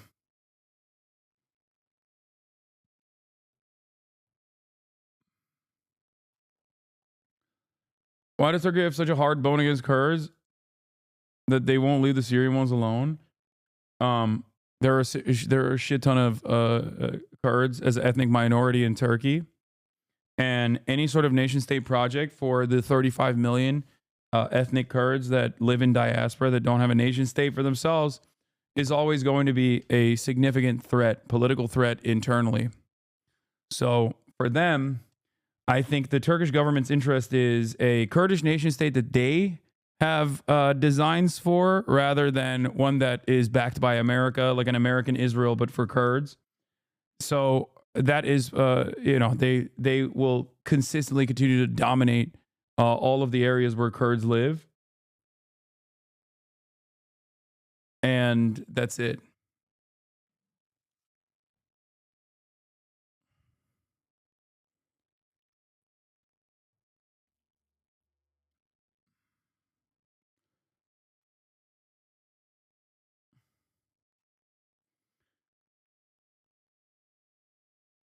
Why does Turkey have such a hard bone against Kurds that they won't leave the Syrian ones alone? There are a shit ton of Kurds as an ethnic minority in Turkey, and any sort of nation-state project for the 35 million ethnic Kurds that live in diaspora that don't have a nation-state for themselves is always going to be a significant threat, political threat internally. So for them, I think the Turkish government's interest is a Kurdish nation-state that they have designs for, rather than one that is backed by America, like an American Israel, but for Kurds. So that is, you know, they will consistently continue to dominate all of the areas where Kurds live. And that's it.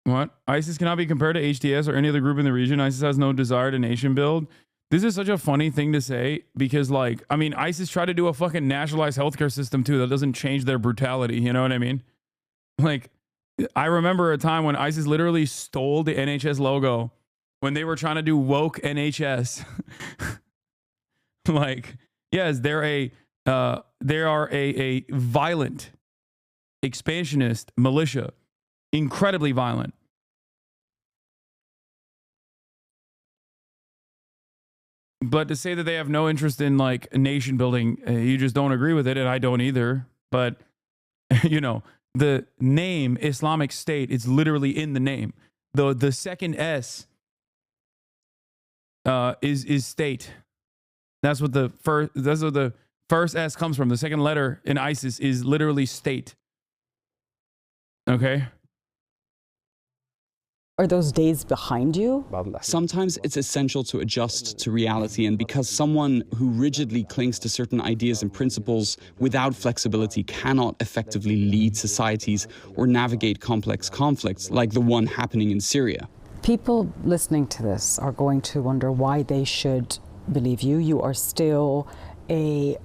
What? ISIS cannot be compared to HTS or any other group in the region. ISIS has no desire to nation build. This is such a funny thing to say because, like, I mean, ISIS tried to do a fucking nationalized healthcare system too. That doesn't change their brutality. You know what I mean? Like, I remember a time when ISIS literally stole the NHS logo when they were trying to do woke NHS. Like, yes, they are a violent, expansionist militia. Incredibly violent. But to say that they have no interest in, like, nation building, you just don't agree with it, and I don't either. But, you know, the name Islamic State, it's literally in the name. The second S is state. That's what the first S comes from. The second letter in ISIS is literally state. Okay? Are those days behind you? Sometimes it's essential to adjust to reality, and because someone who rigidly clings to certain ideas and principles without flexibility cannot effectively lead societies or navigate complex conflicts like the one happening in Syria. People listening to this are going to wonder why they should believe you. You are still a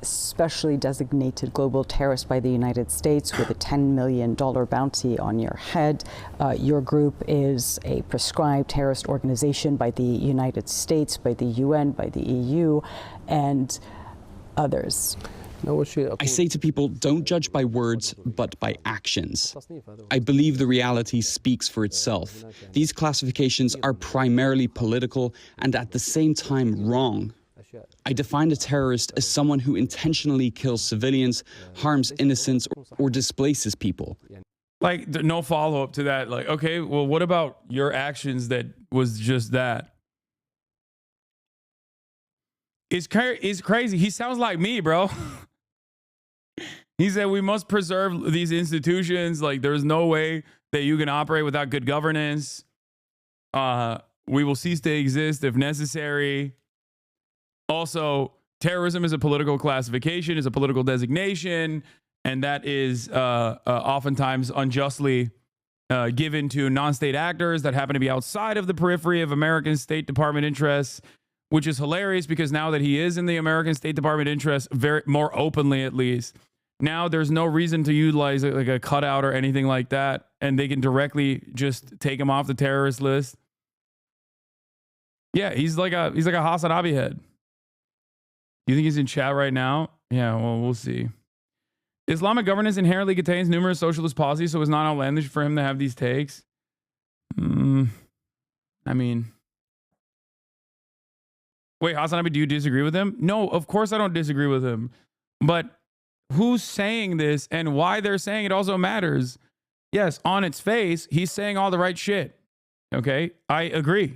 specially designated global terrorist by the United States with a $10 million bounty on your head. Your group is a prescribed terrorist organization by the United States, by the UN, by the EU, and others. I say to people, don't judge by words, but by actions. I believe the reality speaks for itself. These classifications are primarily political and at the same time wrong. I define a terrorist as someone who intentionally kills civilians, harms innocents, or displaces people. Like, no follow-up to that. Like, okay, well, what about your actions that was just that? It's crazy. He sounds like me, bro. He said we must preserve these institutions. Like, there's no way that you can operate without good governance. We will cease to exist if necessary. Also, terrorism is a political classification, is a political designation, and that is oftentimes unjustly given to non-state actors that happen to be outside of the periphery of American State Department interests, which is hilarious because now that he is in the American State Department interests, more openly at least, now there's no reason to utilize like a cutout or anything like that, and they can directly just take him off the terrorist list. Yeah, he's like a Hasanabi head. You think he's in chat right now? Yeah, well, we'll see. Islamic governance inherently contains numerous socialist policies, so it's not outlandish for him to have these takes. I mean, wait, Hasanabi, do you disagree with him? No, of course I don't disagree with him. But who's saying this and why they're saying it also matters. Yes, on its face, he's saying all the right shit. Okay, I agree.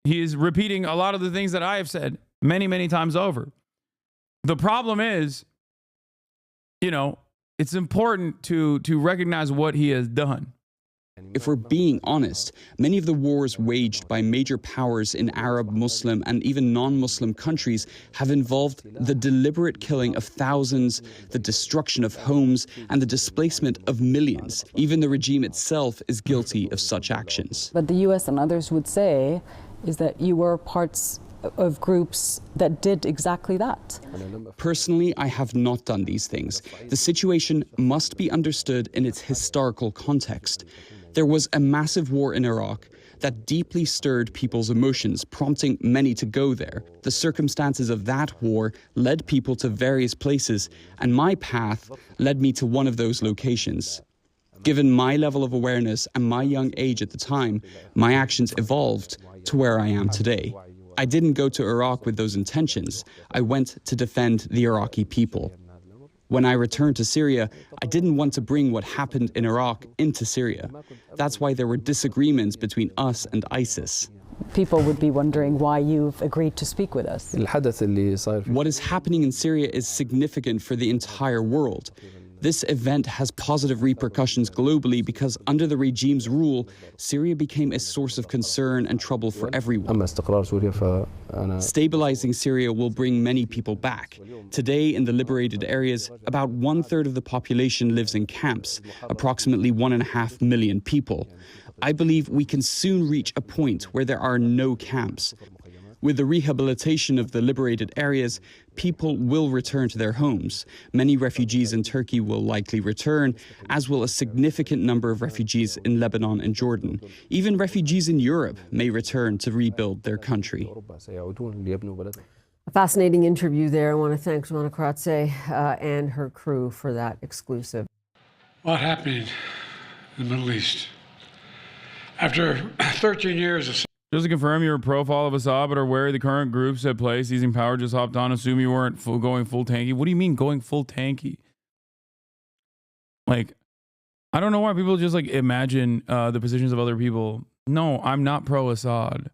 He is repeating a lot of the things that I have said many, many times over. The problem is, you know, it's important to recognize what he has done. If we're being honest, many of the wars waged by major powers in Arab, Muslim, and even non-Muslim countries have involved the deliberate killing of thousands, the destruction of homes, and the displacement of millions. Even the regime itself is guilty of such actions. But the US and others would say is that you were parts of groups that did exactly that. Personally, I have not done these things. The situation must be understood in its historical context. There was a massive war in Iraq that deeply stirred people's emotions, prompting many to go there. The circumstances of that war led people to various places, and my path led me to one of those locations. Given my level of awareness and my young age at the time, my actions evolved to where I am today. I didn't go to Iraq with those intentions. I went to defend the Iraqi people. When I returned to Syria, I didn't want to bring what happened in Iraq into Syria. That's why there were disagreements between us and ISIS. People would be wondering why you've agreed to speak with us. What is happening in Syria is significant for the entire world. This event has positive repercussions globally because under the regime's rule, Syria became a source of concern and trouble for everyone. Stabilizing Syria will bring many people back. Today, in the liberated areas, about 1/3 of the population lives in camps, approximately 1.5 million people. I believe we can soon reach a point where there are no camps. With the rehabilitation of the liberated areas, people will return to their homes. Many refugees in Turkey will likely return, as will a significant number of refugees in Lebanon and Jordan. Even refugees in Europe may return to rebuild their country. A fascinating interview there. I want to thank Joanna Karatse and her crew for that exclusive. What happened in the Middle East? After 13 years of... Just to confirm, you're a profile of Assad, but are wary the current groups at play seizing power just hopped on. Assume you weren't going full tanky. What do you mean going full tanky? Like, I don't know why people just like imagine the positions of other people. No, I'm not pro-Assad.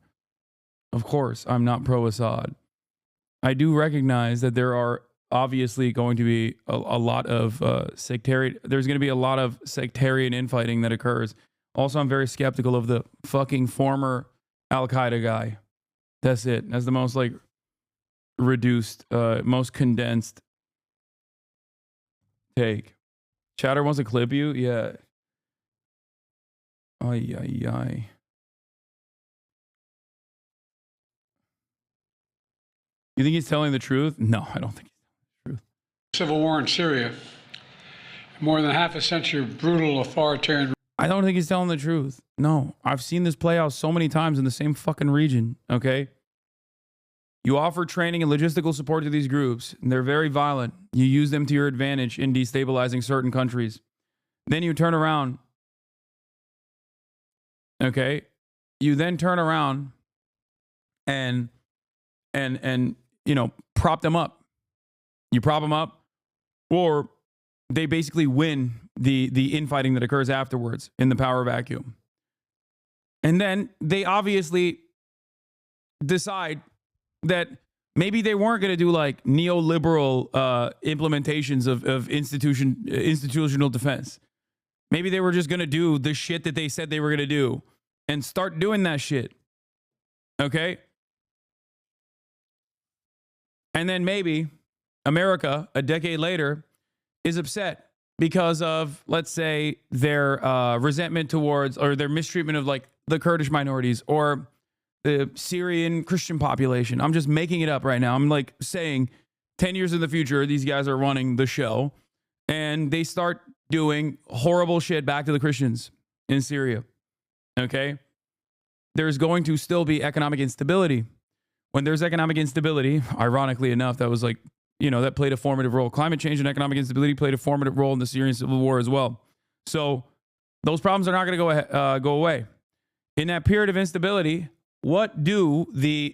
Of course, I'm not pro-Assad. I do recognize that there are obviously going to be a lot of sectarian. There's going to be a lot of sectarian infighting that occurs. Also, I'm very skeptical of the fucking former Al-Qaeda guy. That's it. That's the most like reduced, most condensed take. Chatter wants to clip you? Yeah. Ay, ay, ay. You think he's telling the truth? No, I don't think he's telling the truth. Civil war in Syria. More than half a century of brutal authoritarian... I don't think he's telling the truth. No, I've seen this play out so many times in the same fucking region, okay? You offer training and logistical support to these groups, and they're very violent. You use them to your advantage in destabilizing certain countries. Then you turn around. Okay? You then turn around and prop them up. You prop them up, or they basically win the infighting that occurs afterwards in the power vacuum. And then they obviously decide that maybe they weren't going to do like neoliberal implementations of institutional defense. Maybe they were just going to do the shit that they said they were going to do and start doing that shit. Okay? And then maybe America, a decade later, is upset because of, let's say, their resentment towards or their mistreatment of like the Kurdish minorities or the Syrian Christian population. I'm just making it up right now. I'm like saying 10 years in the future, these guys are running the show and they start doing horrible shit back to the Christians in Syria. Okay? There's going to still be economic instability. When there's economic instability, ironically enough, that was like, that played a formative role. Climate change and economic instability played a formative role in the Syrian civil war as well. So those problems are not going to go away. In that period of instability, what do the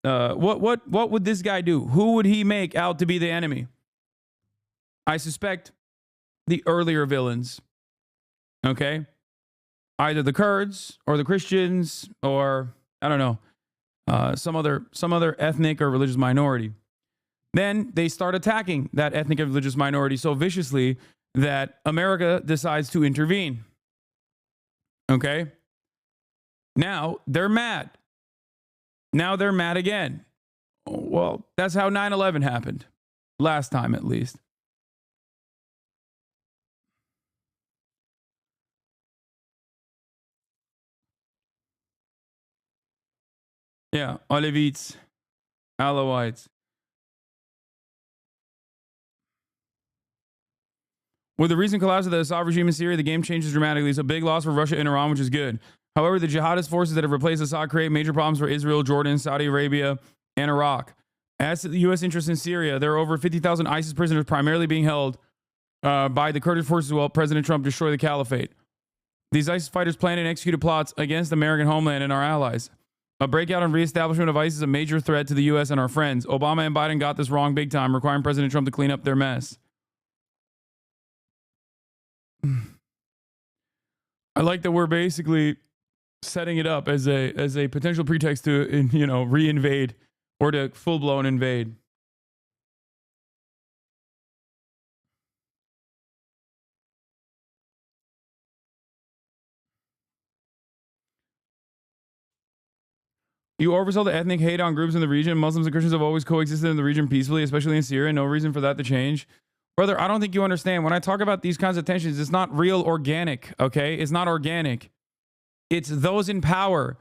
what would this guy do? Who would he make out to be the enemy? I suspect the earlier villains. Okay? Either the Kurds or the Christians or, I don't know, some other ethnic or religious minority. Then they start attacking that ethnic and religious minority so viciously that America decides to intervene. Okay? Now they're mad. Now they're mad again. Well, that's how 9/11 happened. Last time, at least. Yeah, Alevites, Alawites. With the recent collapse of the Assad regime in Syria, the game changes dramatically. It's a big loss for Russia and Iran, which is good. However, the jihadist forces that have replaced Assad create major problems for Israel, Jordan, Saudi Arabia, and Iraq. As to the U.S. interest in Syria, there are over 50,000 ISIS prisoners primarily being held by the Kurdish forces while President Trump destroyed the caliphate. These ISIS fighters plan and executed plots against the American homeland and our allies. A breakout and reestablishment of ISIS is a major threat to the U.S. and our friends. Obama and Biden got this wrong big time, requiring President Trump to clean up their mess. I like that we're basically setting it up as a potential pretext to, re-invade or to full-blown invade. You oversaw the ethnic hate on groups in the region. Muslims and Christians have always coexisted in the region peacefully, especially in Syria. No reason for that to change. Brother, I don't think you understand. When I talk about these kinds of tensions, it's not real organic, okay? It's not organic. It's those in power,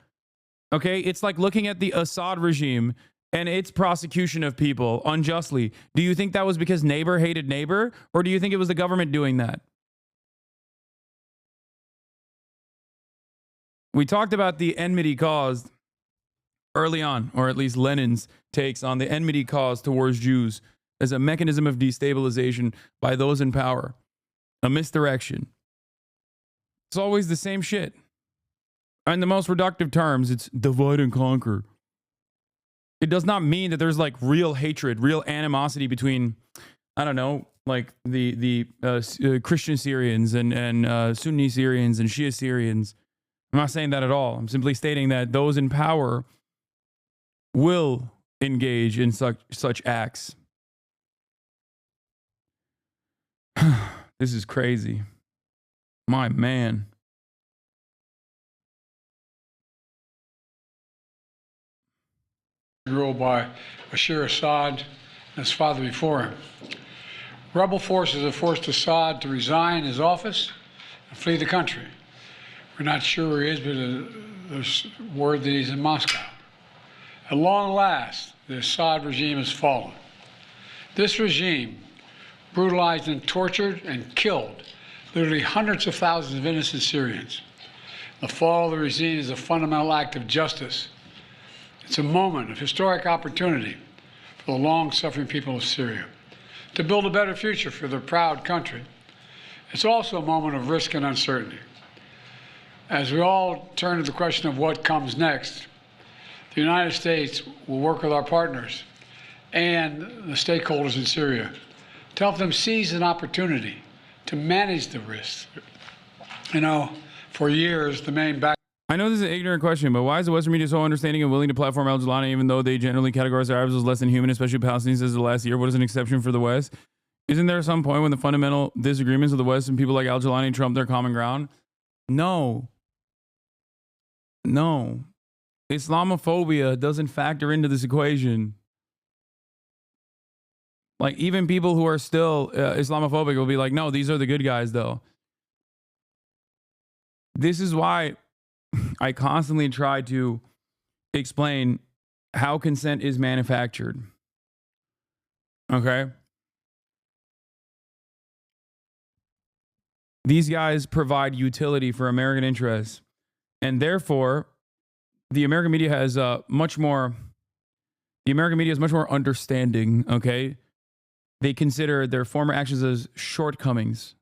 okay? It's like looking at the Assad regime and its prosecution of people unjustly. Do you think that was because neighbor hated neighbor? Or do you think it was the government doing that? We talked about the enmity caused early on, or at least Lenin's takes on the enmity caused towards Jews as a mechanism of destabilization by those in power, a misdirection. It's always the same shit. In the most reductive terms, it's divide and conquer. It does not mean that there's like real hatred, real animosity between, I don't know, like the Christian Syrians and Sunni Syrians and Shia Syrians. I'm not saying that at all. I'm simply stating that those in power will engage in such acts. This is crazy. My man. Ruled by Bashar Assad and his father before him. Rebel forces have forced Assad to resign his office and flee the country. We're not sure where he is, but there's word that he's in Moscow. At long last, the Assad regime has fallen. This regime brutalized and tortured and killed literally hundreds of thousands of innocent Syrians. The fall of the regime is a fundamental act of justice It's a moment of historic opportunity for the long-suffering people of Syria to build a better future for their proud country. It's also a moment of risk and uncertainty. As we all turn to the question of what comes next, the United States will work with our partners and the stakeholders in Syria to help them seize an opportunity to manage the risks. You know, for years, the main back. I know this is an ignorant question, but why is the Western media so understanding and willing to platform al-Jilani even though they generally categorize Arabs as less than human, especially Palestinians as the last year? What is an exception for the West? Isn't there some point when the fundamental disagreements of the West and people like al-Jilani trump their common ground? No. No. Islamophobia doesn't factor into this equation. Like, even people who are still Islamophobic will be like, no, these are the good guys, though. This is why I constantly try to explain how consent is manufactured. Okay? These guys provide utility for American interests. And therefore, the American media has much more understanding, okay? They consider their former actions as shortcomings.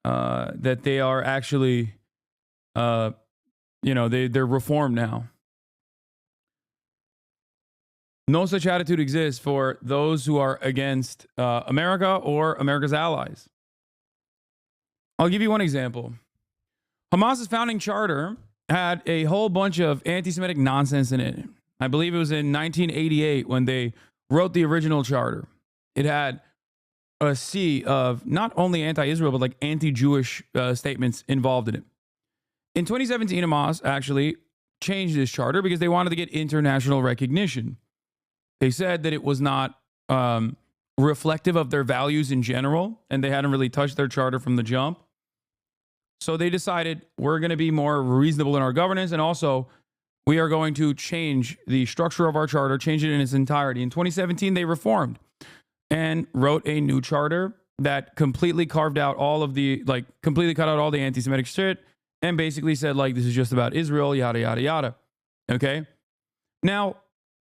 That they are actually, they're reformed now. No such attitude exists for those who are against America or America's allies. I'll give you one example. Hamas's founding charter had a whole bunch of anti-Semitic nonsense in it. I believe it was in 1988 when they wrote the original charter. It had a sea of not only anti-Israel, but like anti-Jewish statements involved in it. In 2017, Hamas actually changed this charter because they wanted to get international recognition. They said that it was not reflective of their values in general, and they hadn't really touched their charter from the jump. So they decided we're going to be more reasonable in our governance, and also we are going to change the structure of our charter, change it in its entirety. In 2017, they reformed and wrote a new charter that completely carved out all of the, completely cut out all the anti-Semitic shit and basically said, this is just about Israel, yada, yada, yada. Okay? Now,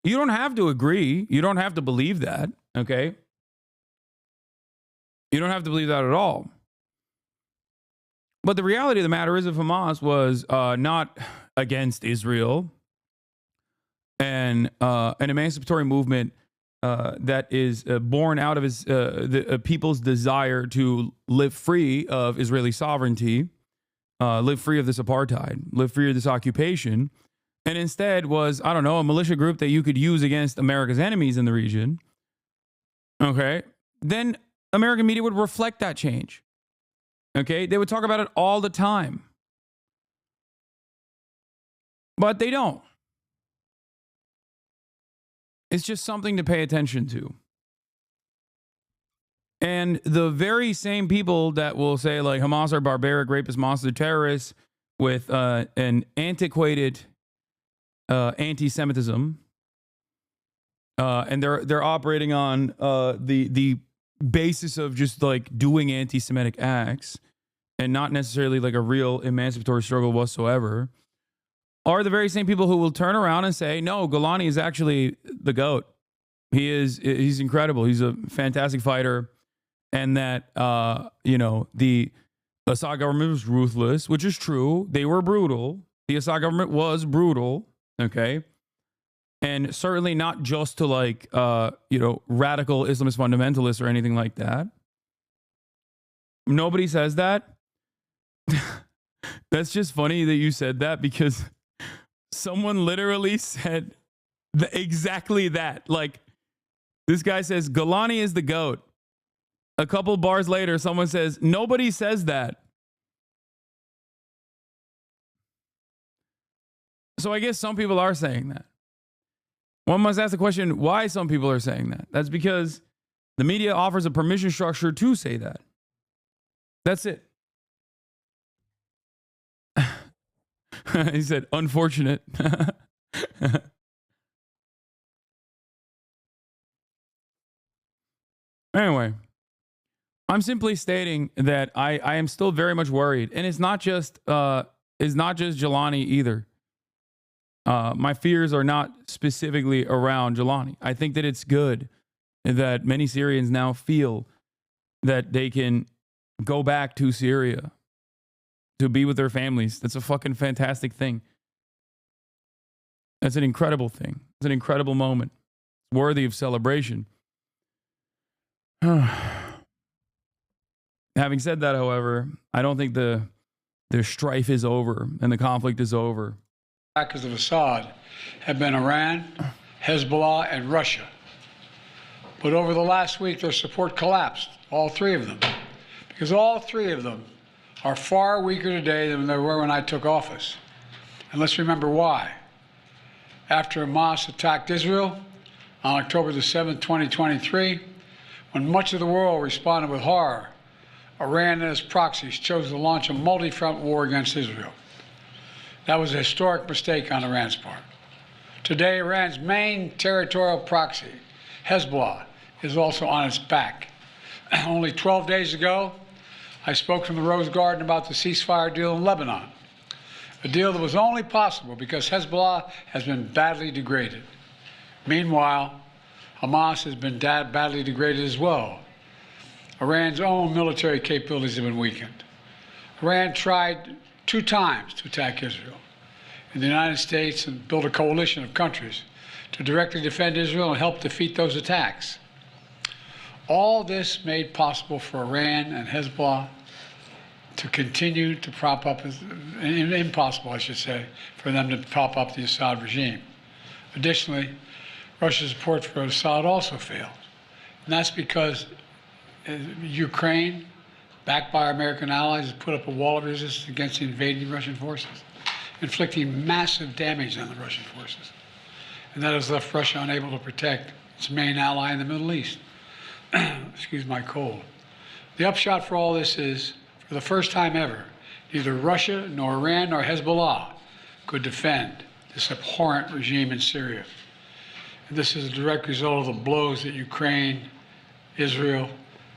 you don't have to agree. You don't have to believe that. Okay? You don't have to believe that at all. But the reality of the matter is, if Hamas was not against Israel and an emancipatory movement that is born out of the people's desire to live free of Israeli sovereignty, live free of this apartheid, live free of this occupation, and instead was, a militia group that you could use against America's enemies in the region, okay, then American media would reflect that change. Okay, they would talk about it all the time. But they don't. It's just something to pay attention to. And the very same people that will say, Hamas are barbaric, rapist, monster, terrorists with an antiquated anti-Semitism, and they're operating on the basis of just doing anti-Semitic acts and not necessarily a real emancipatory struggle whatsoever, are the very same people who will turn around and say, no, Golani is actually the GOAT. He's incredible. He's a fantastic fighter. And that, the Assad government was ruthless, which is true. They were brutal. The Assad government was brutal. Okay. And certainly not just to radical Islamist fundamentalists or anything like that. Nobody says that. That's just funny that you said that because someone literally said exactly that. This guy says, Golani is the GOAT. A couple bars later, someone says, nobody says that. So I guess some people are saying that. One must ask the question why some people are saying that. That's because the media offers a permission structure to say that. That's it. He said, unfortunate. Anyway, I'm simply stating that I am still very much worried. And it's not just Jelani either. My fears are not specifically around Jelani. I think that it's good that many Syrians now feel that they can go back to Syria to be with their families. That's a fucking fantastic thing. That's an incredible thing. It's an incredible moment. It's worthy of celebration. Having said that, however, I don't think the strife is over and the conflict is over. Backers of Assad have been Iran, Hezbollah, and Russia. But over the last week, their support collapsed, all three of them, because all three of them are far weaker today than they were when I took office. And let's remember why. After Hamas attacked Israel on October the 7th, 2023, when much of the world responded with horror, Iran and its proxies chose to launch a multi-front war against Israel. That was a historic mistake on Iran's part. Today, Iran's main territorial proxy, Hezbollah, is also on its back. Only 12 days ago, I spoke from the Rose Garden about the ceasefire deal in Lebanon, a deal that was only possible because Hezbollah has been badly degraded. Meanwhile, Hamas has been badly degraded as well. Iran's own military capabilities have been weakened. Iran tried 2 times to attack Israel, and the United States and build a coalition of countries to directly defend Israel and help defeat those attacks. All this made possible for Iran and Hezbollah to continue to prop up, impossible, I should say, for them to prop up the Assad regime. Additionally, Russia's support for Assad also failed. And that's because Ukraine, backed by our American allies, has put up a wall of resistance against the invading Russian forces, inflicting massive damage on the Russian forces. And that has left Russia unable to protect its main ally in the Middle East. Excuse my cold. The upshot for all this is, for the first time ever, neither Russia, nor Iran, nor Hezbollah could defend this abhorrent regime in Syria. And this is a direct result of the blows that Ukraine, Israel,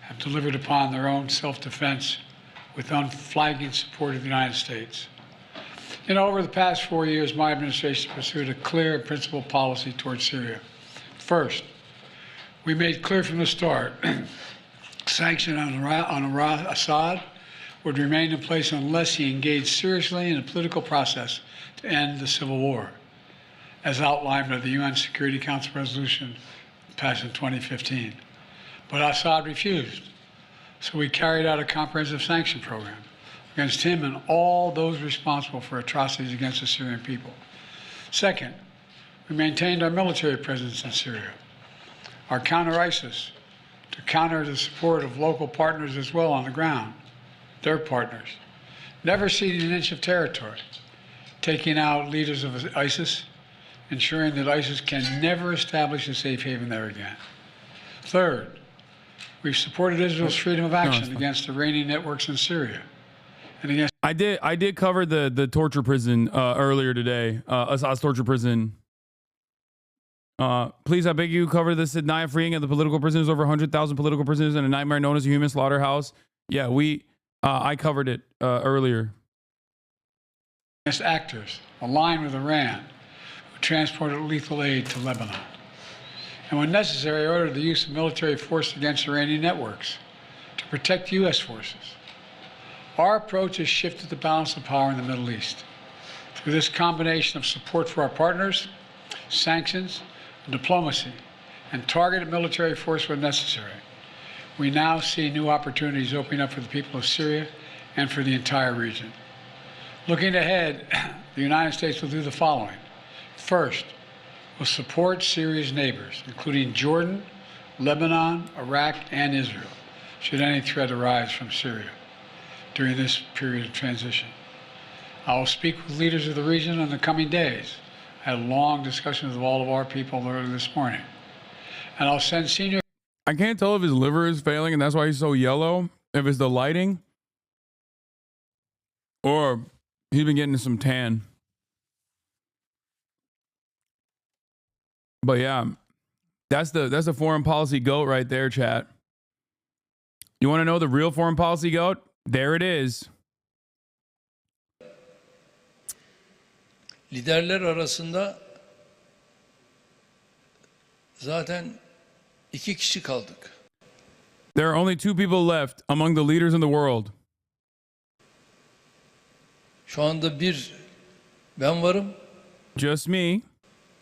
have delivered upon their own self-defense with unflagging support of the United States. You know, over the past 4 years, my administration pursued a clear and principled policy towards Syria. First, we made clear from the start sanctions on Assad would remain in place unless he engaged seriously in a political process to end the civil war, as outlined by the UN Security Council resolution passed in 2015. But Assad refused, so we carried out a comprehensive sanction program against him and all those responsible for atrocities against the Syrian people. Second, we maintained our military presence in Syria, our counter-ISIS, to counter the support of local partners as well on the ground, their partners, never ceding an inch of territory, taking out leaders of ISIS, ensuring that ISIS can never establish a safe haven there again. Third, we've supported Israel's freedom of action against Iranian networks in Syria. And against I did cover the torture prison earlier today, Assad's torture prison. Please, I beg you, cover this at night freeing of the political prisoners, over 100,000 political prisoners in a nightmare known as a human slaughterhouse. Yeah, I covered it earlier. Against actors aligned with Iran who transported lethal aid to Lebanon. And when necessary, ordered the use of military force against Iranian networks to protect U.S. forces. Our approach has shifted the balance of power in the Middle East. Through this combination of support for our partners, sanctions, diplomacy, and targeted military force when necessary, we now see new opportunities opening up for the people of Syria and for the entire region. Looking ahead, the United States will do the following. First, we'll support Syria's neighbors, including Jordan, Lebanon, Iraq, and Israel, should any threat arise from Syria during this period of transition. I will speak with leaders of the region in the coming days. I had long discussions with all of our people earlier this morning. And I'll send senior... I can't tell if his liver is failing and that's why he's so yellow, if it's the lighting, or he's been getting some tan. But yeah, that's the foreign policy goat right there, chat. You want to know the real foreign policy goat? There it is. liderler arasında zaten 2 kişi kaldık. There are only 2 people left among the leaders in the world. Şu anda bir ben varım. Just me.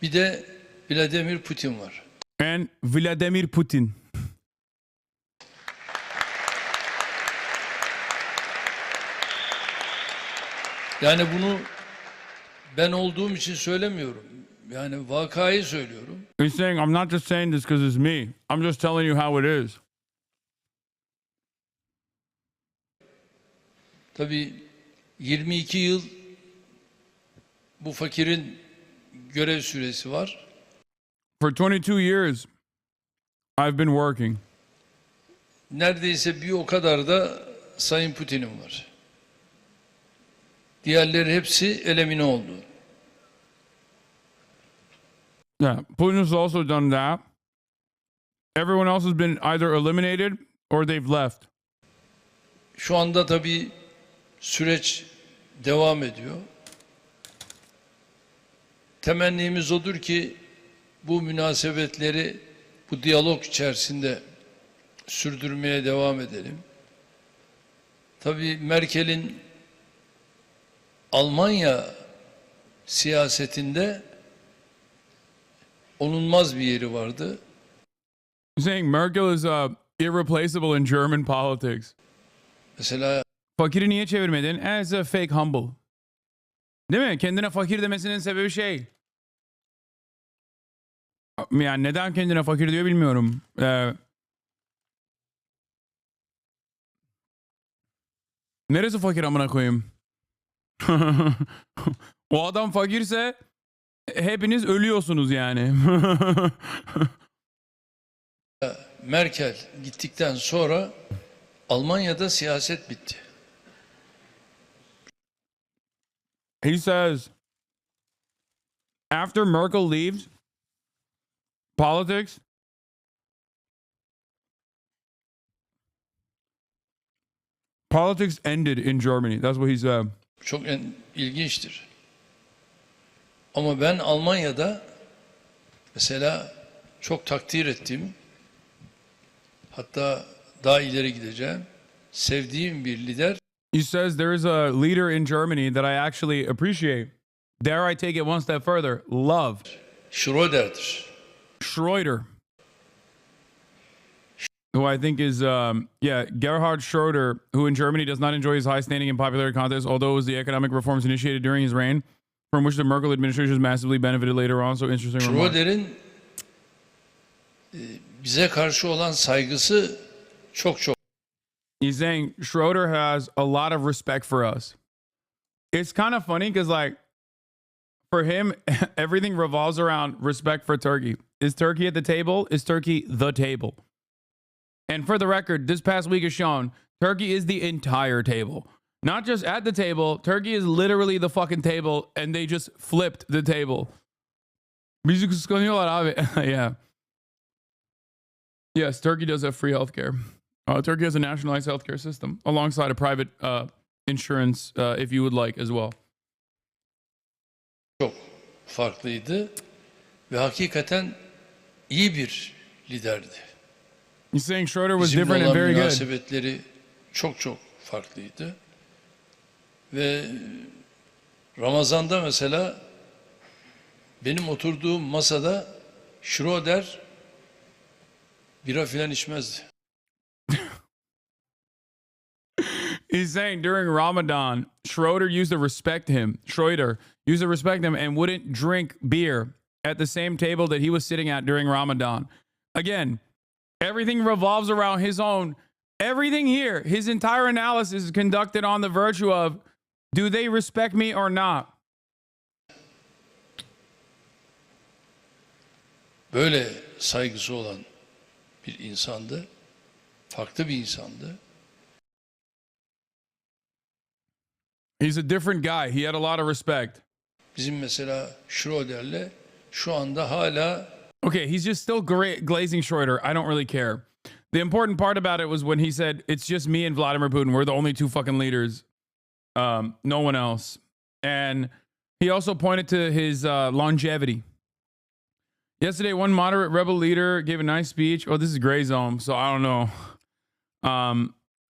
Bir de Vladimir Putin var. And Vladimir Putin. Yani bunu ben olduğum için söylemiyorum. Yani vakayı söylüyorum. He's saying, I'm not just saying this because it's me. I'm just telling you how it is. Tabii 22 yıl bu fakirin görev süresi var. For 22 years, I've been working. Neredeyse bir o kadar da Sayın Putin'in var. Diğerleri hepsi elimine oldu. Yeah, Putin has also done that. Everyone else has been either eliminated or they've left. Şu anda tabii süreç devam ediyor. Temennimiz odur ki bu münasebetleri bu diyalog içerisinde sürdürmeye devam edelim. Tabii Merkel'in Almanya siyasetinde onulmaz bir yeri vardı. Saying Merkel is irreplaceable in German politics. Mesela fakiri niye çevirmedin? As a fake humble. Değil mi? Kendine fakir demesinin sebebi şey. Yani neden kendine fakir diyor bilmiyorum. Neresi fakir amına koyayım? O adam fakirse hepiniz ölüyorsunuz yani. Merkel gittikten sonra Almanya'da siyaset bitti. He says after Merkel leaves politics, politics ended in Germany. That's what he said. Çok ilginçtir. Ama ben Almanya'da mesela çok takdir ettiğim, hatta daha ileri gideceğim, sevdiğim bir lider. He says there is a leader in Germany that I actually appreciate. Dare I take it one step further? Love. Schröder'dir. Schroeder. Who I think is, Gerhard Schroeder, who in Germany does not enjoy his high standing in popularity contests, although it was the economic reforms initiated during his reign, from which the Merkel administration has massively benefited later on. So interesting. Schröder'in bize karşı olan saygısı çok. He's saying Schroeder has a lot of respect for us. It's kind of funny because, like, for him, everything revolves around respect for Turkey. Is Turkey at the table? Is Turkey the table? And for the record, this past week has shown Turkey is the entire table. Not just at the table. Turkey is literally the fucking table, and they just flipped the table. Bizi kıskanıyorlar abi. Yeah. Yes, Turkey does have free healthcare. Turkey has a nationalized healthcare system alongside a private insurance, if you would like, as well. Çok farklıydı ve hakikaten iyi bir liderdi. He's saying Schroeder was different and very good. Münasebetleri çok farklıydı. Ve Ramazan'da mesela benim oturduğum masada Schröder bira filan içmezdi. He's saying during Ramadan, Schroeder used to respect him. Schroeder used to respect him and wouldn't drink beer at the same table that he was sitting at during Ramadan. Again, everything revolves around his own. Everything here, his entire analysis is conducted on the virtue of, do they respect me or not? Böyle saygısı olan bir insandı. Farklı bir insandı. He's a different guy. He had a lot of respect. Bizim mesela Schröder'le şu anda hala. Okay, he's just still glazing Schroeder. I don't really care. The important part about it was when he said, it's just me and Vladimir Putin. We're the only two fucking leaders. No one else. And He also pointed to his longevity. Yesterday, one moderate rebel leader gave a nice speech. Oh, this is gray zone, so I don't know.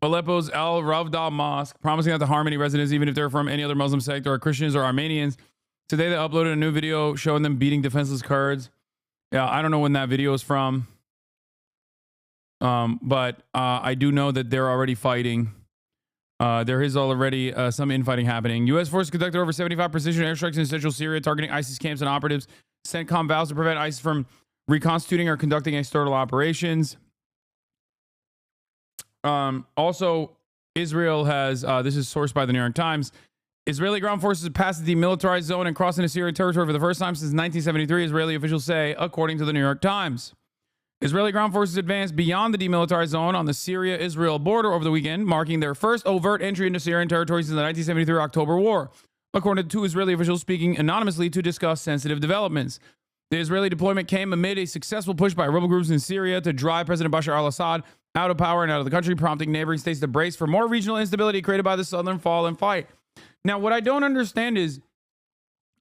Aleppo's Al Ravda Mosque, promising that the Harmony residents, even if they're from any other Muslim sect or Christians or Armenians, today they uploaded a new video showing them beating defenseless Kurds. Yeah, I don't know when that video is from. But I do know that they're already fighting. There is already some infighting happening. U.S. forces conducted over 75 precision airstrikes in central Syria, targeting ISIS camps and operatives. CENTCOM vows to prevent ISIS from reconstituting or conducting external operations. Also, Israel has, this is sourced by the New York Times, Israeli ground forces have passed the demilitarized zone and crossed into Syrian territory for the first time since 1973, Israeli officials say, according to the New York Times. Israeli ground forces advanced beyond the demilitarized zone on the Syria-Israel border over the weekend, marking their first overt entry into Syrian territory since the 1973 October War, according to two Israeli officials speaking anonymously to discuss sensitive developments. The Israeli deployment came amid a successful push by rebel groups in Syria to drive President Bashar al-Assad out of power and out of the country, prompting neighboring states to brace for more regional instability created by the southern fall and fight. Now, what I don't understand is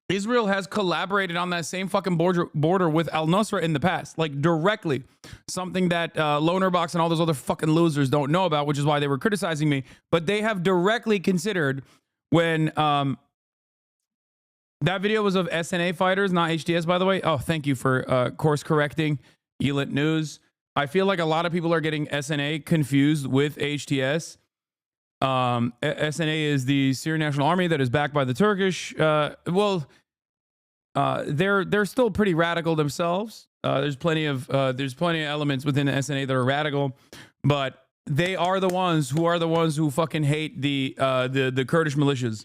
Israel has collaborated on that same fucking border with al-Nusra in the past, like directly, something that Loner Box and all those other fucking losers don't know about, which is why they were criticizing me. But they have directly considered when that video was of SNA fighters, not HTS, by the way. Oh, thank you for course correcting Elit News. I feel like a lot of people are getting SNA confused with HTS. SNA is the Syrian National Army that is backed by the Turkish. They're still pretty radical themselves. There's plenty of elements within the SNA that are radical, but they are the ones who fucking hate the Kurdish militias.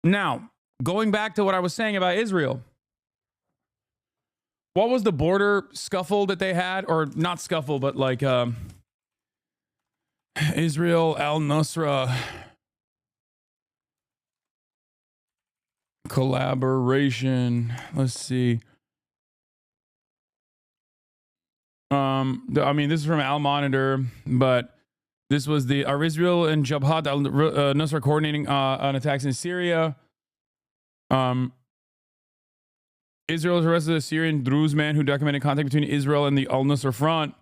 Now, going back to what I was saying about Israel. What was the border scuffle that they had? Or not scuffle, but like Israel al-Nusra collaboration. Let's see. I mean, this is from Al Monitor, but this was the Israel and Jabhat al-Nusra coordinating on attacks in Syria. Israel has arrested a Syrian Druze man who documented contact between Israel and the al-Nusra front.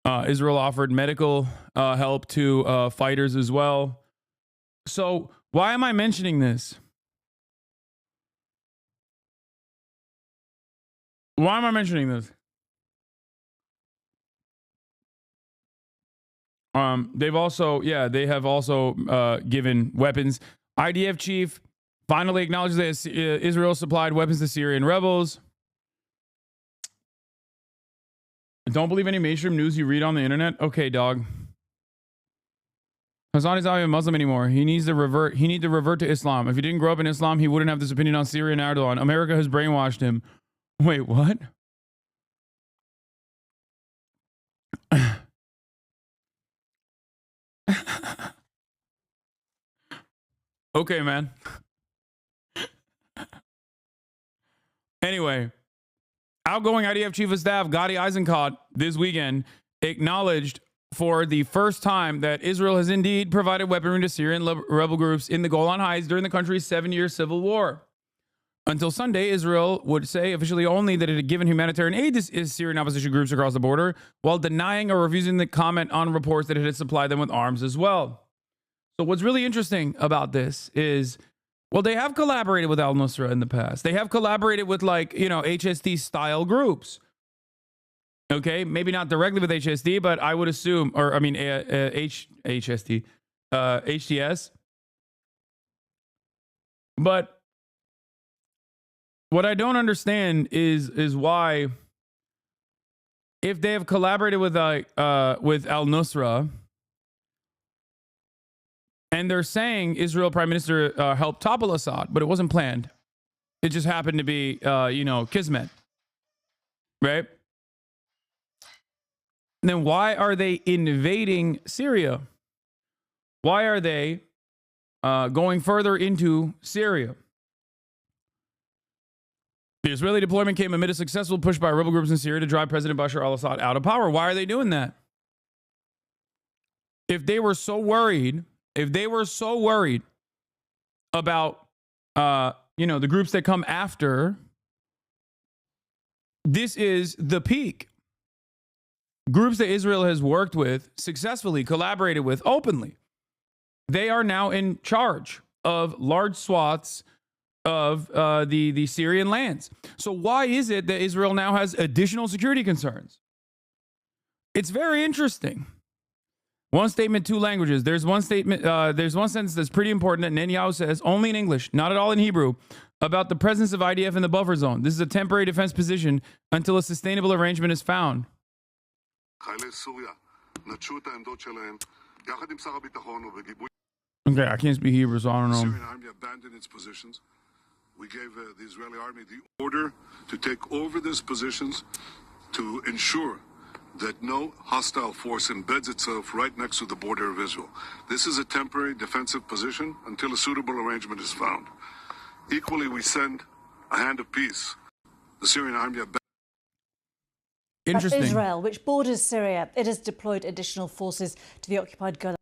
Israel offered medical help to fighters as well. So why am I mentioning this? Why am I mentioning this? They have also given weapons. IDF chief finally acknowledges that Israel supplied weapons to Syrian rebels. Don't believe any mainstream news you read on the internet? Okay, dog. Hasan is not even Muslim anymore. He needs to revert to Islam. If he didn't grow up in Islam, he wouldn't have this opinion on Syria and Erdogan. America has brainwashed him. Wait, what? Okay, man. Anyway, outgoing IDF Chief of Staff Gadi Eisenkot this weekend acknowledged for the first time that Israel has indeed provided weaponry to Syrian rebel groups in the Golan Heights during the country's 7-year civil war. Until Sunday, Israel would say officially only that it had given humanitarian aid to Syrian opposition groups across the border, while denying or refusing to comment on reports that it had supplied them with arms as well. So what's really interesting about this is, well, they have collaborated with al-Nusra in the past. They have collaborated with, like, HSD style groups. Okay, maybe not directly with HSD, but I would assume, HTS. But what I don't understand is why, if they have collaborated with al-Nusra, and they're saying Israel Prime Minister helped topple Assad, but it wasn't planned. It just happened to be, kismet. Right? Then why are they invading Syria? Why are they going further into Syria? The Israeli deployment came amid a successful push by rebel groups in Syria to drive President Bashar al-Assad out of power. Why are they doing that? If they were so worried about the groups that come after, this is the peak. Groups that Israel has worked with, successfully collaborated with openly, they are now in charge of large swaths of the Syrian lands. So why is it that Israel now has additional security concerns? It's very interesting. One statement, two languages. There's one statement. There's one sentence that's pretty important that Netanyahu says, only in English, not at all in Hebrew, about the presence of IDF in the buffer zone. This is a temporary defense position until a sustainable arrangement is found. Okay, I can't speak Hebrew, so I don't know. The Syrian army abandoned its positions. We gave the Israeli army the order to take over these positions to ensure that no hostile force embeds itself right next to the border of Israel. This is a temporary defensive position until a suitable arrangement is found. Equally, we send a hand of peace. The Syrian army abandoned. Interesting. Israel, which borders Syria, it has deployed additional forces to the occupied Golan.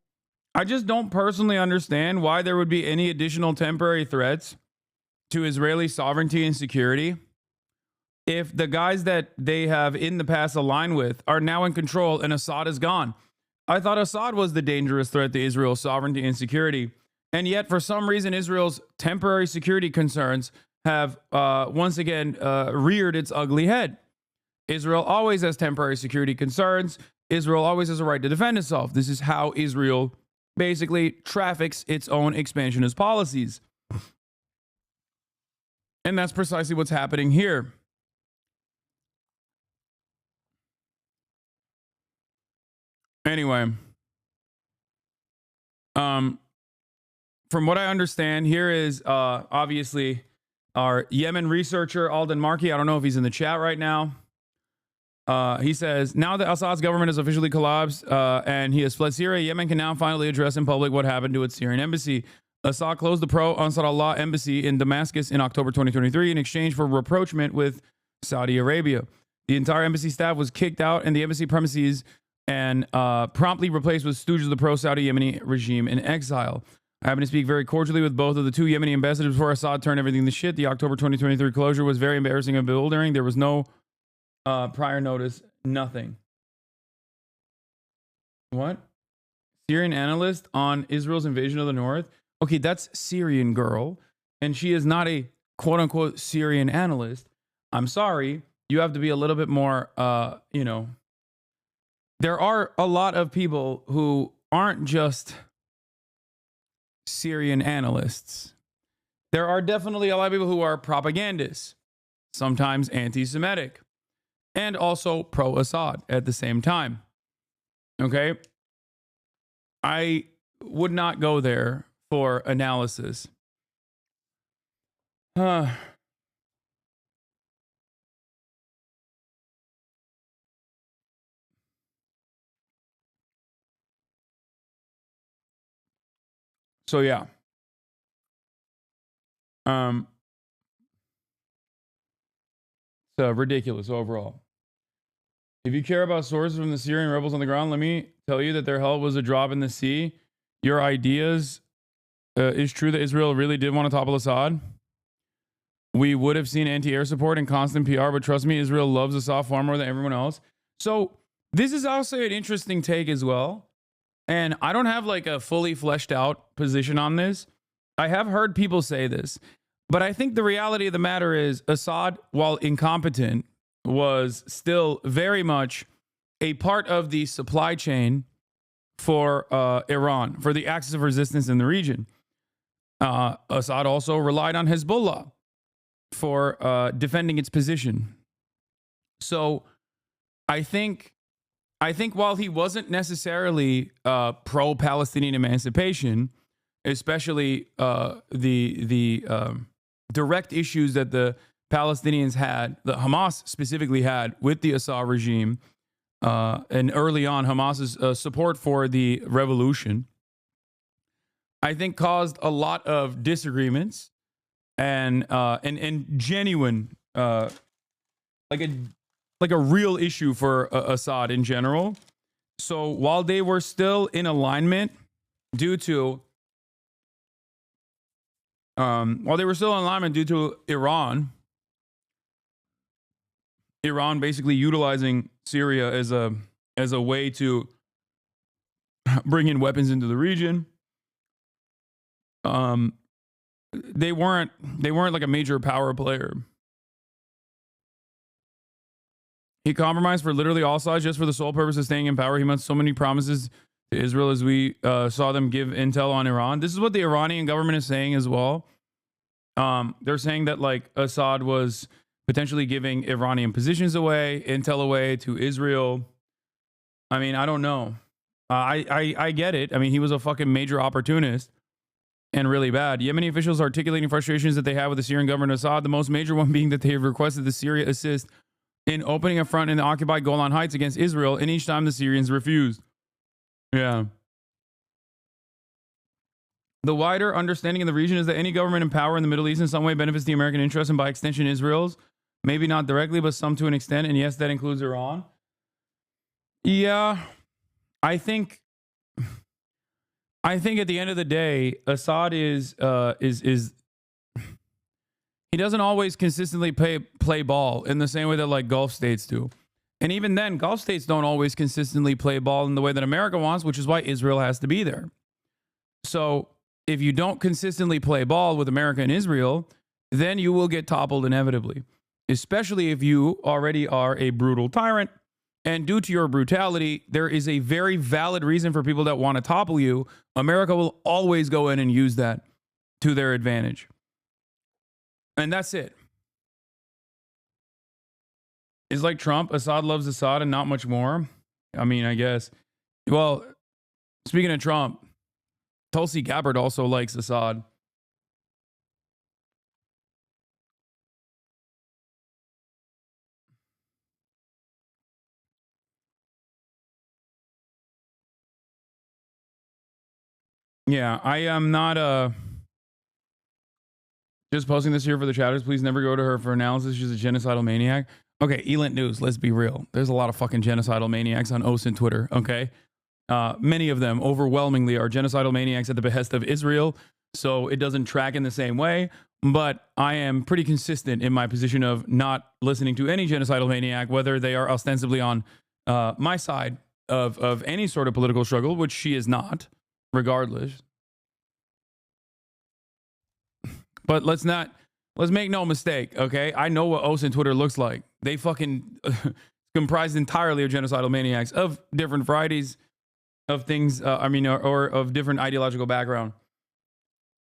I just don't personally understand why there would be any additional temporary threats to Israeli sovereignty and security if the guys that they have in the past aligned with are now in control and Assad is gone. I thought Assad was the dangerous threat to Israel's sovereignty and security. And yet, for some reason, Israel's temporary security concerns have once again reared its ugly head. Israel always has temporary security concerns. Israel always has a right to defend itself. This is how Israel basically traffics its own expansionist policies. And that's precisely what's happening here. Anyway, from what I understand, here is obviously our Yemen researcher, Alden Markey. I don't know if he's in the chat right now. He says, now that Assad's government has officially collapsed and he has fled Syria, Yemen can now finally address in public what happened to its Syrian embassy. Assad closed the pro-Ansar Allah embassy in Damascus in October 2023 in exchange for rapprochement with Saudi Arabia. The entire embassy staff was kicked out and the embassy premises and promptly replaced with stooges of the pro-Saudi Yemeni regime in exile. I happened to speak very cordially with both of the two Yemeni ambassadors before Assad turned everything to shit. The October 2023 closure was very embarrassing and bewildering. There was no prior notice, nothing. What? Syrian analyst on Israel's invasion of the north? Okay, that's Syrian girl, and she is not a quote-unquote Syrian analyst. I'm sorry, you have to be a little bit more, there are a lot of people who aren't just Syrian analysts. There are definitely a lot of people who are propagandists, sometimes anti-Semitic, and also pro-Assad at the same time. Okay? I would not go there for analysis. So yeah. It's ridiculous overall. If you care about sources from the Syrian rebels on the ground, let me tell you that their help was a drop in the sea. Your ideas is true that Israel really did want to topple Assad. We would have seen anti-air support and constant PR, but trust me, Israel loves Assad far more than everyone else. So this is also an interesting take as well. And I don't have like a fully fleshed out position on this. I have heard people say this, but I think the reality of the matter is Assad, while incompetent, was still very much a part of the supply chain for Iran, for the axis of resistance in the region. Assad also relied on Hezbollah for defending its position. So I think while he wasn't necessarily pro-Palestinian emancipation, especially the direct issues that the Palestinians had, that Hamas specifically had with the Assad regime, and early on Hamas's support for the revolution, I think caused a lot of disagreements and genuine like a real issue for Assad in general. So while they were still in alignment due to while they were still in alignment due to Iran basically utilizing Syria as a way to bring in weapons into the region. They weren't like a major power player. He compromised for literally all sides just for the sole purpose of staying in power. He made so many promises to Israel as we saw them give intel on Iran. This is what the Iranian government is saying as well. They're saying that like Assad was potentially giving Iranian positions away, intel away to Israel. I mean, I don't know. I get it. I mean, he was a fucking major opportunist and really bad. Yemeni officials articulating frustrations that they have with the Syrian government of Assad, the most major one being that they have requested the Syria assist in opening a front in the occupied Golan Heights against Israel, and each time the Syrians refused. Yeah. The wider understanding in the region is that any government in power in the Middle East in some way benefits the American interest and by extension Israel's. Maybe not directly, but some to an extent. And yes, that includes Iran. Yeah. I think at the end of the day, Assad is he doesn't always consistently play ball in the same way that like Gulf states do. And even then, Gulf states don't always consistently play ball in the way that America wants, which is why Israel has to be there. So if you don't consistently play ball with America and Israel, then you will get toppled inevitably, especially if you already are a brutal tyrant. And due to your brutality, there is a very valid reason for people that want to topple you. America will always go in and use that to their advantage. And that's it. It's like Trump. Assad loves Assad and not much more. I mean, I guess. Well, speaking of Trump, Tulsi Gabbard also likes Assad. Yeah, I am not just posting this here for the chatters. Please never go to her for analysis. She's a genocidal maniac. Okay, Elent News, let's be real. There's a lot of fucking genocidal maniacs on OSINT Twitter, okay? Many of them overwhelmingly are genocidal maniacs at the behest of Israel, so it doesn't track in the same way. But I am pretty consistent in my position of not listening to any genocidal maniac, whether they are ostensibly on my side of any sort of political struggle, which she is not, regardless. But let's make no mistake, okay? I know what OSINT Twitter looks like. They fucking comprised entirely of genocidal maniacs of different varieties of things, or of different ideological background.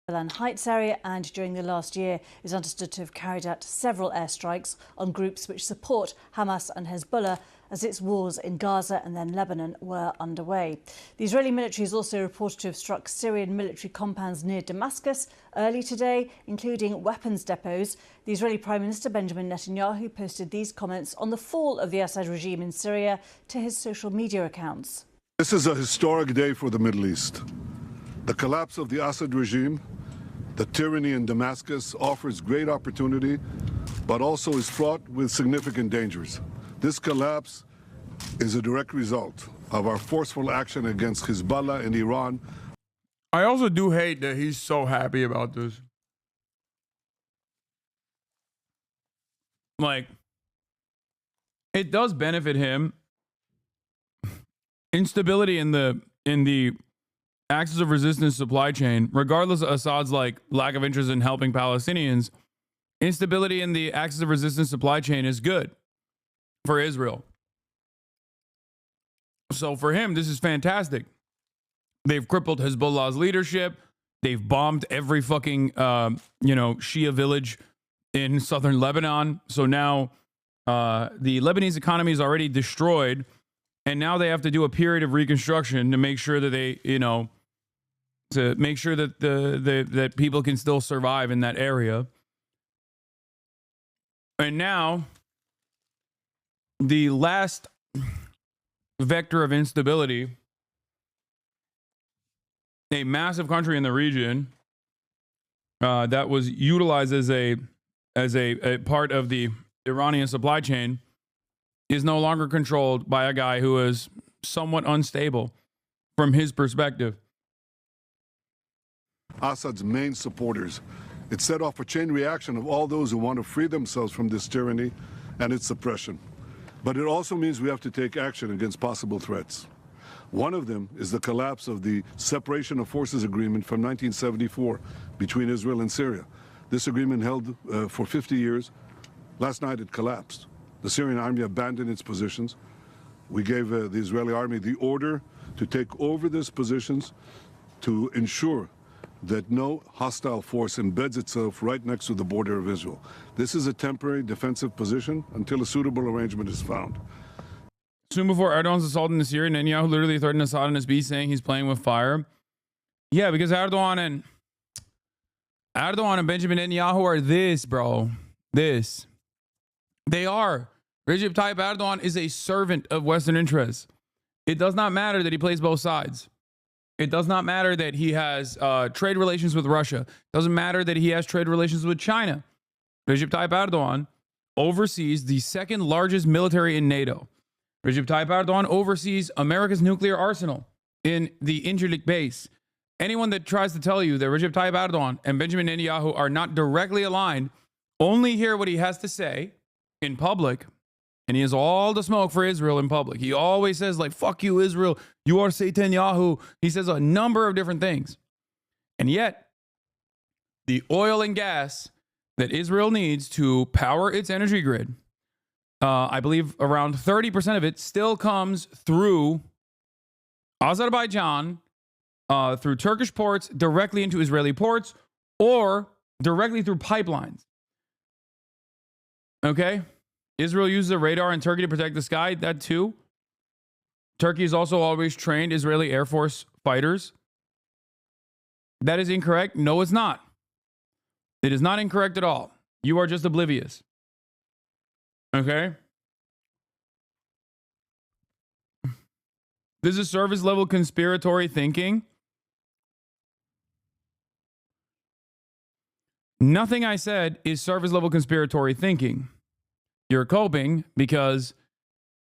Golan Heights area, and during the last year is understood to have carried out several airstrikes on groups which support Hamas and Hezbollah as its wars in Gaza and then Lebanon were underway. The Israeli military is also reported to have struck Syrian military compounds near Damascus early today, including weapons depots. The Israeli Prime Minister Benjamin Netanyahu posted these comments on the fall of the Assad regime in Syria to his social media accounts. This is a historic day for the Middle East. The collapse of the Assad regime, the tyranny in Damascus, offers great opportunity, but also is fraught with significant dangers. This collapse is a direct result of our forceful action against Hezbollah and Iran. I also do hate that he's so happy about this. Like, it does benefit him. Instability in the axis of resistance supply chain, regardless of Assad's like lack of interest in helping Palestinians, instability in the axis of resistance supply chain is good for Israel. So for him, this is fantastic. They've crippled Hezbollah's leadership. They've bombed every fucking Shia village in southern Lebanon. So now the Lebanese economy is already destroyed. And now they have to do a period of reconstruction to make sure that they, to make sure that that people can still survive in that area. And now, the last vector of instability, a massive country in the region that was utilized as a part of the Iranian supply chain, is no longer controlled by a guy who is somewhat unstable from his perspective. Assad's main supporters It set off a chain reaction of all those who want to free themselves from this tyranny and its oppression. But it also means we have to take action against possible threats. One of them is the collapse of the Separation of Forces Agreement from 1974 between Israel and Syria. This agreement held for 50 years. Last night it collapsed. The Syrian army abandoned its positions. We gave the Israeli army the order to take over these positions to ensure that no hostile force embeds itself right next to the border of Israel. This is a temporary defensive position until a suitable arrangement is found. Soon before Erdogan's assault in Syria, Netanyahu literally threatened Assad and his beast, saying he's playing with fire. Yeah, because Erdogan and Benjamin Netanyahu are this, bro. This. They are. Recep Tayyip Erdogan is a servant of Western interests. It does not matter that he plays both sides. It does not matter that he has trade relations with Russia. It doesn't matter that he has trade relations with China. Recep Tayyip Erdogan oversees the second largest military in NATO. Recep Tayyip Erdogan oversees America's nuclear arsenal in the Incirlik base. Anyone that tries to tell you that Recep Tayyip Erdogan and Benjamin Netanyahu are not directly aligned only hear what he has to say in public, and he has all the smoke for Israel in public. He always says, like, fuck you, Israel. You are Netanyahu. He says a number of different things. And yet, the oil and gas that Israel needs to power its energy grid, I believe around 30% of it still comes through Azerbaijan, through Turkish ports, directly into Israeli ports, or directly through pipelines. Okay? Israel uses a radar in Turkey to protect the sky. That too. Turkey has also always trained Israeli Air Force fighters. That is incorrect. No, it's not. It is not incorrect at all. You are just oblivious. Okay? This is service level conspiratory thinking. Nothing I said is service level conspiratory thinking. You're coping because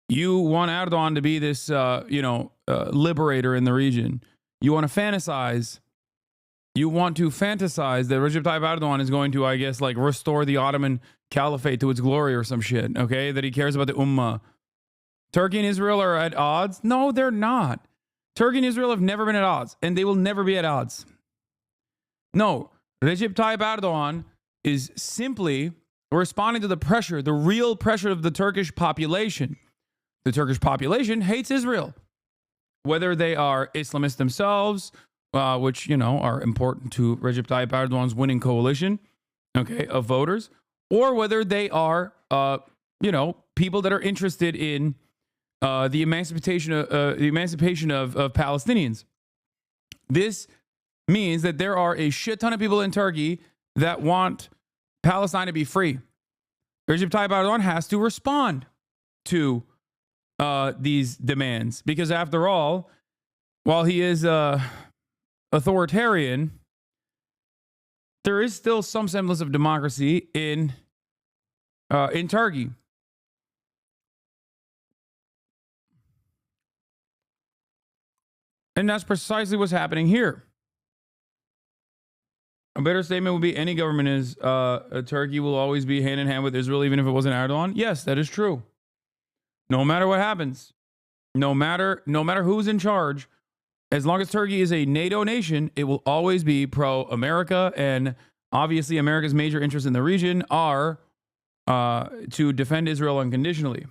you want Erdogan to be this, liberator in the region. You want to fantasize. You want to fantasize that Recep Tayyip Erdogan is going to, I guess, like restore the Ottoman Caliphate to its glory or some shit. Okay, that he cares about the Ummah. Turkey and Israel are at odds? No, they're not. Turkey and Israel have never been at odds, and they will never be at odds. No, Recep Tayyip Erdogan is simply responding to the pressure, the real pressure of the Turkish population. The Turkish population hates Israel, whether they are Islamists themselves, which, are important to Recep Tayyip Erdogan's winning coalition, of voters, or whether they are, people that are interested in the emancipation of Palestinians. This means that there are a shit ton of people in Turkey that want Palestine to be free. Recep Tayyip Erdogan has to respond to these demands because, after all, while he is authoritarian, there is still some semblance of democracy in Turkey. And that's precisely what's happening here. A better statement would be any government is Turkey will always be hand in hand with Israel, even if it wasn't Erdogan. Yes, that is true. No matter what happens, no matter who's in charge, as long as Turkey is a NATO nation, it will always be pro-America. And obviously, America's major interests in the region are to defend Israel unconditionally.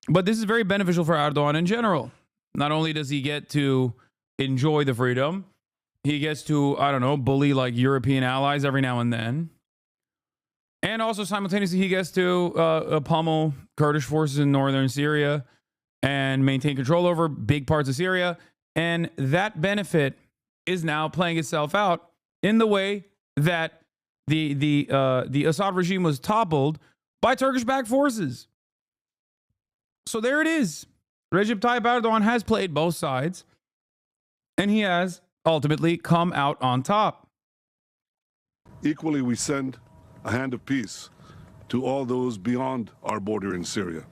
But this is very beneficial for Erdogan in general. Not only does he get to enjoy the freedom, he gets to, bully like European allies every now and then. And also simultaneously, he gets to pummel Kurdish forces in northern Syria and maintain control over big parts of Syria. And that benefit is now playing itself out in the way that the Assad regime was toppled by Turkish-backed forces. So there it is. Recep Tayyip Erdogan has played both sides, and he has ultimately come out on top. Equally, we send a hand of peace to all those beyond our border in Syria,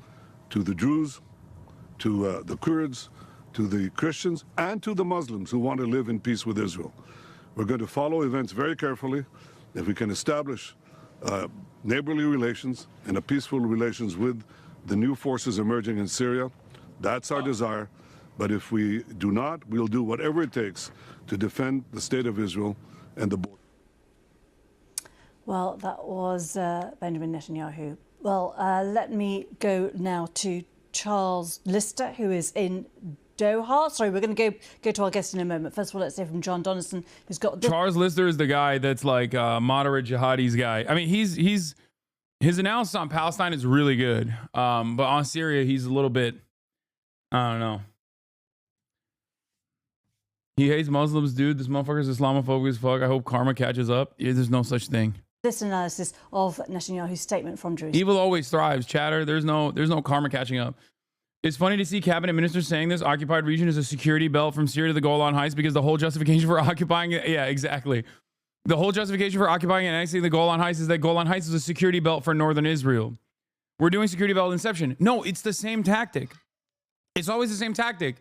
to the Jews, to the Kurds, to the Christians, and to the Muslims who want to live in peace with Israel. We're going to follow events very carefully. If we can establish neighborly relations and a peaceful relations with the new forces emerging in Syria, that's our desire. But if we do not, we'll do whatever it takes to defend the state of Israel and the border. Well, that was Benjamin Netanyahu. Well, let me go now to Charles Lister, who is in Doha. Sorry, we're going to go to our guest in a moment. First of all, let's hear from John Donaldson, who's got... Charles Lister is the guy that's like moderate jihadis guy. I mean, his analysis on Palestine is really good. But on Syria, he's a little bit, I don't know. He hates Muslims, dude. This motherfucker's Islamophobic as fuck. I hope karma catches up. Yeah, there's no such thing. This analysis of Netanyahu's statement from Jerusalem. Evil always thrives, chatter. There's no karma catching up. It's funny to see cabinet ministers saying this occupied region is a security belt from Syria to the Golan Heights because the whole justification for occupying it, yeah, exactly. The whole justification for occupying and annexing the Golan Heights is that Golan Heights is a security belt for northern Israel. We're doing security belt inception. No, it's the same tactic. It's always the same tactic.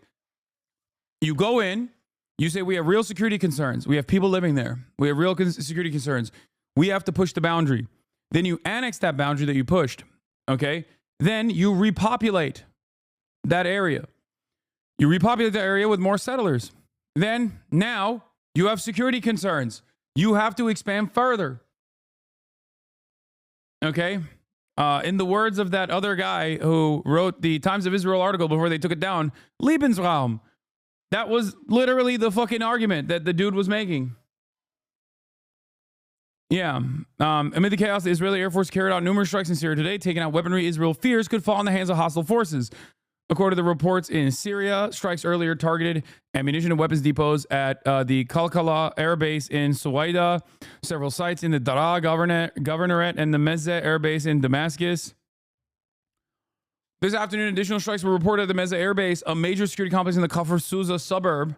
You go in, you say we have real security concerns. We have people living there. We have real security concerns. We have to push the boundary. Then you annex that boundary that you pushed. Okay? Then you repopulate that area. You repopulate the area with more settlers. Then now you have security concerns. You have to expand further. Okay? In the words of that other guy who wrote the Times of Israel article before they took it down, Lebensraum. That was literally the fucking argument that the dude was making. Yeah. Amid the chaos, the Israeli Air Force carried out numerous strikes in Syria today, taking out weaponry Israel fears could fall in the hands of hostile forces. According to the reports in Syria, strikes earlier targeted ammunition and weapons depots at the Kalkala Air Base in Suwaida, several sites in the Daraa Governorate, and the Mezeh Air Base in Damascus. This afternoon, additional strikes were reported at the Mezeh Air Base, a major security complex in the Kafr Souza suburb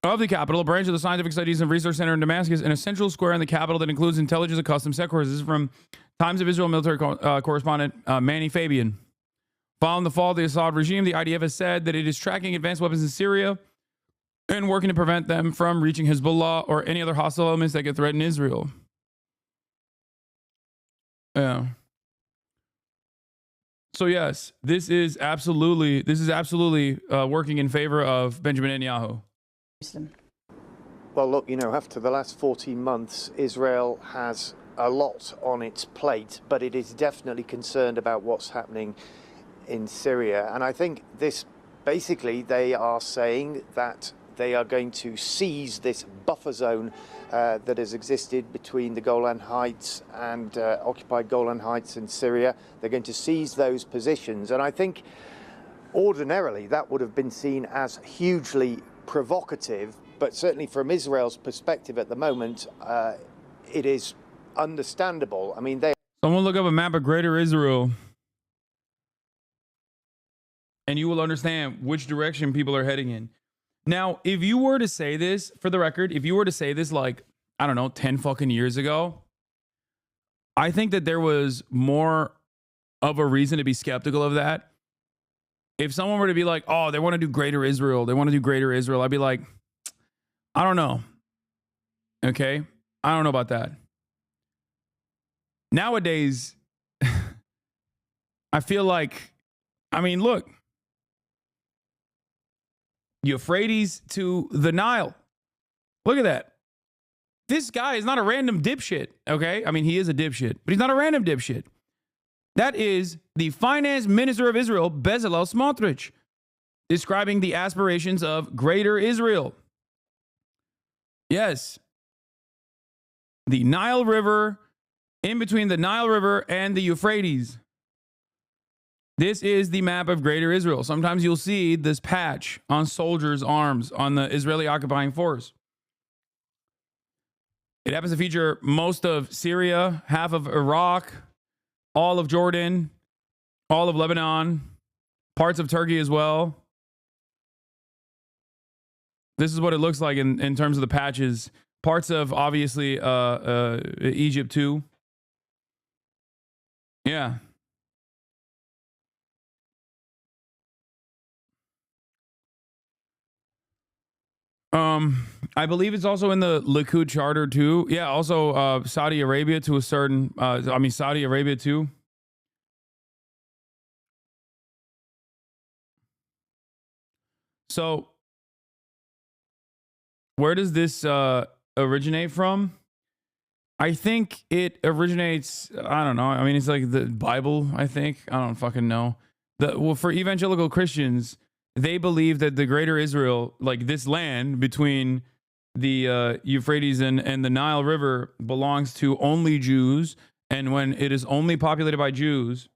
of the capital, a branch of the Scientific Studies and Research Center in Damascus, and a central square in the capital that includes intelligence and customs headquarters. This is from Times of Israel military correspondent Manny Fabian. Following the fall of the Assad regime, the IDF has said that it is tracking advanced weapons in Syria and working to prevent them from reaching Hezbollah or any other hostile elements that could threaten Israel. Yeah. So yes, this is absolutely working in favor of Benjamin Netanyahu. Well, look, after the last 14 months, Israel has a lot on its plate, but it is definitely concerned about what's happening in Syria. And I think basically they are saying that they are going to seize this buffer zone that has existed between the Golan Heights and occupied Golan Heights in Syria. They're going to seize those positions. And I think ordinarily that would have been seen as hugely provocative, but certainly from Israel's perspective at the moment, it is understandable. I mean, someone look up a map of Greater Israel, and you will understand which direction people are heading in. Now, if you were to say this, for the record, if you were to say this like, I don't know, 10 fucking years ago, I think that there was more of a reason to be skeptical of that. If someone were to be like, oh, they want to do Greater Israel, I'd be like, I don't know. Okay? I don't know about that. Nowadays, I feel like, I mean, look, Euphrates to the Nile. Look at that. This guy is not a random dipshit, okay? I mean, he is a dipshit, but he's not a random dipshit. That is the finance minister of Israel, Bezalel Smotrich, describing the aspirations of Greater Israel. Yes. The Nile River, in between the Nile River and the Euphrates. This is the map of Greater Israel. Sometimes you'll see this patch on soldiers' arms on the Israeli occupying force. It happens to feature most of Syria, half of Iraq, all of Jordan, all of Lebanon, parts of Turkey as well. This is what it looks like in terms of the patches. Parts of, obviously, Egypt too. Yeah. I believe it's also in the Likud charter too. Yeah, also Saudi Arabia to a certain, Saudi Arabia too. So where does this originate from? I think it originates, I don't know. I mean, it's like the Bible, I think. I don't fucking know. Well, for evangelical Christians, they believe that the greater Israel, like this land between the Euphrates and the Nile River, belongs to only Jews. And when it is only populated by Jews,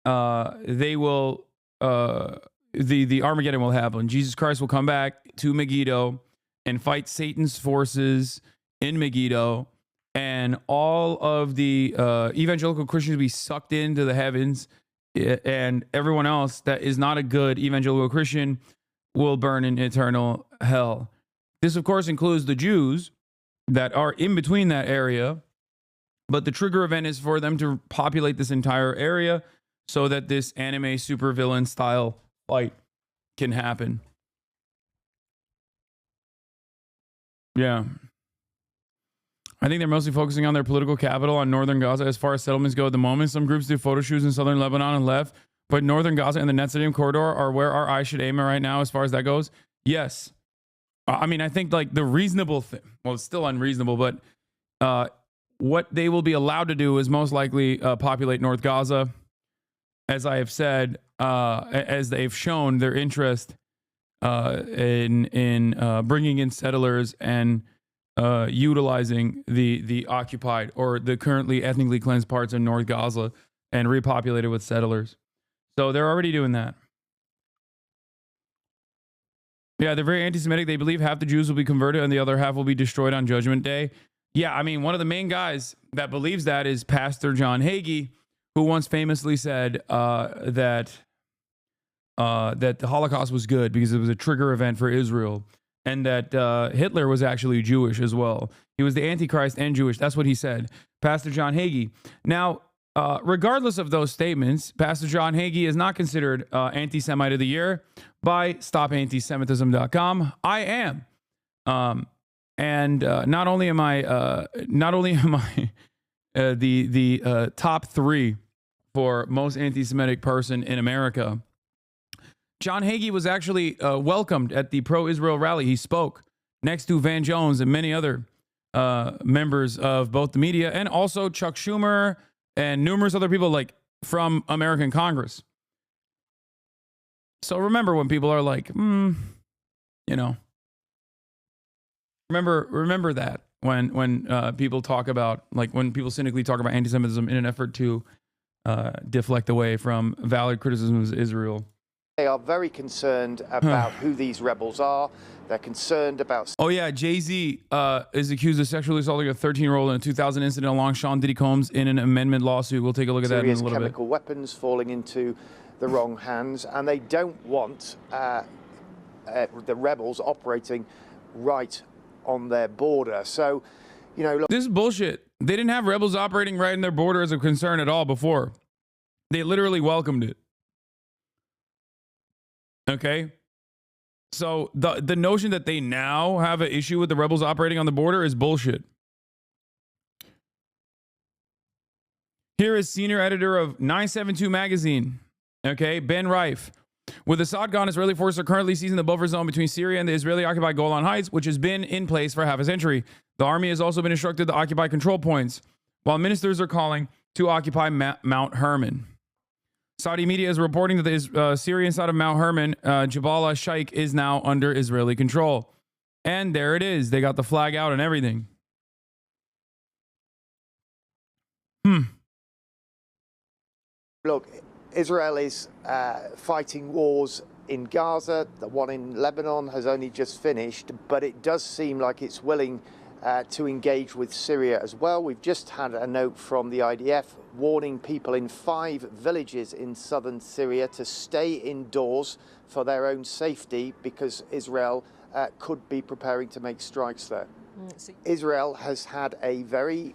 they will, the Armageddon will happen. Jesus Christ will come back to Megiddo and fight Satan's forces in Megiddo, and all of the evangelical Christians will be sucked into the heavens, and everyone else that is not a good evangelical Christian will burn in eternal hell. This, of course, includes the Jews that are in between that area, but the trigger event is for them to populate this entire area so that this anime supervillain style fight can happen. Yeah. I think they're mostly focusing on their political capital on northern Gaza as far as settlements go at the moment. Some groups do photo shoots in southern Lebanon and left, but northern Gaza and the Netzarim corridor are where our eyes should aim at right now as far as that goes. Yes. I mean, I think like the reasonable thing, well, it's still unreasonable, but what they will be allowed to do is most likely populate North Gaza. As I have said, as they've shown their interest in bringing in settlers and utilizing the occupied or the currently ethnically cleansed parts of North Gaza and repopulate it with settlers. So they're already doing that. Yeah, they're very anti-Semitic. They believe half the Jews will be converted and the other half will be destroyed on Judgment Day. Yeah, I mean, one of the main guys that believes that is Pastor John Hagee, who once famously said that the Holocaust was good because it was a trigger event for Israel, and that Hitler was actually Jewish as well. He was the Antichrist and Jewish. That's what he said, Pastor John Hagee. Now, regardless of those statements, Pastor John Hagee is not considered Anti-Semite of the Year by StopAntisemitism.com. I am. And not only am I the top 3 for most anti-Semitic person in America, John Hagee was actually welcomed at the pro-Israel rally. He spoke next to Van Jones and many other members of both the media, and also Chuck Schumer and numerous other people like from American Congress. So remember when people are like, remember that when people talk about, like when people cynically talk about anti-Semitism in an effort to deflect away from valid criticisms of Israel. They are very concerned about who these rebels are. They're concerned about... Oh, yeah. Jay-Z is accused of sexually assaulting a 13-year-old in a 2000 incident along Sean Diddy Combs in an amendment lawsuit. We'll take a look at that in a little bit. Chemical weapons falling into the wrong hands, and they don't want the rebels operating right on their border. So, you know... This is bullshit. They didn't have rebels operating right in their border as a concern at all before. They literally welcomed it. Okay, so the notion that they now have an issue with the rebels operating on the border is bullshit. Here is senior editor of 972 magazine, okay, Ben Reif. With Assad gone, Israeli forces are currently seizing the buffer zone between Syria and the Israeli-occupied Golan Heights, which has been in place for half a century. The army has also been instructed to occupy control points, while ministers are calling to occupy Mount Hermon. Saudi media is reporting that the Syrian side of Mount Hermon, Jabal Shaikh, is now under Israeli control. And there it is. They got the flag out and everything. Look, Israel is fighting wars in Gaza. The one in Lebanon has only just finished, but it does seem like it's willing to engage with Syria as well. We've just had a note from the IDF warning people in 5 villages in southern Syria to stay indoors for their own safety because Israel could be preparing to make strikes there. Israel has had a very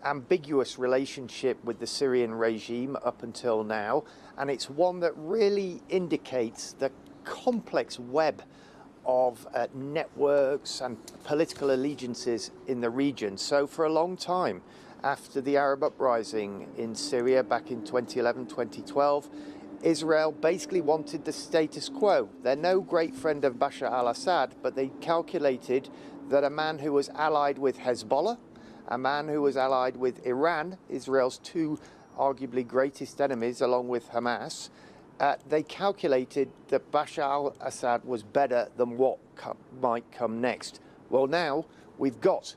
ambiguous relationship with the Syrian regime up until now, and it's one that really indicates the complex web of networks and political allegiances in the region. So for a long time, after the Arab uprising in Syria back in 2011, 2012, Israel basically wanted the status quo. They're no great friend of Bashar al-Assad, but they calculated that a man who was allied with Hezbollah, a man who was allied with Iran, Israel's two arguably greatest enemies along with Hamas, they calculated that Bashar al-Assad was better than what might come next. Well, now we've got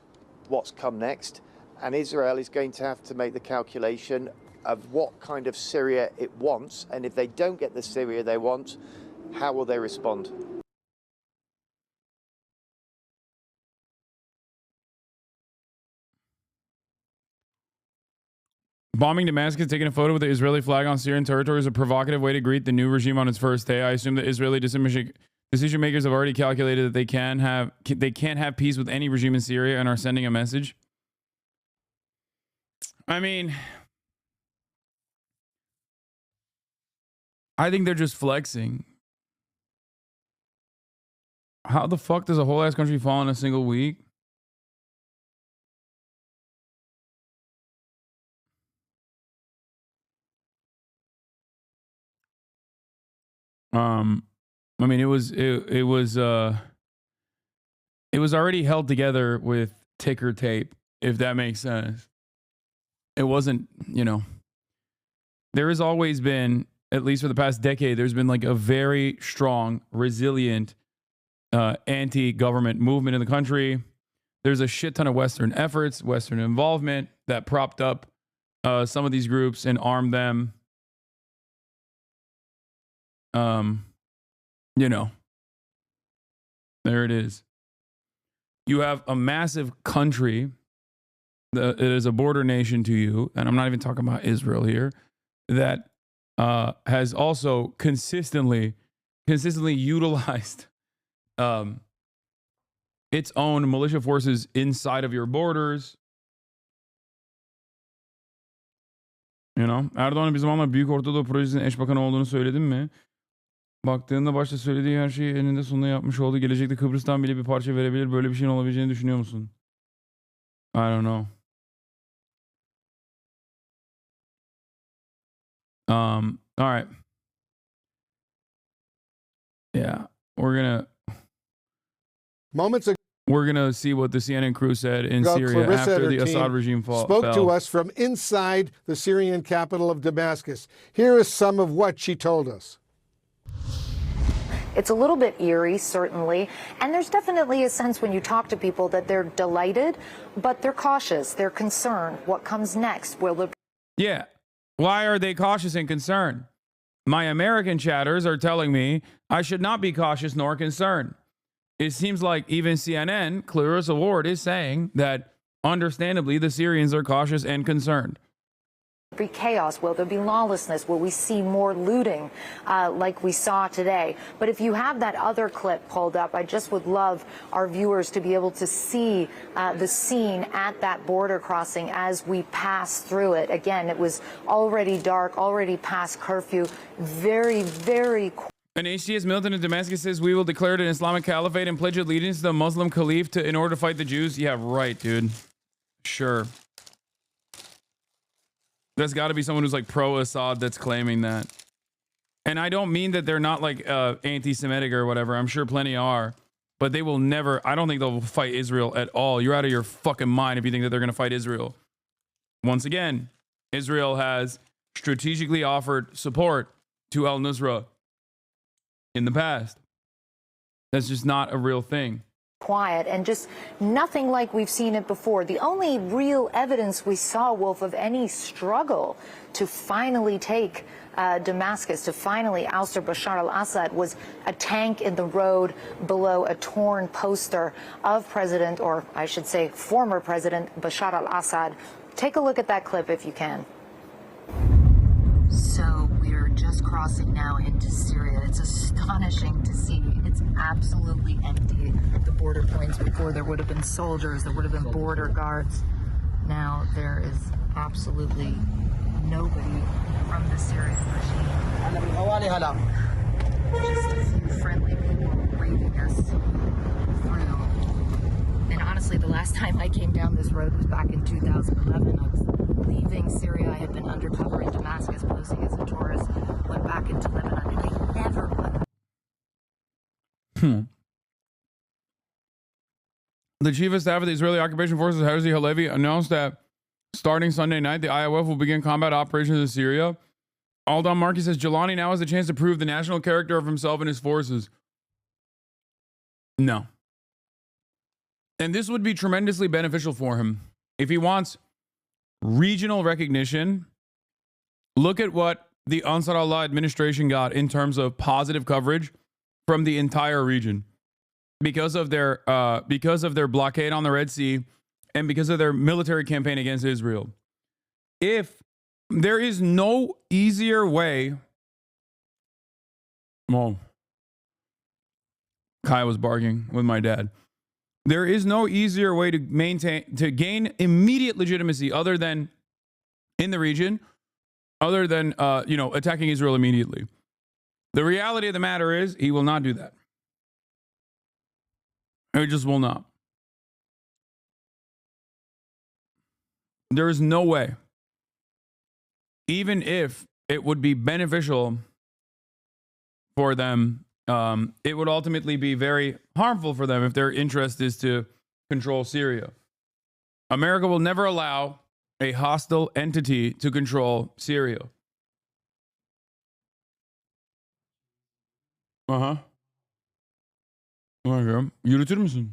what's come next, and Israel is going to have to make the calculation of what kind of Syria it wants, and if they don't get the Syria they want, how will they respond? Bombing Damascus, taking a photo with the Israeli flag on Syrian territory is a provocative way to greet the new regime on its first day. I assume the Israeli decision makers have already calculated that they can't have peace with any regime in Syria and are sending a message. I mean, I think they're just flexing. How the fuck does a whole ass country fall in a single week? I mean, it was already held together with ticker tape, if that makes sense. It wasn't, you know, there has always been, at least for the past decade, there's been like a very strong, resilient anti-government movement in the country. There's a shit ton of Western efforts, Western involvement that propped up some of these groups and armed them. You know, there it is. You have a massive country that is a border nation to you, and I'm not even talking about Israel here, that has also consistently utilized its own militia forces inside of your borders. You know, Erdoğan'ın bir zamanlar Büyük Ortadoğu Projesi'nin eş bakanı olduğunu söyledim mi? Baktığında başta söylediği her şeyi eninde sonunda yapmış oldu. Gelecekte Kıbrıs'tan bile bir parça verebilir. Böyle bir şeyin olabileceğini düşünüyor musun? I don't know. All right. Yeah, we're gonna see what the CNN crew said in Syria after the Assad regime fell. Spoke to us from inside the Syrian capital of Damascus. Here is some of what she told us. It's a little bit eerie, certainly, and there's definitely a sense when you talk to people that they're delighted, but they're cautious, they're concerned. What comes next? Yeah. Why are they cautious and concerned? My American chatters are telling me I should not be cautious nor concerned. It seems like even CNN, Clarissa Ward, is saying that, understandably, the Syrians are cautious and concerned. Be chaos? Will there be lawlessness? Will we see more looting like we saw today? But if you have that other clip pulled up, I just would love our viewers to be able to see the scene at that border crossing as we pass through it. Again, it was already dark, already past curfew, very, very quiet. An HTS militant in Damascus says we will declare an Islamic caliphate and pledge allegiance to the Muslim caliph in order to fight the Jews. Yeah, right, dude. Sure. There's got to be someone who's like pro-Assad that's claiming that. And I don't mean that they're not like anti-Semitic or whatever. I'm sure plenty are. But they will never, I don't think they'll fight Israel at all. You're out of your fucking mind if you think that they're going to fight Israel. Once again, Israel has strategically offered support to al-Nusra in the past. That's just not a real thing. Quiet and just nothing like we've seen it before. The only real evidence we saw, Wolf, of any struggle to finally take Damascus, to finally oust Bashar al-Assad, was a tank in the road below a torn poster of President, or I should say former President Bashar al-Assad. Take a look at that clip if you can. So we're just crossing now into Syria. It's astonishing to see. It's absolutely empty. The border points before, there would have been soldiers, there would have been border guards. Now there is absolutely nobody from the Syrian regime. Just a few friendly people waving us through. And honestly, the last time I came down this road was back in 2011. I was leaving Syria. I had been undercover in Damascus, posing as a tourist, went back into Lebanon, and I never went. The chief of staff of the Israeli occupation forces, Herzi Halevi, announced that starting Sunday night, the IOF will begin combat operations in Syria. Aldan Markey says Jelani now has a chance to prove the national character of himself and his forces. No. And this would be tremendously beneficial for him. If he wants regional recognition, look at what the Ansar Allah administration got in terms of positive coverage from the entire region because of their blockade on the Red Sea and because of their military campaign against Israel. If there is no easier way. Well, Kai was barking with my dad. There is no easier way to gain immediate legitimacy other than in the region, other than attacking Israel immediately. The reality of the matter is he will not do that. He just will not. There is no way. Even if it would be beneficial for them, it would ultimately be very harmful for them if their interest is to control Syria. America will never allow a hostile entity to control Syria. Aha. Bakıyorum. Yürütür müsün?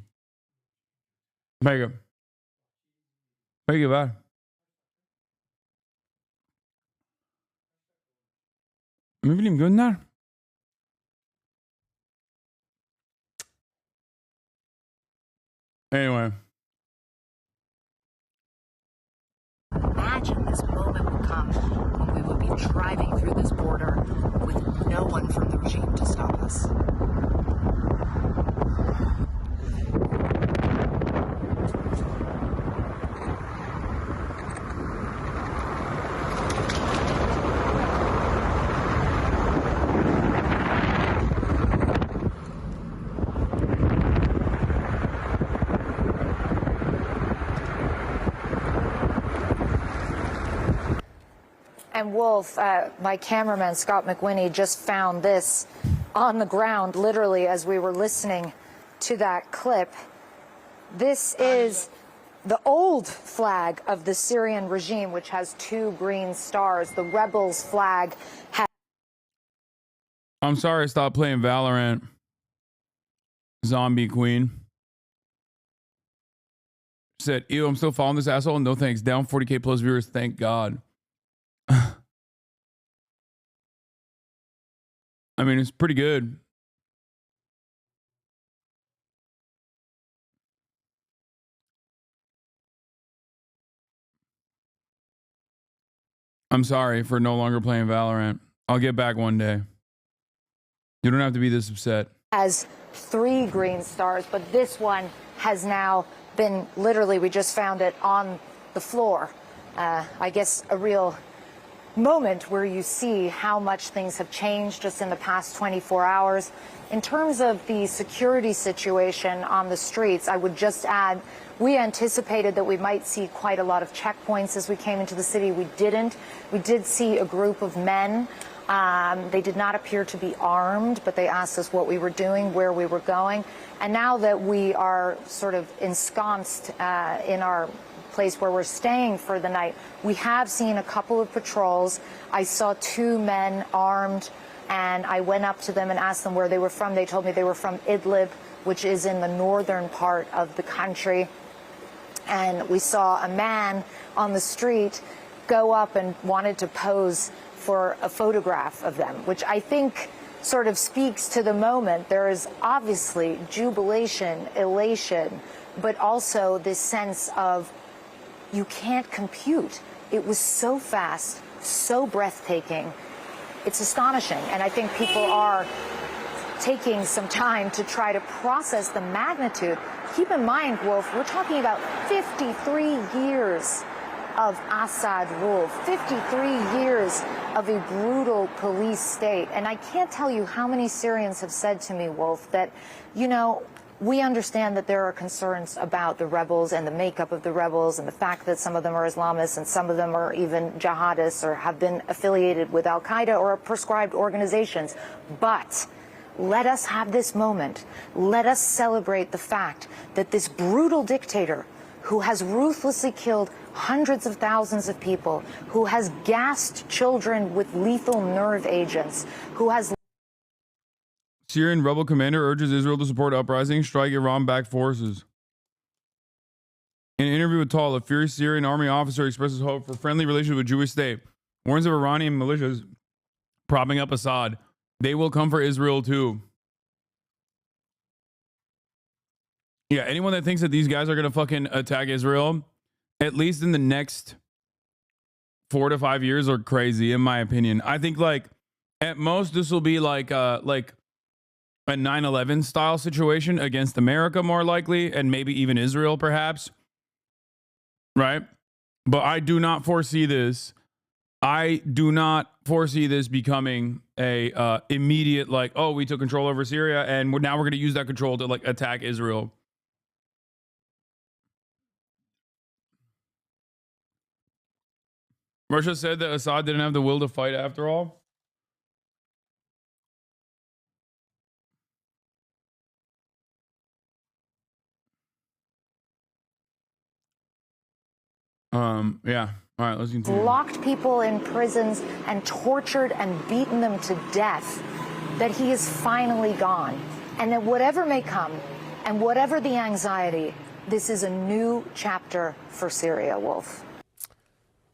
Peki. Peki ver. Ne bileyim gönder. Anyway. Imagine this moment would come when we would be driving through this border with no one from the regime to stop us. And Wolf, my cameraman, Scott McWhinney, just found this on the ground, literally, as we were listening to that clip. This is the old flag of the Syrian regime, which has 2 green stars. The rebels' flag has... I'm sorry I stopped playing Valorant. Zombie Queen. Said, ew, I'm still following this asshole. No thanks. Down 40K plus viewers. Thank God. I mean, it's pretty good. I'm sorry for no longer playing Valorant. I'll get back one day. You don't have to be this upset. Has 3 green stars, but this one has now been literally, we just found it on the floor. I guess a real moment where you see how much things have changed just in the past 24 hours. In terms of the security situation on the streets, I would just add, we anticipated that we might see quite a lot of checkpoints as we came into the city. We didn't. We did see a group of men. They did not appear to be armed, but they asked us what we were doing, where we were going. And now that we are sort of ensconced in our place where we're staying for the night, we have seen a couple of patrols. I saw 2 men armed, and I went up to them and asked them where they were from. They told me they were from Idlib, which is in the northern part of the country. And we saw a man on the street go up and wanted to pose for a photograph of them, which I think sort of speaks to the moment. There is obviously jubilation, elation, but also this sense of you can't compute. It was so fast, so breathtaking. It's astonishing. And I think people are taking some time to try to process the magnitude. Keep in mind, Wolf, we're talking about 53 years of Assad rule, 53 years of a brutal police state. And I can't tell you how many Syrians have said to me, Wolf, that, you know, we understand that there are concerns about the rebels and the makeup of the rebels and the fact that some of them are Islamists and some of them are even jihadists or have been affiliated with al-Qaeda or prescribed organizations. But let us have this moment. Let us celebrate the fact that this brutal dictator who has ruthlessly killed hundreds of thousands of people, who has gassed children with lethal nerve agents, who has... Syrian rebel commander urges Israel to support uprising, strike Iran-backed forces. In an interview with Tal, a fierce Syrian army officer expresses hope for friendly relations with Jewish state, warns of Iranian militias propping up Assad. They will come for Israel too. Yeah, anyone that thinks that these guys are going to fucking attack Israel, at least in the next 4 to 5 years, are crazy, in my opinion. I think, like, at most, this will be like a 9/11 style situation against America, more likely, and maybe even Israel, perhaps. Right? But I do not foresee this. I do not foresee this becoming a immediate, like, oh, we took control over Syria, and now we're going to use that control to, like, attack Israel. Russia said that Assad didn't have the will to fight after all. Yeah. All right, let's continue. Locked people in prisons and tortured and beaten them to death, that he is finally gone. And that whatever may come and whatever the anxiety, this is a new chapter for Syria, Wolf.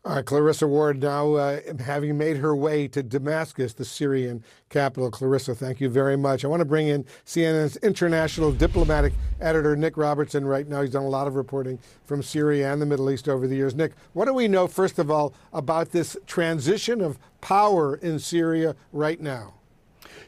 All right, Clarissa Ward now having made her way to Damascus, the Syrian capital. Clarissa, thank you very much. I want to bring in CNN's international diplomatic editor, Nick Robertson, right now. He's done a lot of reporting from Syria and the Middle East over the years. Nick, what do we know, first of all, about this transition of power in Syria right now?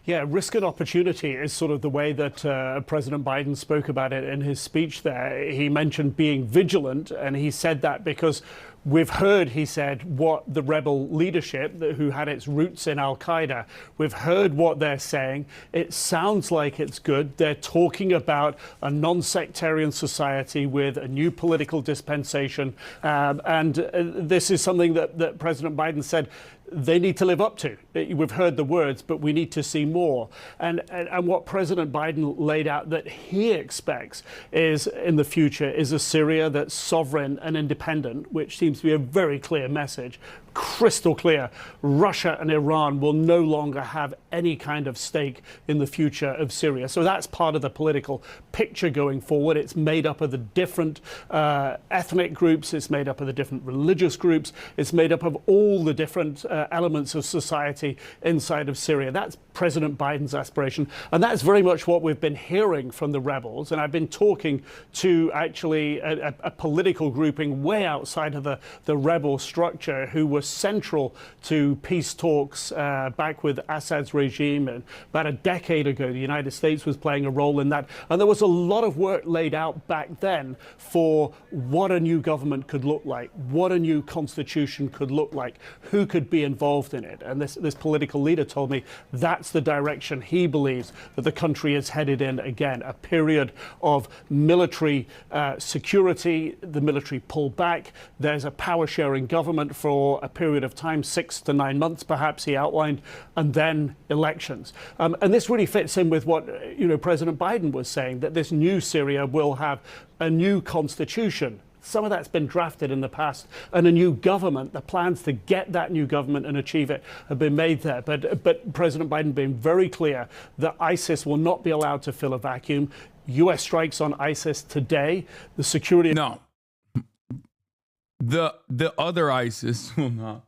Yeah, risk and opportunity is sort of the way that President Biden spoke about it in his speech there. He mentioned being vigilant, and he said that because we've heard, he said, what the rebel leadership who had its roots in al-Qaeda, we've heard what they're saying. It sounds like it's good. They're talking about a non-sectarian society with a new political dispensation. And this is something that President Biden said they need to live up to. We've heard the words, but we need to see more. And what President Biden laid out that he expects is in the future is a Syria that's sovereign and independent, which seems to be a very clear message. Crystal clear. Russia and Iran will no longer have any kind of stake in the future of Syria. So that's part of the political picture going forward. It's made up of the different ethnic groups. It's made up of the different religious groups. It's made up of all the different elements of society inside of Syria. That's President Biden's aspiration. And that's very much what we've been hearing from the rebels. And I've been talking to actually a political grouping way outside of the rebel structure who was central to peace talks back with Assad's regime. And about a decade ago, the United States was playing a role in that. And there was a lot of work laid out back then for what a new government could look like, what a new constitution could look like, who could be involved in it. And this political leader told me that's the direction he believes that the country is headed in again, a period of military security, the military pull back. There's a power-sharing government for a period of time, 6 to 9 months, perhaps, he outlined, and then elections. And this really fits in with what President Biden was saying, that this new Syria will have a new constitution. Some of that's been drafted in the past, and a new government. The plans to get that new government and achieve it have been made there. But President Biden being very clear that ISIS will not be allowed to fill a vacuum. U.S. strikes on ISIS today. The security... No. The other ISIS will not.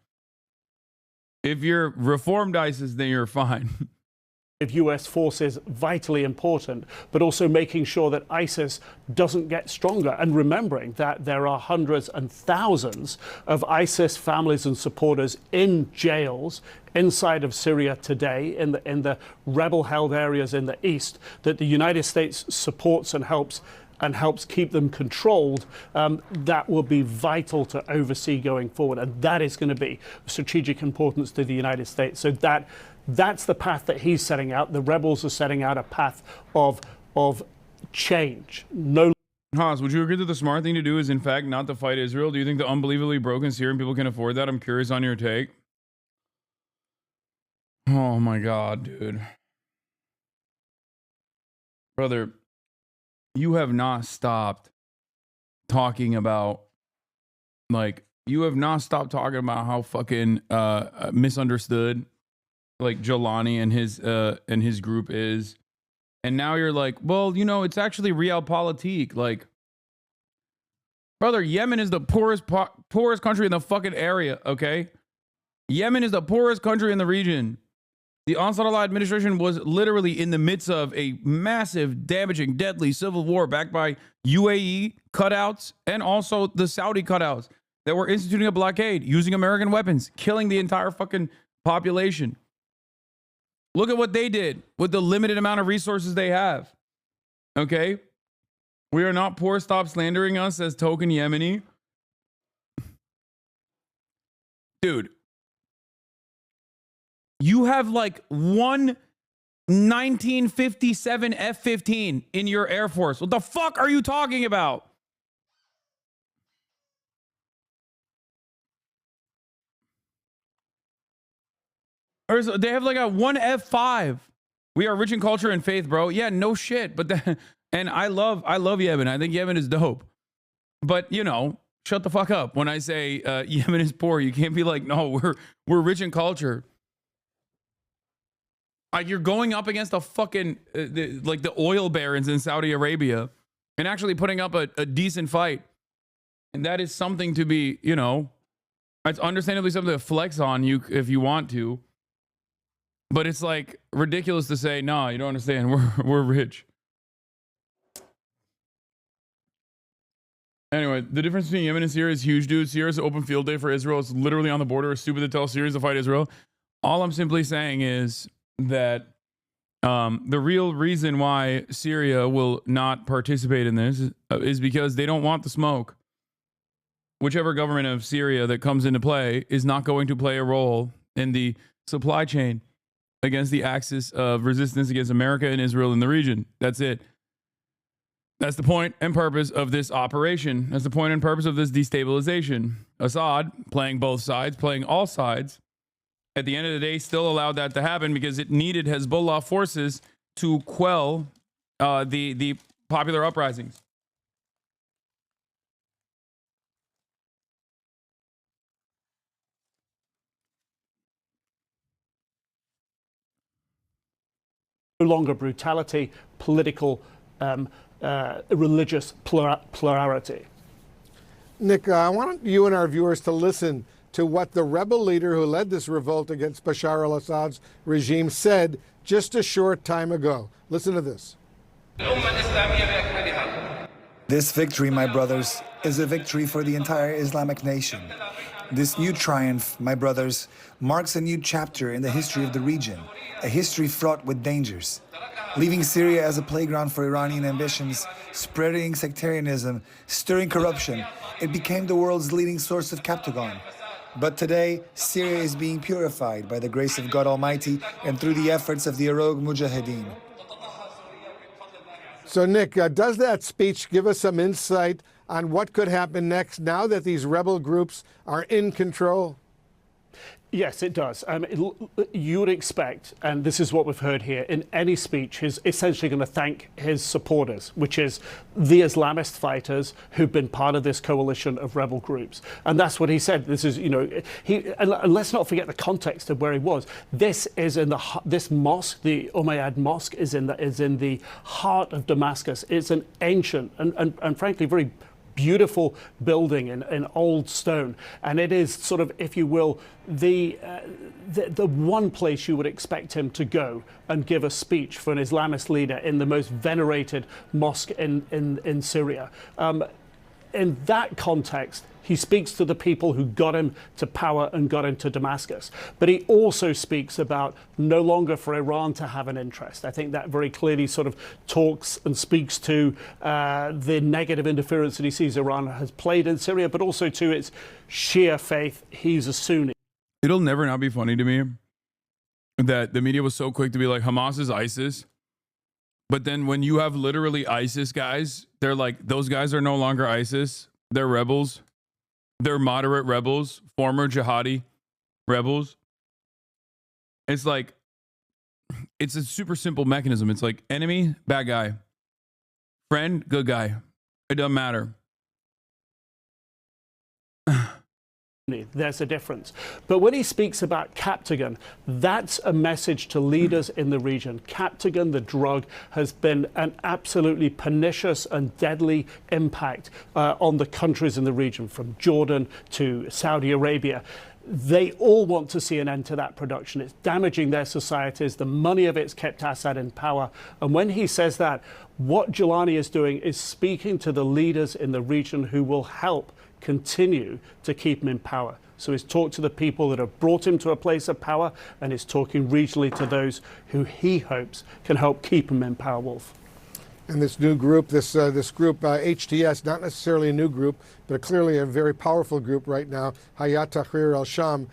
If you're reformed ISIS, then you're fine. Of U.S. forces vitally important, but also making sure that ISIS doesn't get stronger, and remembering that there are hundreds and thousands of ISIS families and supporters in jails inside of Syria today, in the rebel-held areas in the east, that the United States supports and helps and helps keep them controlled, that will be vital to oversee going forward. And that is going to be of strategic importance to the United States. So that's the path that he's setting out. The rebels are setting out a path of change. No. Haas, would you agree that the smart thing to do is, in fact, not to fight Israel? Do you think the unbelievably broken Syrian people can afford that? I'm curious on your take. Oh my God, dude. Brother, you have not stopped talking about, like, you have not stopped talking about how fucking misunderstood, like, Jelani and his group is. And now you're like, well, you know, it's actually realpolitik. Like, brother, Yemen is the poorest country in the fucking area, okay? Yemen is the poorest country in the region. The Ansarallah administration was literally in the midst of a massive, damaging, deadly civil war backed by UAE cutouts and also the Saudi cutouts that were instituting a blockade using American weapons, killing the entire fucking population. Look at what they did with the limited amount of resources they have. Okay? We are not poor. Stop slandering us as token Yemeni. Dude. You have like one 1957 F-15 in your Air Force. What the fuck are you talking about? They have like a one F5. We are rich in culture and faith, bro. Yeah, no shit. But and I love Yemen. I think Yemen is dope. But you know, shut the fuck up when I say Yemen is poor. You can't be like, no, we're rich in culture. Like, you're going up against a fucking like the oil barons in Saudi Arabia and actually putting up a decent fight. And that is something to be, you know, it's understandably something to flex on you if you want to. But it's like ridiculous to say, no, you don't understand. We're rich. Anyway, the difference between Yemen and Syria is huge, dude. Syria is an open field day for Israel. It's literally on the border. It's stupid to tell Syrians to fight Israel. All I'm simply saying is that the real reason why Syria will not participate in this is because they don't want the smoke. Whichever government of Syria that comes into play is not going to play a role in the supply chain against the axis of resistance against America and Israel in the region. That's it. That's the point and purpose of this operation. That's the point and purpose of this destabilization. Assad, playing both sides, playing all sides, at the end of the day, still allowed that to happen because it needed Hezbollah forces to quell the popular uprisings. No longer brutality, political, religious plurality. Nick, I want you and our viewers to listen to what the rebel leader who led this revolt against Bashar al-Assad's regime said just a short time ago. Listen to this. This victory, my brothers, is a victory for the entire Islamic nation. This new triumph, my brothers, marks a new chapter in the history of the region, a history fraught with dangers. Leaving Syria as a playground for Iranian ambitions, spreading sectarianism, stirring corruption, it became the world's leading source of Captagon. But today, Syria is being purified by the grace of God Almighty and through the efforts of the Arogue Mujahideen. So, Nick, does that speech give us some insight on what could happen next now that these rebel groups are in control? Yes, it does. You would expect, and this is what we've heard here, in any speech, he's essentially going to thank his supporters, which is the Islamist fighters who've been part of this coalition of rebel groups. And that's what he said. This is, you know, and let's not forget the context of where he was. This is in this mosque, the Umayyad Mosque, is in the heart of Damascus. It's an ancient and frankly very beautiful building in old stone, and it is sort of, if you will, the one place you would expect him to go and give a speech for an Islamist leader in the most venerated mosque in Syria. In that context, He speaks to the people who got him to power and got him to Damascus. But he also speaks about no longer for Iran to have an interest. I think that very clearly sort of talks and speaks to the negative interference that he sees Iran has played in Syria, but also to its Shia faith. He's a Sunni. It'll never not be funny to me that the media was so quick to be like, Hamas is ISIS. But then when you have literally ISIS guys, they're like, those guys are no longer ISIS. They're rebels. They're moderate rebels, former jihadi rebels. It's like, it's a super simple mechanism. It's like enemy, bad guy. Friend, good guy. It doesn't matter. There's a difference. But when he speaks about Captagon, that's a message to leaders in the region. Captagon, the drug, has been an absolutely pernicious and deadly impact on the countries in the region, from Jordan to Saudi Arabia. They all want to see an end to that production. It's damaging their societies. The money of it's kept Assad in power. And when he says that, what Giuliani is doing is speaking to the leaders in the region who will help continue to keep him in power. So he's talked to the people that have brought him to a place of power, and he's talking regionally to those who he hopes can help keep him in power, Wolf. And this new group, this group, HTS, not necessarily a new group, but clearly a very powerful group right now, Hayat Tahrir al-Sham,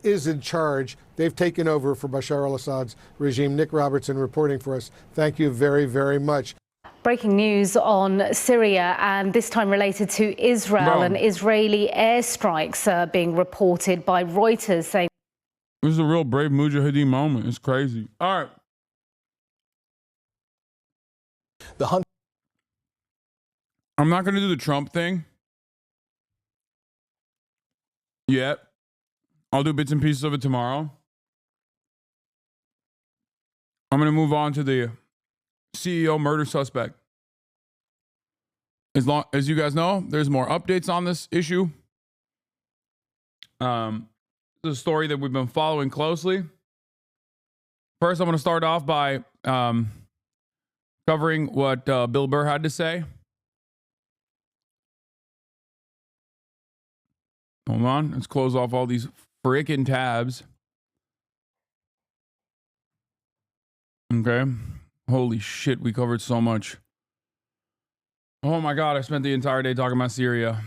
is in charge. They've taken over for Bashar al-Assad's regime. Nick Robertson reporting for us. Thank you very, very much. Breaking news on Syria, and this time related to Israel. And Israeli airstrikes are being reported by Reuters, saying this is a real brave Mujahideen moment. It's crazy. All right. I'm not going to do the Trump thing yet. I'll do bits and pieces of it tomorrow. I'm going to move on to the CEO murder suspect. As you guys know, there's more updates on this issue. This is a story that we've been following closely. First, I'm going to start off by covering what Bill Burr had to say. Hold on. Let's close off all these freaking tabs. Okay. Holy shit, we covered so much. Oh my God, I spent the entire day talking about Syria.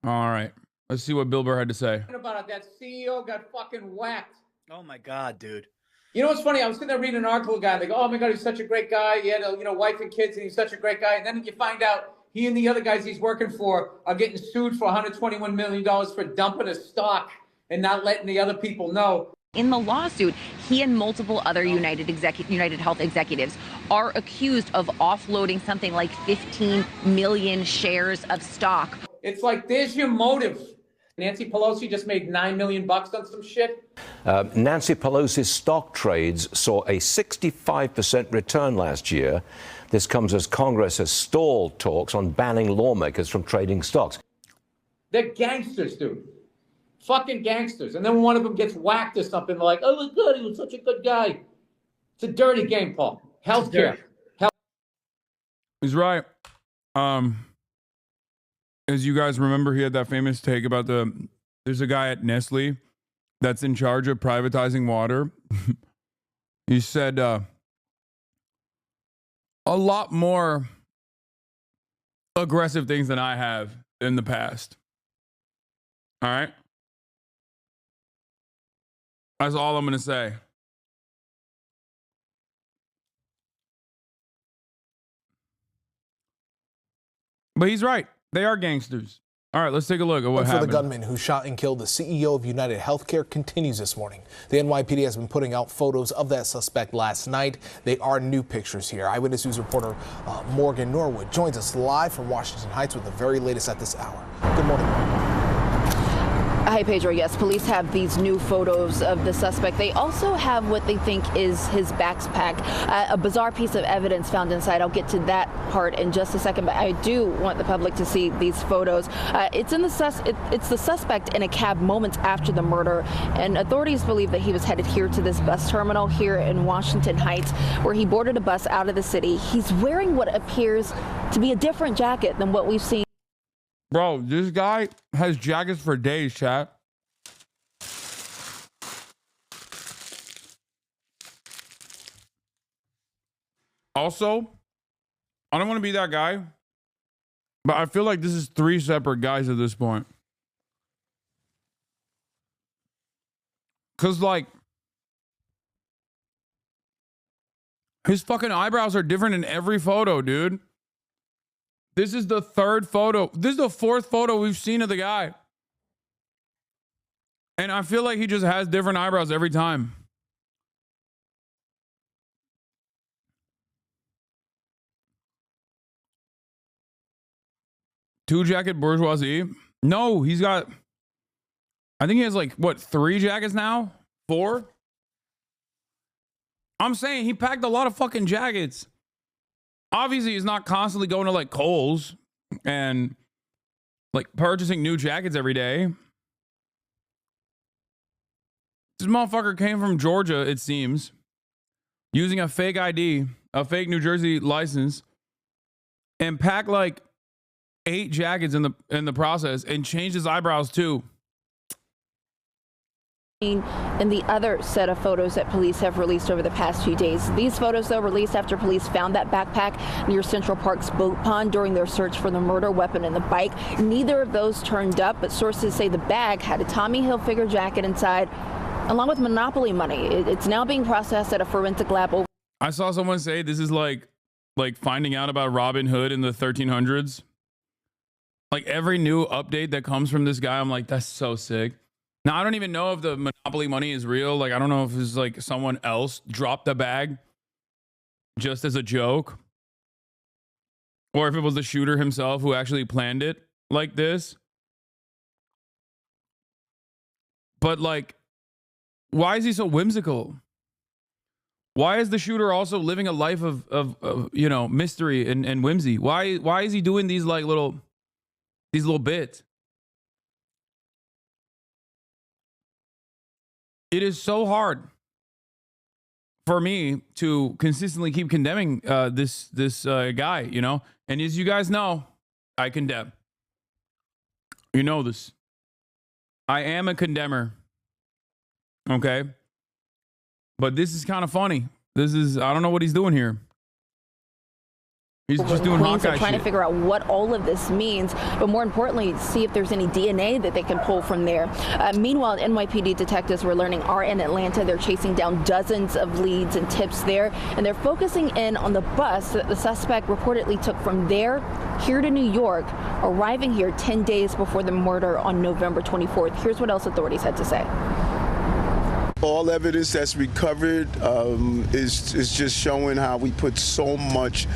All right. Let's see what Bill Burr had to say. About it, that CEO got fucking whacked. Oh my God, dude. You know what's funny? I was sitting there reading an article, guy. They go, "Oh my God, he's such a great guy. He had a wife and kids, and he's such a great guy." And then you find out he and the other guys he's working for are getting sued for $121 million for dumping a stock and not letting the other people know. In the lawsuit, he and multiple other United Health executives are accused of offloading something like 15 million shares of stock. It's like, there's your motive. Nancy Pelosi just made $9 million on some shit. Nancy Pelosi's stock trades saw a 65% return last year. This comes as Congress has stalled talks on banning lawmakers from trading stocks. They're gangsters, dude. Fucking gangsters. And then one of them gets whacked or something, they're like, "Oh my God, he was such a good guy." It's a dirty game, Paul. Healthcare. He's right. As you guys remember, he had that famous take about there's a guy at Nestle that's in charge of privatizing water. He said a lot more aggressive things than I have in the past. All right? That's all I'm going to say. But he's right. They are gangsters. All right, let's take a look at what happened. For the gunman who shot and killed the CEO of United Healthcare continues this morning. The NYPD has been putting out photos of that suspect last night. They are new pictures here. Eyewitness News reporter Morgan Norwood joins us live from Washington Heights with the very latest at this hour. Good morning. Hi, Pedro. Yes, police have these new photos of the suspect. They also have what they think is his backpack, a bizarre piece of evidence found inside. I'll get to that part in just a second, but I do want the public to see these photos. It's the suspect in a cab moments after the murder, and authorities believe that he was headed here to this bus terminal here in Washington Heights, where he boarded a bus out of the city. He's wearing what appears to be a different jacket than what we've seen. Bro, this guy has jackets for days, chat. Also, I don't want to be that guy, but I feel like this is 3 separate guys at this point. Because, like, his fucking eyebrows are different in every photo, dude. This is the 3rd photo. This is the 4th photo we've seen of the guy. And I feel like he just has different eyebrows every time. Two jacket bourgeoisie. No, he's got, I think he has like, what, 3 jackets now? 4? I'm saying he packed a lot of fucking jackets. Obviously, he's not constantly going to like Kohl's and like purchasing new jackets every day. This motherfucker came from Georgia, it seems, using a fake ID, a fake New Jersey license, and packed like 8 jackets in the process and changed his eyebrows too. In the other set of photos that police have released over the past few days. These photos, though, released after police found that backpack near Central Park's boat pond during their search for the murder weapon and the bike. Neither of those turned up, but sources say the bag had a Tommy Hilfiger jacket inside, along with Monopoly money. It's now being processed at a forensic lab. I saw someone say this is like finding out about Robin Hood in the 1300s. Like every new update that comes from this guy, I'm like, that's so sick. Now, I don't even know if the Monopoly money is real. Like, I don't know if it's like someone else dropped the bag just as a joke, or if it was the shooter himself who actually planned it like this. But like, why is he so whimsical? Why is the shooter also living a life of you know, mystery and whimsy? Why is he doing these like little bits? It is so hard for me to consistently keep condemning this guy, you know? And as you guys know, I condemn. You know this. I am a condemner. Okay? But this is kind of funny. This is, I don't know what he's doing here. He's just doing Hawkeye shit. Trying to figure out what all of this means, but more importantly, see if there's any DNA that they can pull from there. Meanwhile, NYPD detectives we're learning are in Atlanta. They're chasing down dozens of leads and tips there, and they're focusing in on the bus that the suspect reportedly took from there here to New York, arriving here 10 days before the murder on November 24th. Here's what else authorities had to say. All evidence that's recovered is just showing how we put so much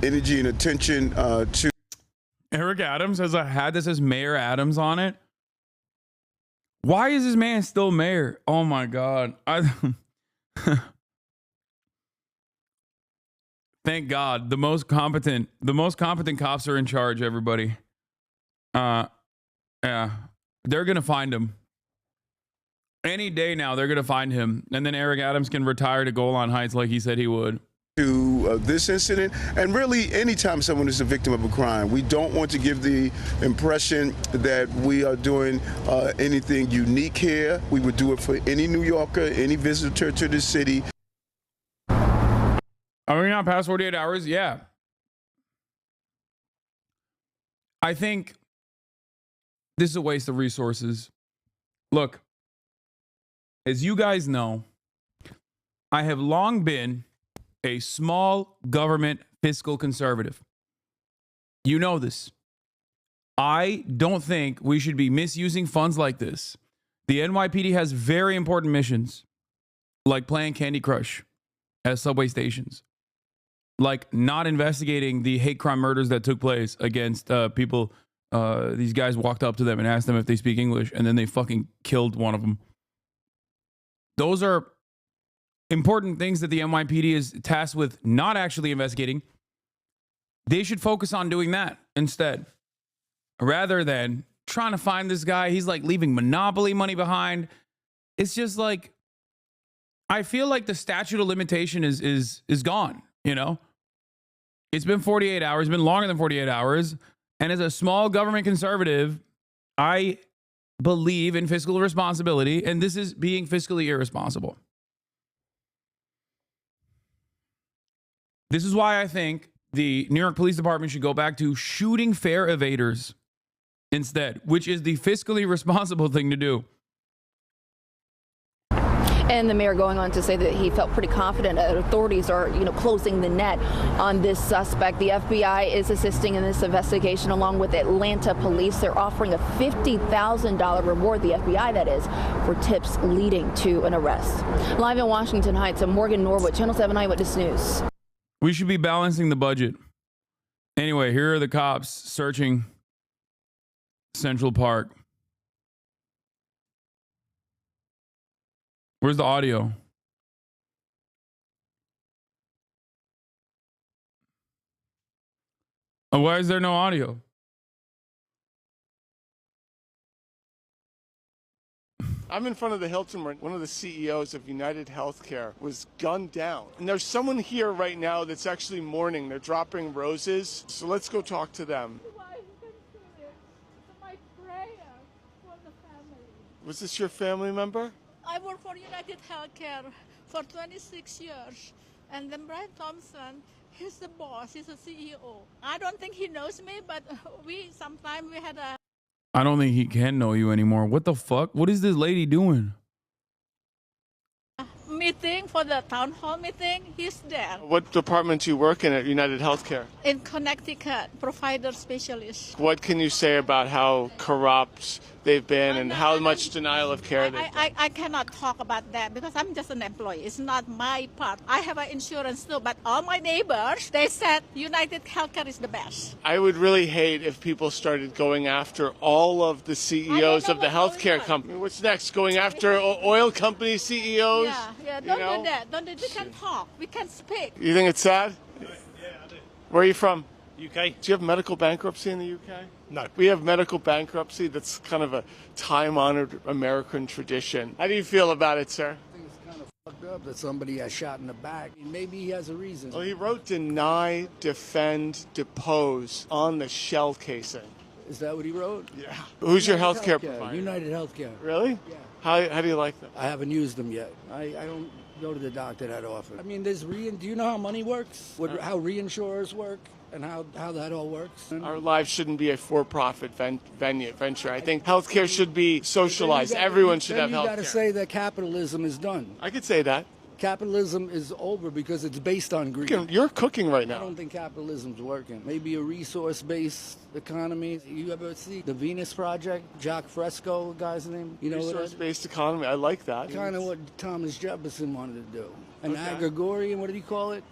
energy and attention to. Eric Adams has a hat that says Mayor Adams on it. Why is this man still mayor? Oh my God. Thank God. The most competent cops are in charge, everybody. Yeah. They're going to find him. Any day now, they're going to find him. And then Eric Adams can retire to Golan Heights like he said he would. To this incident, and really anytime someone is a victim of a crime, we don't want to give the impression that we are doing anything unique here. We would do it for any New Yorker, any visitor to the city. Are we not past 48 hours? Yeah. I think this is a waste of resources. Look. As you guys know, I have long been a small government fiscal conservative. You know this. I don't think we should be misusing funds like this. The NYPD has very important missions, like playing Candy Crush at subway stations, like not investigating the hate crime murders that took place against people. These guys walked up to them and asked them if they speak English, and then they fucking killed one of them. Those are important things that the NYPD is tasked with not actually investigating. They should focus on doing that instead, rather than trying to find this guy. He's like leaving Monopoly money behind. It's just like, I feel like the statute of limitation is gone, you know? It's been 48 hours, it's been longer than 48 hours. And as a small government conservative, I believe in fiscal responsibility, and this is being fiscally irresponsible. This is why I think the New York Police Department should go back to shooting fare evaders instead, which is the fiscally responsible thing to do. And the mayor going on to say that he felt pretty confident that authorities are, closing the net on this suspect. The FBI is assisting in this investigation along with Atlanta police. They're offering a $50,000 reward, the FBI that is, for tips leading to an arrest. Live in Washington Heights, I'm Morgan Norwood, Channel 7 Eyewitness News. We should be balancing the budget. Anyway, here are the cops searching Central Park. Where's the audio? Oh, why is there no audio? I'm in front of the Hilton where one of the CEOs of United Healthcare was gunned down. And there's someone here right now that's actually mourning. They're dropping roses. So let's go talk to them. Was this your family member? I work for United Healthcare for 26 years. And then Brian Thompson, he's the boss, he's a CEO. I don't think he knows me, but sometimes we had a... I don't think he can know you anymore. What the fuck? What is this lady doing? meeting, for the town hall meeting. He's there. What department do you work in at United Healthcare? In Connecticut, provider specialist. What can you say about how corrupt they've been and how much denial of care they've done? I cannot talk about that because I'm just an employee. It's not my part. I have an insurance too, but all my neighbors, they said United Healthcare is the best. I would really hate if people started going after all of the CEOs of the healthcare company. What's next? Going after oil company CEOs? Yeah, don't do that. Don't do that. We can talk. We can speak. You think it's sad? Yeah, I do. Where are you from? UK. Do you have medical bankruptcy in the UK? No. We have medical bankruptcy. That's kind of a time-honored American tradition. How do you feel about it, sir? I think it's kind of fucked up that somebody got shot in the back. Maybe he has a reason. Well, he wrote deny, defend, depose on the shell casing. Is that what he wrote? Yeah. Who's your healthcare provider? United Healthcare. Really? Yeah. How do you like them? I haven't used them yet. I don't go to the doctor that often. I mean, do you know how money works? How reinsurers work? And how that all works? Our lives shouldn't be a for-profit venture. I think healthcare should be socialized. Everyone should have healthcare. You got to say that capitalism is done. I could say that. Capitalism is over because it's based on greed. You're cooking right now. I don't think capitalism's working. Maybe a resource-based economy. You ever see the Venus Project? Jacques Fresco, the guy's name. You know, resource-based economy. I like that. Kind of what Thomas Jefferson wanted to do. An agrarian. What did he call it?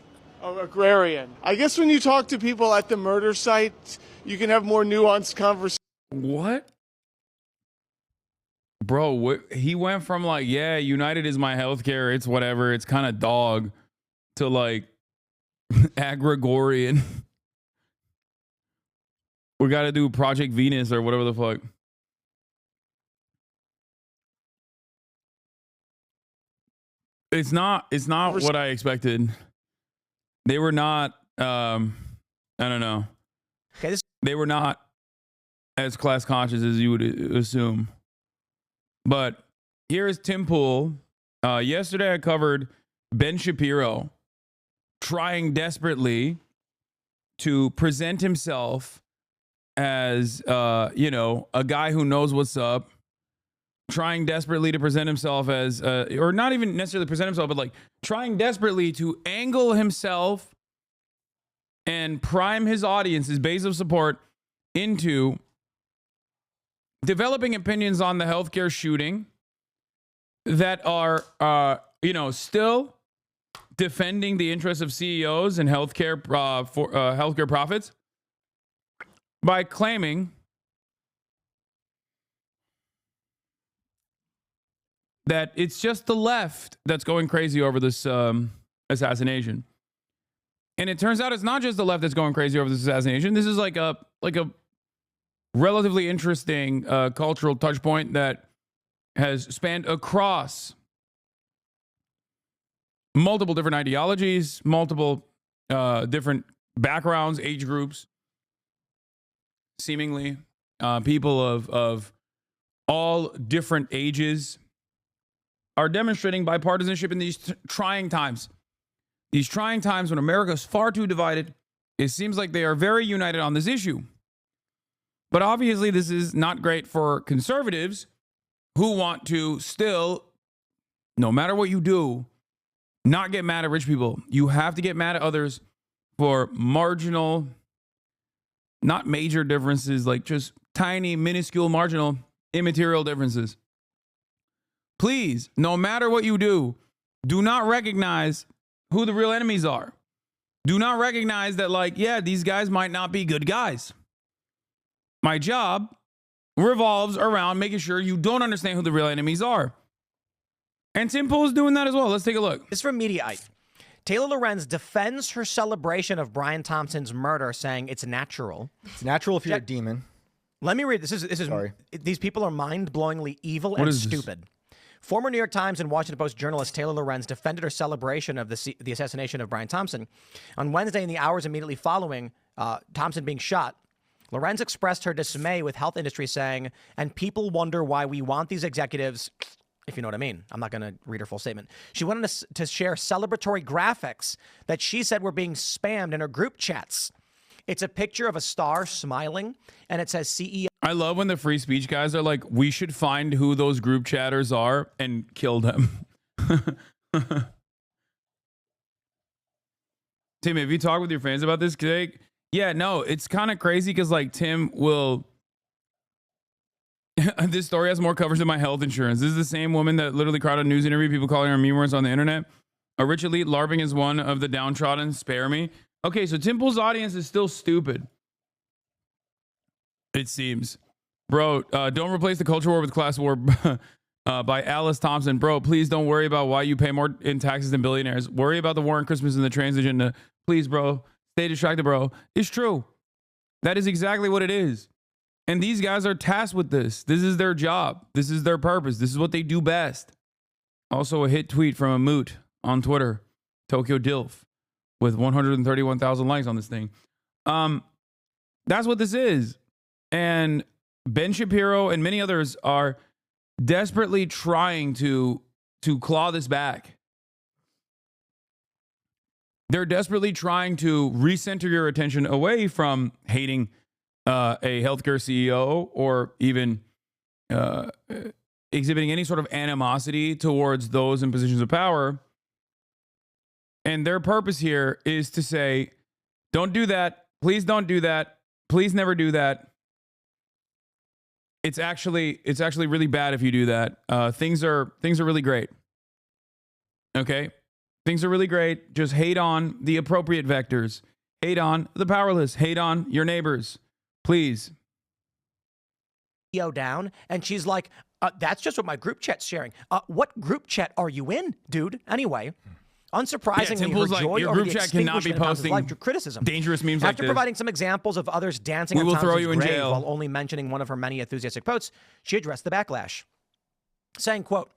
Oh, agrarian. I guess when you talk to people at the murder site, you can have more nuanced conversations. What? Bro, he went from like, yeah, United is my healthcare, it's whatever, it's kind of dog, to like agrarian. We got to do Project Venus or whatever the fuck. It's not what I expected. They were not, I don't know. Okay, they were not as class conscious as you would assume. But here's Tim Pool. Yesterday I covered Ben Shapiro trying desperately to present himself as, a guy who knows what's up. Trying desperately to present himself as, or not even necessarily present himself, but like trying desperately to angle himself and prime his audience, his base of support, into developing opinions on the healthcare shooting that are, still defending the interests of CEOs and healthcare healthcare profits by claiming that it's just the left that's going crazy over this assassination. And it turns out it's not just the left that's going crazy over this assassination. This is like a relatively interesting cultural touch point that has spanned across multiple different ideologies, multiple different backgrounds, age groups. seemingly, people of all different ages, are demonstrating bipartisanship in these trying times. These trying times when America is far too divided, it seems like they are very united on this issue. But obviously, this is not great for conservatives who want to still, no matter what you do, not get mad at rich people. You have to get mad at others for marginal, not major differences, like just tiny, minuscule, marginal, immaterial differences. Please, no matter what you do, do not recognize who the real enemies are. Do not recognize that, like, yeah, these guys might not be good guys. My job revolves around making sure you don't understand who the real enemies are. And Tim Pool's doing that as well. Let's take a look. This is from Mediaite. Taylor Lorenz defends her celebration of Brian Thompson's murder, saying it's natural. It's natural if you're a demon. Let me read this. This is Sorry. These people are mind-blowingly evil What and is this? stupid. Former New York Times and Washington Post journalist Taylor Lorenz defended her celebration of the assassination of Brian Thompson. On Wednesday, in the hours immediately following Thompson being shot, Lorenz expressed her dismay with health industry, saying, and people wonder why we want these executives, if you know what I mean. I'm not going to read her full statement. She went on to share celebratory graphics that she said were being spammed in her group chats. It's a picture of a star smiling, and it says CEO. I love when the free speech guys are like, we should find who those group chatters are and kill them. Tim, have you talked with your fans about this today? Yeah, no, it's kind of crazy because, like, Tim will... This story has more coverage than my health insurance. This is the same woman that literally cried on a news interview, people calling her meme words on the internet. A rich elite LARPing is one of the downtrodden. Spare me. Okay, so Tim Pool's audience is still stupid. It seems. Bro, don't replace the culture war with class war by Alice Thompson. Bro, please don't worry about why you pay more in taxes than billionaires. Worry about the war on Christmas and the trans agenda. Please, bro. Stay distracted, bro. It's true. That is exactly what it is. And these guys are tasked with this. This is their job. This is their purpose. This is what they do best. Also, a hit tweet from a moot on Twitter, Tokyo Dilf, with 131,000 likes on this thing. That's what this is. And Ben Shapiro and many others are desperately trying to claw this back. They're desperately trying to recenter your attention away from hating a healthcare CEO or even exhibiting any sort of animosity towards those in positions of power. And their purpose here is to say, don't do that. Please don't do that. Please never do that. It's actually really bad if you do that. Things are really great. Okay? Things are really great. Just hate on the appropriate vectors. Hate on the powerless. Hate on your neighbors. Please. Down, and she's like, that's just what my group chat's sharing. What group chat are you in, dude? Anyway. Unsurprisingly, her joy your over group the chat cannot be extinguishment of Thompson's posting life drew criticism. dangerous memes like After this. providing some examples of others dancing We on will throw Thompson's you in grave jail. while only mentioning one of her many enthusiastic posts, she addressed the backlash, saying, quote,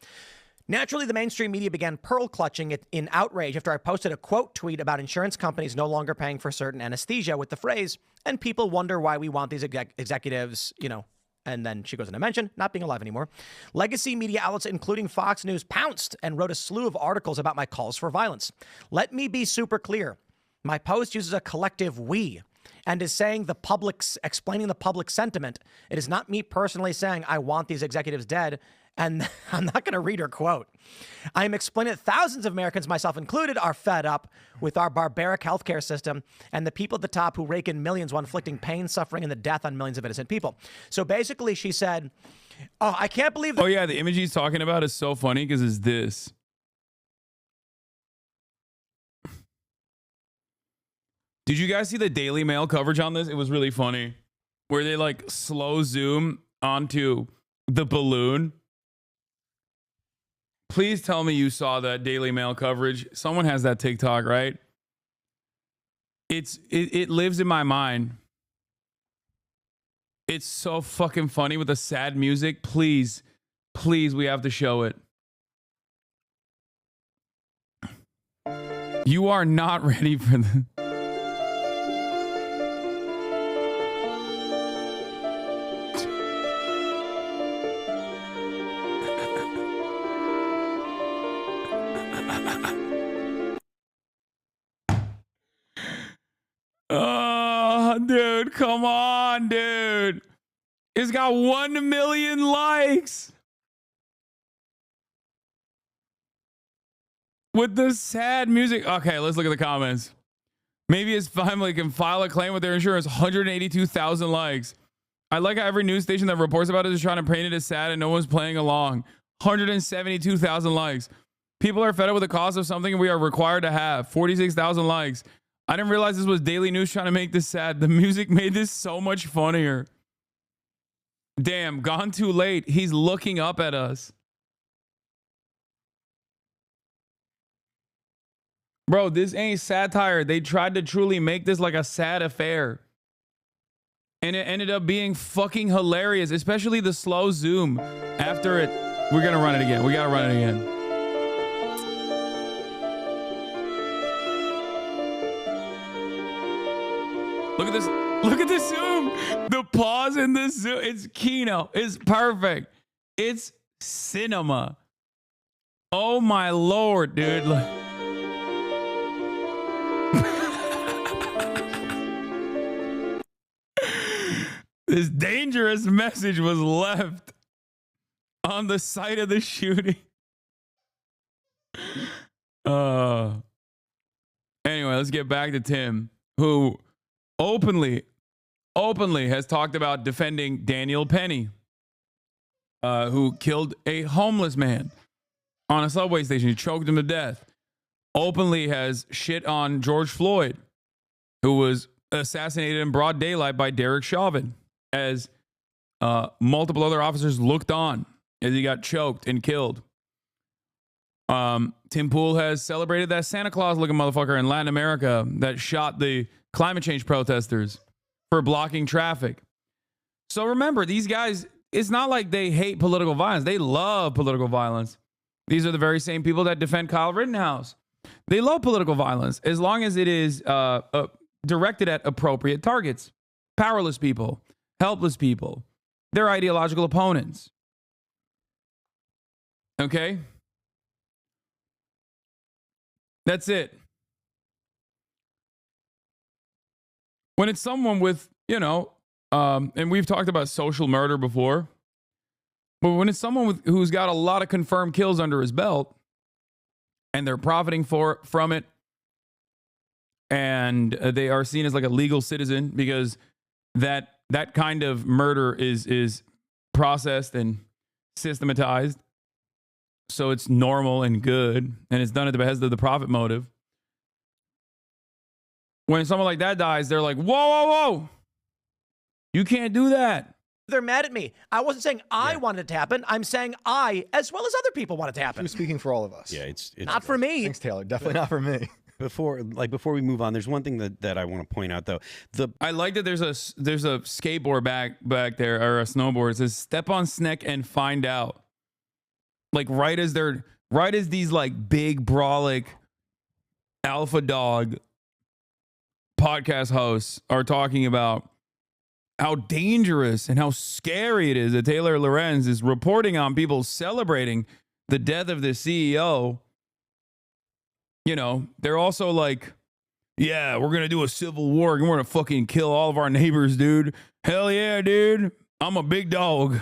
naturally, the mainstream media began pearl clutching it in outrage after I posted a quote tweet about insurance companies no longer paying for certain anesthesia with the phrase, and people wonder why we want these executives, you know. And then she goes on to mention not being alive anymore. Legacy media outlets, including Fox News, pounced and wrote a slew of articles about my calls for violence. Let me be super clear. My post uses a collective we and is saying explaining the public sentiment. It is not me personally saying I want these executives dead. And I'm not going to read her quote. I'm explaining that thousands of Americans, myself included, are fed up with our barbaric healthcare system and the people at the top who rake in millions while inflicting pain, suffering, and the death on millions of innocent people. So basically, she said, oh, I can't believe that. Oh, yeah. The image he's talking about is so funny because it's this. Did you guys see the Daily Mail coverage on this? It was really funny. Where they like slow zoom onto the balloon. Please tell me you saw that Daily Mail coverage. Someone has that TikTok, right? It lives in my mind. It's so fucking funny with the sad music. Please, we have to show it. You are not ready for the... Oh, dude, come on, dude. It's got 1 million likes. With the sad music. Okay, let's look at the comments. Maybe his family can file a claim with their insurance. 182,000 likes. I like how every news station that reports about it is trying to paint it as sad and no one's playing along. 172,000 likes. People are fed up with the cost of something we are required to have. 46,000 likes. I didn't realize this was daily news trying to make this sad. The music made this so much funnier. Damn, gone too late. He's looking up at us. Bro, this ain't satire. They tried to truly make this like a sad affair. And it ended up being fucking hilarious, especially the slow zoom after it. We're going to run it again. We got to run it again. Look at this. Look at the zoom. The pause in the zoom. It's Kino. It's perfect. It's cinema. Oh my Lord, dude. This dangerous message was left on the site of the shooting. Anyway, let's get back to Tim, who openly has talked about defending Daniel Penny, who killed a homeless man on a subway station. He choked him to death. Openly has shit on George Floyd, who was assassinated in broad daylight by Derek Chauvin, as multiple other officers looked on as he got choked and killed. Tim Pool has celebrated that Santa Claus looking motherfucker in Latin America that shot the climate change protesters for blocking traffic. So remember, these guys, it's not like they hate political violence. They love political violence. These are the very same people that defend Kyle Rittenhouse. They love political violence as long as it is directed at appropriate targets. Powerless people, helpless people, their ideological opponents. Okay? That's it. When it's someone with, and we've talked about social murder before, but when it's someone who's got a lot of confirmed kills under his belt and they're profiting from it, and they are seen as like a legal citizen because that kind of murder is processed and systematized, so it's normal and good, and it's done at the behest of the profit motive. When someone like that dies, they're like, whoa, you can't do that. They're mad at me. I wasn't saying I wanted it to happen. I'm saying I, as well as other people, want it to happen. You're speaking for all of us. Yeah, it's not for me. Thanks, Taylor. Definitely not for me. Before we move on, there's one thing that I want to point out though. I like that there's a skateboard back there, or a snowboard. It says step on Sneck and find out. Like right as these like big brolic alpha dog podcast hosts are talking about how dangerous and how scary it is that Taylor Lorenz is reporting on people celebrating the death of the CEO. They're also like, yeah, we're going to do a civil war and we're going to fucking kill all of our neighbors, dude. Hell yeah, dude. I'm a big dog.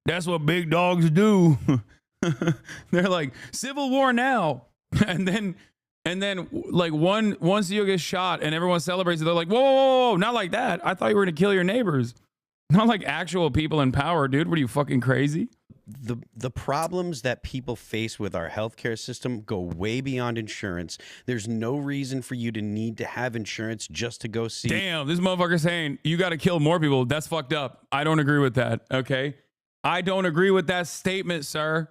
That's what big dogs do. They're like, civil war now. And then like one CEO gets shot and everyone celebrates it. They're like, whoa, not like that. I thought you were going to kill your neighbors. Not like actual people in power, dude. What are you, fucking crazy? The problems that people face with our healthcare system go way beyond insurance. There's no reason for you to need to have insurance just to go see. Damn, this motherfucker saying you got to kill more people. That's fucked up. I don't agree with that. Okay. I don't agree with that statement, sir.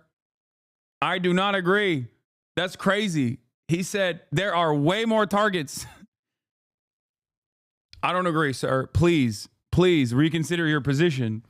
I do not agree. That's crazy. He said there are way more targets. I don't agree, sir. Please reconsider your position.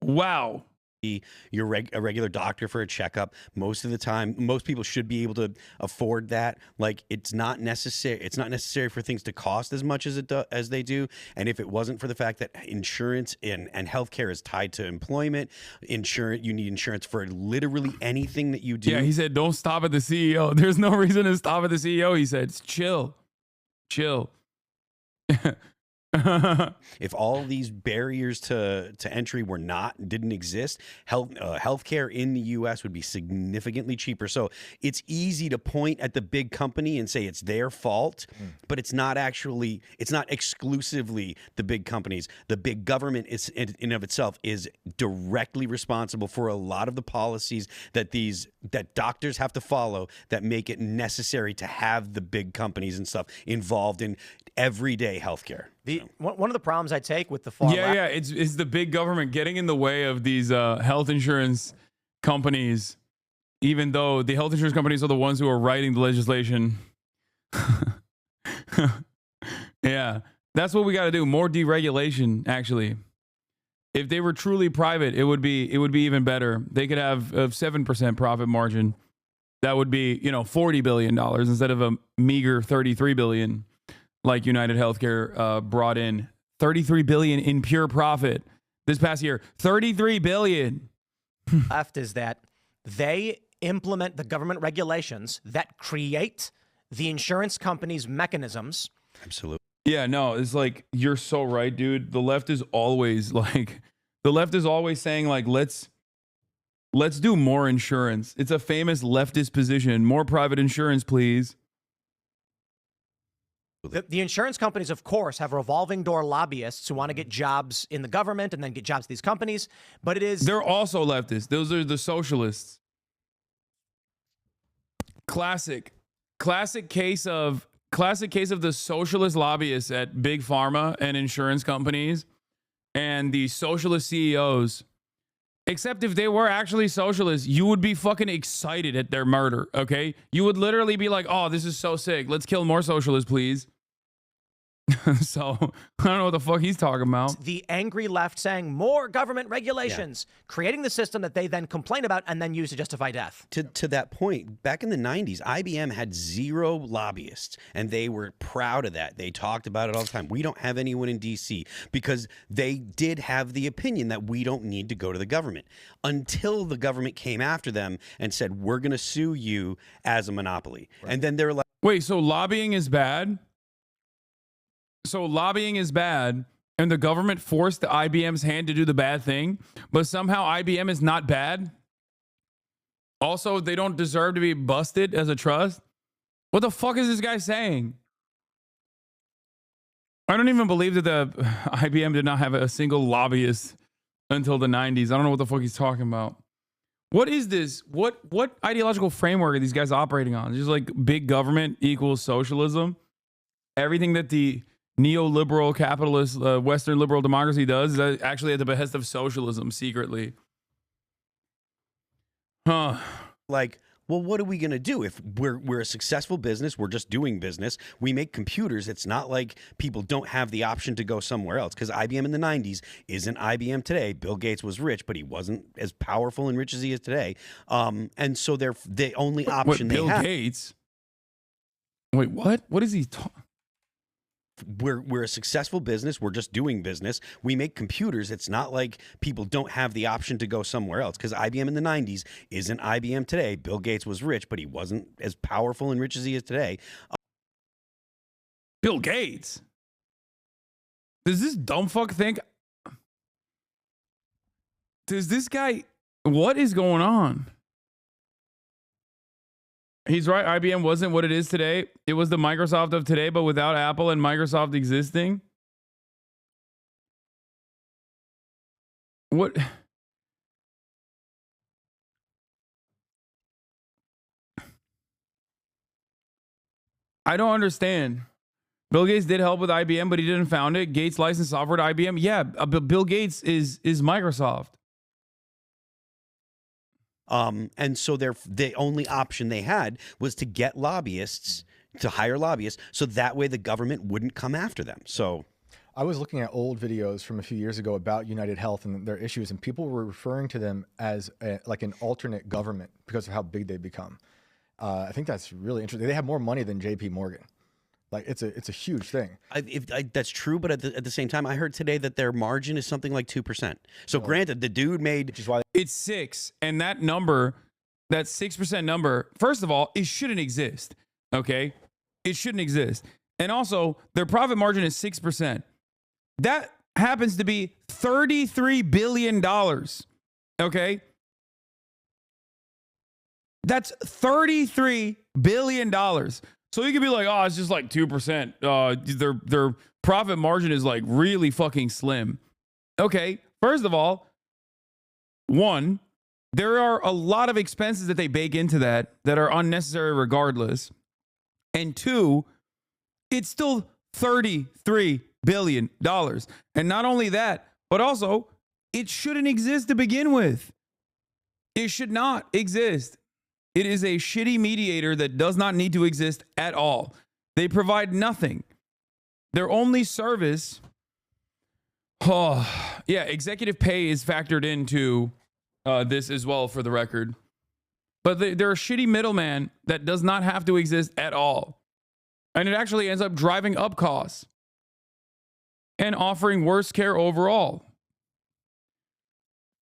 Wow. A regular doctor for a checkup. Most of the time, most people should be able to afford that. Like, it's not necessary. It's not necessary for things to cost as much as they do. And if it wasn't for the fact that insurance and healthcare is tied to employment, you need insurance for literally anything that you do. Yeah, he said, don't stop at the CEO. There's no reason to stop at the CEO. He said, chill. If all these barriers to entry didn't exist, healthcare in the U.S. would be significantly cheaper. So it's easy to point at the big company and say it's their fault, but it's not exclusively the big companies. The big government is in and of itself is directly responsible for a lot of the policies that doctors have to follow that make it necessary to have the big companies and stuff involved in everyday healthcare. One of the problems I take with the far left, it's the big government getting in the way of these health insurance companies, even though the health insurance companies are the ones who are writing the legislation. Yeah, that's what we got to do. More deregulation, actually. If they were truly private, it would be even better. They could have a 7% profit margin. That would be, $40 billion instead of a meager $33 billion. Like United Healthcare brought in $33 billion in pure profit this past year. $33 billion. left is that they implement the government regulations that create the insurance companies' mechanisms. Absolutely. Yeah, no, it's like, you're so right, dude. The left is always saying like, let's do more insurance. It's a famous leftist position. More private insurance, please. The insurance companies, of course, have revolving door lobbyists who want to get jobs in the government and then get jobs at these companies. But they're also leftists. Those are the socialists. Classic case of the socialist lobbyists at big pharma and insurance companies and the socialist CEOs. Except if they were actually socialists, you would be fucking excited at their murder, okay? You would literally be like, oh, this is so sick. Let's kill more socialists, please. So, I don't know what the fuck he's talking about. The angry left saying more government regulations, creating the system that they then complain about and then use to justify death. To that point, back in the 90s, IBM had 0 lobbyists, and they were proud of that. They talked about it all the time. We don't have anyone in D.C. because they did have the opinion that we don't need to go to the government until the government came after them and said, we're going to sue you as a monopoly. Right. And then they're like, wait, so lobbying is bad? So lobbying is bad, and the government forced the IBM's hand to do the bad thing, but somehow IBM is not bad? Also, they don't deserve to be busted as a trust? What the fuck is this guy saying? I don't even believe that the IBM did not have a single lobbyist until the 90s. I don't know what the fuck he's talking about. What is this? What ideological framework are these guys operating on? Just like big government equals socialism? Everything that the neoliberal capitalist Western liberal democracy does is actually at the behest of socialism secretly. Like, well, what are we going to do if we're a successful business? We're just doing business. We make computers. It's not like people don't have the option to go somewhere else, because IBM in the 90s isn't IBM today. Bill Gates was rich, but he wasn't as powerful and rich as he is today. And so they're the only option they have. Bill Gates? Wait, what? What is he talking? We're a successful business. We're just doing business. We make computers. It's not like people don't have the option to go somewhere else, because IBM in the 90s isn't IBM today. Bill Gates was rich, but he wasn't as powerful and rich as he is today. Bill Gates? Does this dumb fuck think? Does this guy? What is going on? He's right. IBM wasn't what it is today. It was the Microsoft of today, but without Apple and Microsoft existing. What? I don't understand. Bill Gates did help with IBM, but he didn't found it. Gates licensed software to IBM. Yeah, but Bill Gates is Microsoft. And so the only option they had was to get lobbyists, to hire lobbyists, so that way the government wouldn't come after them. So I was looking at old videos from a few years ago about United Health and their issues, and people were referring to them as like an alternate government because of how big they've become. I think that's really interesting. They have more money than J.P. Morgan. Like it's a huge thing. That's true, but at the same time, I heard today that their margin is something like 2%. So granted, the dude made, which is why it's 6, and that number, that 6% number, first of all, it shouldn't exist. Okay, it shouldn't exist. And also, their profit margin is 6%. That happens to be $33 billion. Okay? That's $33 billion. So you could be like, oh, it's just like 2%. Their profit margin is like really fucking slim. Okay, first of all, one, there are a lot of expenses that they bake into that are unnecessary regardless. And two, it's still $33 billion. And not only that, but also it shouldn't exist to begin with. It should not exist. It is a shitty mediator that does not need to exist at all. They provide nothing. Their only service, executive pay is factored into this as well, for the record. But they're a shitty middleman that does not have to exist at all. And it actually ends up driving up costs and offering worse care overall.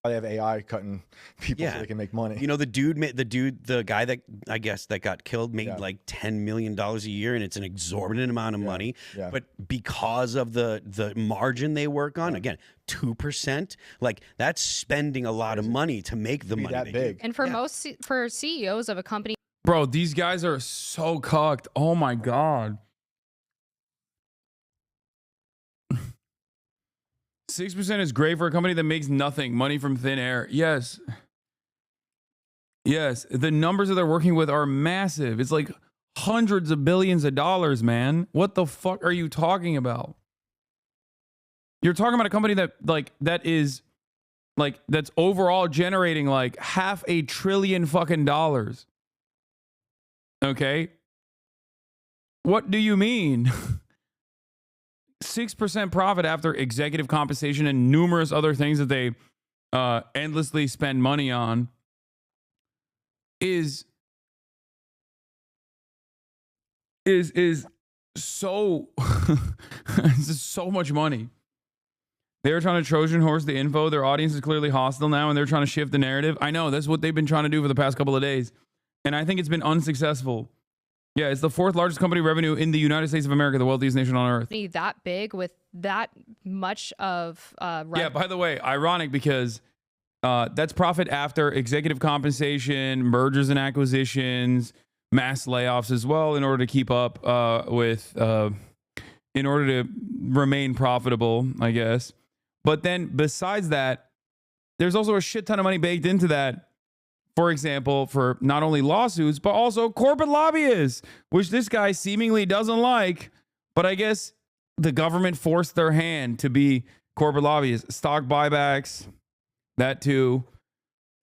They have AI cutting people so they can make money. You know, the guy that I guess that got killed made like $10 million a year, and it's an exorbitant amount of money. Yeah. But because of the margin they work on, again, 2%, like that's spending a lot of money to make the money that big. And for CEOs of a company, bro, these guys are so cucked. Oh my God. 6% is great for a company that makes nothing, money from thin air. Yes. Yes. The numbers that they're working with are massive. It's like hundreds of billions of dollars, man. What the fuck are you talking about? You're talking about a company that's overall generating like $500 billion fucking dollars. Okay. What do you mean? 6% profit after executive compensation and numerous other things that they endlessly spend money on is so it's just so much money. They're trying to Trojan horse the info. Their audience is clearly hostile now, and they're trying to shift the narrative. I know that's what they've been trying to do for the past couple of days, and I think it's been unsuccessful. Yeah, it's the fourth largest company revenue in the United States of America, the wealthiest nation on earth. that big with that much of yeah, by the way, ironic because that's profit after executive compensation, mergers and acquisitions, mass layoffs as well, in order to keep up in order to remain profitable, I guess. But then besides that, there's also a shit ton of money baked into that. For example, for not only lawsuits, but also corporate lobbyists, which this guy seemingly doesn't like. But I guess the government forced their hand to be corporate lobbyists. Stock buybacks, that too.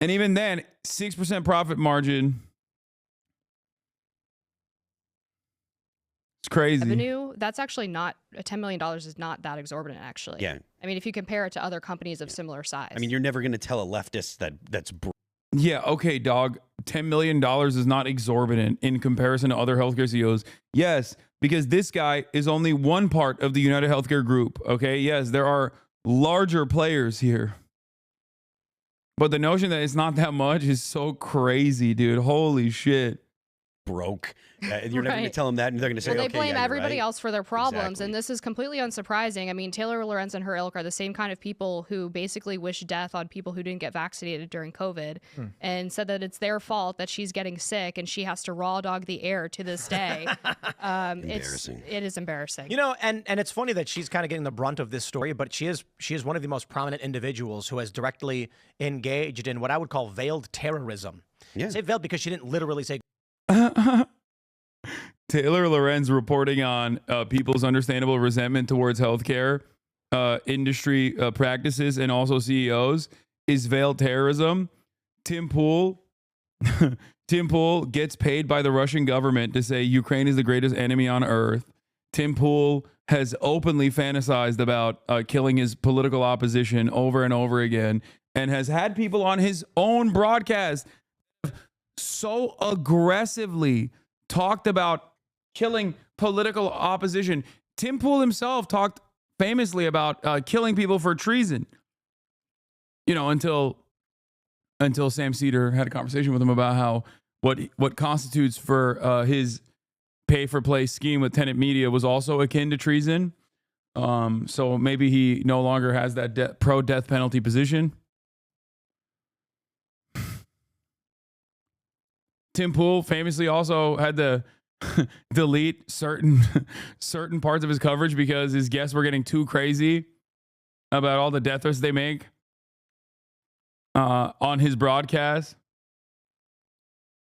And even then, 6% profit margin. It's crazy. Revenue, that's actually not, $10 million is not that exorbitant, actually. Yeah. I mean, if you compare it to other companies of similar size. I mean, you're never going to tell a leftist that's yeah, okay, dog. $10 million is not exorbitant in comparison to other healthcare CEOs. Yes, because this guy is only one part of the United Healthcare Group. Okay, yes, there are larger players here. But the notion that it's not that much is so crazy, dude. Holy shit. Broke. You're never going to tell them that, and they're going to say, well, they okay, blame yeah, everybody right. else for their problems, Exactly. and this is completely unsurprising. I mean, Taylor Lorenz and her ilk are the same kind of people who basically wish death on people who didn't get vaccinated during COVID, and said that it's their fault that she's getting sick and she has to raw dog the air to this day. Embarrassing. It is embarrassing. You know, and it's funny that she's kind of getting the brunt of this story, but she is one of the most prominent individuals who has directly engaged in what I would call veiled terrorism. Yeah. I say veiled because she didn't literally say. Taylor Lorenz reporting on people's understandable resentment towards healthcare industry practices and also CEOs is veiled terrorism. Tim Pool gets paid by the Russian government to say Ukraine is the greatest enemy on earth. Tim Pool has openly fantasized about killing his political opposition over and over again, and has had people on his own broadcast so aggressively talked about killing political opposition. Tim Pool himself talked famously about killing people for treason. You know, until Sam Cedar had a conversation with him about how what constitutes for his pay-for-play scheme with tenant media was also akin to treason. So maybe he no longer has that pro-death penalty position. Tim Pool famously also had to delete certain parts of his coverage because his guests were getting too crazy about all the death threats they make on his broadcast.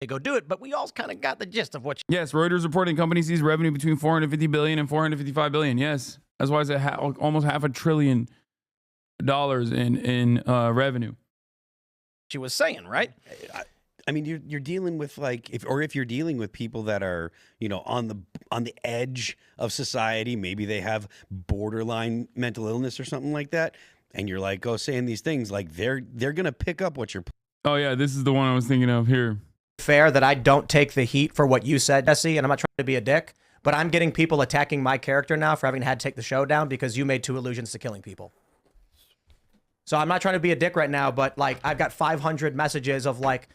They go do it, but we all kind of got the gist of what. Yes, Reuters reporting company sees revenue between 450 billion and 455 billion. Yes, that's why it's almost $500 billion in revenue. She was saying, right? I mean, you're dealing with like if you're dealing with people that are, you know, on the edge of society, maybe they have borderline mental illness or something like that, and you're like, saying these things, like they're gonna pick up what you're. Oh yeah, this is the one I was thinking of here. Fair that I don't take the heat for what you said, Jesse, and I'm not trying to be a dick, but I'm getting people attacking my character now for having had to take the show down because you made 2 allusions to killing people. So I'm not trying to be a dick right now, but like I've got 500 messages of like,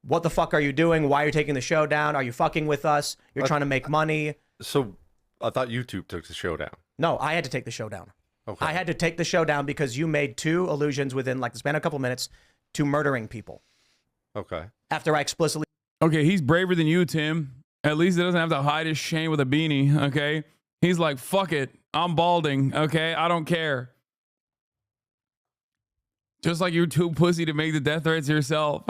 what the fuck are you doing? Why are you taking the show down? Are you fucking with us? You're trying to make money. So I thought YouTube took the show down. No, I had to take the show down. Okay. I had to take the show down because you made 2 allusions within like the span of a couple minutes to murdering people. Okay. After I explicitly. Okay, he's braver than you, Tim. At least he doesn't have to hide his shame with a beanie, okay? He's like, fuck it. I'm balding, okay? I don't care. Just like you're too pussy to make the death threats yourself.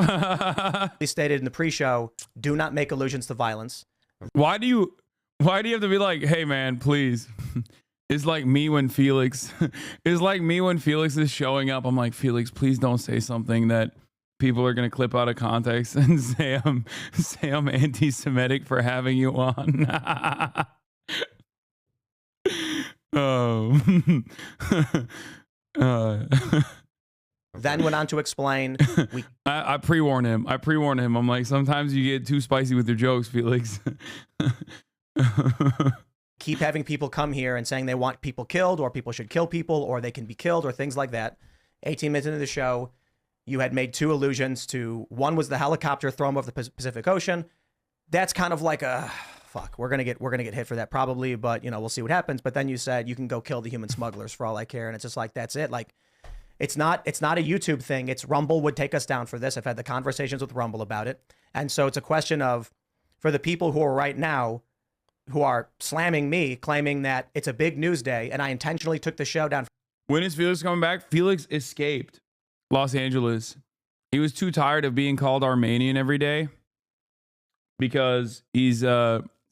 He stated in the pre-show, do not make allusions to violence. Why do you have to be like, hey man, please? It's like me when Felix is showing up. I'm like, Felix, please don't say something that people are gonna clip out of context and say I'm anti-Semitic for having you on. Then went on to explain. I pre-warn him. I'm like, sometimes you get too spicy with your jokes, Felix. Keep having people come here and saying they want people killed or people should kill people or they can be killed or things like that. 18 minutes into the show, you had made 2 allusions to, one was the helicopter thrown over the Pacific Ocean. That's kind of like a fuck. We're gonna get hit for that probably, but you know, we'll see what happens. But then you said you can go kill the human smugglers for all I care, and it's just like that's it. Like it's not a YouTube thing. It's Rumble would take us down for this. I've had the conversations with Rumble about it, and so it's a question of for the people who are right now who are slamming me, claiming that it's a big news day, and I intentionally took the show down. When is Felix coming back? Felix escaped Los Angeles. He was too tired of being called Armenian every day because he's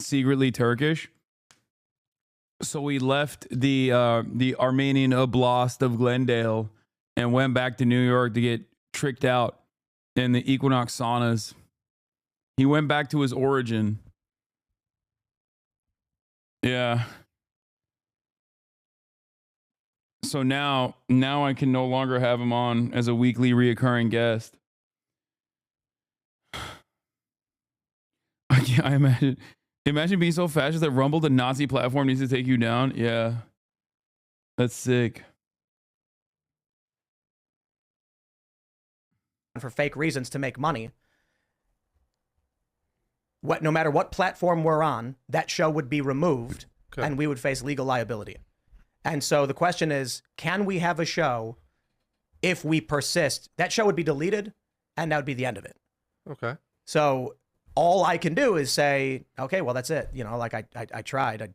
secretly Turkish. So we left the Armenian Oblast of Glendale and went back to New York to get tricked out in the Equinox saunas. He went back to his origin. Yeah. So now I can no longer have him on as a weekly reoccurring guest. I imagine being so fascist that Rumble, the Nazi platform, needs to take you down. Yeah. That's sick. For fake reasons to make money. No matter what platform we're on, that show would be removed and we would face legal liability. And so the question is, can we have a show if we persist? That show would be deleted and that would be the end of it. Okay. So all I can do is say, okay, well, that's it. You know, like I tried.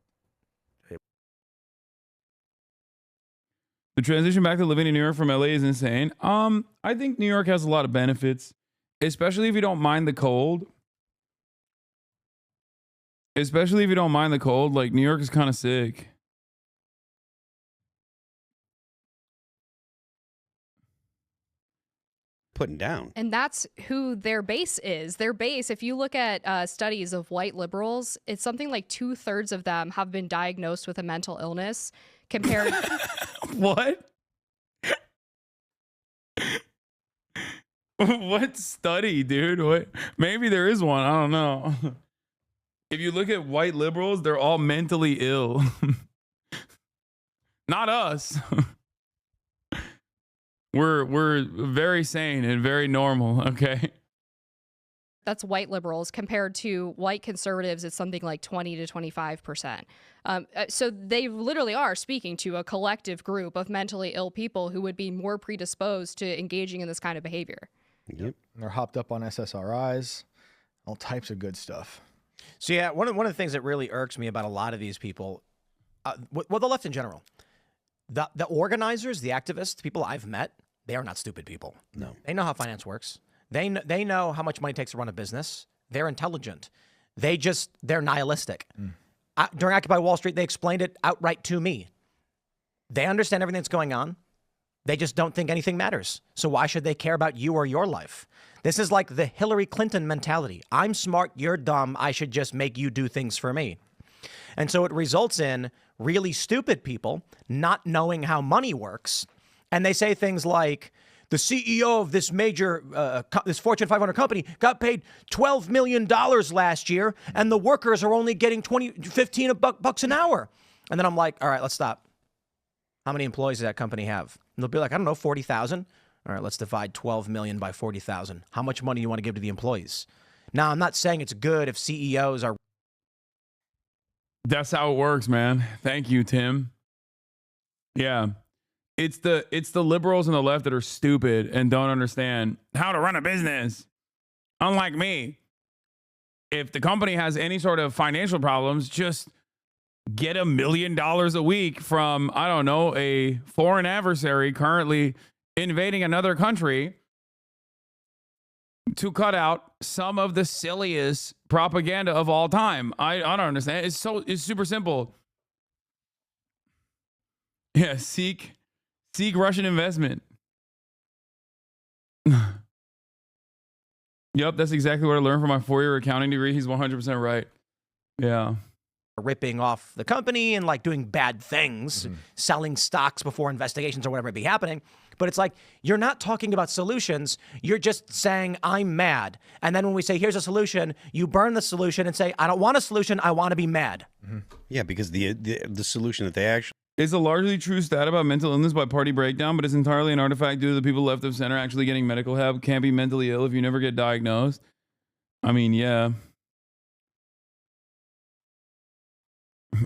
The transition back to living in New York from LA is insane. I think New York has a lot of benefits, especially if you don't mind the cold. Like New York is kind of sick. Putting down. And that's who their base is. Their base, if you look at studies of white liberals, it's something like 2/3 of them have been diagnosed with a mental illness compared. What? What study, dude? What? Maybe there is one. I don't know. If you look at white liberals, they're all mentally ill. Not us. We're very sane and very normal, okay? That's white liberals. Compared to white conservatives, it's something like 20 to 25%. So they literally are speaking to a collective group of mentally ill people who would be more predisposed to engaging in this kind of behavior. Yep. They're hopped up on SSRIs, all types of good stuff. So yeah, one of the things that really irks me about a lot of these people, well, the left in general, the organizers, the activists, the people I've met, they are not stupid people. No. They know how finance works. They know how much money it takes to run a business. They're intelligent. They're nihilistic. During Occupy Wall Street, they explained it outright to me. They understand everything that's going on. They just don't think anything matters. So why should they care about you or your life? This is like the Hillary Clinton mentality. I'm smart, you're dumb. I should just make you do things for me. And so it results in really stupid people not knowing how money works. And they say things like, the CEO of this major, this Fortune 500 company got paid $12 million last year, and the workers are only getting 15 bucks an hour. And then I'm like, all right, let's stop. How many employees does that company have? And they'll be like, I don't know, 40,000. All right, let's divide 12 million by 40,000. How much money do you want to give to the employees? Now, I'm not saying it's good if CEOs are. That's how it works, man. Thank you, Tim. Yeah. It's the liberals and the left that are stupid and don't understand how to run a business. Unlike me, if the company has any sort of financial problems, just get $1 million a week from, I don't know, a foreign adversary currently invading another country to cut out some of the silliest propaganda of all time. I don't understand. It's super simple. Yeah, seek Russian investment. Yep, that's exactly what I learned from my 4-year accounting degree. He's 100% right. Yeah. Ripping off the company and like doing bad things, selling stocks before investigations or whatever may be happening. But it's like, you're not talking about solutions. You're just saying, I'm mad. And then when we say, here's a solution, you burn the solution and say, I don't want a solution. I want to be mad. Yeah, because the solution that they actually. It's a largely true stat about mental illness by party breakdown, but it's entirely an artifact due to the people left of center actually getting medical help. Can't be mentally ill if you never get diagnosed. I mean, yeah.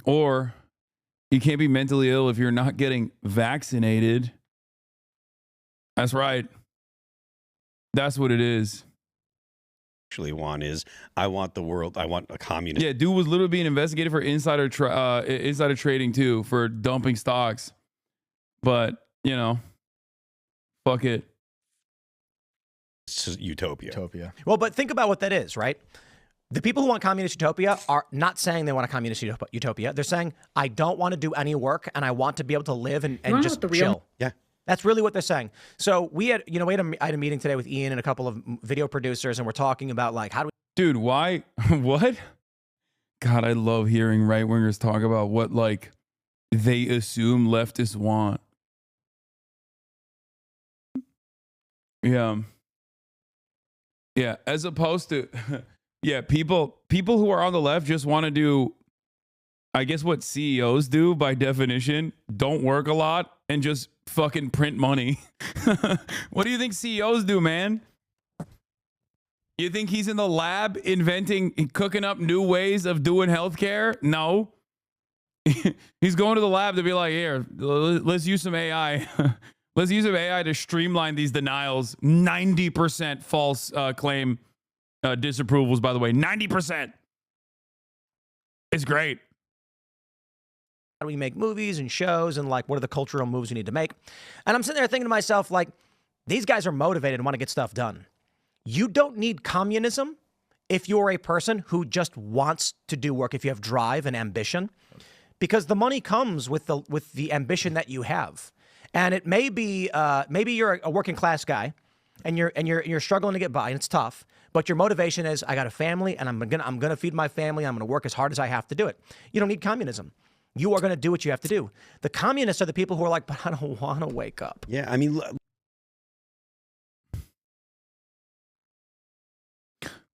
Or you can't be mentally ill if you're not getting vaccinated. That's right. That's what it is. Actually want is, I want the world, I want a communist. Yeah, dude was literally being investigated for insider trading too, for dumping stocks. But, you know, fuck it. It's utopia. Well, but think about what that is, right? The people who want communist utopia are not saying they want a communist utopia. They're saying, I don't want to do any work and I want to be able to live and just chill. Yeah. That's really what they're saying. So we had a meeting today with Ian and a couple of video producers, and we're talking about like, how do we... Dude, why? What? God, I love hearing right-wingers talk about what like they assume leftists want. Yeah. Yeah, as opposed to... Yeah, people who are on the left just want to do, I guess, what CEOs do by definition, don't work a lot and just fucking print money. What do you think CEOs do, man? You think he's in the lab cooking up new ways of doing healthcare? No. He's going to the lab to be like, here, let's use some AI. Let's use some AI to streamline these denials. 90% false claim disapprovals, by the way. 90%. It's great. How do we make movies and shows and like what are the cultural moves we need to make? And I'm sitting there thinking to myself, like, these guys are motivated and want to get stuff done. You don't need communism if you're a person who just wants to do work, if you have drive and ambition, because the money comes with the ambition that you have. And it may be maybe you're a working class guy and you're struggling to get by and it's tough, but your motivation is, I got a family and I'm gonna feed my family. I'm gonna work as hard as I have to do it. You don't need communism. You are going to do what you have to do. The communists are the people who are like, but I don't want to wake up. Yeah, I mean,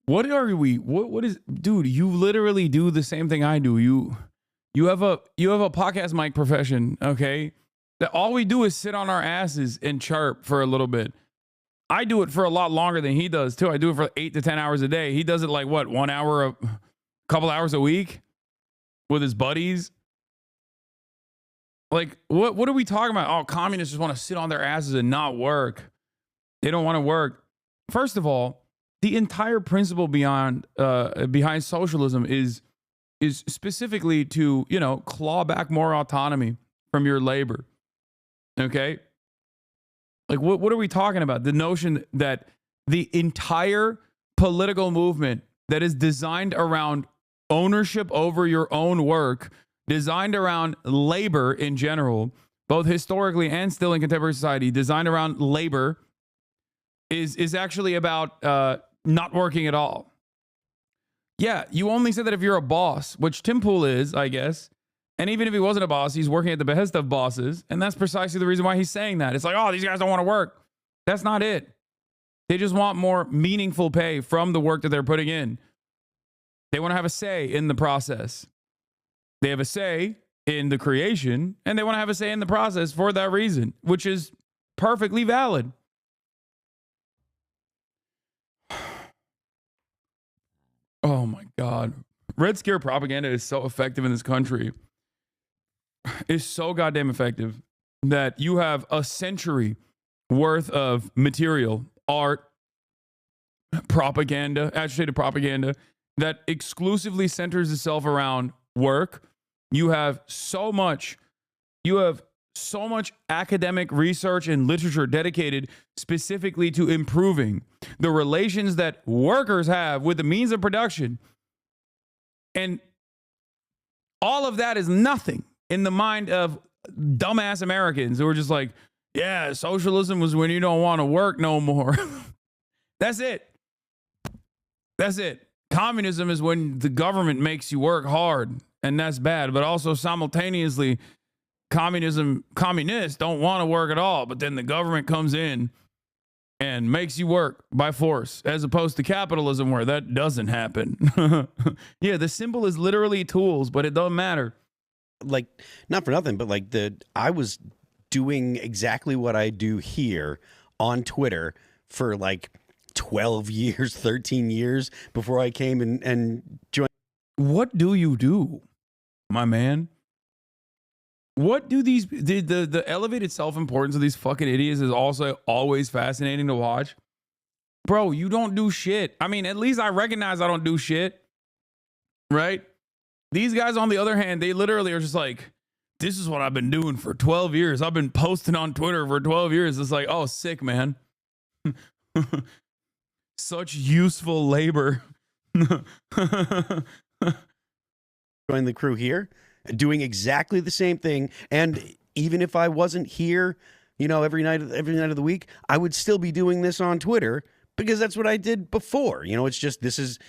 what are we? What is, dude? You literally do the same thing I do. You have a podcast mic profession, okay? That all we do is sit on our asses and chirp for a little bit. I do it for a lot longer than he does too. I do it for 8 to 10 hours a day. He does it like what, 1 hour, a couple hours a week with his buddies. Like, what are we talking about? Oh, communists just want to sit on their asses and not work. They don't want to work. First of all, the entire principle behind socialism is specifically to, you know, claw back more autonomy from your labor. Okay? Like, what are we talking about? The notion that the entire political movement that is designed around ownership over your own work, designed around labor in general, both historically and still in contemporary society, designed around labor, is actually about not working at all. Yeah, you only say that if you're a boss, which Tim Pool is, I guess. And even if he wasn't a boss, he's working at the behest of bosses. And that's precisely the reason why he's saying that. It's like, oh, these guys don't want to work. That's not it. They just want more meaningful pay from the work that they're putting in. They want to have a say in the process. They have a say in the creation, and they want to have a say in the process for that reason, which is perfectly valid. Oh my God. Red Scare propaganda is so effective in this country. It's so goddamn effective that you have a century worth of material, art, propaganda, agitated propaganda that exclusively centers itself around work. You have so much academic research and literature dedicated specifically to improving the relations that workers have with the means of production. And all of that is nothing in the mind of dumbass Americans who are just like, yeah, socialism was when you don't want to work no more. That's it. That's it. Communism is when the government makes you work hard, and that's bad. But also simultaneously, communists don't want to work at all, but then the government comes in and makes you work by force, as opposed to capitalism where that doesn't happen. Yeah, the symbol is literally tools, but it doesn't matter. Like, not for nothing, but like I was doing exactly what I do here on Twitter for like 12 years, 13 years before I came and joined. What do you do, my man? What do these, the elevated self-importance of these fucking idiots is also always fascinating to watch. Bro, you don't do shit. I mean, at least I recognize I don't do shit, right? These guys, on the other hand, they literally are just like, this is what I've been doing for 12 years. I've been posting on Twitter for 12 years. It's like, oh, sick, man. Such useful labor. Join the crew here, doing exactly the same thing. And even if I wasn't here, you know, every night of the week, I would still be doing this on Twitter because that's what I did before. You know, it's just, this is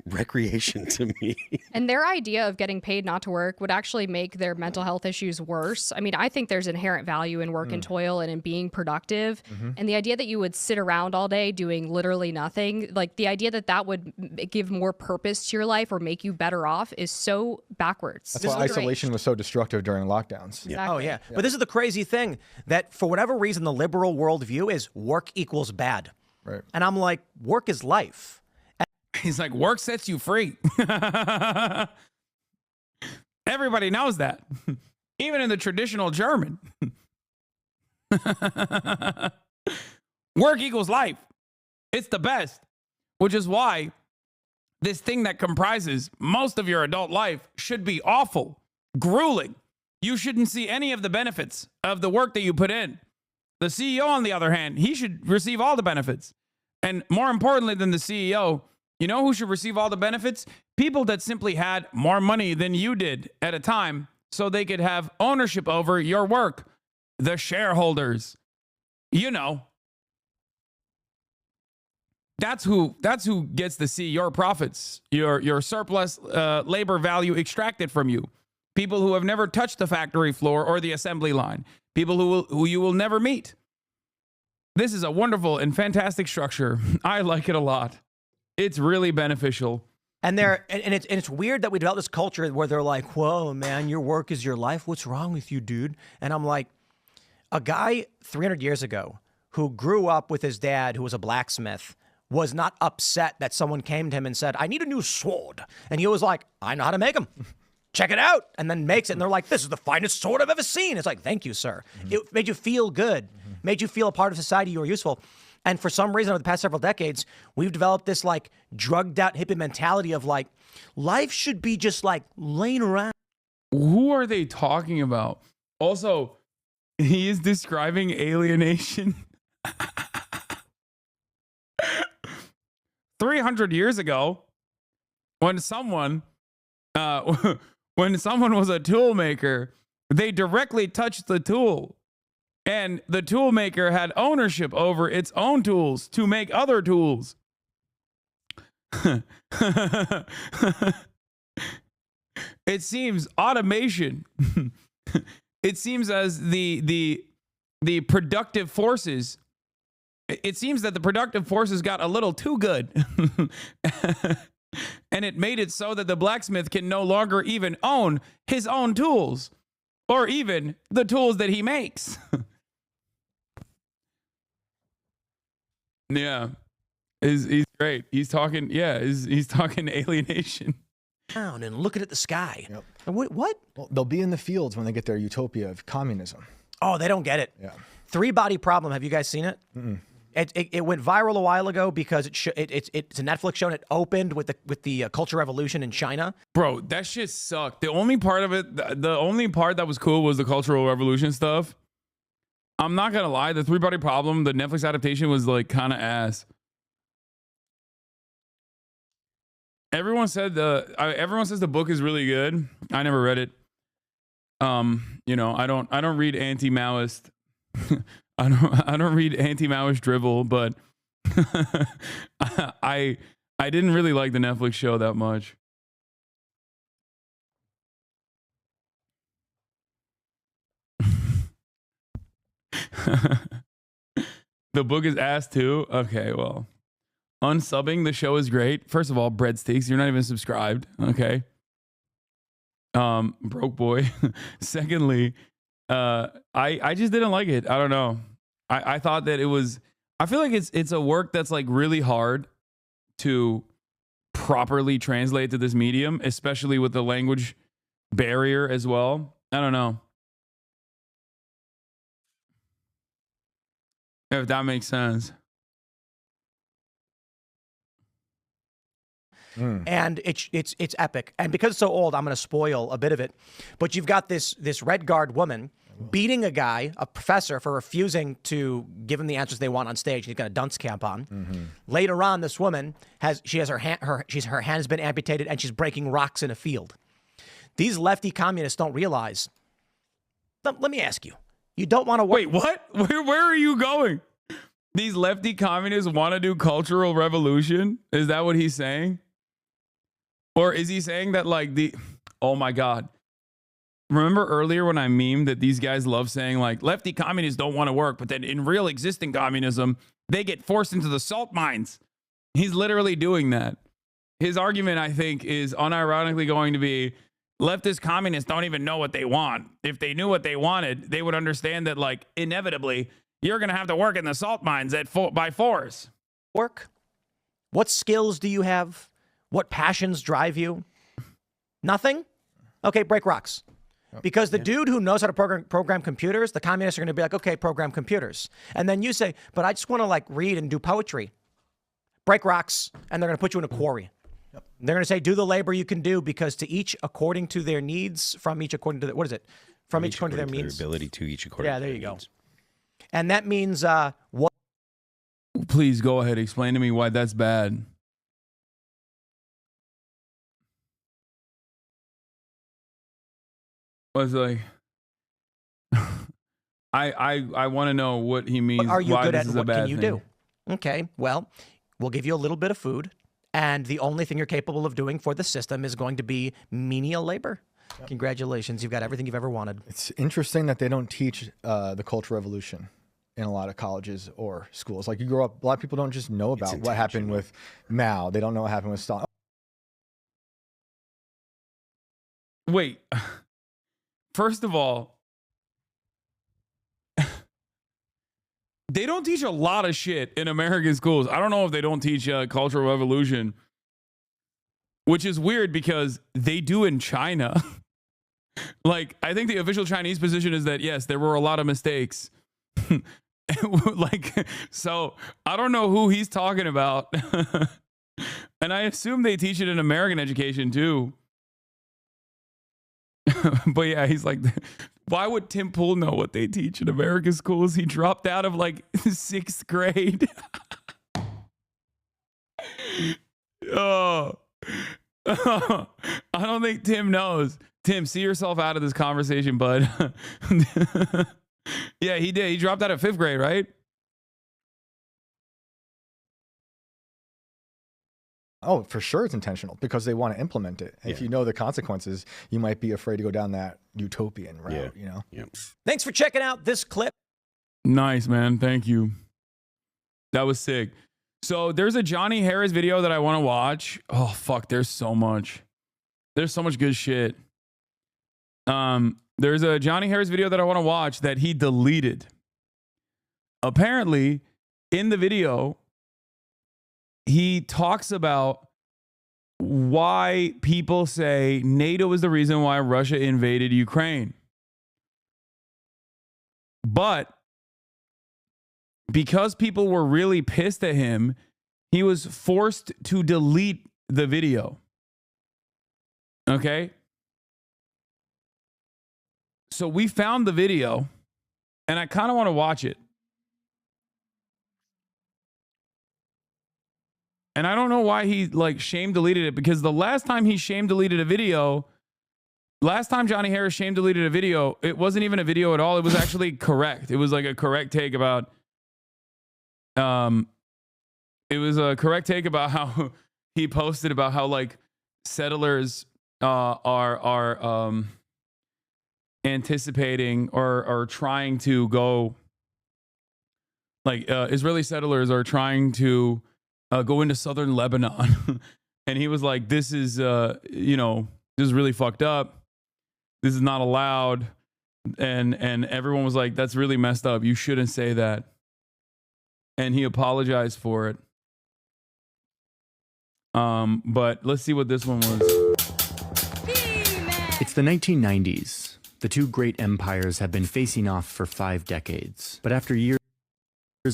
recreation to me. And their idea of getting paid not to work would actually make their mental health issues worse. I mean, I think there's inherent value in work and toil and in being productive. And the idea that you would sit around all day doing literally nothing, like the idea that that would give more purpose to your life or make you better off is so backwards. That's why isolation was so destructive during lockdowns. Exactly. Oh, yeah. But this is the crazy thing, that for whatever reason, the liberal worldview is work equals bad. Right. And I'm like, work is life. He's like, work sets you free. Everybody knows that. Even in the traditional German. Work equals life. It's the best. Which is why this thing that comprises most of your adult life should be awful, grueling. You shouldn't see any of the benefits of the work that you put in. The CEO, on the other hand, he should receive all the benefits. And more importantly than the CEO, you know who should receive all the benefits? People that simply had more money than you did at a time so they could have ownership over your work. The shareholders. You know. That's who gets to see your profits, your surplus labor value extracted from you. People who have never touched the factory floor or the assembly line. People who you will never meet. This is a wonderful and fantastic structure. I like it a lot. It's really beneficial. And it's weird that we develop this culture where they're like, whoa, man, your work is your life. What's wrong with you, dude? And I'm like, a guy 300 years ago who grew up with his dad, who was a blacksmith, was not upset that someone came to him and said, I need a new sword. And he was like, I know how to make them. Check it out. And then makes it. And they're like, this is the finest sword I've ever seen. It's like, thank you, sir. It made you feel good, made you feel a part of society. You were useful. And for some reason, over the past several decades, we've developed this like drugged out hippie mentality of like, life should be just like laying around. Who are they talking about? Also, he is describing alienation. 300 years ago, when someone was a tool maker, they directly touched the tool. And the tool maker had ownership over its own tools to make other tools. It seems automation. It seems as the productive forces. It seems that the productive forces got a little too good. And it made it so that the blacksmith can no longer even own his own tools or even the tools that he makes. Yeah. He's great. He's talking, he's talking alienation. Down and looking at the sky. Yep. And what? Well, they'll be in the fields when they get their utopia of communism. Oh, they don't get it. Yeah. 3-body problem. Have you guys seen it? Mm-mm. It went viral a while ago because it's a Netflix show and it opened with the Cultural Revolution in China. Bro, that shit sucked. The only part of it, the only part that was cool was the Cultural Revolution stuff. I'm not gonna lie, the 3-body problem, the Netflix adaptation was like kind of ass. Everyone says the book is really good. I never read it. You know, I don't read anti-Maoist. I don't read anti-Maoist drivel, but I didn't really like the Netflix show that much. The book is ass too. Okay, well, unsubbing the show is great. First of all, breadsticks. You're not even subscribed. Okay. Broke boy. Secondly, I just didn't like it. I don't know. I thought that it was. I feel like it's a work that's like really hard to properly translate to this medium, especially with the language barrier as well. I don't know. If that makes sense. And it's epic. And because it's so old, I'm going to spoil a bit of it. But you've got this Red Guard woman beating a guy, a professor, for refusing to give him the answers they want on stage. He's got a dunce cap on. Mm-hmm. Later on, this woman has her hand has been amputated and she's breaking rocks in a field. These lefty communists don't realize. Let me ask you. You don't want to work. Wait, what? Where are you going? These lefty communists want to do cultural revolution? Is that what he's saying? Or is he saying that like oh my God. Remember earlier when I memed that these guys love saying like lefty communists don't want to work, but then in real existing communism, they get forced into the salt mines. He's literally doing that. His argument, I think, is unironically going to be leftist communists don't even know what they want. If they knew what they wanted, they would understand that like inevitably you're going to have to work in the salt mines by force. Work? What skills do you have? What passions drive you? Nothing? Okay, break rocks. Because the dude who knows how to program computers, the communists are going to be like, okay, program computers. And then you say, but I just want to like read and do poetry. Break rocks. And they're going to put you in a quarry. Yep. They're going to say, do the labor you can do because to each according to their needs, from each according to what is it? From each according to their means. Ability to each according to there their you go. needs. And that means what? Please go ahead. Explain to me why that's bad. Was like, I want to know what he means. What are you why good this at? is And a what bad can you thing. do? Okay, well, we'll give you a little bit of food, and the only thing you're capable of doing for the system is going to be menial labor. Yep. Congratulations, you've got everything you've ever wanted. It's interesting that they don't teach the Cultural Revolution in a lot of colleges or schools. Like you grow up, a lot of people don't just know about what happened with Mao. They don't know what happened with Stalin. Wait, first of all, they don't teach a lot of shit in American schools. I don't know if they don't teach Cultural Revolution, which is weird because they do in China. Like, I think the official Chinese position is that, yes, there were a lot of mistakes. Like, so I don't know who he's talking about. And I assume they teach it in American education too. But yeah, he's like, why would Tim Pool know what they teach in American schools? He dropped out of like 6th grade. Oh, I don't think Tim knows. Tim, see yourself out of this conversation, bud. Yeah, he did. He dropped out of 5th grade, right? Oh, for sure it's intentional because they want to implement it. And if you know the consequences, you might be afraid to go down that utopian route, you know? Yeah. Thanks for checking out this clip. Nice, man. Thank you. That was sick. So there's a Johnny Harris video that I want to watch. Oh, fuck. There's so much. There's so much good shit. There's a Johnny Harris video that I want to watch that he deleted. Apparently, in the video, he talks about why people say NATO is the reason why Russia invaded Ukraine. But because people were really pissed at him, he was forced to delete the video. Okay? So we found the video, and I kind of want to watch it. And I don't know why he like shame deleted it, because the last time he shame deleted a video, last time Johnny Harris shame deleted a video, it wasn't even a video at all. It was actually correct. It was like a correct take about, it was a correct take about how he posted about how like settlers are anticipating or trying to go, like Israeli settlers are trying to go into southern Lebanon. And he was like, this is, you know, this is really fucked up. This is not allowed. And everyone was like, that's really messed up. You shouldn't say that. And he apologized for it. But let's see what this one was. It's the 1990s. The two great empires have been facing off for 5 decades. But after years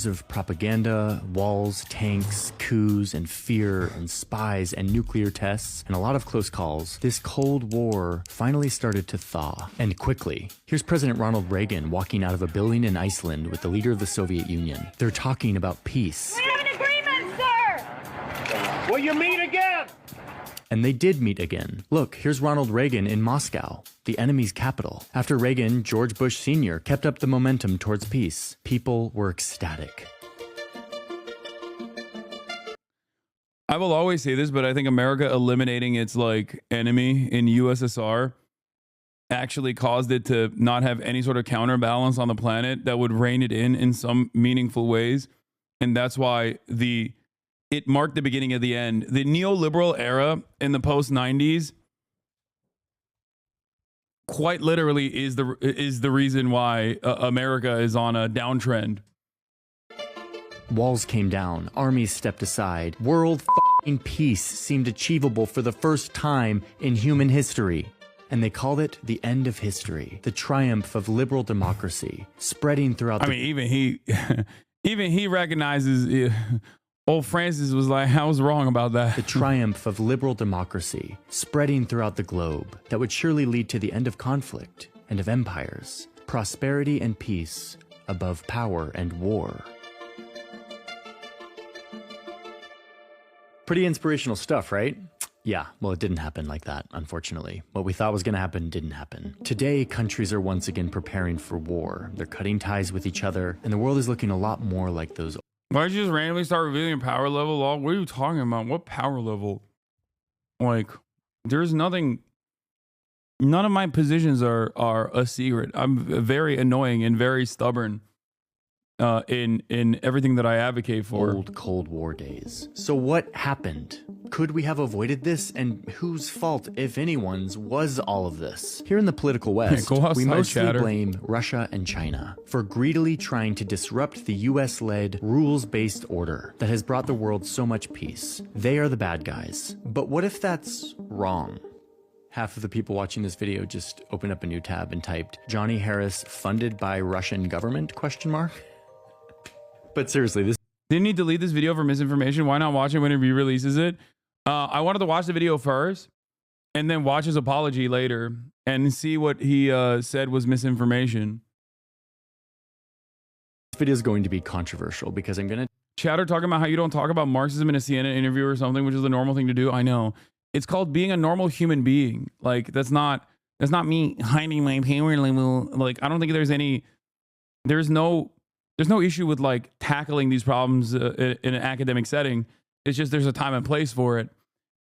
of propaganda, walls, tanks, coups, and fear, and spies, and nuclear tests, and a lot of close calls, this Cold War finally started to thaw, and quickly. Here's President Ronald Reagan walking out of a building in Iceland with the leader of the Soviet Union. They're talking about peace. We have an agreement, sir! Will you meet again? And they did meet again. Look, here's Ronald Reagan in Moscow, the enemy's capital. After Reagan, George Bush Sr. kept up the momentum towards peace. People were ecstatic. I will always say this, but I think America eliminating its like enemy in USSR actually caused it to not have any sort of counterbalance on the planet that would rein it in some meaningful ways. And that's why it marked the beginning of the end. The neoliberal era in the post-90s quite literally is the reason why America is on a downtrend. Walls came down, armies stepped aside, world f***ing peace seemed achievable for the first time in human history. And they called it the end of history, the triumph of liberal democracy, spreading throughout the... I mean, even he recognizes... Old Francis was like, I was wrong about that. The triumph of liberal democracy, spreading throughout the globe, that would surely lead to the end of conflict and of empires, prosperity and peace above power and war. Pretty inspirational stuff, right? Yeah, well, it didn't happen like that, unfortunately. What we thought was going to happen didn't happen. Today, countries are once again preparing for war. They're cutting ties with each other, and the world is looking a lot more like those. Why did you just randomly start revealing your power level? What are you talking about? What power level? Like, there's nothing. None of my positions are a secret. I'm very annoying and very stubborn. in everything that I advocate for. Old Cold War days. So what happened? Could we have avoided this? And whose fault, if anyone's, was all of this? Here in the political West, Go outside, we mostly chatter. blame Russia and China for greedily trying to disrupt the US-led rules-based order that has brought the world so much peace. They are the bad guys. But what if that's wrong? Half of the people watching this video just opened up a new tab and typed, Johnny Harris funded by Russian government, ? But seriously, this Didn't he delete this video for misinformation? Why not watch it when he re-releases it? I wanted to watch the video first and then watch his apology later and see what he said was misinformation. This video is going to be controversial because I'm going to... Chatter talking about how you don't talk about Marxism in a CNN interview or something, which is the normal thing to do. I know. It's called being a normal human being. Like, that's not me hiding my power level. Like, I don't think there's no issue with like tackling these problems in an academic setting. It's just there's a time and place for it.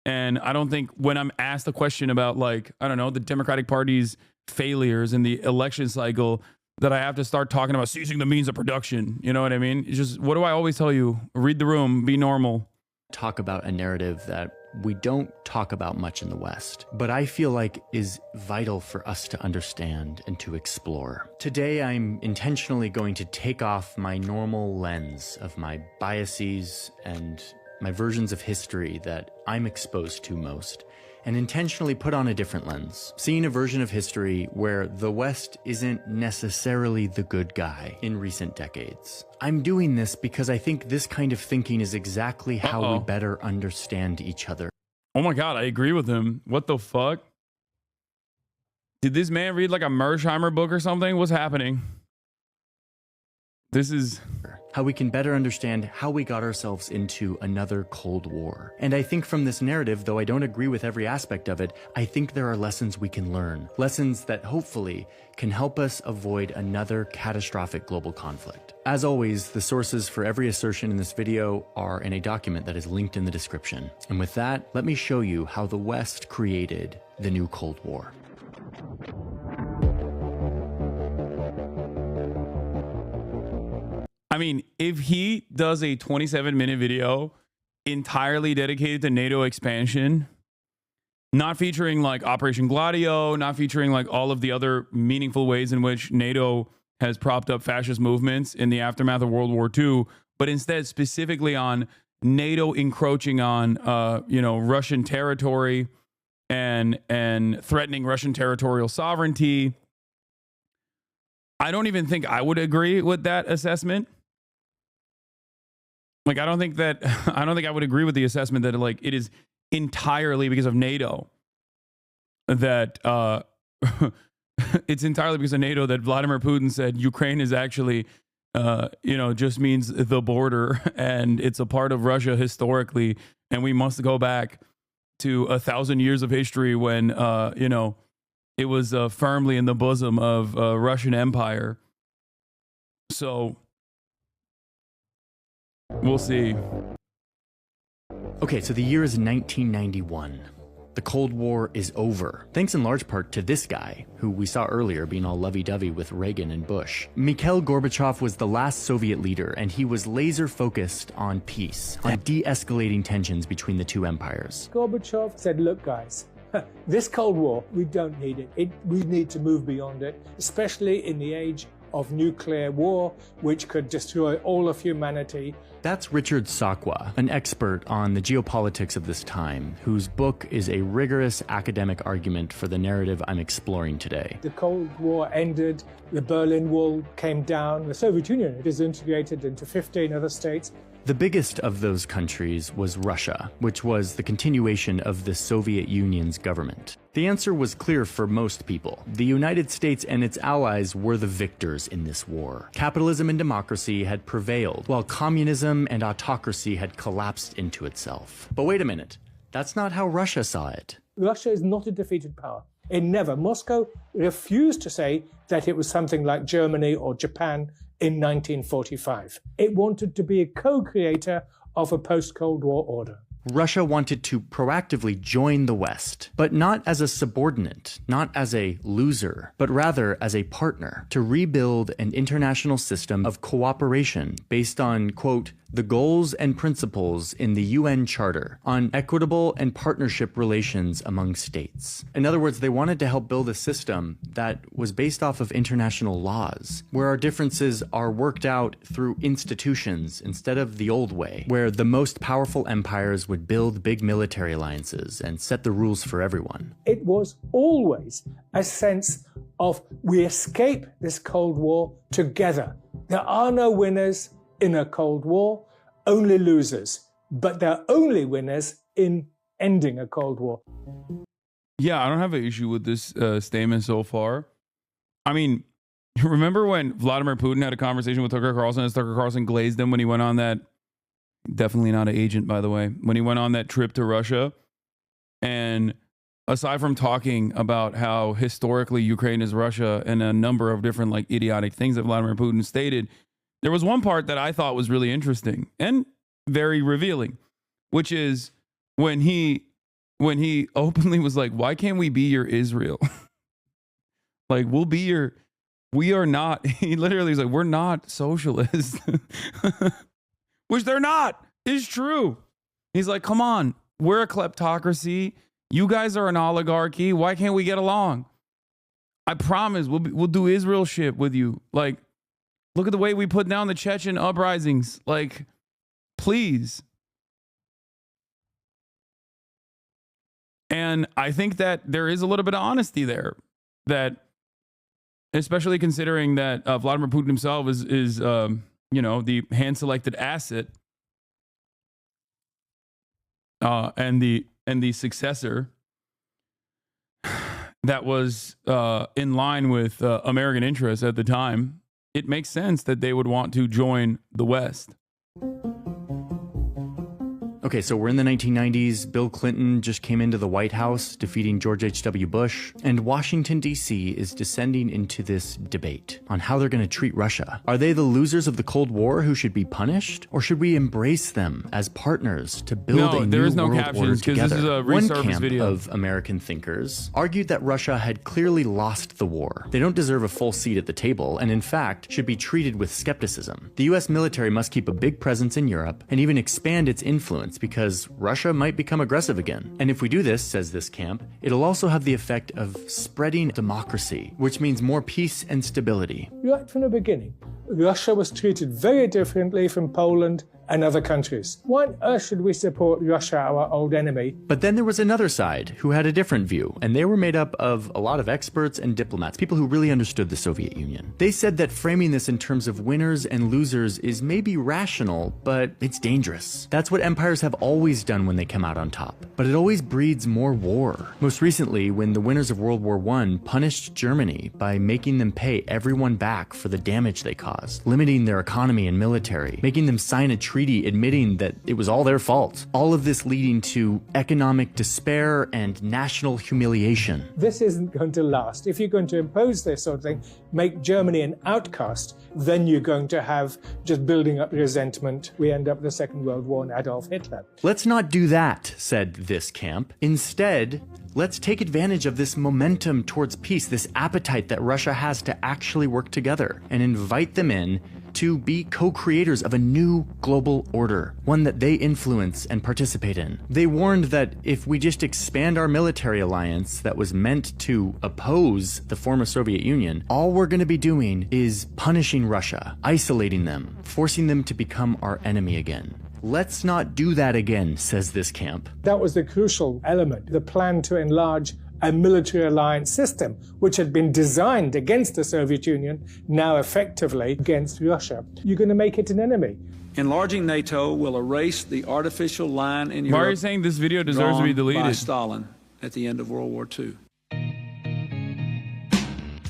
And I don't think when I'm asked a question about like, I don't know, the Democratic Party's failures in the election cycle, that I have to start talking about seizing the means of production. You know what I mean? It's just, what do I always tell you? Read the room, be normal. Talk about a narrative that we don't talk about much in the West, but I feel like is vital for us to understand and to explore. Today, I'm intentionally going to take off my normal lens of my biases and my versions of history that I'm exposed to most, and intentionally put on a different lens, seeing a version of history where the West isn't necessarily the good guy in recent decades. I'm doing this because I think this kind of thinking is exactly how we better understand each other. Oh my God, I agree with him. What the fuck? Did this man read like a Mersheimer book or something? What's happening? This is... How we can better understand how we got ourselves into another Cold War. And I think from this narrative, though I don't agree with every aspect of it, I think there are lessons we can learn. Lessons that hopefully can help us avoid another catastrophic global conflict. As always, the sources for every assertion in this video are in a document that is linked in the description. And with that, let me show you how the West created the new Cold War. I mean, if he does a 27-minute video entirely dedicated to NATO expansion, not featuring like Operation Gladio, not featuring like all of the other meaningful ways in which NATO has propped up fascist movements in the aftermath of World War II, but instead specifically on NATO encroaching on, Russian territory and threatening Russian territorial sovereignty, I don't even think I would agree with that assessment. Like, I don't think I would agree with the assessment that like it is entirely because of NATO that it's entirely because of NATO that Vladimir Putin said Ukraine is actually just means the border and it's a part of Russia historically, and we must go back to 1,000 years of history when it was firmly in the bosom of Russian Empire. So we'll see. Okay, so the year is 1991. The Cold War is over, thanks in large part to this guy, who we saw earlier being all lovey-dovey with Reagan and Bush. Mikhail Gorbachev was the last Soviet leader, and he was laser-focused on peace, on de-escalating tensions between the two empires. Gorbachev said, look guys, this Cold War, we don't need it. We need to move beyond it, especially in the age of nuclear war, which could destroy all of humanity. That's Richard Sakwa, an expert on the geopolitics of this time, whose book is a rigorous academic argument for the narrative I'm exploring today. The Cold War ended, the Berlin Wall came down, the Soviet Union disintegrated into 15 other states. The biggest of those countries was Russia, which was the continuation of the Soviet Union's government. The answer was clear for most people. The United States and its allies were the victors in this war. Capitalism and democracy had prevailed, while communism and autocracy had collapsed into itself. But wait a minute, that's not how Russia saw it. Russia is not a defeated power. It never. Moscow refused to say that it was something like Germany or Japan in 1945. It wanted to be a co-creator of a post-Cold War order. Russia wanted to proactively join the West, but not as a subordinate, not as a loser, but rather as a partner to rebuild an international system of cooperation based on, quote, the goals and principles in the UN Charter on equitable and partnership relations among states. In other words, they wanted to help build a system that was based off of international laws, where our differences are worked out through institutions instead of the old way, where the most powerful empires would build big military alliances and set the rules for everyone. It was always a sense of we escape this Cold War together. There are no winners in a Cold War, only losers, but there are only winners in ending a Cold War. Yeah, I don't have an issue with this statement so far. I mean, remember when Vladimir Putin had a conversation with Tucker Carlson, as Tucker Carlson glazed him when he went on that, definitely not an agent, by the way, when he went on that trip to Russia? And aside from talking about how historically Ukraine is Russia and a number of different like idiotic things that Vladimir Putin stated, there was one part that I thought was really interesting and very revealing, which is when he openly was like, why can't we be your Israel? Like, we are not, he literally was like, we're not socialists, which they're not, is true. He's like, come on, we're a kleptocracy. You guys are an oligarchy. Why can't we get along? I promise we'll do Israel shit with you. Like, look at the way we put down the Chechen uprisings. Like, please. And I think that there is a little bit of honesty there, that especially considering that Vladimir Putin himself is the hand-selected asset and the successor that was in line with American interests at the time. It makes sense that they would want to join the West. Okay, so we're in the 1990s. Bill Clinton just came into the White House, defeating George H.W. Bush, and Washington, D.C. is descending into this debate on how they're going to treat Russia. Are they the losers of the Cold War who should be punished, or should we embrace them as partners to build a new world order together? This is a One resurfaced camp video of American thinkers argued that Russia had clearly lost the war. They don't deserve a full seat at the table, and in fact, should be treated with skepticism. The U.S. military must keep a big presence in Europe and even expand its influence, because Russia might become aggressive again. And if we do this, says this camp, it'll also have the effect of spreading democracy, which means more peace and stability. Right from the beginning, Russia was treated very differently from Poland and other countries. Why on earth should we support Russia, our old enemy? But then there was another side who had a different view, and they were made up of a lot of experts and diplomats, people who really understood the Soviet Union. They said that framing this in terms of winners and losers is maybe rational, but it's dangerous. That's what empires have always done when they come out on top, but it always breeds more war. Most recently, when the winners of World War I punished Germany by making them pay everyone back for the damage they caused, limiting their economy and military, making them sign a treaty admitting that it was all their fault. All of this leading to economic despair and national humiliation. This isn't going to last. If you're going to impose this sort of thing, make Germany an outcast, then you're going to have just building up resentment. We end up with the Second World War and Adolf Hitler. Let's not do that, said this camp. Instead, let's take advantage of this momentum towards peace, this appetite that Russia has to actually work together, and invite them in to be co-creators of a new global order, one that they influence and participate in. They warned that if we just expand our military alliance that was meant to oppose the former Soviet Union, all we're going to be doing is punishing Russia, isolating them, forcing them to become our enemy again. Let's not do that again, says this camp. That was the crucial element, the plan to enlarge a military alliance system, which had been designed against the Soviet Union, now effectively against Russia. You're going to make it an enemy. Enlarging NATO will erase the artificial line in Europe. Why are you saying this video deserves to be deleted? By Stalin at the end of World War II.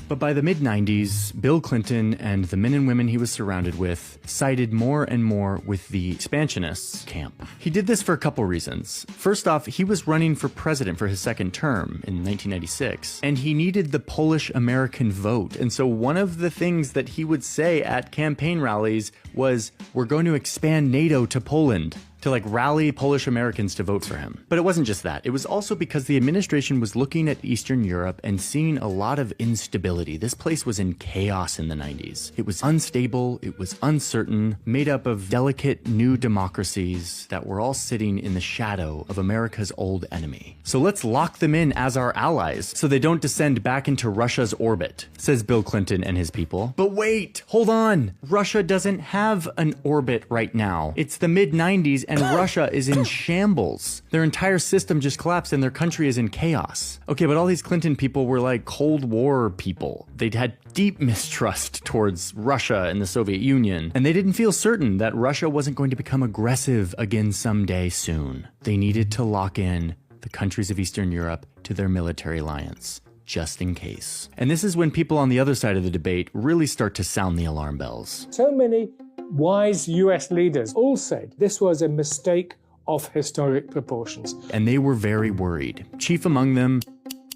But by the mid-90s, Bill Clinton and the men and women he was surrounded with sided more and more with the expansionists camp. He did this for a couple reasons. First off, he was running for president for his second term in 1996, and he needed the Polish-American vote. And so one of the things that he would say at campaign rallies was, "We're going to expand NATO to Poland." to like rally Polish Americans to vote for him. But it wasn't just that. It was also because the administration was looking at Eastern Europe and seeing a lot of instability. This place was in chaos in the 90s. It was unstable, it was uncertain, made up of delicate new democracies that were all sitting in the shadow of America's old enemy. So let's lock them in as our allies so they don't descend back into Russia's orbit, says Bill Clinton and his people. But wait, hold on. Russia doesn't have an orbit right now. It's the mid-90s and Russia is in shambles. Their entire system just collapsed and their country is in chaos. Okay, but all these Clinton people were like Cold War people. They'd had deep mistrust towards Russia and the Soviet Union, and they didn't feel certain that Russia wasn't going to become aggressive again someday soon. They needed to lock in the countries of Eastern Europe to their military alliance, just in case. And this is when people on the other side of the debate really start to sound the alarm bells. So many wise US leaders all said this was a mistake of historic proportions. And they were very worried. Chief among them,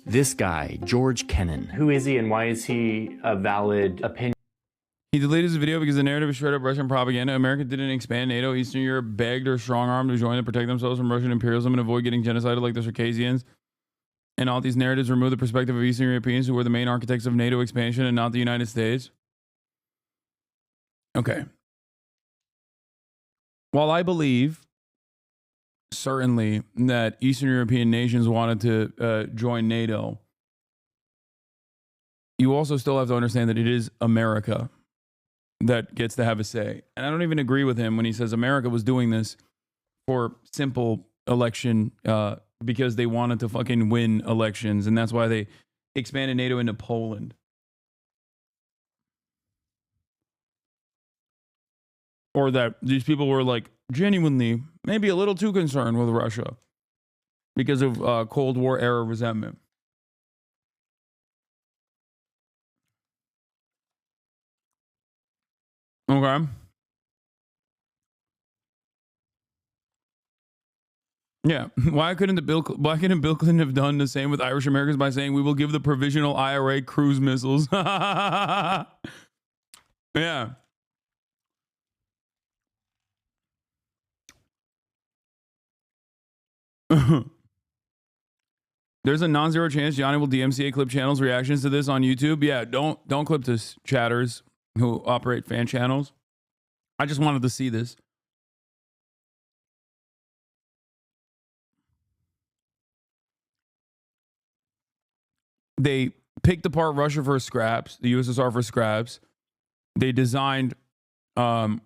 this guy, George Kennan. Who is he and why is he a valid opinion? He deleted his video because the narrative is straight up Russian propaganda. America didn't expand NATO. Eastern Europe begged or strong-armed to join to protect themselves from Russian imperialism and avoid getting genocided like the Circassians. And all these narratives remove the perspective of Eastern Europeans who were the main architects of NATO expansion and not the United States. Okay. While I believe certainly that Eastern European nations wanted to join NATO, you also still have to understand that it is America that gets to have a say. And I don't even agree with him when he says America was doing this for simple election because they wanted to fucking win elections. And that's why they expanded NATO into Poland. Or that these people were like genuinely maybe a little too concerned with Russia because of Cold War era resentment. Okay. Yeah. Why couldn't Bill Clinton have done the same with Irish Americans by saying we will give the provisional IRA cruise missiles? Yeah. There's a non-zero chance Johnny will DMCA clip channels reactions to this on YouTube. Yeah, don't clip this, chatters who operate fan channels. I just wanted to see this. They picked apart Russia for scraps, the USSR for scraps. They designed, they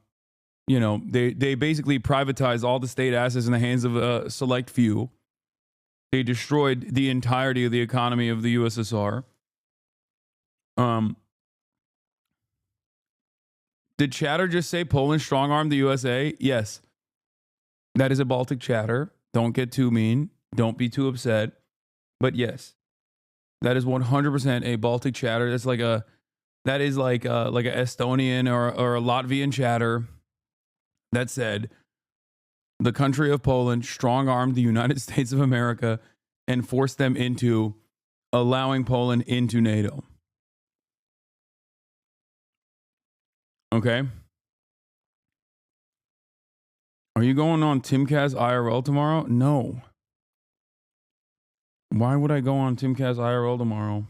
basically privatized all the state assets in the hands of a select few. They destroyed the entirety of the economy of the USSR. Did chatter just say Poland strong-armed the USA? Yes. That is a Baltic chatter. Don't get too mean. Don't be too upset. But yes, that is 100% a Baltic chatter. That's like a Estonian or a Latvian chatter that said the country of Poland strong-armed the United States of America and forced them into allowing Poland into NATO. Okay. Are you going on Timcast IRL tomorrow? No. Why would I go on Timcast IRL tomorrow?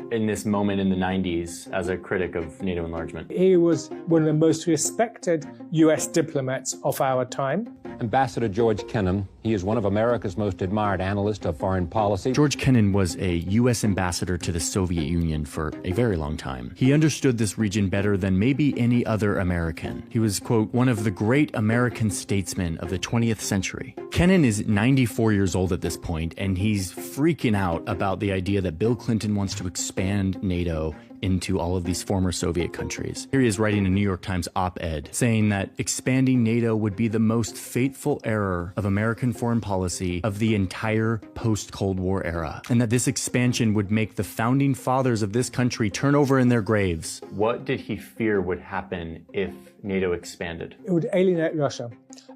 In this moment in the 90s as a critic of NATO enlargement? He was one of the most respected US diplomats of our time. Ambassador George Kennan, he is one of America's most admired analysts of foreign policy. George Kennan was a U.S. ambassador to the Soviet Union for a very long time. He understood this region better than maybe any other American. He was, quote, one of the great American statesmen of the 20th century. Kennan is 94 years old at this point, and he's freaking out about the idea that Bill Clinton wants to expand NATO into all of these former Soviet countries. Here he is writing a New York Times op-ed saying that expanding NATO would be the most fateful error of American foreign policy of the entire post-Cold War era, and that this expansion would make the founding fathers of this country turn over in their graves. What did he fear would happen if NATO expanded? It would alienate Russia,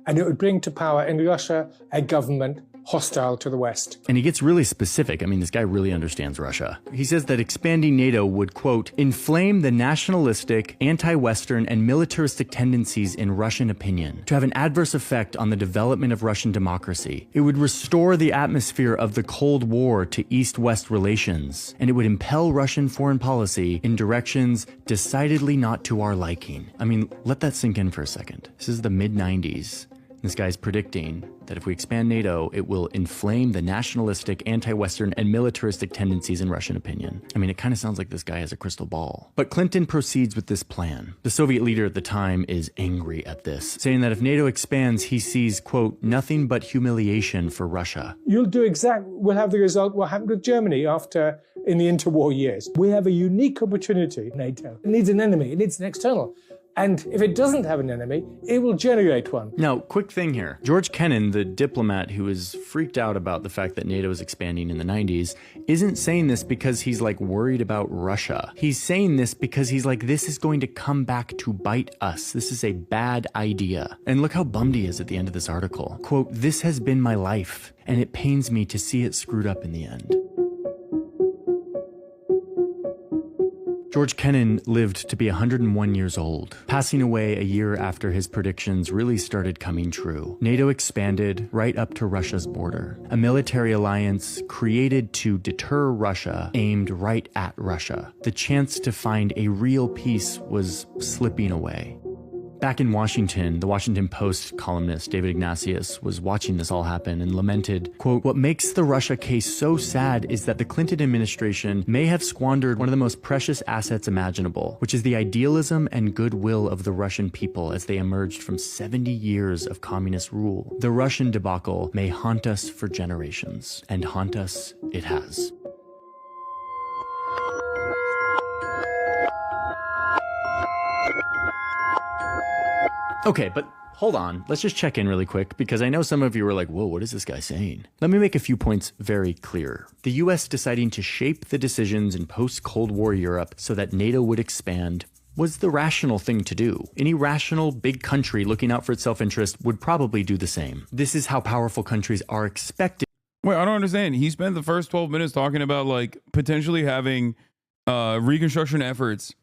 and it would bring to power in Russia a government hostile to the West. And he gets really specific. I mean, this guy really understands Russia. He says that expanding NATO would, quote, inflame the nationalistic, anti-Western, and militaristic tendencies in Russian opinion, to have an adverse effect on the development of Russian democracy. It would restore the atmosphere of the Cold War to East-West relations, and it would impel Russian foreign policy in directions decidedly not to our liking. I mean, let that sink in for a second. This is the mid-90s. This guy's predicting that if we expand NATO, it will inflame the nationalistic, anti-Western, and militaristic tendencies in Russian opinion. I mean, it kind of sounds like this guy has a crystal ball. But Clinton proceeds with this plan. The Soviet leader at the time is angry at this, saying that if NATO expands, he sees, quote, nothing but humiliation for Russia. We'll have the result what happened with Germany in the interwar years. We have a unique opportunity, NATO. It needs an enemy, it needs an external. And if it doesn't have an enemy, it will generate one. Now, quick thing here. George Kennan, the diplomat who is freaked out about the fact that NATO is expanding in the 90s, isn't saying this because he's like worried about Russia. He's saying this because he's like, this is going to come back to bite us. This is a bad idea. And look how bummed he is at the end of this article. Quote, this has been my life, and it pains me to see it screwed up in the end. George Kennan lived to be 101 years old, passing away a year after his predictions really started coming true. NATO expanded right up to Russia's border, a military alliance created to deter Russia, aimed right at Russia. The chance to find a real peace was slipping away. Back in Washington, the Washington Post columnist David Ignatius was watching this all happen and lamented, quote, what makes the Russia case so sad is that the Clinton administration may have squandered one of the most precious assets imaginable, which is the idealism and goodwill of the Russian people as they emerged from 70 years of communist rule. The Russian debacle may haunt us for generations, and haunt us it has. Okay, but hold on. Let's just check in really quick, because I know some of you were like, whoa, what is this guy saying? Let me make a few points very clear. The US deciding to shape the decisions in post-Cold War Europe so that NATO would expand was the rational thing to do. Any rational big country looking out for its self-interest would probably do the same. This is how powerful countries are expected. Wait, I don't understand. He spent the first 12 minutes talking about like potentially having reconstruction efforts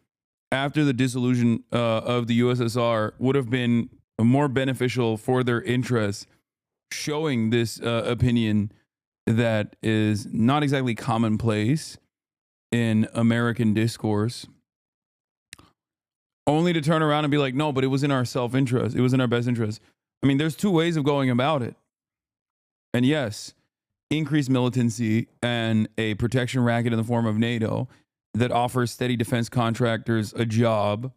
after the dissolution of the USSR would have been more beneficial for their interests, showing this opinion that is not exactly commonplace in American discourse, only to turn around and be like, no, but it was in our self-interest. It was in our best interest. I mean, there's two ways of going about it. And yes, increased militancy and a protection racket in the form of NATO that offers steady defense contractors a job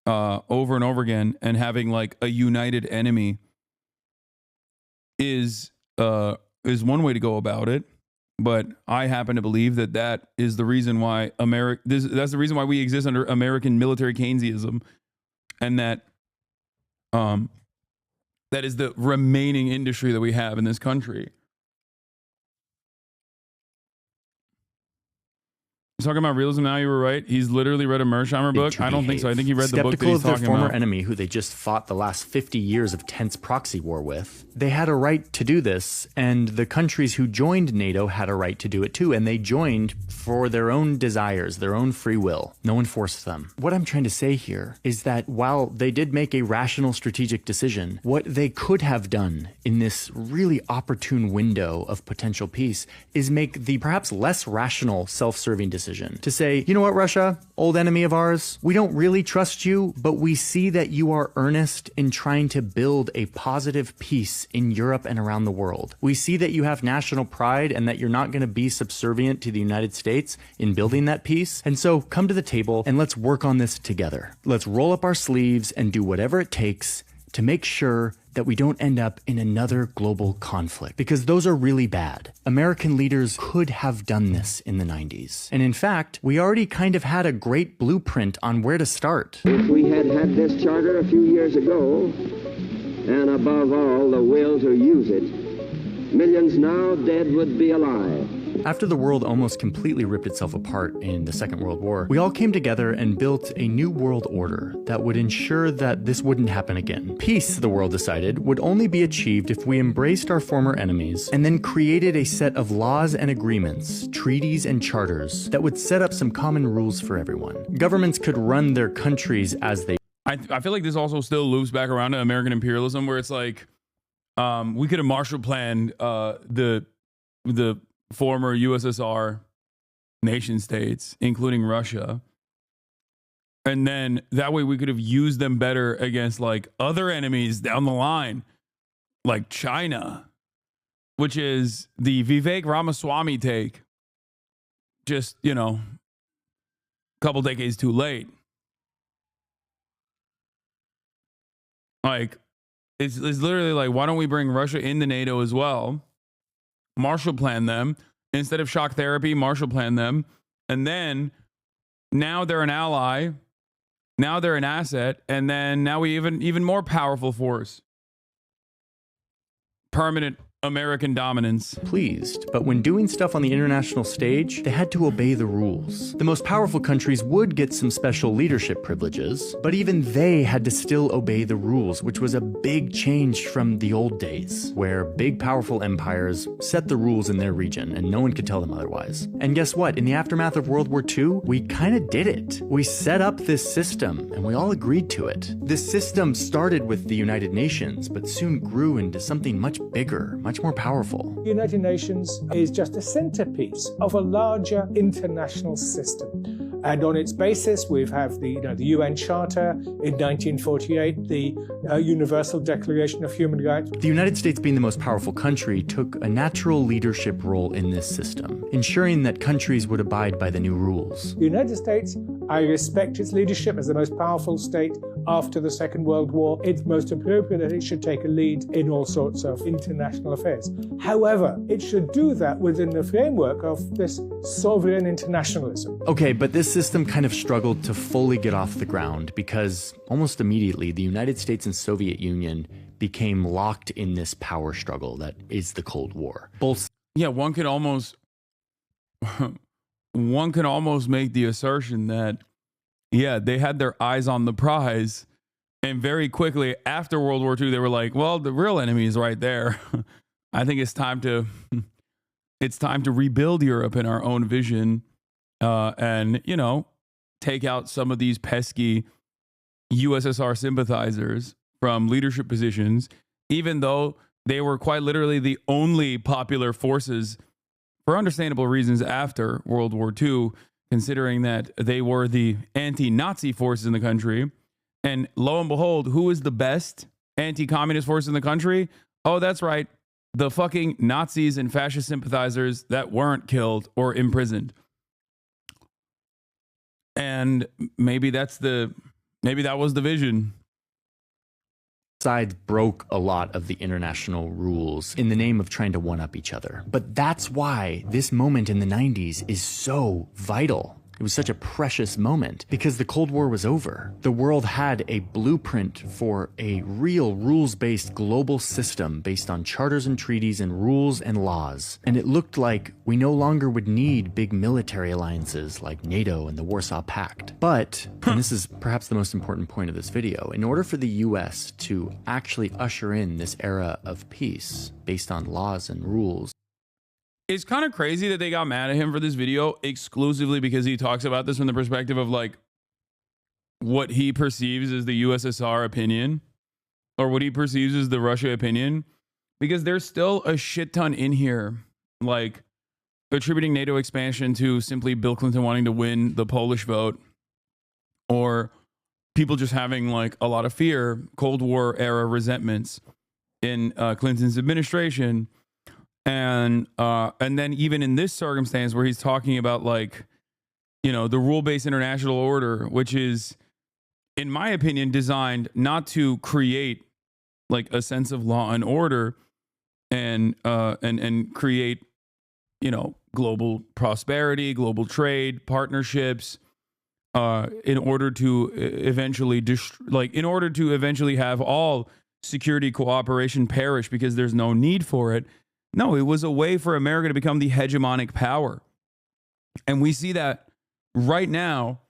over and over again, and having like a united enemy is one way to go about it. But I happen to believe that that is the reason why that's the reason why we exist under American military Keynesianism, and that that is the remaining industry that we have in this country. Talking about realism now, you were right. He's literally read a Mearsheimer book. I don't think so. I think he read the book that he's talking about. Skeptical of their former enemy who they just fought the last 50 years of tense proxy war with. They had a right to do this, and the countries who joined NATO had a right to do it too, and they joined for their own desires, their own free will. No one forced them. What I'm trying to say here is that while they did make a rational strategic decision, what they could have done in this really opportune window of potential peace is make the perhaps less rational self-serving decision to say, you know what, Russia, old enemy of ours, we don't really trust you, but we see that you are earnest in trying to build a positive peace in Europe and around the world. We see that you have national pride and that you're not going to be subservient to the United States in building that peace. And so come to the table and let's work on this together. Let's roll up our sleeves and do whatever it takes to make sure that we don't end up in another global conflict, because those are really bad. American leaders could have done this in the 90s. And in fact, we already kind of had a great blueprint on where to start. If we had had this charter a few years ago, and above all, the will to use it, millions now dead would be alive. After the world almost completely ripped itself apart in the Second World War, we all came together and built a new world order that would ensure that this wouldn't happen again. Peace, the world decided, would only be achieved if we embraced our former enemies and then created a set of laws and agreements, treaties and charters that would set up some common rules for everyone. Governments could run their countries as they... I feel like this also still loops back around to American imperialism, where it's like, we could have Marshall planned the former USSR nation states, including Russia, and then that way we could have used them better against like other enemies down the line, like China, which is the Vivek Ramaswamy take. Just, you know, a couple decades too late. Like, it's literally like, why don't we bring Russia into NATO as well? Marshall plan them. Instead of shock therapy, Marshall plan them. And then now they're an ally. Now they're an asset. And then now we even more powerful force. Permanent American dominance. Pleased, but when doing stuff on the international stage, they had to obey the rules. The most powerful countries would get some special leadership privileges, but even they had to still obey the rules, which was a big change from the old days, where big powerful empires set the rules in their region and no one could tell them otherwise. And guess what? In the aftermath of World War II, we kind of did it. We set up this system and we all agreed to it. This system started with the United Nations, but soon grew into something much bigger, much more powerful. The United Nations is just a centerpiece of a larger international system. And on its basis, we have the UN Charter in 1948, the Universal Declaration of Human Rights. The United States, being the most powerful country, took a natural leadership role in this system, ensuring that countries would abide by the new rules. The United States, I respect its leadership as the most powerful state after the Second World War. It's most appropriate that it should take a lead in all sorts of international affairs. However, it should do that within the framework of this sovereign internationalism. Okay, but this system kind of struggled to fully get off the ground because almost immediately the United States and Soviet Union became locked in this power struggle that is the Cold War. Yeah, one can almost make the assertion that, yeah, they had their eyes on the prize, and very quickly after World War II, they were like, well, the real enemy is right there. I think it's time to rebuild Europe in our own vision, and, you know, take out some of these pesky USSR sympathizers from leadership positions, even though they were quite literally the only popular forces, for understandable reasons, after World War II, considering that they were the anti-Nazi forces in the country. And lo and behold, who is the best anti-communist force in the country? Oh, that's right. The fucking Nazis and fascist sympathizers that weren't killed or imprisoned. And maybe that was the vision. Sides broke a lot of the international rules in the name of trying to one-up each other. But that's why this moment in the 90s is so vital. It was such a precious moment because the Cold War was over. The world had a blueprint for a real rules-based global system based on charters and treaties and rules and laws. And it looked like we no longer would need big military alliances like NATO and the Warsaw Pact. But, and this is perhaps the most important point of this video, in order for the US to actually usher in this era of peace based on laws and rules, it's kind of crazy that they got mad at him for this video exclusively because he talks about this from the perspective of like what he perceives as the USSR opinion or what he perceives as the Russia opinion, because there's still a shit ton in here, like attributing NATO expansion to simply Bill Clinton wanting to win the Polish vote, or people just having like a lot of fear, Cold War era resentments in Clinton's administration. And then even in this circumstance where he's talking about, like, you know, the rule-based international order, which is, in my opinion, designed not to create like a sense of law and order and create, you know, global prosperity, global trade, partnerships, in order to eventually have all security cooperation perish because there's no need for it. No, it was a way for America to become the hegemonic power. And we see that right now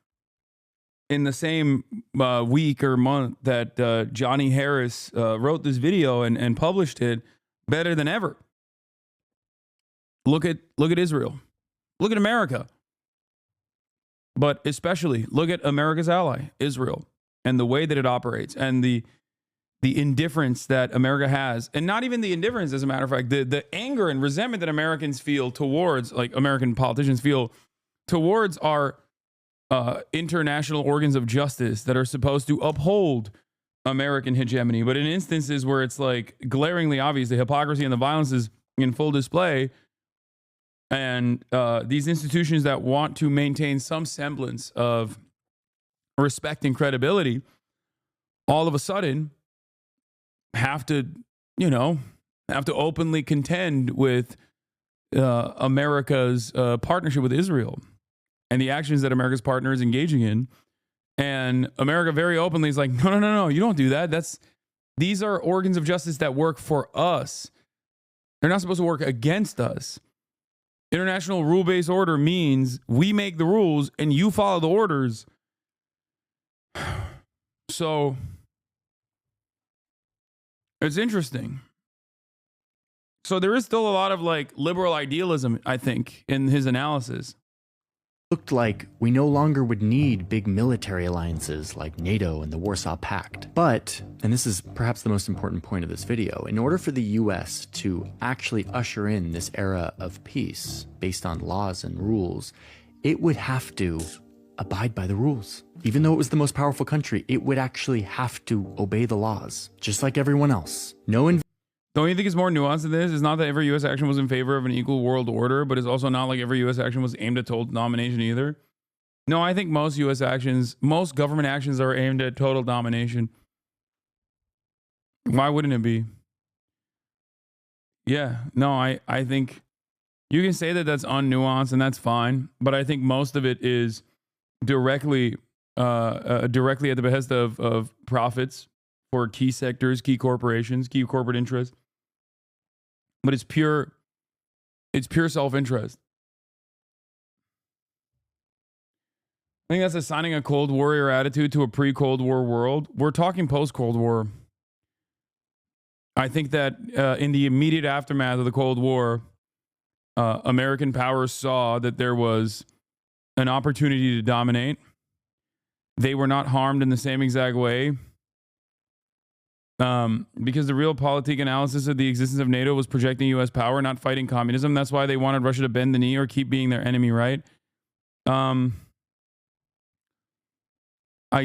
in the same week or month that Johnny Harris wrote this video and published it better than ever. Look at Israel. Look at America. But especially look at America's ally, Israel, and the way that it operates and the indifference that America has. And not even the indifference, as a matter of fact, the anger and resentment that Americans feel towards, like American politicians feel towards our international organs of justice that are supposed to uphold American hegemony. But in instances where it's like glaringly obvious, the hypocrisy and the violence is in full display, and these institutions that want to maintain some semblance of respect and credibility, all of a sudden have to openly contend with America's partnership with Israel and the actions that America's partner is engaging in. And America very openly is like, no, you don't do that. These are organs of justice that work for us. They're not supposed to work against us. International rule-based order means we make the rules and you follow the orders. So it's interesting. So there is still a lot of like liberal idealism, I think, in his analysis. Looked like we no longer would need big military alliances like NATO and the Warsaw Pact. But, and this is perhaps the most important point of this video, in order for the US to actually usher in this era of peace based on laws and rules, it would have to abide by the rules. Even though it was the most powerful country, it would actually have to obey the laws, just like everyone else. Don't you think it's more nuanced than this? It's not that every U.S. action was in favor of an equal world order, but it's also not like every U.S. action was aimed at total domination either. No, I think most most government actions are aimed at total domination. Why wouldn't it be? Yeah, no, I think you can say that that's unnuanced and that's fine, but I think most of it is directly at the behest of profits for key sectors, key corporations, key corporate interests. But it's pure self-interest. I think that's assigning a Cold Warrior attitude to a pre-Cold War world. We're talking post-Cold War. I think that in the immediate aftermath of the Cold War, American powers saw that there was an opportunity to dominate. They were not harmed in the same exact way. Because the real politic analysis of the existence of NATO was projecting U.S. power, not fighting communism. That's why they wanted Russia to bend the knee or keep being their enemy, right? I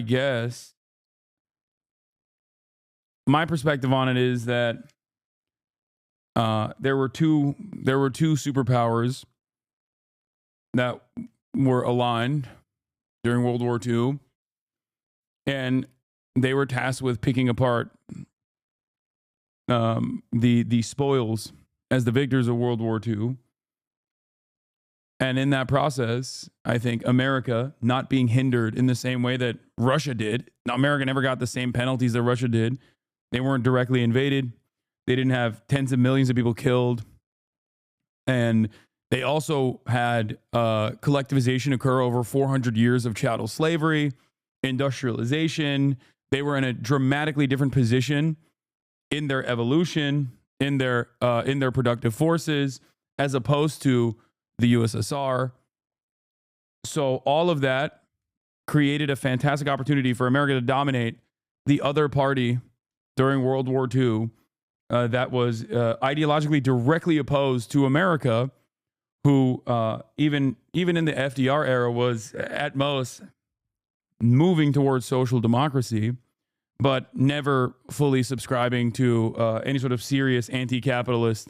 guess my perspective on it is that there were two superpowers that were aligned during World War II, and they were tasked with picking apart the spoils as the victors of World War II. And in that process, I think America not being hindered in the same way that Russia did. Now, America never got the same penalties that Russia did. They weren't directly invaded. They didn't have tens of millions of people killed. And they also had collectivization occur over 400 years of chattel slavery, industrialization. They were in a dramatically different position in their evolution, in their productive forces, as opposed to the USSR. So all of that created a fantastic opportunity for America to dominate the other party during World War II that was ideologically directly opposed to America, who even in the FDR era was at most moving towards social democracy, but never fully subscribing to any sort of serious anti-capitalist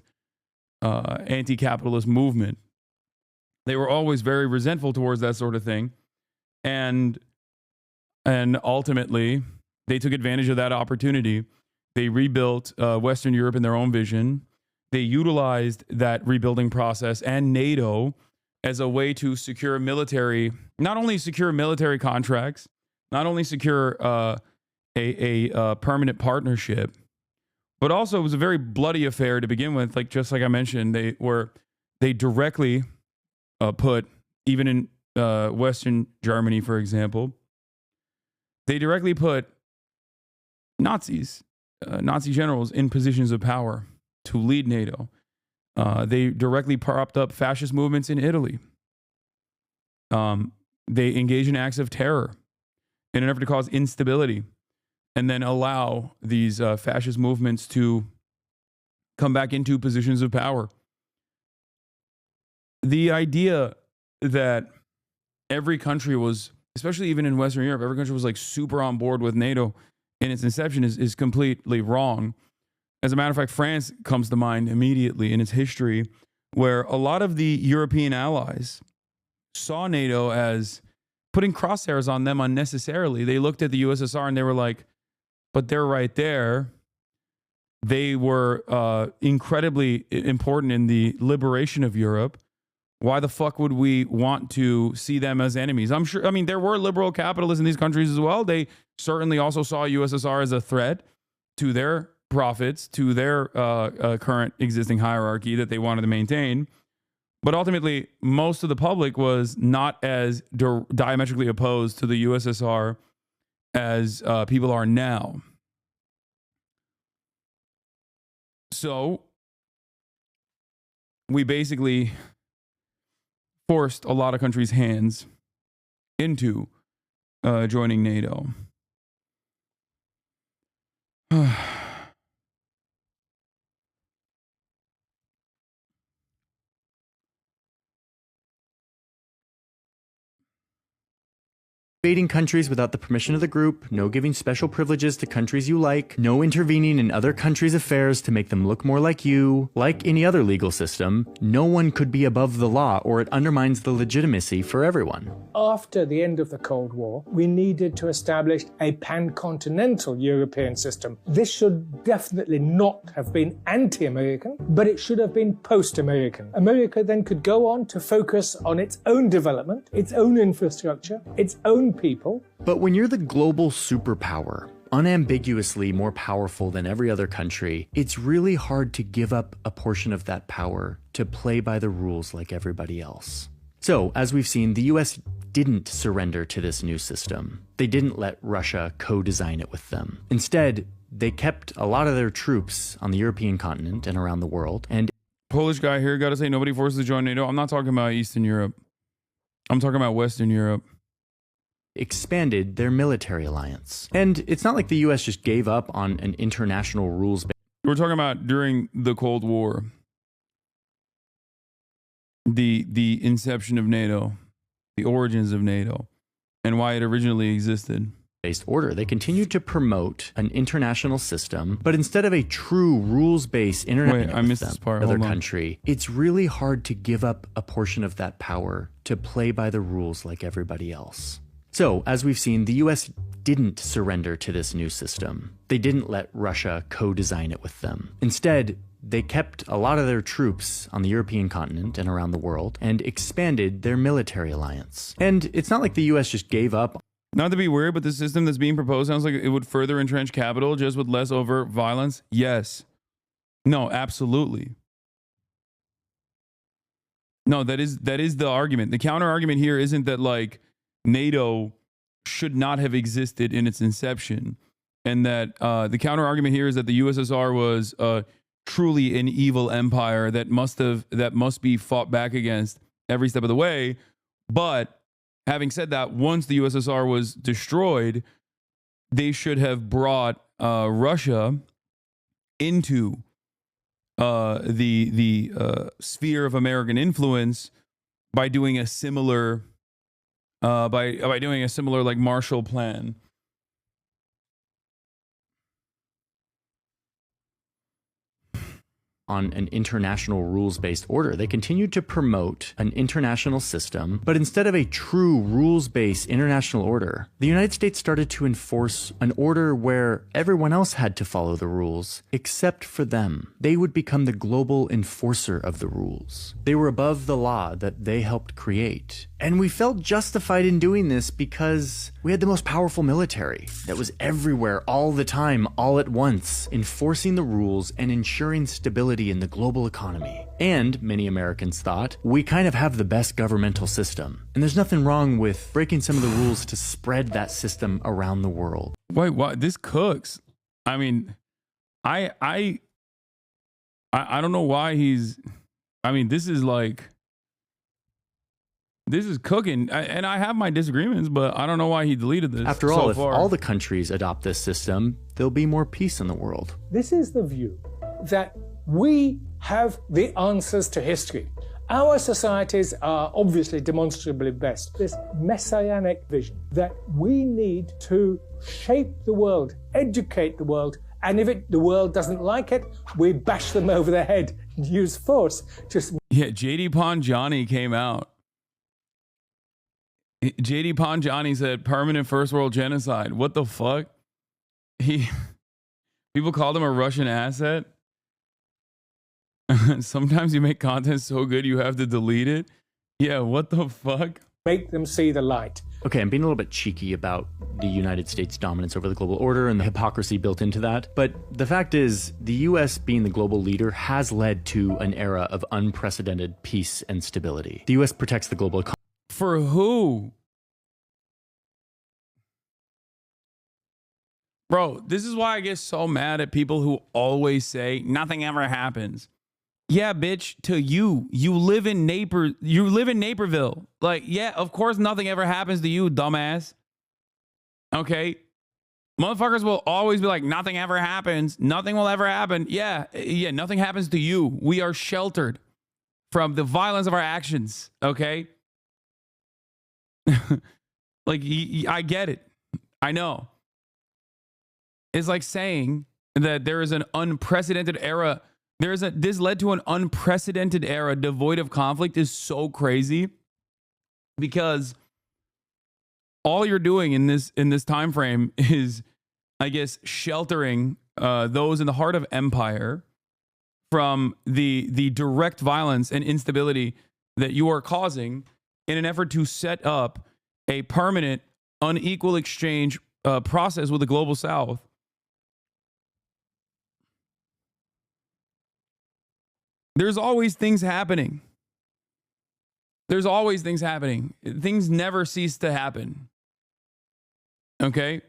movement. They were always very resentful towards that sort of thing, and ultimately they took advantage of that opportunity. They rebuilt Western Europe in their own vision. They utilized that rebuilding process and NATO as a way to secure not only secure military contracts, not only secure a permanent partnership, But also, it was a very bloody affair to begin with. Like, just like I mentioned, they directly put, even in Western Germany, for example, they directly put Nazi generals in positions of power to lead NATO. They directly propped up fascist movements in Italy. They engage in acts of terror in an effort to cause instability and then allow these fascist movements to come back into positions of power. The idea that every country was, especially even in Western Europe, every country was like super on board with NATO in its inception is completely wrong. As a matter of fact, France comes to mind immediately in its history, where a lot of the European allies saw NATO as putting crosshairs on them unnecessarily. They looked at the USSR and they were like, but they're right there. They were incredibly important in the liberation of Europe. Why the fuck would we want to see them as enemies? I'm sure, I mean, there were liberal capitalists in these countries as well. They certainly also saw USSR as a threat to their profits, to their current existing hierarchy that they wanted to maintain. But ultimately, most of the public was not as diametrically opposed to the USSR as people are now. So we basically forced a lot of countries' hands into joining NATO. Invading countries without the permission of the group, no giving special privileges to countries you like, no intervening in other countries' affairs to make them look more like you. Like any other legal system, no one could be above the law or it undermines the legitimacy for everyone. After the end of the Cold War, we needed to establish a pan-continental European system. This should definitely not have been anti-American, but it should have been post-American. America then could go on to focus on its own development, its own infrastructure, its own people. But when you're the global superpower, unambiguously more powerful than every other country, it's really hard to give up a portion of that power to play by the rules like everybody else. So, as we've seen, the US didn't surrender to this new system. They didn't let Russia co-design it with them. Instead, they kept a lot of their troops on the European continent and around the world. And Polish guy here, gotta say, nobody forced to join NATO. I'm not talking about Eastern Europe. I'm talking about Western Europe. Expanded their military alliance. And it's not like the US just gave up on an international rules. We're talking about during the Cold War. The inception of NATO, the origins of NATO, and why it originally existed. Based order. They continued to promote an international system, but instead of a true rules-based other country, it's really hard to give up a portion of that power to play by the rules like everybody else. So, as we've seen, the US didn't surrender to this new system. They didn't let Russia co-design it with them. Instead, they kept a lot of their troops on the European continent and around the world and expanded their military alliance. And it's not like the US just gave up. Not to be weird, but the system that's being proposed sounds like it would further entrench capital just with less overt violence. Yes. No, absolutely. No, that is the argument. The counter argument here isn't that like NATO should not have existed in its inception, and that the counter argument here is that the USSR was truly an evil empire that must be fought back against every step of the way. But having said that, once the USSR was destroyed, they should have brought Russia into the sphere of American influence by doing a similar by doing a similar like Marshall Plan. On an international rules-based order. They continued to promote an international system, but instead of a true rules-based international order, the United States started to enforce an order where everyone else had to follow the rules, except for them. They would become the global enforcer of the rules. They were above the law that they helped create. And we felt justified in doing this because we had the most powerful military that was everywhere all the time, all at once, enforcing the rules and ensuring stability in the global economy. And, many Americans thought, we kind of have the best governmental system. And there's nothing wrong with breaking some of the rules to spread that system around the world. Wait, what? This cooks. I mean, I don't know why he's... I mean, this is like... This is cooking, and I have my disagreements, but I don't know why he deleted this. After all, if all the countries adopt this system, there'll be more peace in the world. This is the view that we have the answers to history. Our societies are obviously demonstrably best. This messianic vision that we need to shape the world, educate the world, and if the world doesn't like it, we bash them over the head and use force. Yeah, JD Panjani came out. JD Panjani said permanent first world genocide. What the fuck? People called him a Russian asset. Sometimes you make content so good you have to delete it. Yeah, what the fuck? Make them see the light. Okay, I'm being a little bit cheeky about the United States' dominance over the global order and the hypocrisy built into that. But the fact is, the US being the global leader has led to an era of unprecedented peace and stability. The US protects the global economy. For who? Bro, this is why I get so mad at people who always say nothing ever happens. Yeah, bitch, to you. You live in Naperville. Like, yeah, of course nothing ever happens to you, dumbass. Okay? Motherfuckers will always be like, nothing ever happens. Nothing will ever happen. Yeah, nothing happens to you. We are sheltered from the violence of our actions. Okay? Like, I get it. I know. It's like saying that there is an unprecedented era. This led to an unprecedented era devoid of conflict is so crazy because all you're doing in this time frame is, I guess, sheltering those in the heart of empire from the direct violence and instability that you are causing in an effort to set up a permanent unequal exchange process with the global south. There's always things happening. There's always things happening. Things never cease to happen. Okay?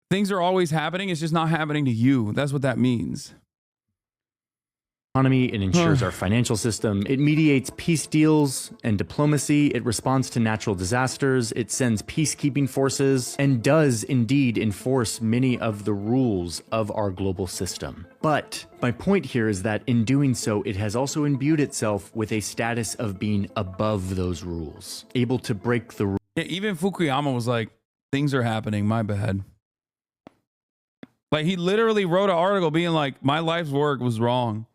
Things are always happening. It's just not happening to you. That's what that means. Economy, it ensures our financial system, it mediates peace deals and diplomacy, it responds to natural disasters, it sends peacekeeping forces, and does indeed enforce many of the rules of our global system. But my point here is that in doing so, it has also imbued itself with a status of being above those rules, able to break the rules. Yeah, even Fukuyama was like, things are happening, my bad. Like, he literally wrote an article being like, my life's work was wrong.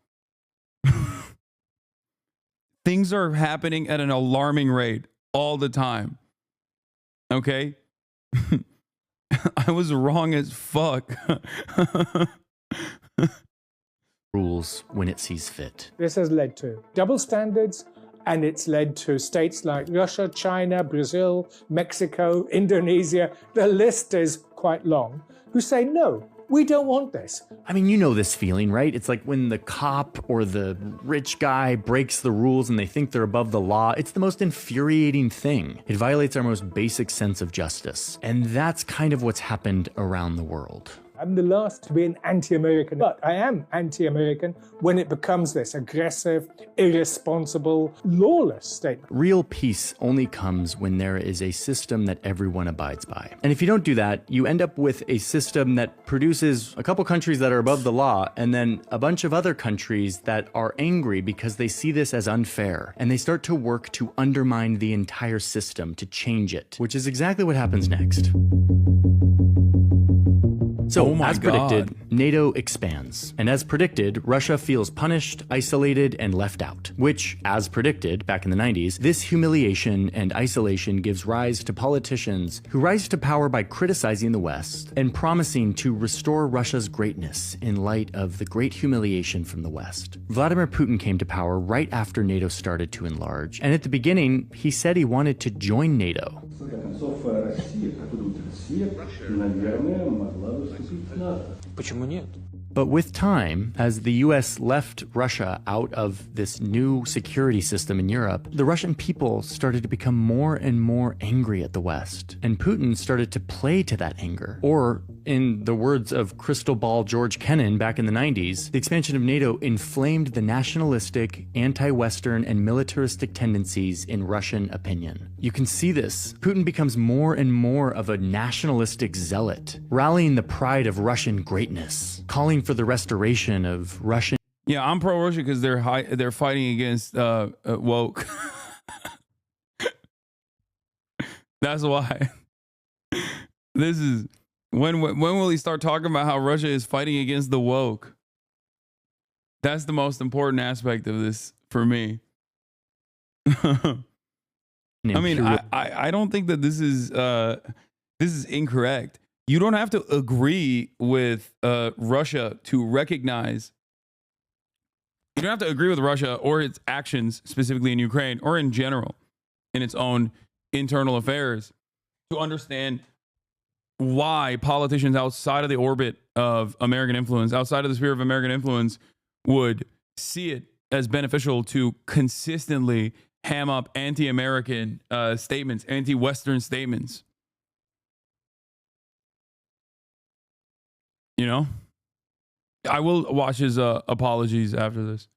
Things are happening at an alarming rate all the time. Okay? I was wrong as fuck. Rules when it sees fit. This has led to double standards, and it's led to states like Russia, China, Brazil, Mexico, Indonesia, the list is quite long, who say no. We don't want this. I mean, you know this feeling, right? It's like when the cop or the rich guy breaks the rules and they think they're above the law. It's the most infuriating thing. It violates our most basic sense of justice. And that's kind of what's happened around the world. I'm the last to be an anti-American, but I am anti-American when it becomes this aggressive, irresponsible, lawless statement. Real peace only comes when there is a system that everyone abides by. And if you don't do that, you end up with a system that produces a couple countries that are above the law and then a bunch of other countries that are angry because they see this as unfair. And they start to work to undermine the entire system, to change it, which is exactly what happens next. So, Oh my as predicted, NATO expands. And as predicted, Russia feels punished, isolated, and left out. Which, as predicted back in the 90s, this humiliation and isolation gives rise to politicians who rise to power by criticizing the West and promising to restore Russia's greatness in light of the great humiliation from the West. Vladimir Putin came to power right after NATO started to enlarge. And at the beginning, he said he wanted to join NATO. But with time, as the US left Russia out of this new security system in Europe, the Russian people started to become more and more angry at the West. And Putin started to play to that anger. Or, in the words of Crystal Ball George Kennan back in the 90s, the expansion of NATO inflamed the nationalistic, anti-Western, and militaristic tendencies in Russian opinion. You can see this. Putin becomes more and more of a nationalistic zealot, rallying the pride of Russian greatness, calling for the restoration of Russian. Yeah, I'm pro-Russia because they're fighting against woke. That's why. This is when will he start talking about how Russia is fighting against the woke? That's the most important aspect of this for me. I mean, I don't think that this is incorrect. You don't have to agree with Russia to recognize. You don't have to agree with Russia or its actions, specifically in Ukraine or in general, in its own internal affairs, to understand why politicians outside of the orbit of American influence, outside of the sphere of American influence, would see it as beneficial to consistently ham up anti-American statements, anti-Western statements. You know, I will watch his apologies after this.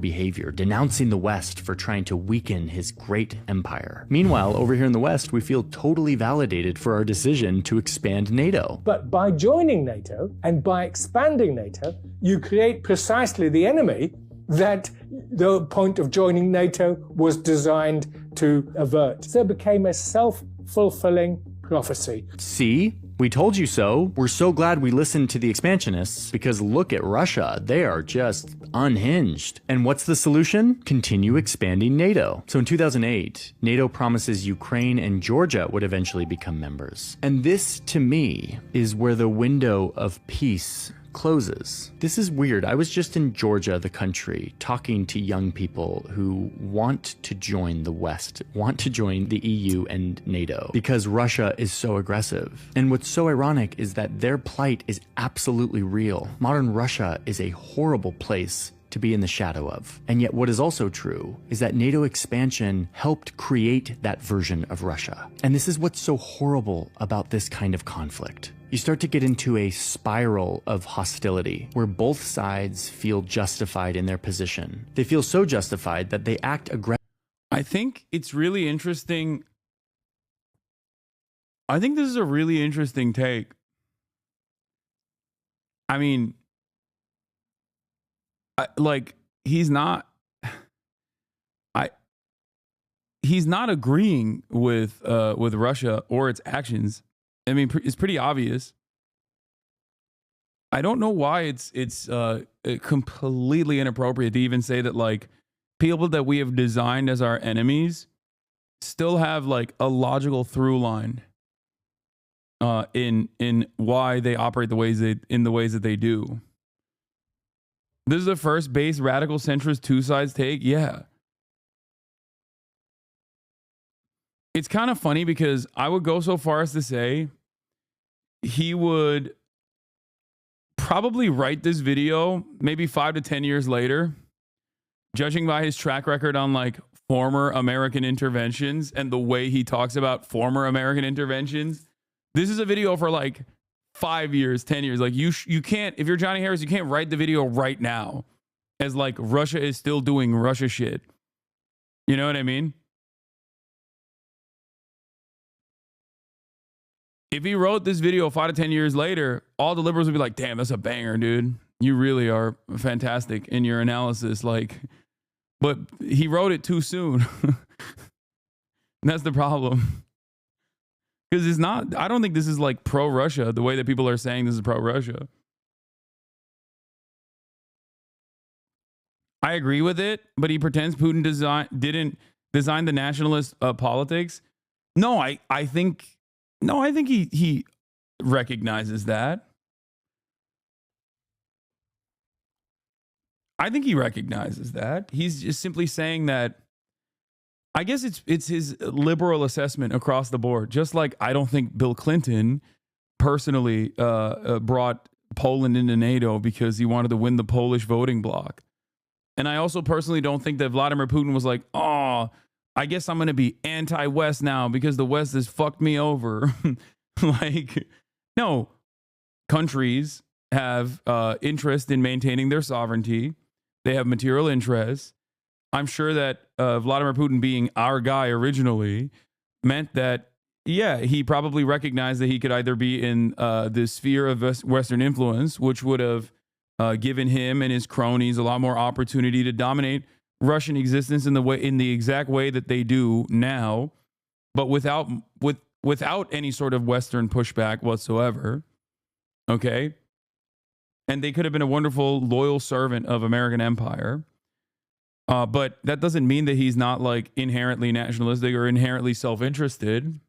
Behavior, denouncing the West for trying to weaken his great empire. Meanwhile, over here in the West, we feel totally validated for our decision to expand NATO. But by joining NATO and by expanding NATO, you create precisely the enemy that the point of joining NATO was designed to avert. So it became a self-fulfilling prophecy. See? We told you so. We're so glad we listened to the expansionists, because look at Russia. They are just unhinged. And what's the solution? Continue expanding NATO. So in 2008, NATO promises Ukraine and Georgia would eventually become members. And this, to me, is where the window of peace closes. This is weird. I was just in Georgia, the country, talking to young people who want to join the West, want to join the EU and NATO, because Russia is so aggressive. And what's so ironic is that their plight is absolutely real. Modern Russia is a horrible place to be in the shadow of. And yet what is also true is that NATO expansion helped create that version of Russia. And this is what's so horrible about this kind of conflict. You start to get into a spiral of hostility where both sides feel justified in their position. They feel so justified that they act aggressively. I think it's really interesting. I think this is a really interesting take. I mean, he's not agreeing with Russia or its actions. I mean, it's pretty obvious. I don't know why it's completely inappropriate to even say that, like, people that we have designed as our enemies still have like a logical through line in why they operate the ways that they do. This is the first base radical centrist two sides take. Yeah. It's kind of funny because I would go so far as to say he would probably write this video maybe 5 to 10 years later, judging by his track record on like former American interventions and the way he talks about former American interventions. This is a video for like 5 years, 10 years. Like you can't, if you're Johnny Harris, you can't write the video right now as like Russia is still doing Russia shit. You know what I mean? If he wrote this video 5 to 10 years later, all the liberals would be like, damn, that's a banger, dude. You really are fantastic in your analysis. Like, but he wrote it too soon. That's the problem. Because it's not, I don't think this is like pro-Russia the way that people are saying this is pro-Russia. I agree with it, but he pretends Putin didn't design the nationalist politics. No, I think he recognizes that. I think he recognizes that. He's just simply saying that. I guess it's his liberal assessment across the board. Just like I don't think Bill Clinton personally brought Poland into NATO because he wanted to win the Polish voting bloc. And I also personally don't think that Vladimir Putin was like, oh, I guess I'm going to be anti-West now because the West has fucked me over. Like, no, countries have interest in maintaining their sovereignty. They have material interests. I'm sure that Vladimir Putin being our guy originally meant that, yeah, he probably recognized that he could either be in the sphere of Western influence, which would have given him and his cronies a lot more opportunity to dominate Russian existence in the exact way that they do now, but without any sort of Western pushback whatsoever. Okay. And they could have been a wonderful, loyal servant of American empire. But that doesn't mean that he's not like inherently nationalistic or inherently self-interested.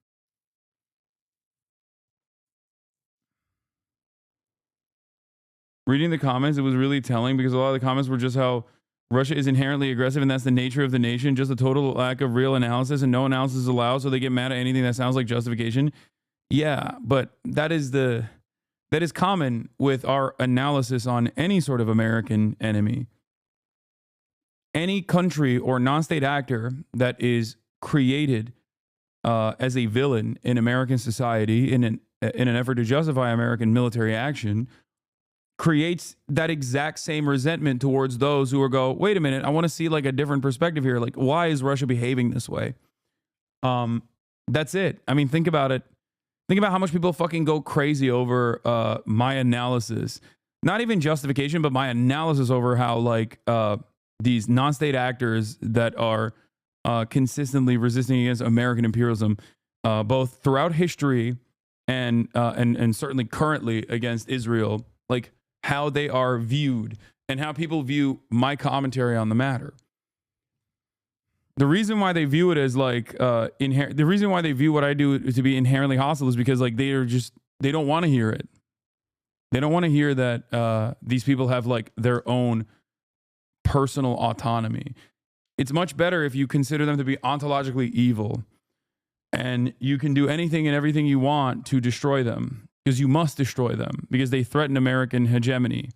Reading the comments, it was really telling because a lot of the comments were just how Russia is inherently aggressive and that's the nature of the nation, just a total lack of real analysis and no analysis is allowed, so they get mad at anything that sounds like justification. Yeah, but that is common with our analysis on any sort of American enemy. Any country or non-state actor that is created as a villain in American society in an effort to justify American military action creates that exact same resentment towards those who go, wait a minute, I want to see like a different perspective here. Like, why is Russia behaving this way? That's it. I mean, think about it. Think about how much people fucking go crazy over my analysis. Not even justification, but my analysis over how like these non-state actors that are consistently resisting against American imperialism, both throughout history and certainly currently against Israel, like how they are viewed and how people view my commentary on the matter. The reason why they view it as like the reason why they view what I do to be inherently hostile is because like they don't want to hear it. They don't want to hear that these people have like their own personal autonomy. It's much better if you consider them to be ontologically evil and you can do anything and everything you want to destroy them because you must destroy them because they threaten American hegemony.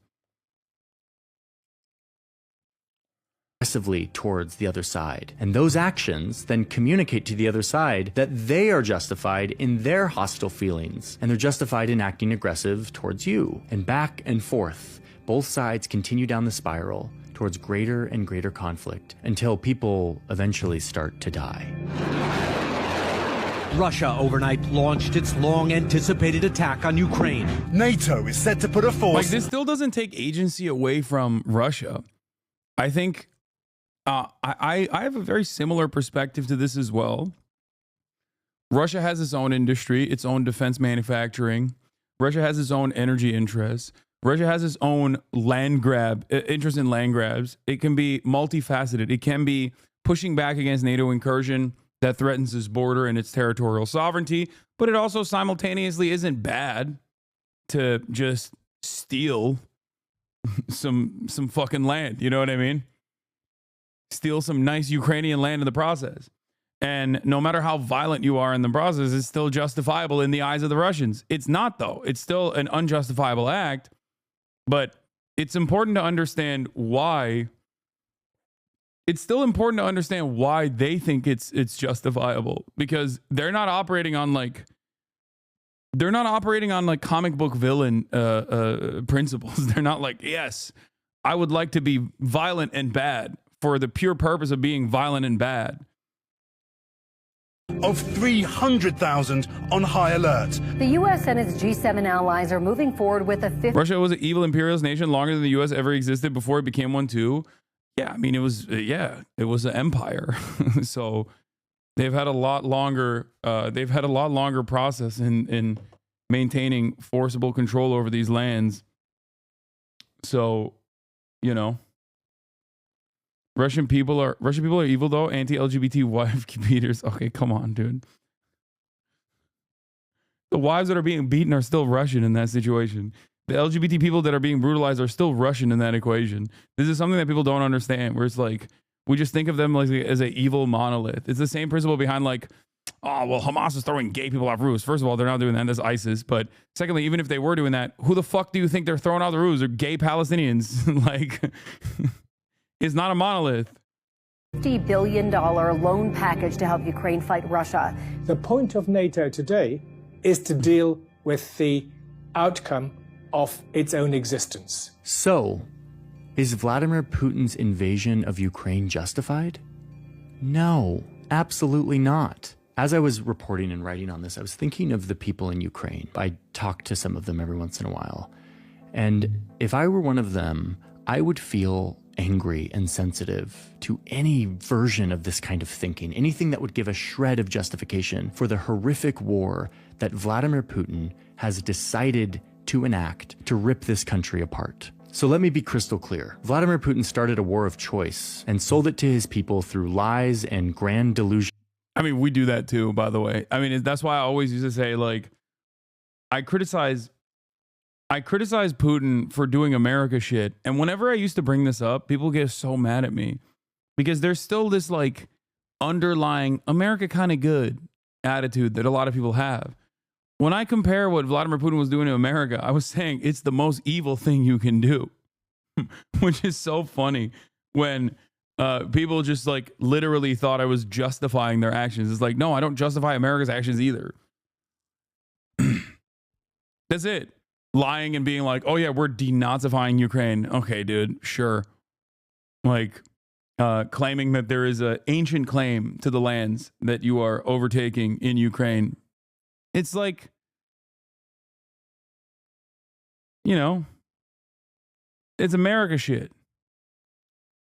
Aggressively towards the other side. And those actions then communicate to the other side that they are justified in their hostile feelings and they're justified in acting aggressive towards you. And back and forth, both sides continue down the spiral towards greater and greater conflict until people eventually start to die. Russia overnight launched its long-anticipated attack on Ukraine. NATO is set to put a force. Like, this still doesn't take agency away from Russia. I think I have a very similar perspective to this as well. Russia has its own industry, its own defense manufacturing. Russia has its own energy interests. Russia has its own interest in land grabs. It can be multifaceted. It can be pushing back against NATO incursion that threatens its border and its territorial sovereignty, but it also simultaneously isn't bad to just steal some fucking land. You know what I mean? Steal some nice Ukrainian land in the process. And no matter how violent you are in the process, it's still justifiable in the eyes of the Russians. It's not, though. It's still an unjustifiable act, but it's important to understand why. It's still important to understand why they think it's justifiable, because they're not operating on like comic book villain principles. They're not like, yes, I would like to be violent and bad for the pure purpose of being violent and bad. Of 300,000 on high alert. The U.S. and its G7 allies are moving forward with a fifth. Russia was an evil imperialist nation longer than the U.S. ever existed before it became one too. Yeah, I mean, it was an empire. So they've had a lot longer. They've had a lot longer process in maintaining forcible control over these lands. So, you know, Russian people are evil though. Anti-LGBT wife beaters. Okay, come on, dude. The wives that are being beaten are still Russian in that situation. The LGBT people that are being brutalized are still Russian in that equation. This is something that people don't understand, where it's like, we just think of them like as an evil monolith. It's the same principle behind like, oh, well, Hamas is throwing gay people off roofs. First of all, they're not doing that. That's ISIS. But secondly, even if they were doing that, who the fuck do you think they're throwing off the roofs? They're gay Palestinians. Like, it's not a monolith. $50 billion loan package to help Ukraine fight Russia. The point of NATO today is to deal with the outcome of its own existence. So, is Vladimir Putin's invasion of Ukraine justified? No, absolutely not. As I was reporting and writing on this, I was thinking of the people in Ukraine. I talk to some of them every once in a while. And if I were one of them, I would feel angry and sensitive to any version of this kind of thinking, anything that would give a shred of justification for the horrific war that Vladimir Putin has decided to enact to rip this country apart. So let me be crystal clear. Vladimir Putin started a war of choice and sold it to his people through lies and grand delusion. I mean, we do that too, by the way. I mean, that's why I always used to say, like, I criticize Putin for doing America shit. And whenever I used to bring this up, people get so mad at me because there's still this like underlying America kind of good attitude that a lot of people have. When I compare what Vladimir Putin was doing to America, I was saying it's the most evil thing you can do, which is so funny when people just like literally thought I was justifying their actions. It's like, no, I don't justify America's actions either. That's it. Lying and being like, oh yeah, we're denazifying Ukraine. Okay, dude, sure. Like claiming that there is an ancient claim to the lands that you are overtaking in Ukraine. It's like, you know, it's America shit.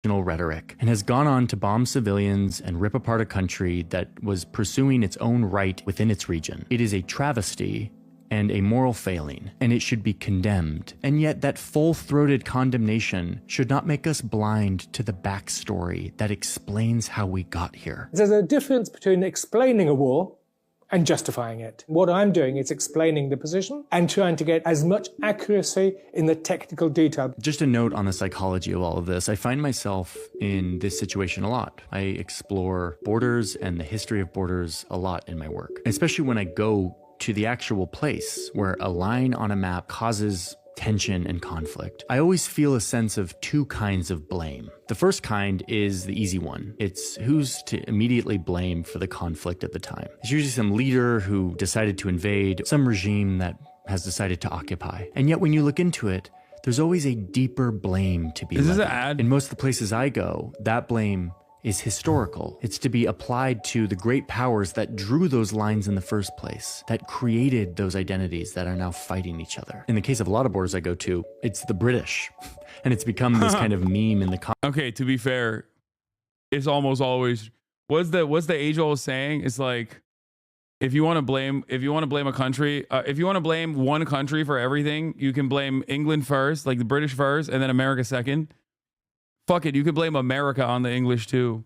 Rhetoric and has gone on to bomb civilians and rip apart a country that was pursuing its own right within its region. It is a travesty and a moral failing, and it should be condemned. And yet that full-throated condemnation should not make us blind to the backstory that explains how we got here. There's a difference between explaining a war and justifying it. What I'm doing is explaining the position and trying to get as much accuracy in the technical detail. Just a note on the psychology of all of this. I find myself in this situation a lot. I explore borders and the history of borders a lot in my work, especially when I go to the actual place where a line on a map causes tension and conflict. I always feel a sense of two kinds of blame. The first kind is the easy one. It's who's to immediately blame for the conflict at the time. It's usually some leader who decided to invade, some regime that has decided to occupy. And yet when you look into it, there's always a deeper blame to be levied. In most of the places I go, that blame is historical. It's to be applied to the great powers that drew those lines in the first place, that created those identities that are now fighting each other. In the case of a lot of borders I go to, it's the British. And it's become this kind of meme in the... Okay, to be fair, it's almost always... What's the age-old saying? It's like, if you want to blame a country, if you want to blame one country for everything, you can blame England first, like the British first, and then America second. Fuck it, you could blame America on the English too.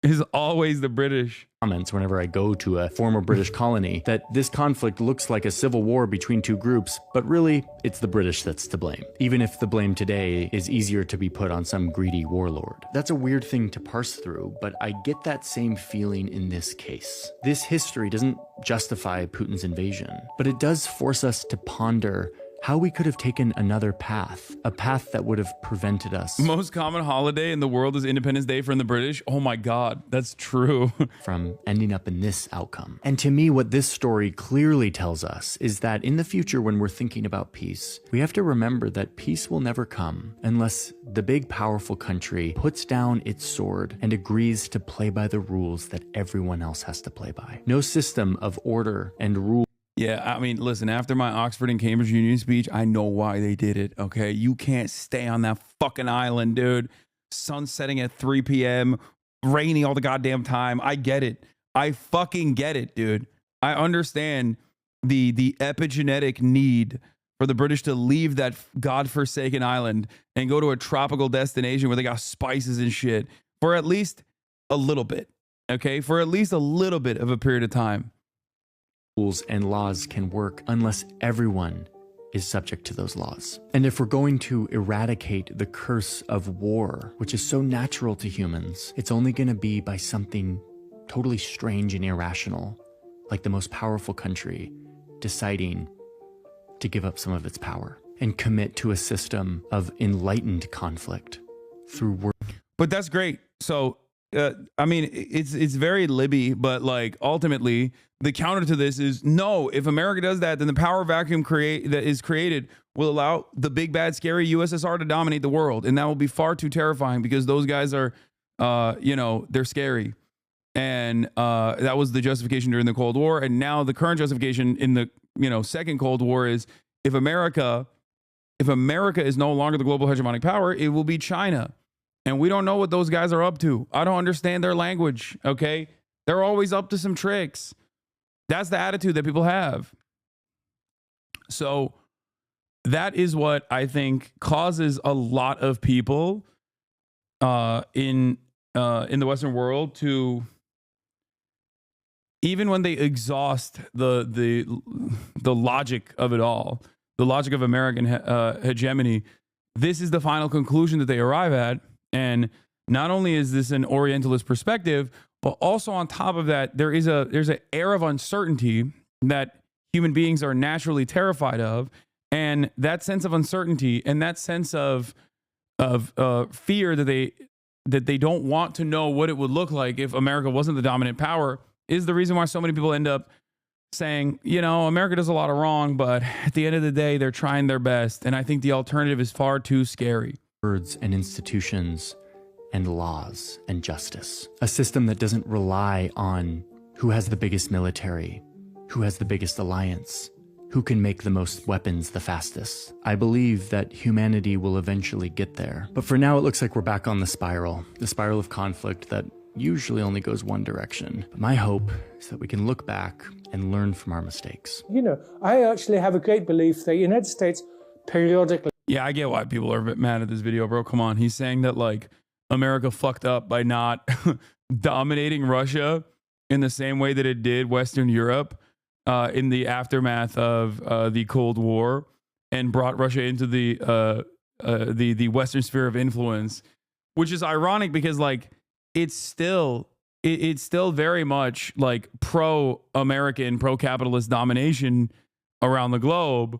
It's always the British. Comments whenever I go to a former British colony that this conflict looks like a civil war between two groups, but really it's the British that's to blame, even if the blame today is easier to be put on some greedy warlord. That's a weird thing to parse through, but I get that same feeling in this case. This history doesn't justify Putin's invasion, but it does force us to ponder how we could have taken another path, a path that would have prevented us. Most common holiday in the world is Independence Day from the British. Oh my God, that's true. From ending up in this outcome. And to me, what this story clearly tells us is that in the future, when we're thinking about peace, we have to remember that peace will never come unless the big, powerful country puts down its sword and agrees to play by the rules that everyone else has to play by. No system of order and rule. Yeah, I mean, listen, after my Oxford and Cambridge Union speech, I know why they did it, okay? You can't stay on that fucking island, dude. Sun setting at 3 p.m., rainy all the goddamn time. I get it. I fucking get it, dude. I understand the epigenetic need for the British to leave that godforsaken island and go to a tropical destination where they got spices and shit for at least a little bit. Okay, for at least a little bit of a period of time. Rules and laws can work unless everyone is subject to those laws. And if we're going to eradicate the curse of war, which is so natural to humans, it's only going to be by something totally strange and irrational, like the most powerful country deciding to give up some of its power and commit to a system of enlightened conflict through war. But that's great. So, I mean, it's very Libby, but like ultimately the counter to this is no, if America does that, then the power vacuum that is created will allow the big, bad, scary USSR to dominate the world. And that will be far too terrifying because those guys are, they're scary. And that was the justification during the Cold War. And now the current justification in the, second Cold War is if America is no longer the global hegemonic power, it will be China. And we don't know what those guys are up to. I don't understand their language, okay? They're always up to some tricks. That's the attitude that people have. So that is what I think causes a lot of people in the Western world to, even when they exhaust the logic of it all, the logic of American hegemony, this is the final conclusion that they arrive at. And not only is this an Orientalist perspective, but also on top of that, there's an air of uncertainty that human beings are naturally terrified of. And that sense of uncertainty and that sense of fear that they don't want to know what it would look like if America wasn't the dominant power is the reason why so many people end up saying, America does a lot of wrong, but at the end of the day, they're trying their best. And I think the alternative is far too scary. Words and institutions and laws and justice. A system that doesn't rely on who has the biggest military, who has the biggest alliance, who can make the most weapons the fastest. I believe that humanity will eventually get there. But for now, it looks like we're back on the spiral of conflict that usually only goes one direction. My hope is that we can look back and learn from our mistakes. I actually have a great belief that the United States periodically... Yeah, I get why people are a bit mad at this video, bro. Come on. He's saying that like America fucked up by not dominating Russia in the same way that it did Western Europe in the aftermath of the Cold War and brought Russia into the Western sphere of influence, which is ironic because like it's still very much like pro-American, pro-capitalist domination around the globe.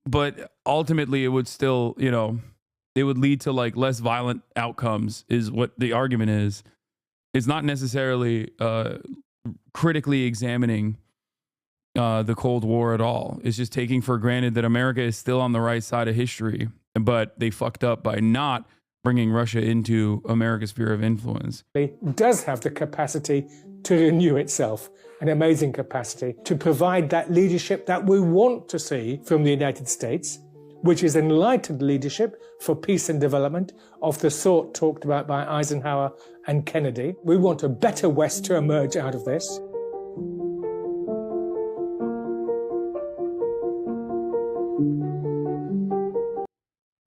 But ultimately it would still, it would lead to like less violent outcomes is what the argument is. It's not necessarily critically examining the Cold War at all. It's just taking for granted that America is still on the right side of history, but they fucked up by not bringing Russia into America's sphere of influence. It does have the capacity to renew itself, an amazing capacity to provide that leadership that we want to see from the United States, which is enlightened leadership for peace and development of the sort talked about by Eisenhower and Kennedy. We want a better West to emerge out of this.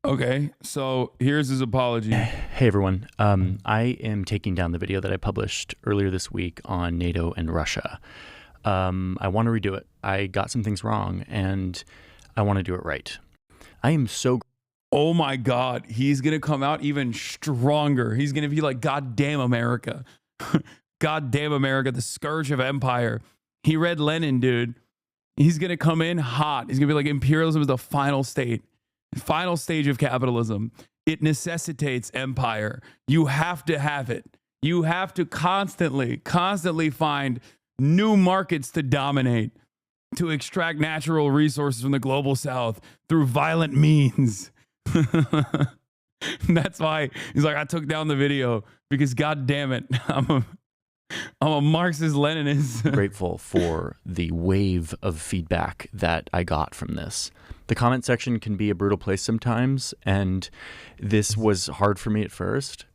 Okay, so here's his apology. Hey everyone, I am taking down the video that I published earlier this week on NATO and Russia. I want to redo it. I got some things wrong and I want to do it right. I am so... Oh my God, he's going to come out even stronger. He's going to be like, God damn America. God damn America, the scourge of empire. He read Lenin, dude. He's going to come in hot. He's going to be like, imperialism is the final stage of capitalism. It necessitates empire. You have to have it. You have to constantly find new markets to dominate, to extract natural resources from the global south through violent means. That's why he's like, I took down the video because God damn it, I'm a Marxist Leninist. Grateful for the wave of feedback that I got from this. The comment section can be a brutal place sometimes, and this was hard for me at first.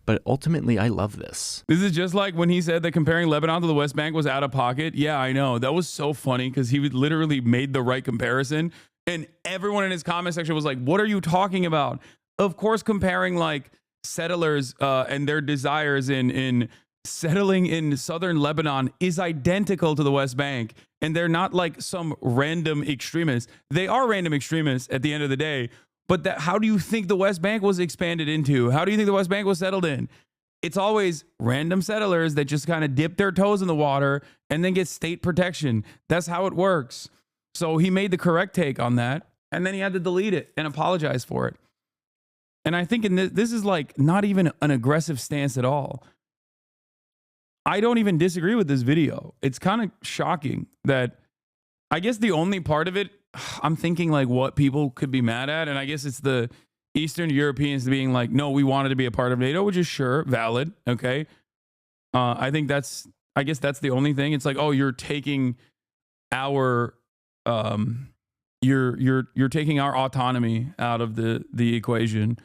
but ultimately I love this. This is just like when he said that comparing Lebanon to the West Bank was out of pocket. Yeah, I know. That was so funny because he literally made the right comparison. And everyone in his comment section was like, what are you talking about? Of course, comparing like settlers and their desires in settling in southern Lebanon is identical to the West Bank. And they're not like some random extremists. They are random extremists at the end of the day. But how do you think the West Bank was expanded into? How do you think the West Bank was settled in? It's always random settlers that just kind of dip their toes in the water and then get state protection. That's how it works. So he made the correct take on that. And then he had to delete it and apologize for it. And I think this is like not even an aggressive stance at all. I don't even disagree with this video. It's kind of shocking that I guess the only part of it, I'm thinking like what people could be mad at. And I guess it's the Eastern Europeans being like, no, we wanted to be a part of NATO, which is sure valid. Okay. I guess that's the only thing. It's like, oh, you're taking our, you're taking our autonomy out of the equation.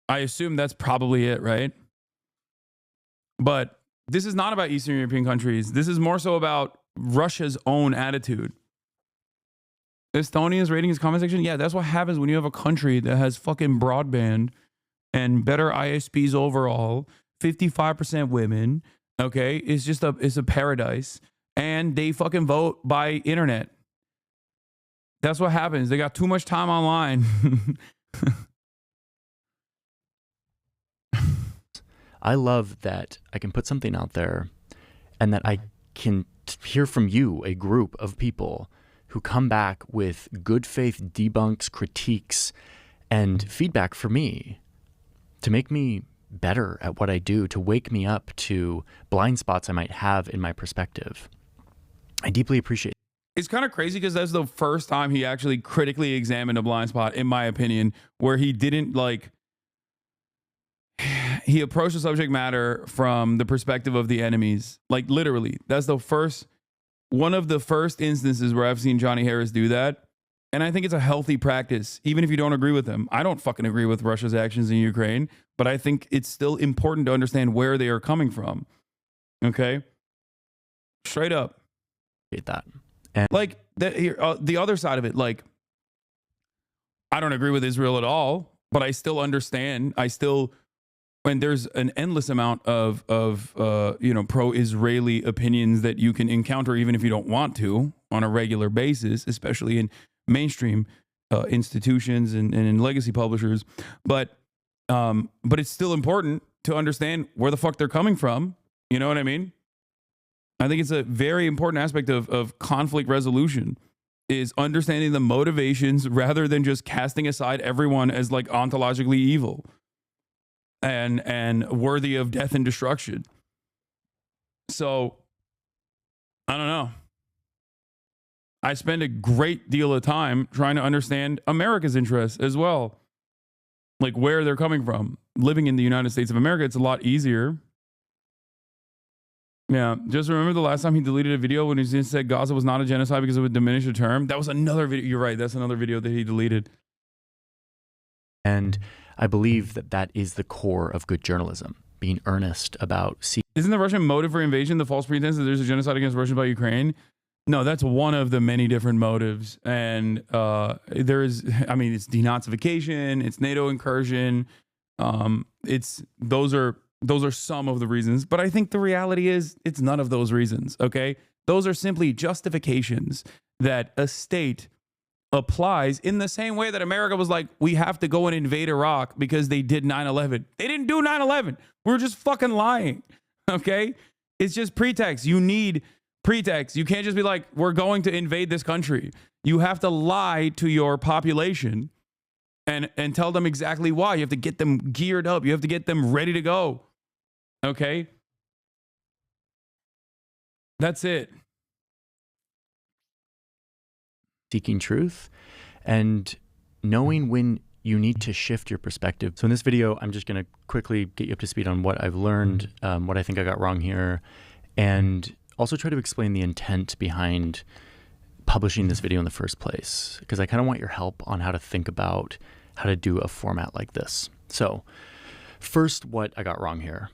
I assume that's probably it, right? But this is not about Eastern European countries. This is more so about Russia's own attitude. Estonia's rating his comment section. Yeah, that's what happens when you have a country that has fucking broadband and better ISPs overall, 55% women. Okay, it's a paradise, and they fucking vote by internet. That's what happens. They got too much time online. I love that I can put something out there and that I can hear from you, a group of people who come back with good faith debunks, critiques, and feedback for me to make me better at what I do, to wake me up to blind spots I might have in my perspective. I deeply appreciate it. It's kind of crazy because that's the first time he actually critically examined a blind spot, in my opinion, where he didn't like... He approached the subject matter from the perspective of the enemies. Like literally, that's one of the first instances where I've seen Johnny Harris do that. And I think it's a healthy practice, even if you don't agree with him. I don't fucking agree with Russia's actions in Ukraine, but I think it's still important to understand where they are coming from. Okay? Straight up. That. And like the other side of it, like, I don't agree with Israel at all, but I still understand. And there's an endless amount of pro-Israeli opinions that you can encounter even if you don't want to on a regular basis, especially in mainstream institutions and in legacy publishers. But it's still important to understand where the fuck they're coming from. You know what I mean? I think it's a very important aspect of conflict resolution is understanding the motivations rather than just casting aside everyone as like ontologically evil and worthy of death and destruction. So, I don't know. I spend a great deal of time trying to understand America's interests as well. Like where they're coming from. Living in the United States of America, it's a lot easier. Yeah, just remember the last time he deleted a video when he said Gaza was not a genocide because it would diminish the term? That was another video. You're right. That's another video that he deleted. And I believe that is the core of good journalism, being earnest about... Isn't the Russian motive for invasion the false pretense that there's a genocide against Russia by Ukraine? No, that's one of the many different motives. And it's denazification, it's NATO incursion. Those are some of the reasons. But I think the reality is it's none of those reasons, okay? Those are simply justifications that a state applies in the same way that America was like, we have to go and invade Iraq because they did 9/11. They didn't do 9/11. We're just fucking lying, okay? It's just pretext. You need pretext. You can't just be like, we're going to invade this country. You have to lie to your population and tell them exactly why. You have to get them geared up. You have to get them ready to go, okay? That's it. Seeking truth and knowing when you need to shift your perspective. So in this video, I'm just going to quickly get you up to speed on what I've learned, what I think I got wrong here, and also try to explain the intent behind publishing this video in the first place, because I kind of want your help on how to think about how to do a format like this. So First, what I got wrong here.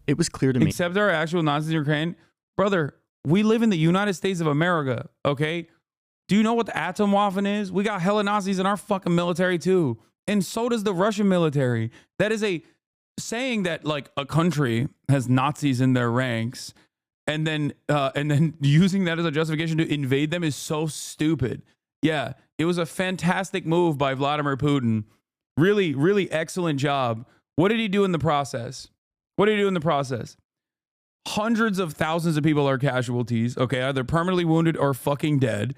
It was clear to me. Except there are actual Nazis in Ukraine. Brother, we live in the United States of America, okay? Do you know what the Atomwaffen is? We got hella Nazis in our fucking military too. And so does the Russian military. That is a saying that like a country has Nazis in their ranks and then using that as a justification to invade them is so stupid. Yeah, it was a fantastic move by Vladimir Putin. Really, really excellent job. What did he do in the process? What did he do in the process? Hundreds of thousands of people are casualties, okay, either permanently wounded or fucking dead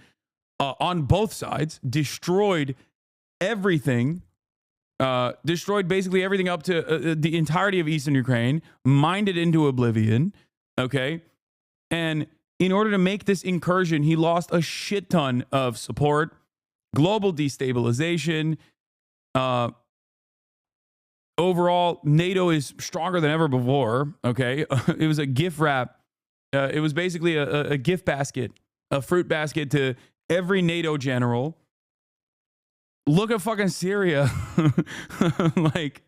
on both sides, destroyed everything, destroyed basically everything up to the entirety of Eastern Ukraine, mined it into oblivion, okay? And in order to make this incursion, he lost a shit ton of support, global destabilization. Overall, NATO is stronger than ever before, okay? It was a gift wrap. It was basically a gift basket, a fruit basket to every NATO general. Look at fucking Syria. Like,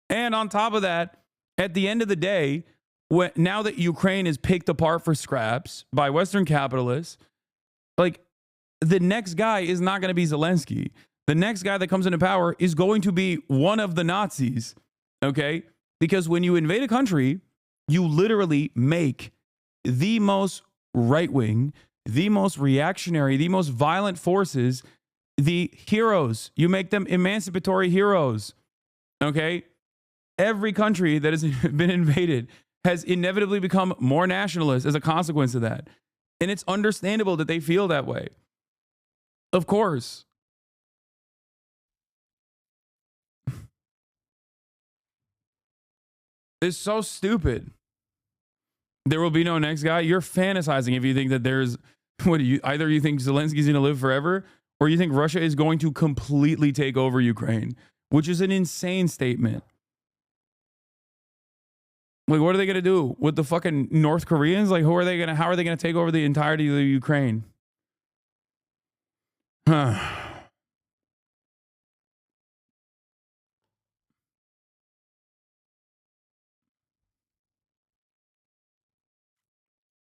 and on top of that, at the end of the day, now that Ukraine is picked apart for scraps by Western capitalists, like, the next guy is not going to be Zelensky. The next guy that comes into power is going to be one of the Nazis, okay? Because when you invade a country, you literally make the most right-wing, the most reactionary, the most violent forces the heroes. You make them emancipatory heroes, okay? Every country that has been invaded has inevitably become more nationalist as a consequence of that. And it's understandable that they feel that way. Of course. It's so stupid. There will be no next guy. You're fantasizing if you think that there's, what do you, either you think Zelensky's going to live forever or you think Russia is going to completely take over Ukraine, which is an insane statement. Like, what are they going to do with the fucking North Koreans? Like, how are they going to take over the entirety of the Ukraine?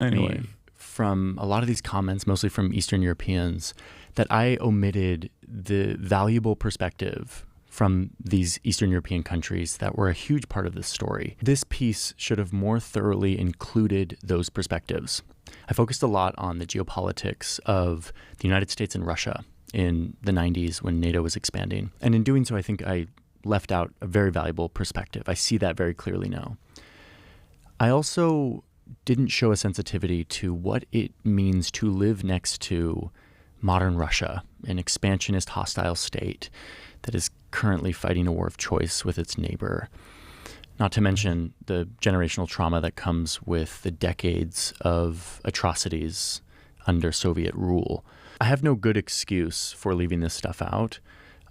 Anyway, from a lot of these comments, mostly from Eastern Europeans, that I omitted the valuable perspective from these Eastern European countries that were a huge part of this story. This piece should have more thoroughly included those perspectives. I focused a lot on the geopolitics of the United States and Russia in the 90s when NATO was expanding. And in doing so, I think I left out a very valuable perspective. I see that very clearly now. I also didn't show a sensitivity to what it means to live next to modern Russia, an expansionist, hostile state that is currently fighting a war of choice with its neighbor. Not to mention the generational trauma that comes with the decades of atrocities under Soviet rule. I have no good excuse for leaving this stuff out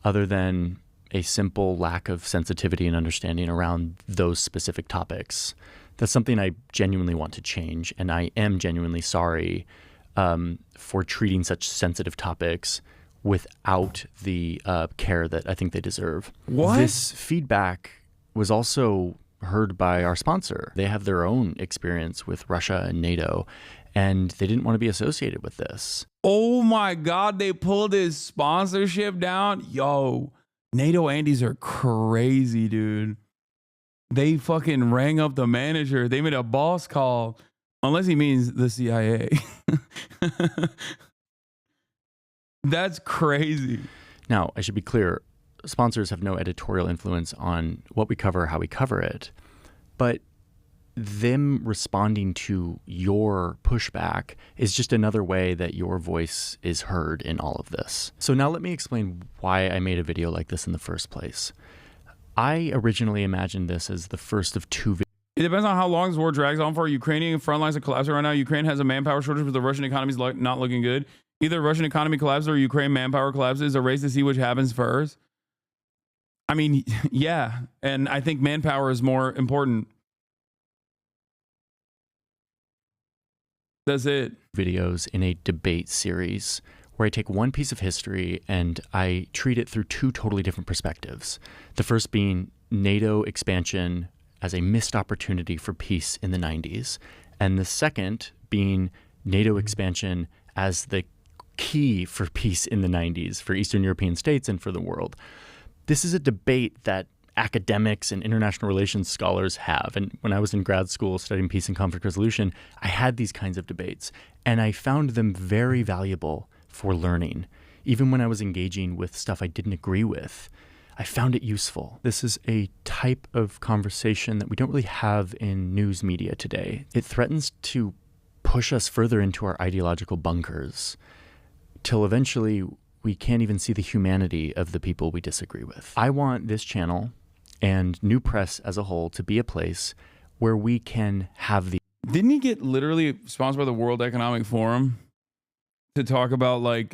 other than a simple lack of sensitivity and understanding around those specific topics. That's something I genuinely want to change, and I am genuinely sorry for treating such sensitive topics without the care that I think they deserve. What? This feedback was also heard by our sponsor. They have their own experience with Russia and NATO, and they didn't want to be associated with this. Oh my God, they pulled his sponsorship down? Yo, NATO Andes are crazy, dude. They fucking rang up the manager. They made a boss call. Unless he means the CIA. That's crazy. Now, I should be clear. Sponsors have no editorial influence on what we cover or how we cover it. But them responding to your pushback is just another way that your voice is heard in all of this. So now let me explain why I made a video like this in the first place. I originally imagined this as the first of two videos. It depends on how long this war drags on for. Ukrainian front lines are collapsing right now. Ukraine has a manpower shortage, but the Russian economy is not looking good. Either Russian economy collapses or Ukraine manpower collapses. A race to see which happens first. I mean, yeah. And I think manpower is more important. That's it. Videos in a debate series where I take one piece of history and I treat it through two totally different perspectives. The first being NATO expansion as a missed opportunity for peace in the 90s, and the second being NATO expansion as the key for peace in the 90s for Eastern European states and for the world. This is a debate that academics and international relations scholars have. And when I was in grad school studying peace and conflict resolution, I had these kinds of debates, and I found them very valuable for learning. Even when I was engaging with stuff I didn't agree with, I found it useful. This is a type of conversation that we don't really have in news media today. It threatens to push us further into our ideological bunkers till eventually we can't even see the humanity of the people we disagree with. I want this channel and New Press as a whole to be a place where we can have the... Didn't he get literally sponsored by the World Economic Forum to talk about like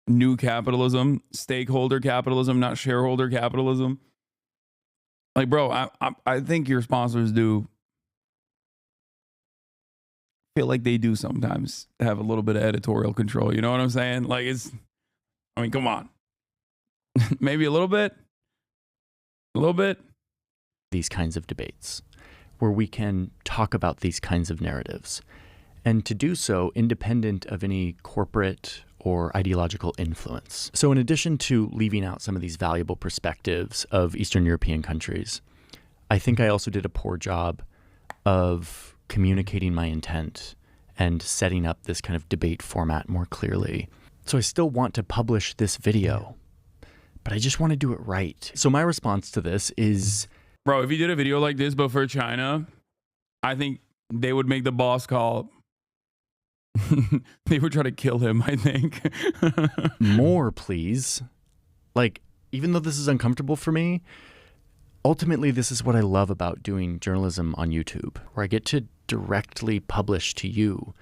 new capitalism, stakeholder capitalism, not shareholder capitalism? Like, bro, I think your sponsors do feel like they do sometimes have a little bit of editorial control. You know what I'm saying? Like, I mean, come on. Maybe a little bit. A little bit. These kinds of debates where we can talk about these kinds of narratives, and to do so independent of any corporate or ideological influence. So in addition to leaving out some of these valuable perspectives of Eastern European countries, I think I also did a poor job of communicating my intent and setting up this kind of debate format more clearly. So I still want to publish this video, but I just want to do it right. So my response to this is... Bro, if you did a video like this, but for China, I think they would make the boss call. They would try to kill him, I think. More, please. Like, even though this is uncomfortable for me, ultimately this is what I love about doing journalism on YouTube, where I get to directly publish to you,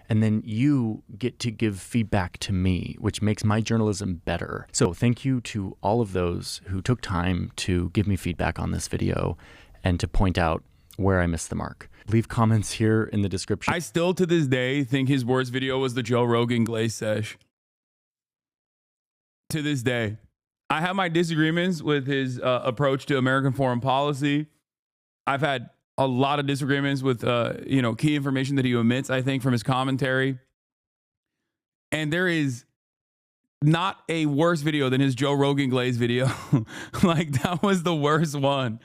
and then you get to give feedback to me, which makes my journalism better. So thank you to all of those who took time to give me feedback on this video and to point out where I missed the mark. Leave comments here in the description. I still, to this day, think his worst video was the Joe Rogan Glaze sesh. To this day. I have my disagreements with his approach to American foreign policy. I've had a lot of disagreements with, key information that he omits, I think, from his commentary. And there is not a worse video than his Joe Rogan Glaze video. Like, that was the worst one.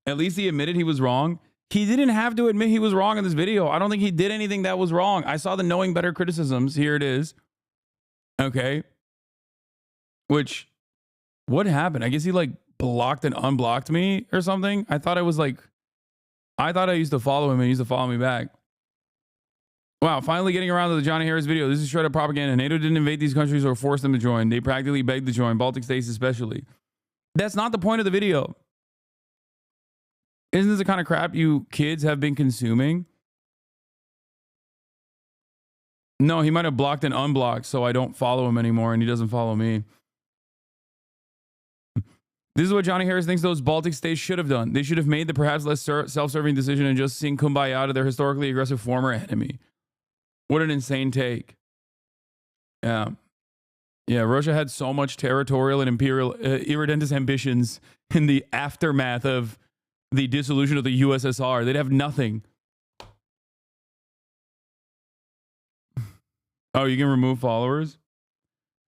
At least he admitted he was wrong. He didn't have to admit he was wrong in this video. I don't think he did anything that was wrong. I saw the knowing better criticisms. Here it is. Okay. Which, what happened? I guess he like blocked and unblocked me or something. I thought I used to follow him and he used to follow me back. Wow, finally getting around to the Johnny Harris video. This is straight up propaganda. NATO didn't invade these countries or force them to join. They practically begged to join, Baltic states especially. That's not the point of the video. Isn't this the kind of crap you kids have been consuming? No, he might have blocked and unblocked, so I don't follow him anymore and he doesn't follow me. This is what Johnny Harris thinks those Baltic states should have done. They should have made the perhaps less self-serving decision and just sing kumbaya to their historically aggressive former enemy. What an insane take. Yeah. Yeah, Russia had so much territorial and imperial irredentist ambitions in the aftermath of the dissolution of the USSR. They'd have nothing. Oh, you can remove followers?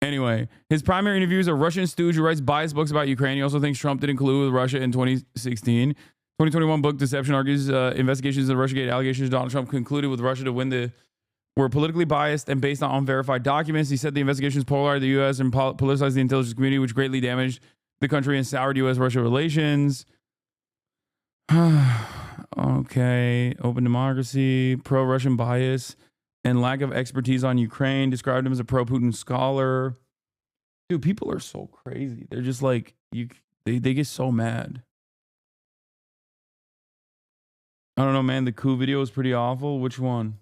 Anyway, his primary interviews are Russian stooge who writes biased books about Ukraine. He also thinks Trump didn't collude with Russia in 2016. 2021 book Deception argues investigations of Russiagate allegations Donald Trump concluded with Russia to win were politically biased and based on unverified documents. He said the investigations polarized the U.S. and politicized the intelligence community, which greatly damaged the country and soured U.S.-Russia relations. Okay. Open democracy, pro-Russian bias, and lack of expertise on Ukraine. Described him as a pro-Putin scholar. Dude, people are so crazy. They're just like, they get so mad. I don't know, man. The coup video was pretty awful. Which one?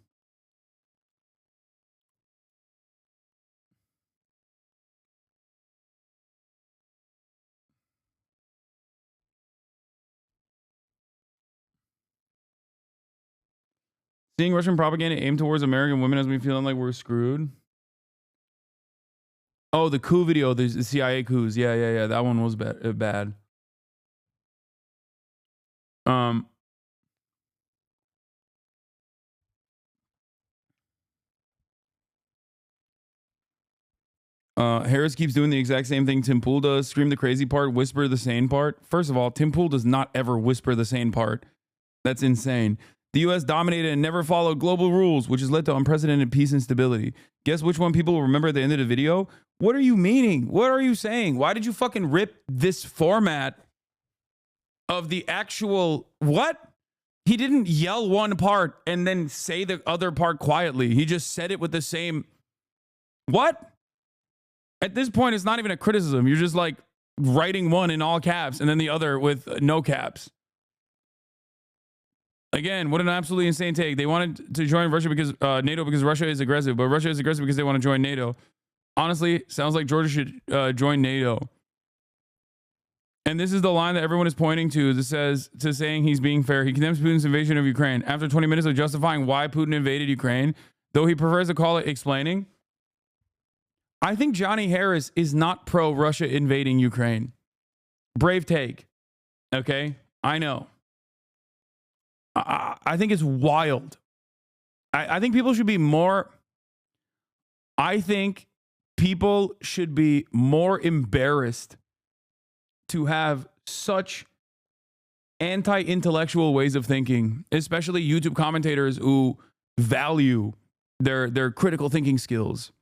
Seeing Russian propaganda aimed towards American women has me feeling like we're screwed. Oh, the coup video, the CIA coups. Yeah. That one was bad. Harris keeps doing the exact same thing Tim Pool does. Scream the crazy part, whisper the sane part. First of all, Tim Pool does not ever whisper the sane part. That's insane. The U.S. dominated and never followed global rules, which has led to unprecedented peace and stability. Guess which one people will remember at the end of the video? What are you meaning? What are you saying? Why did you fucking rip this format of the actual... What? He didn't yell one part and then say the other part quietly. He just said it with the same... What? At this point, it's not even a criticism. You're just like writing one in all caps and then the other with no caps. Again, what an absolutely insane take. They wanted to join Russia because NATO because Russia is aggressive, but Russia is aggressive because they want to join NATO. Honestly, sounds like Georgia should join NATO. And this is the line that everyone is pointing to that says to saying he's being fair. He condemns Putin's invasion of Ukraine. After 20 minutes of justifying why Putin invaded Ukraine, though he prefers to call it explaining, I think Johnny Harris is not pro-Russia invading Ukraine. Brave take. Okay? I know. I think it's wild. I think people should be more... I think people should be more embarrassed to have such anti-intellectual ways of thinking, especially YouTube commentators who value their critical thinking skills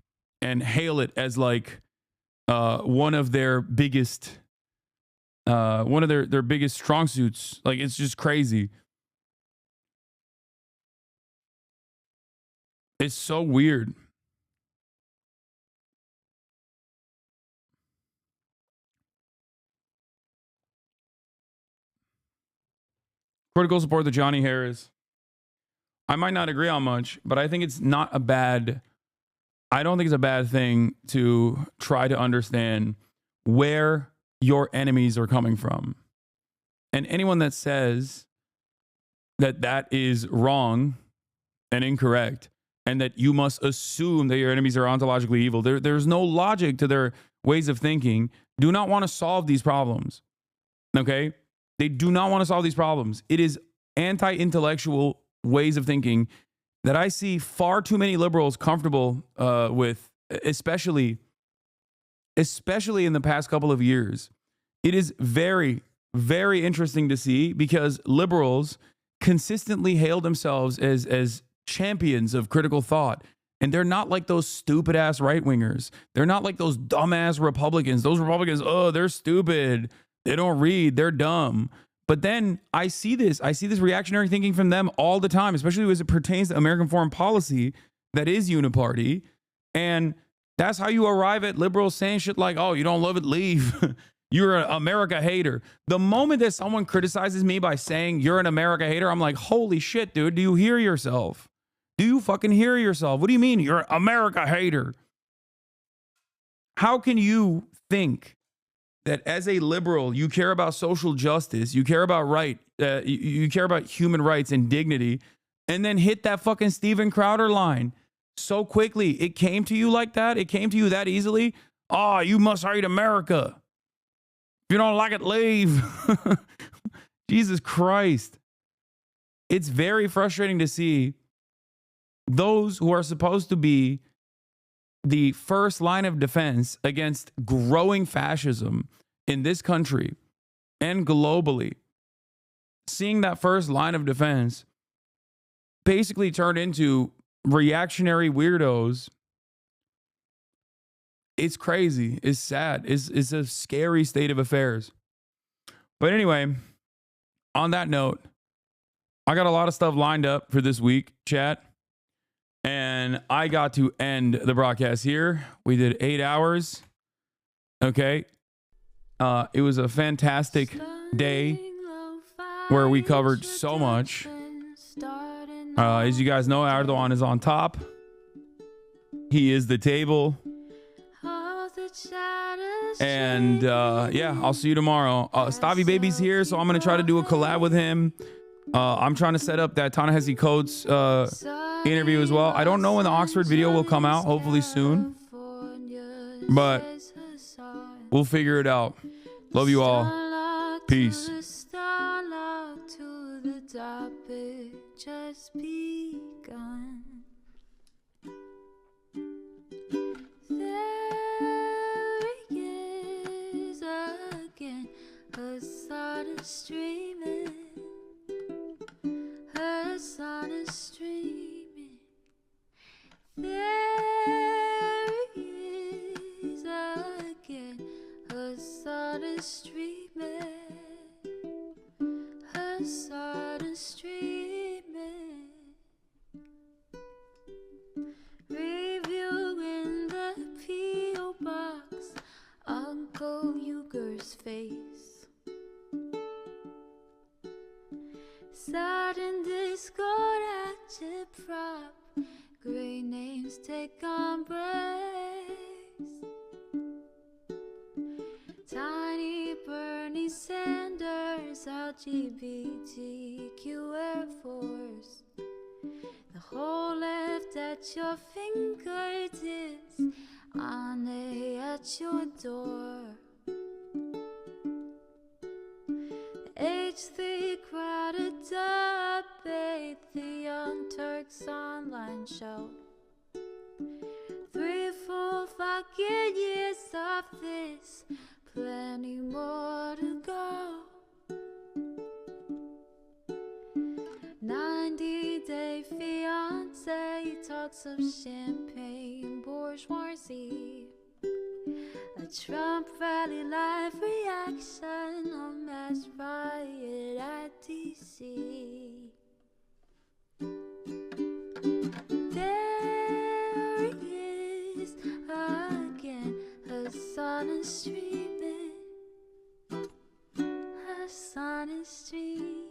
and hail it as like one of their biggest their biggest strong suits. Like, it's just crazy. It's so weird. Critical support to Johnny Harris. I might not agree on much, but I think it's not a bad... I don't think it's a bad thing to try to understand where your enemies are coming from. And anyone that says that that is wrong and incorrect, and that you must assume that your enemies are ontologically evil, there's no logic to their ways of thinking, do not want to solve these problems. Okay? They do not want to solve these problems. It is anti-intellectual ways of thinking that I see far too many liberals comfortable with, especially in the past couple of years. It is very, very interesting to see because liberals consistently hail themselves as champions of critical thought. And they're not like those stupid ass right wingers. They're not like those dumbass Republicans. Those Republicans, oh, they're stupid. They don't read. They're dumb. But then I see this reactionary thinking from them all the time, especially as it pertains to American foreign policy that is uniparty. And that's how you arrive at liberals saying shit like, oh, you don't love it, leave. You're an America hater. The moment that someone criticizes me by saying you're an America hater, I'm like, holy shit, dude, do you hear yourself? Do you fucking hear yourself? What do you mean you're an America hater? How can you think that as a liberal, you care about social justice, you care about you care about human rights and dignity, and then hit that fucking Steven Crowder line so quickly? It came to you like that? It came to you that easily? Oh, you must hate America. If you don't like it, leave. Jesus Christ. It's very frustrating to see those who are supposed to be the first line of defense against growing fascism in this country and globally, seeing that first line of defense basically turn into reactionary weirdos. It's crazy. It's sad. It's a scary state of affairs. But anyway, on that note, I got a lot of stuff lined up for this week, chat. And I got to end the broadcast here. We did 8 hours. Okay. It was a fantastic day where we covered so much. As you guys know, Erdogan is on top. He is the table. And yeah, I'll see you tomorrow. Stavi Baby's here, so I'm going to try to do a collab with him. I'm trying to set up that Ta-Nehisi Coates interview as well. I don't know when the Oxford video will come out. Hopefully soon. but we'll figure it out. Love you all. Peace. To the topic just begun. There he is again, Assad is streaming, Hassan is streaming. There he is again, Assad is streaming. Hasan is streaming, reviewing the P.O. box, Uncle Uger's face. Sudden Discord agitprop, great names take embrace. Tiny Bernie Sanders, LGBTQ Air Force. The whole left at your fingertips, Ane at your door. The H3 crowded debate, the Young Turks online show. 3 full fucking years of this, plenty more to go. 90-day fiance talks of champagne bourgeoisie. A Trump rally live reaction, a mass riot at DC. There he is again, Hassan is streaming, Hassan is streaming.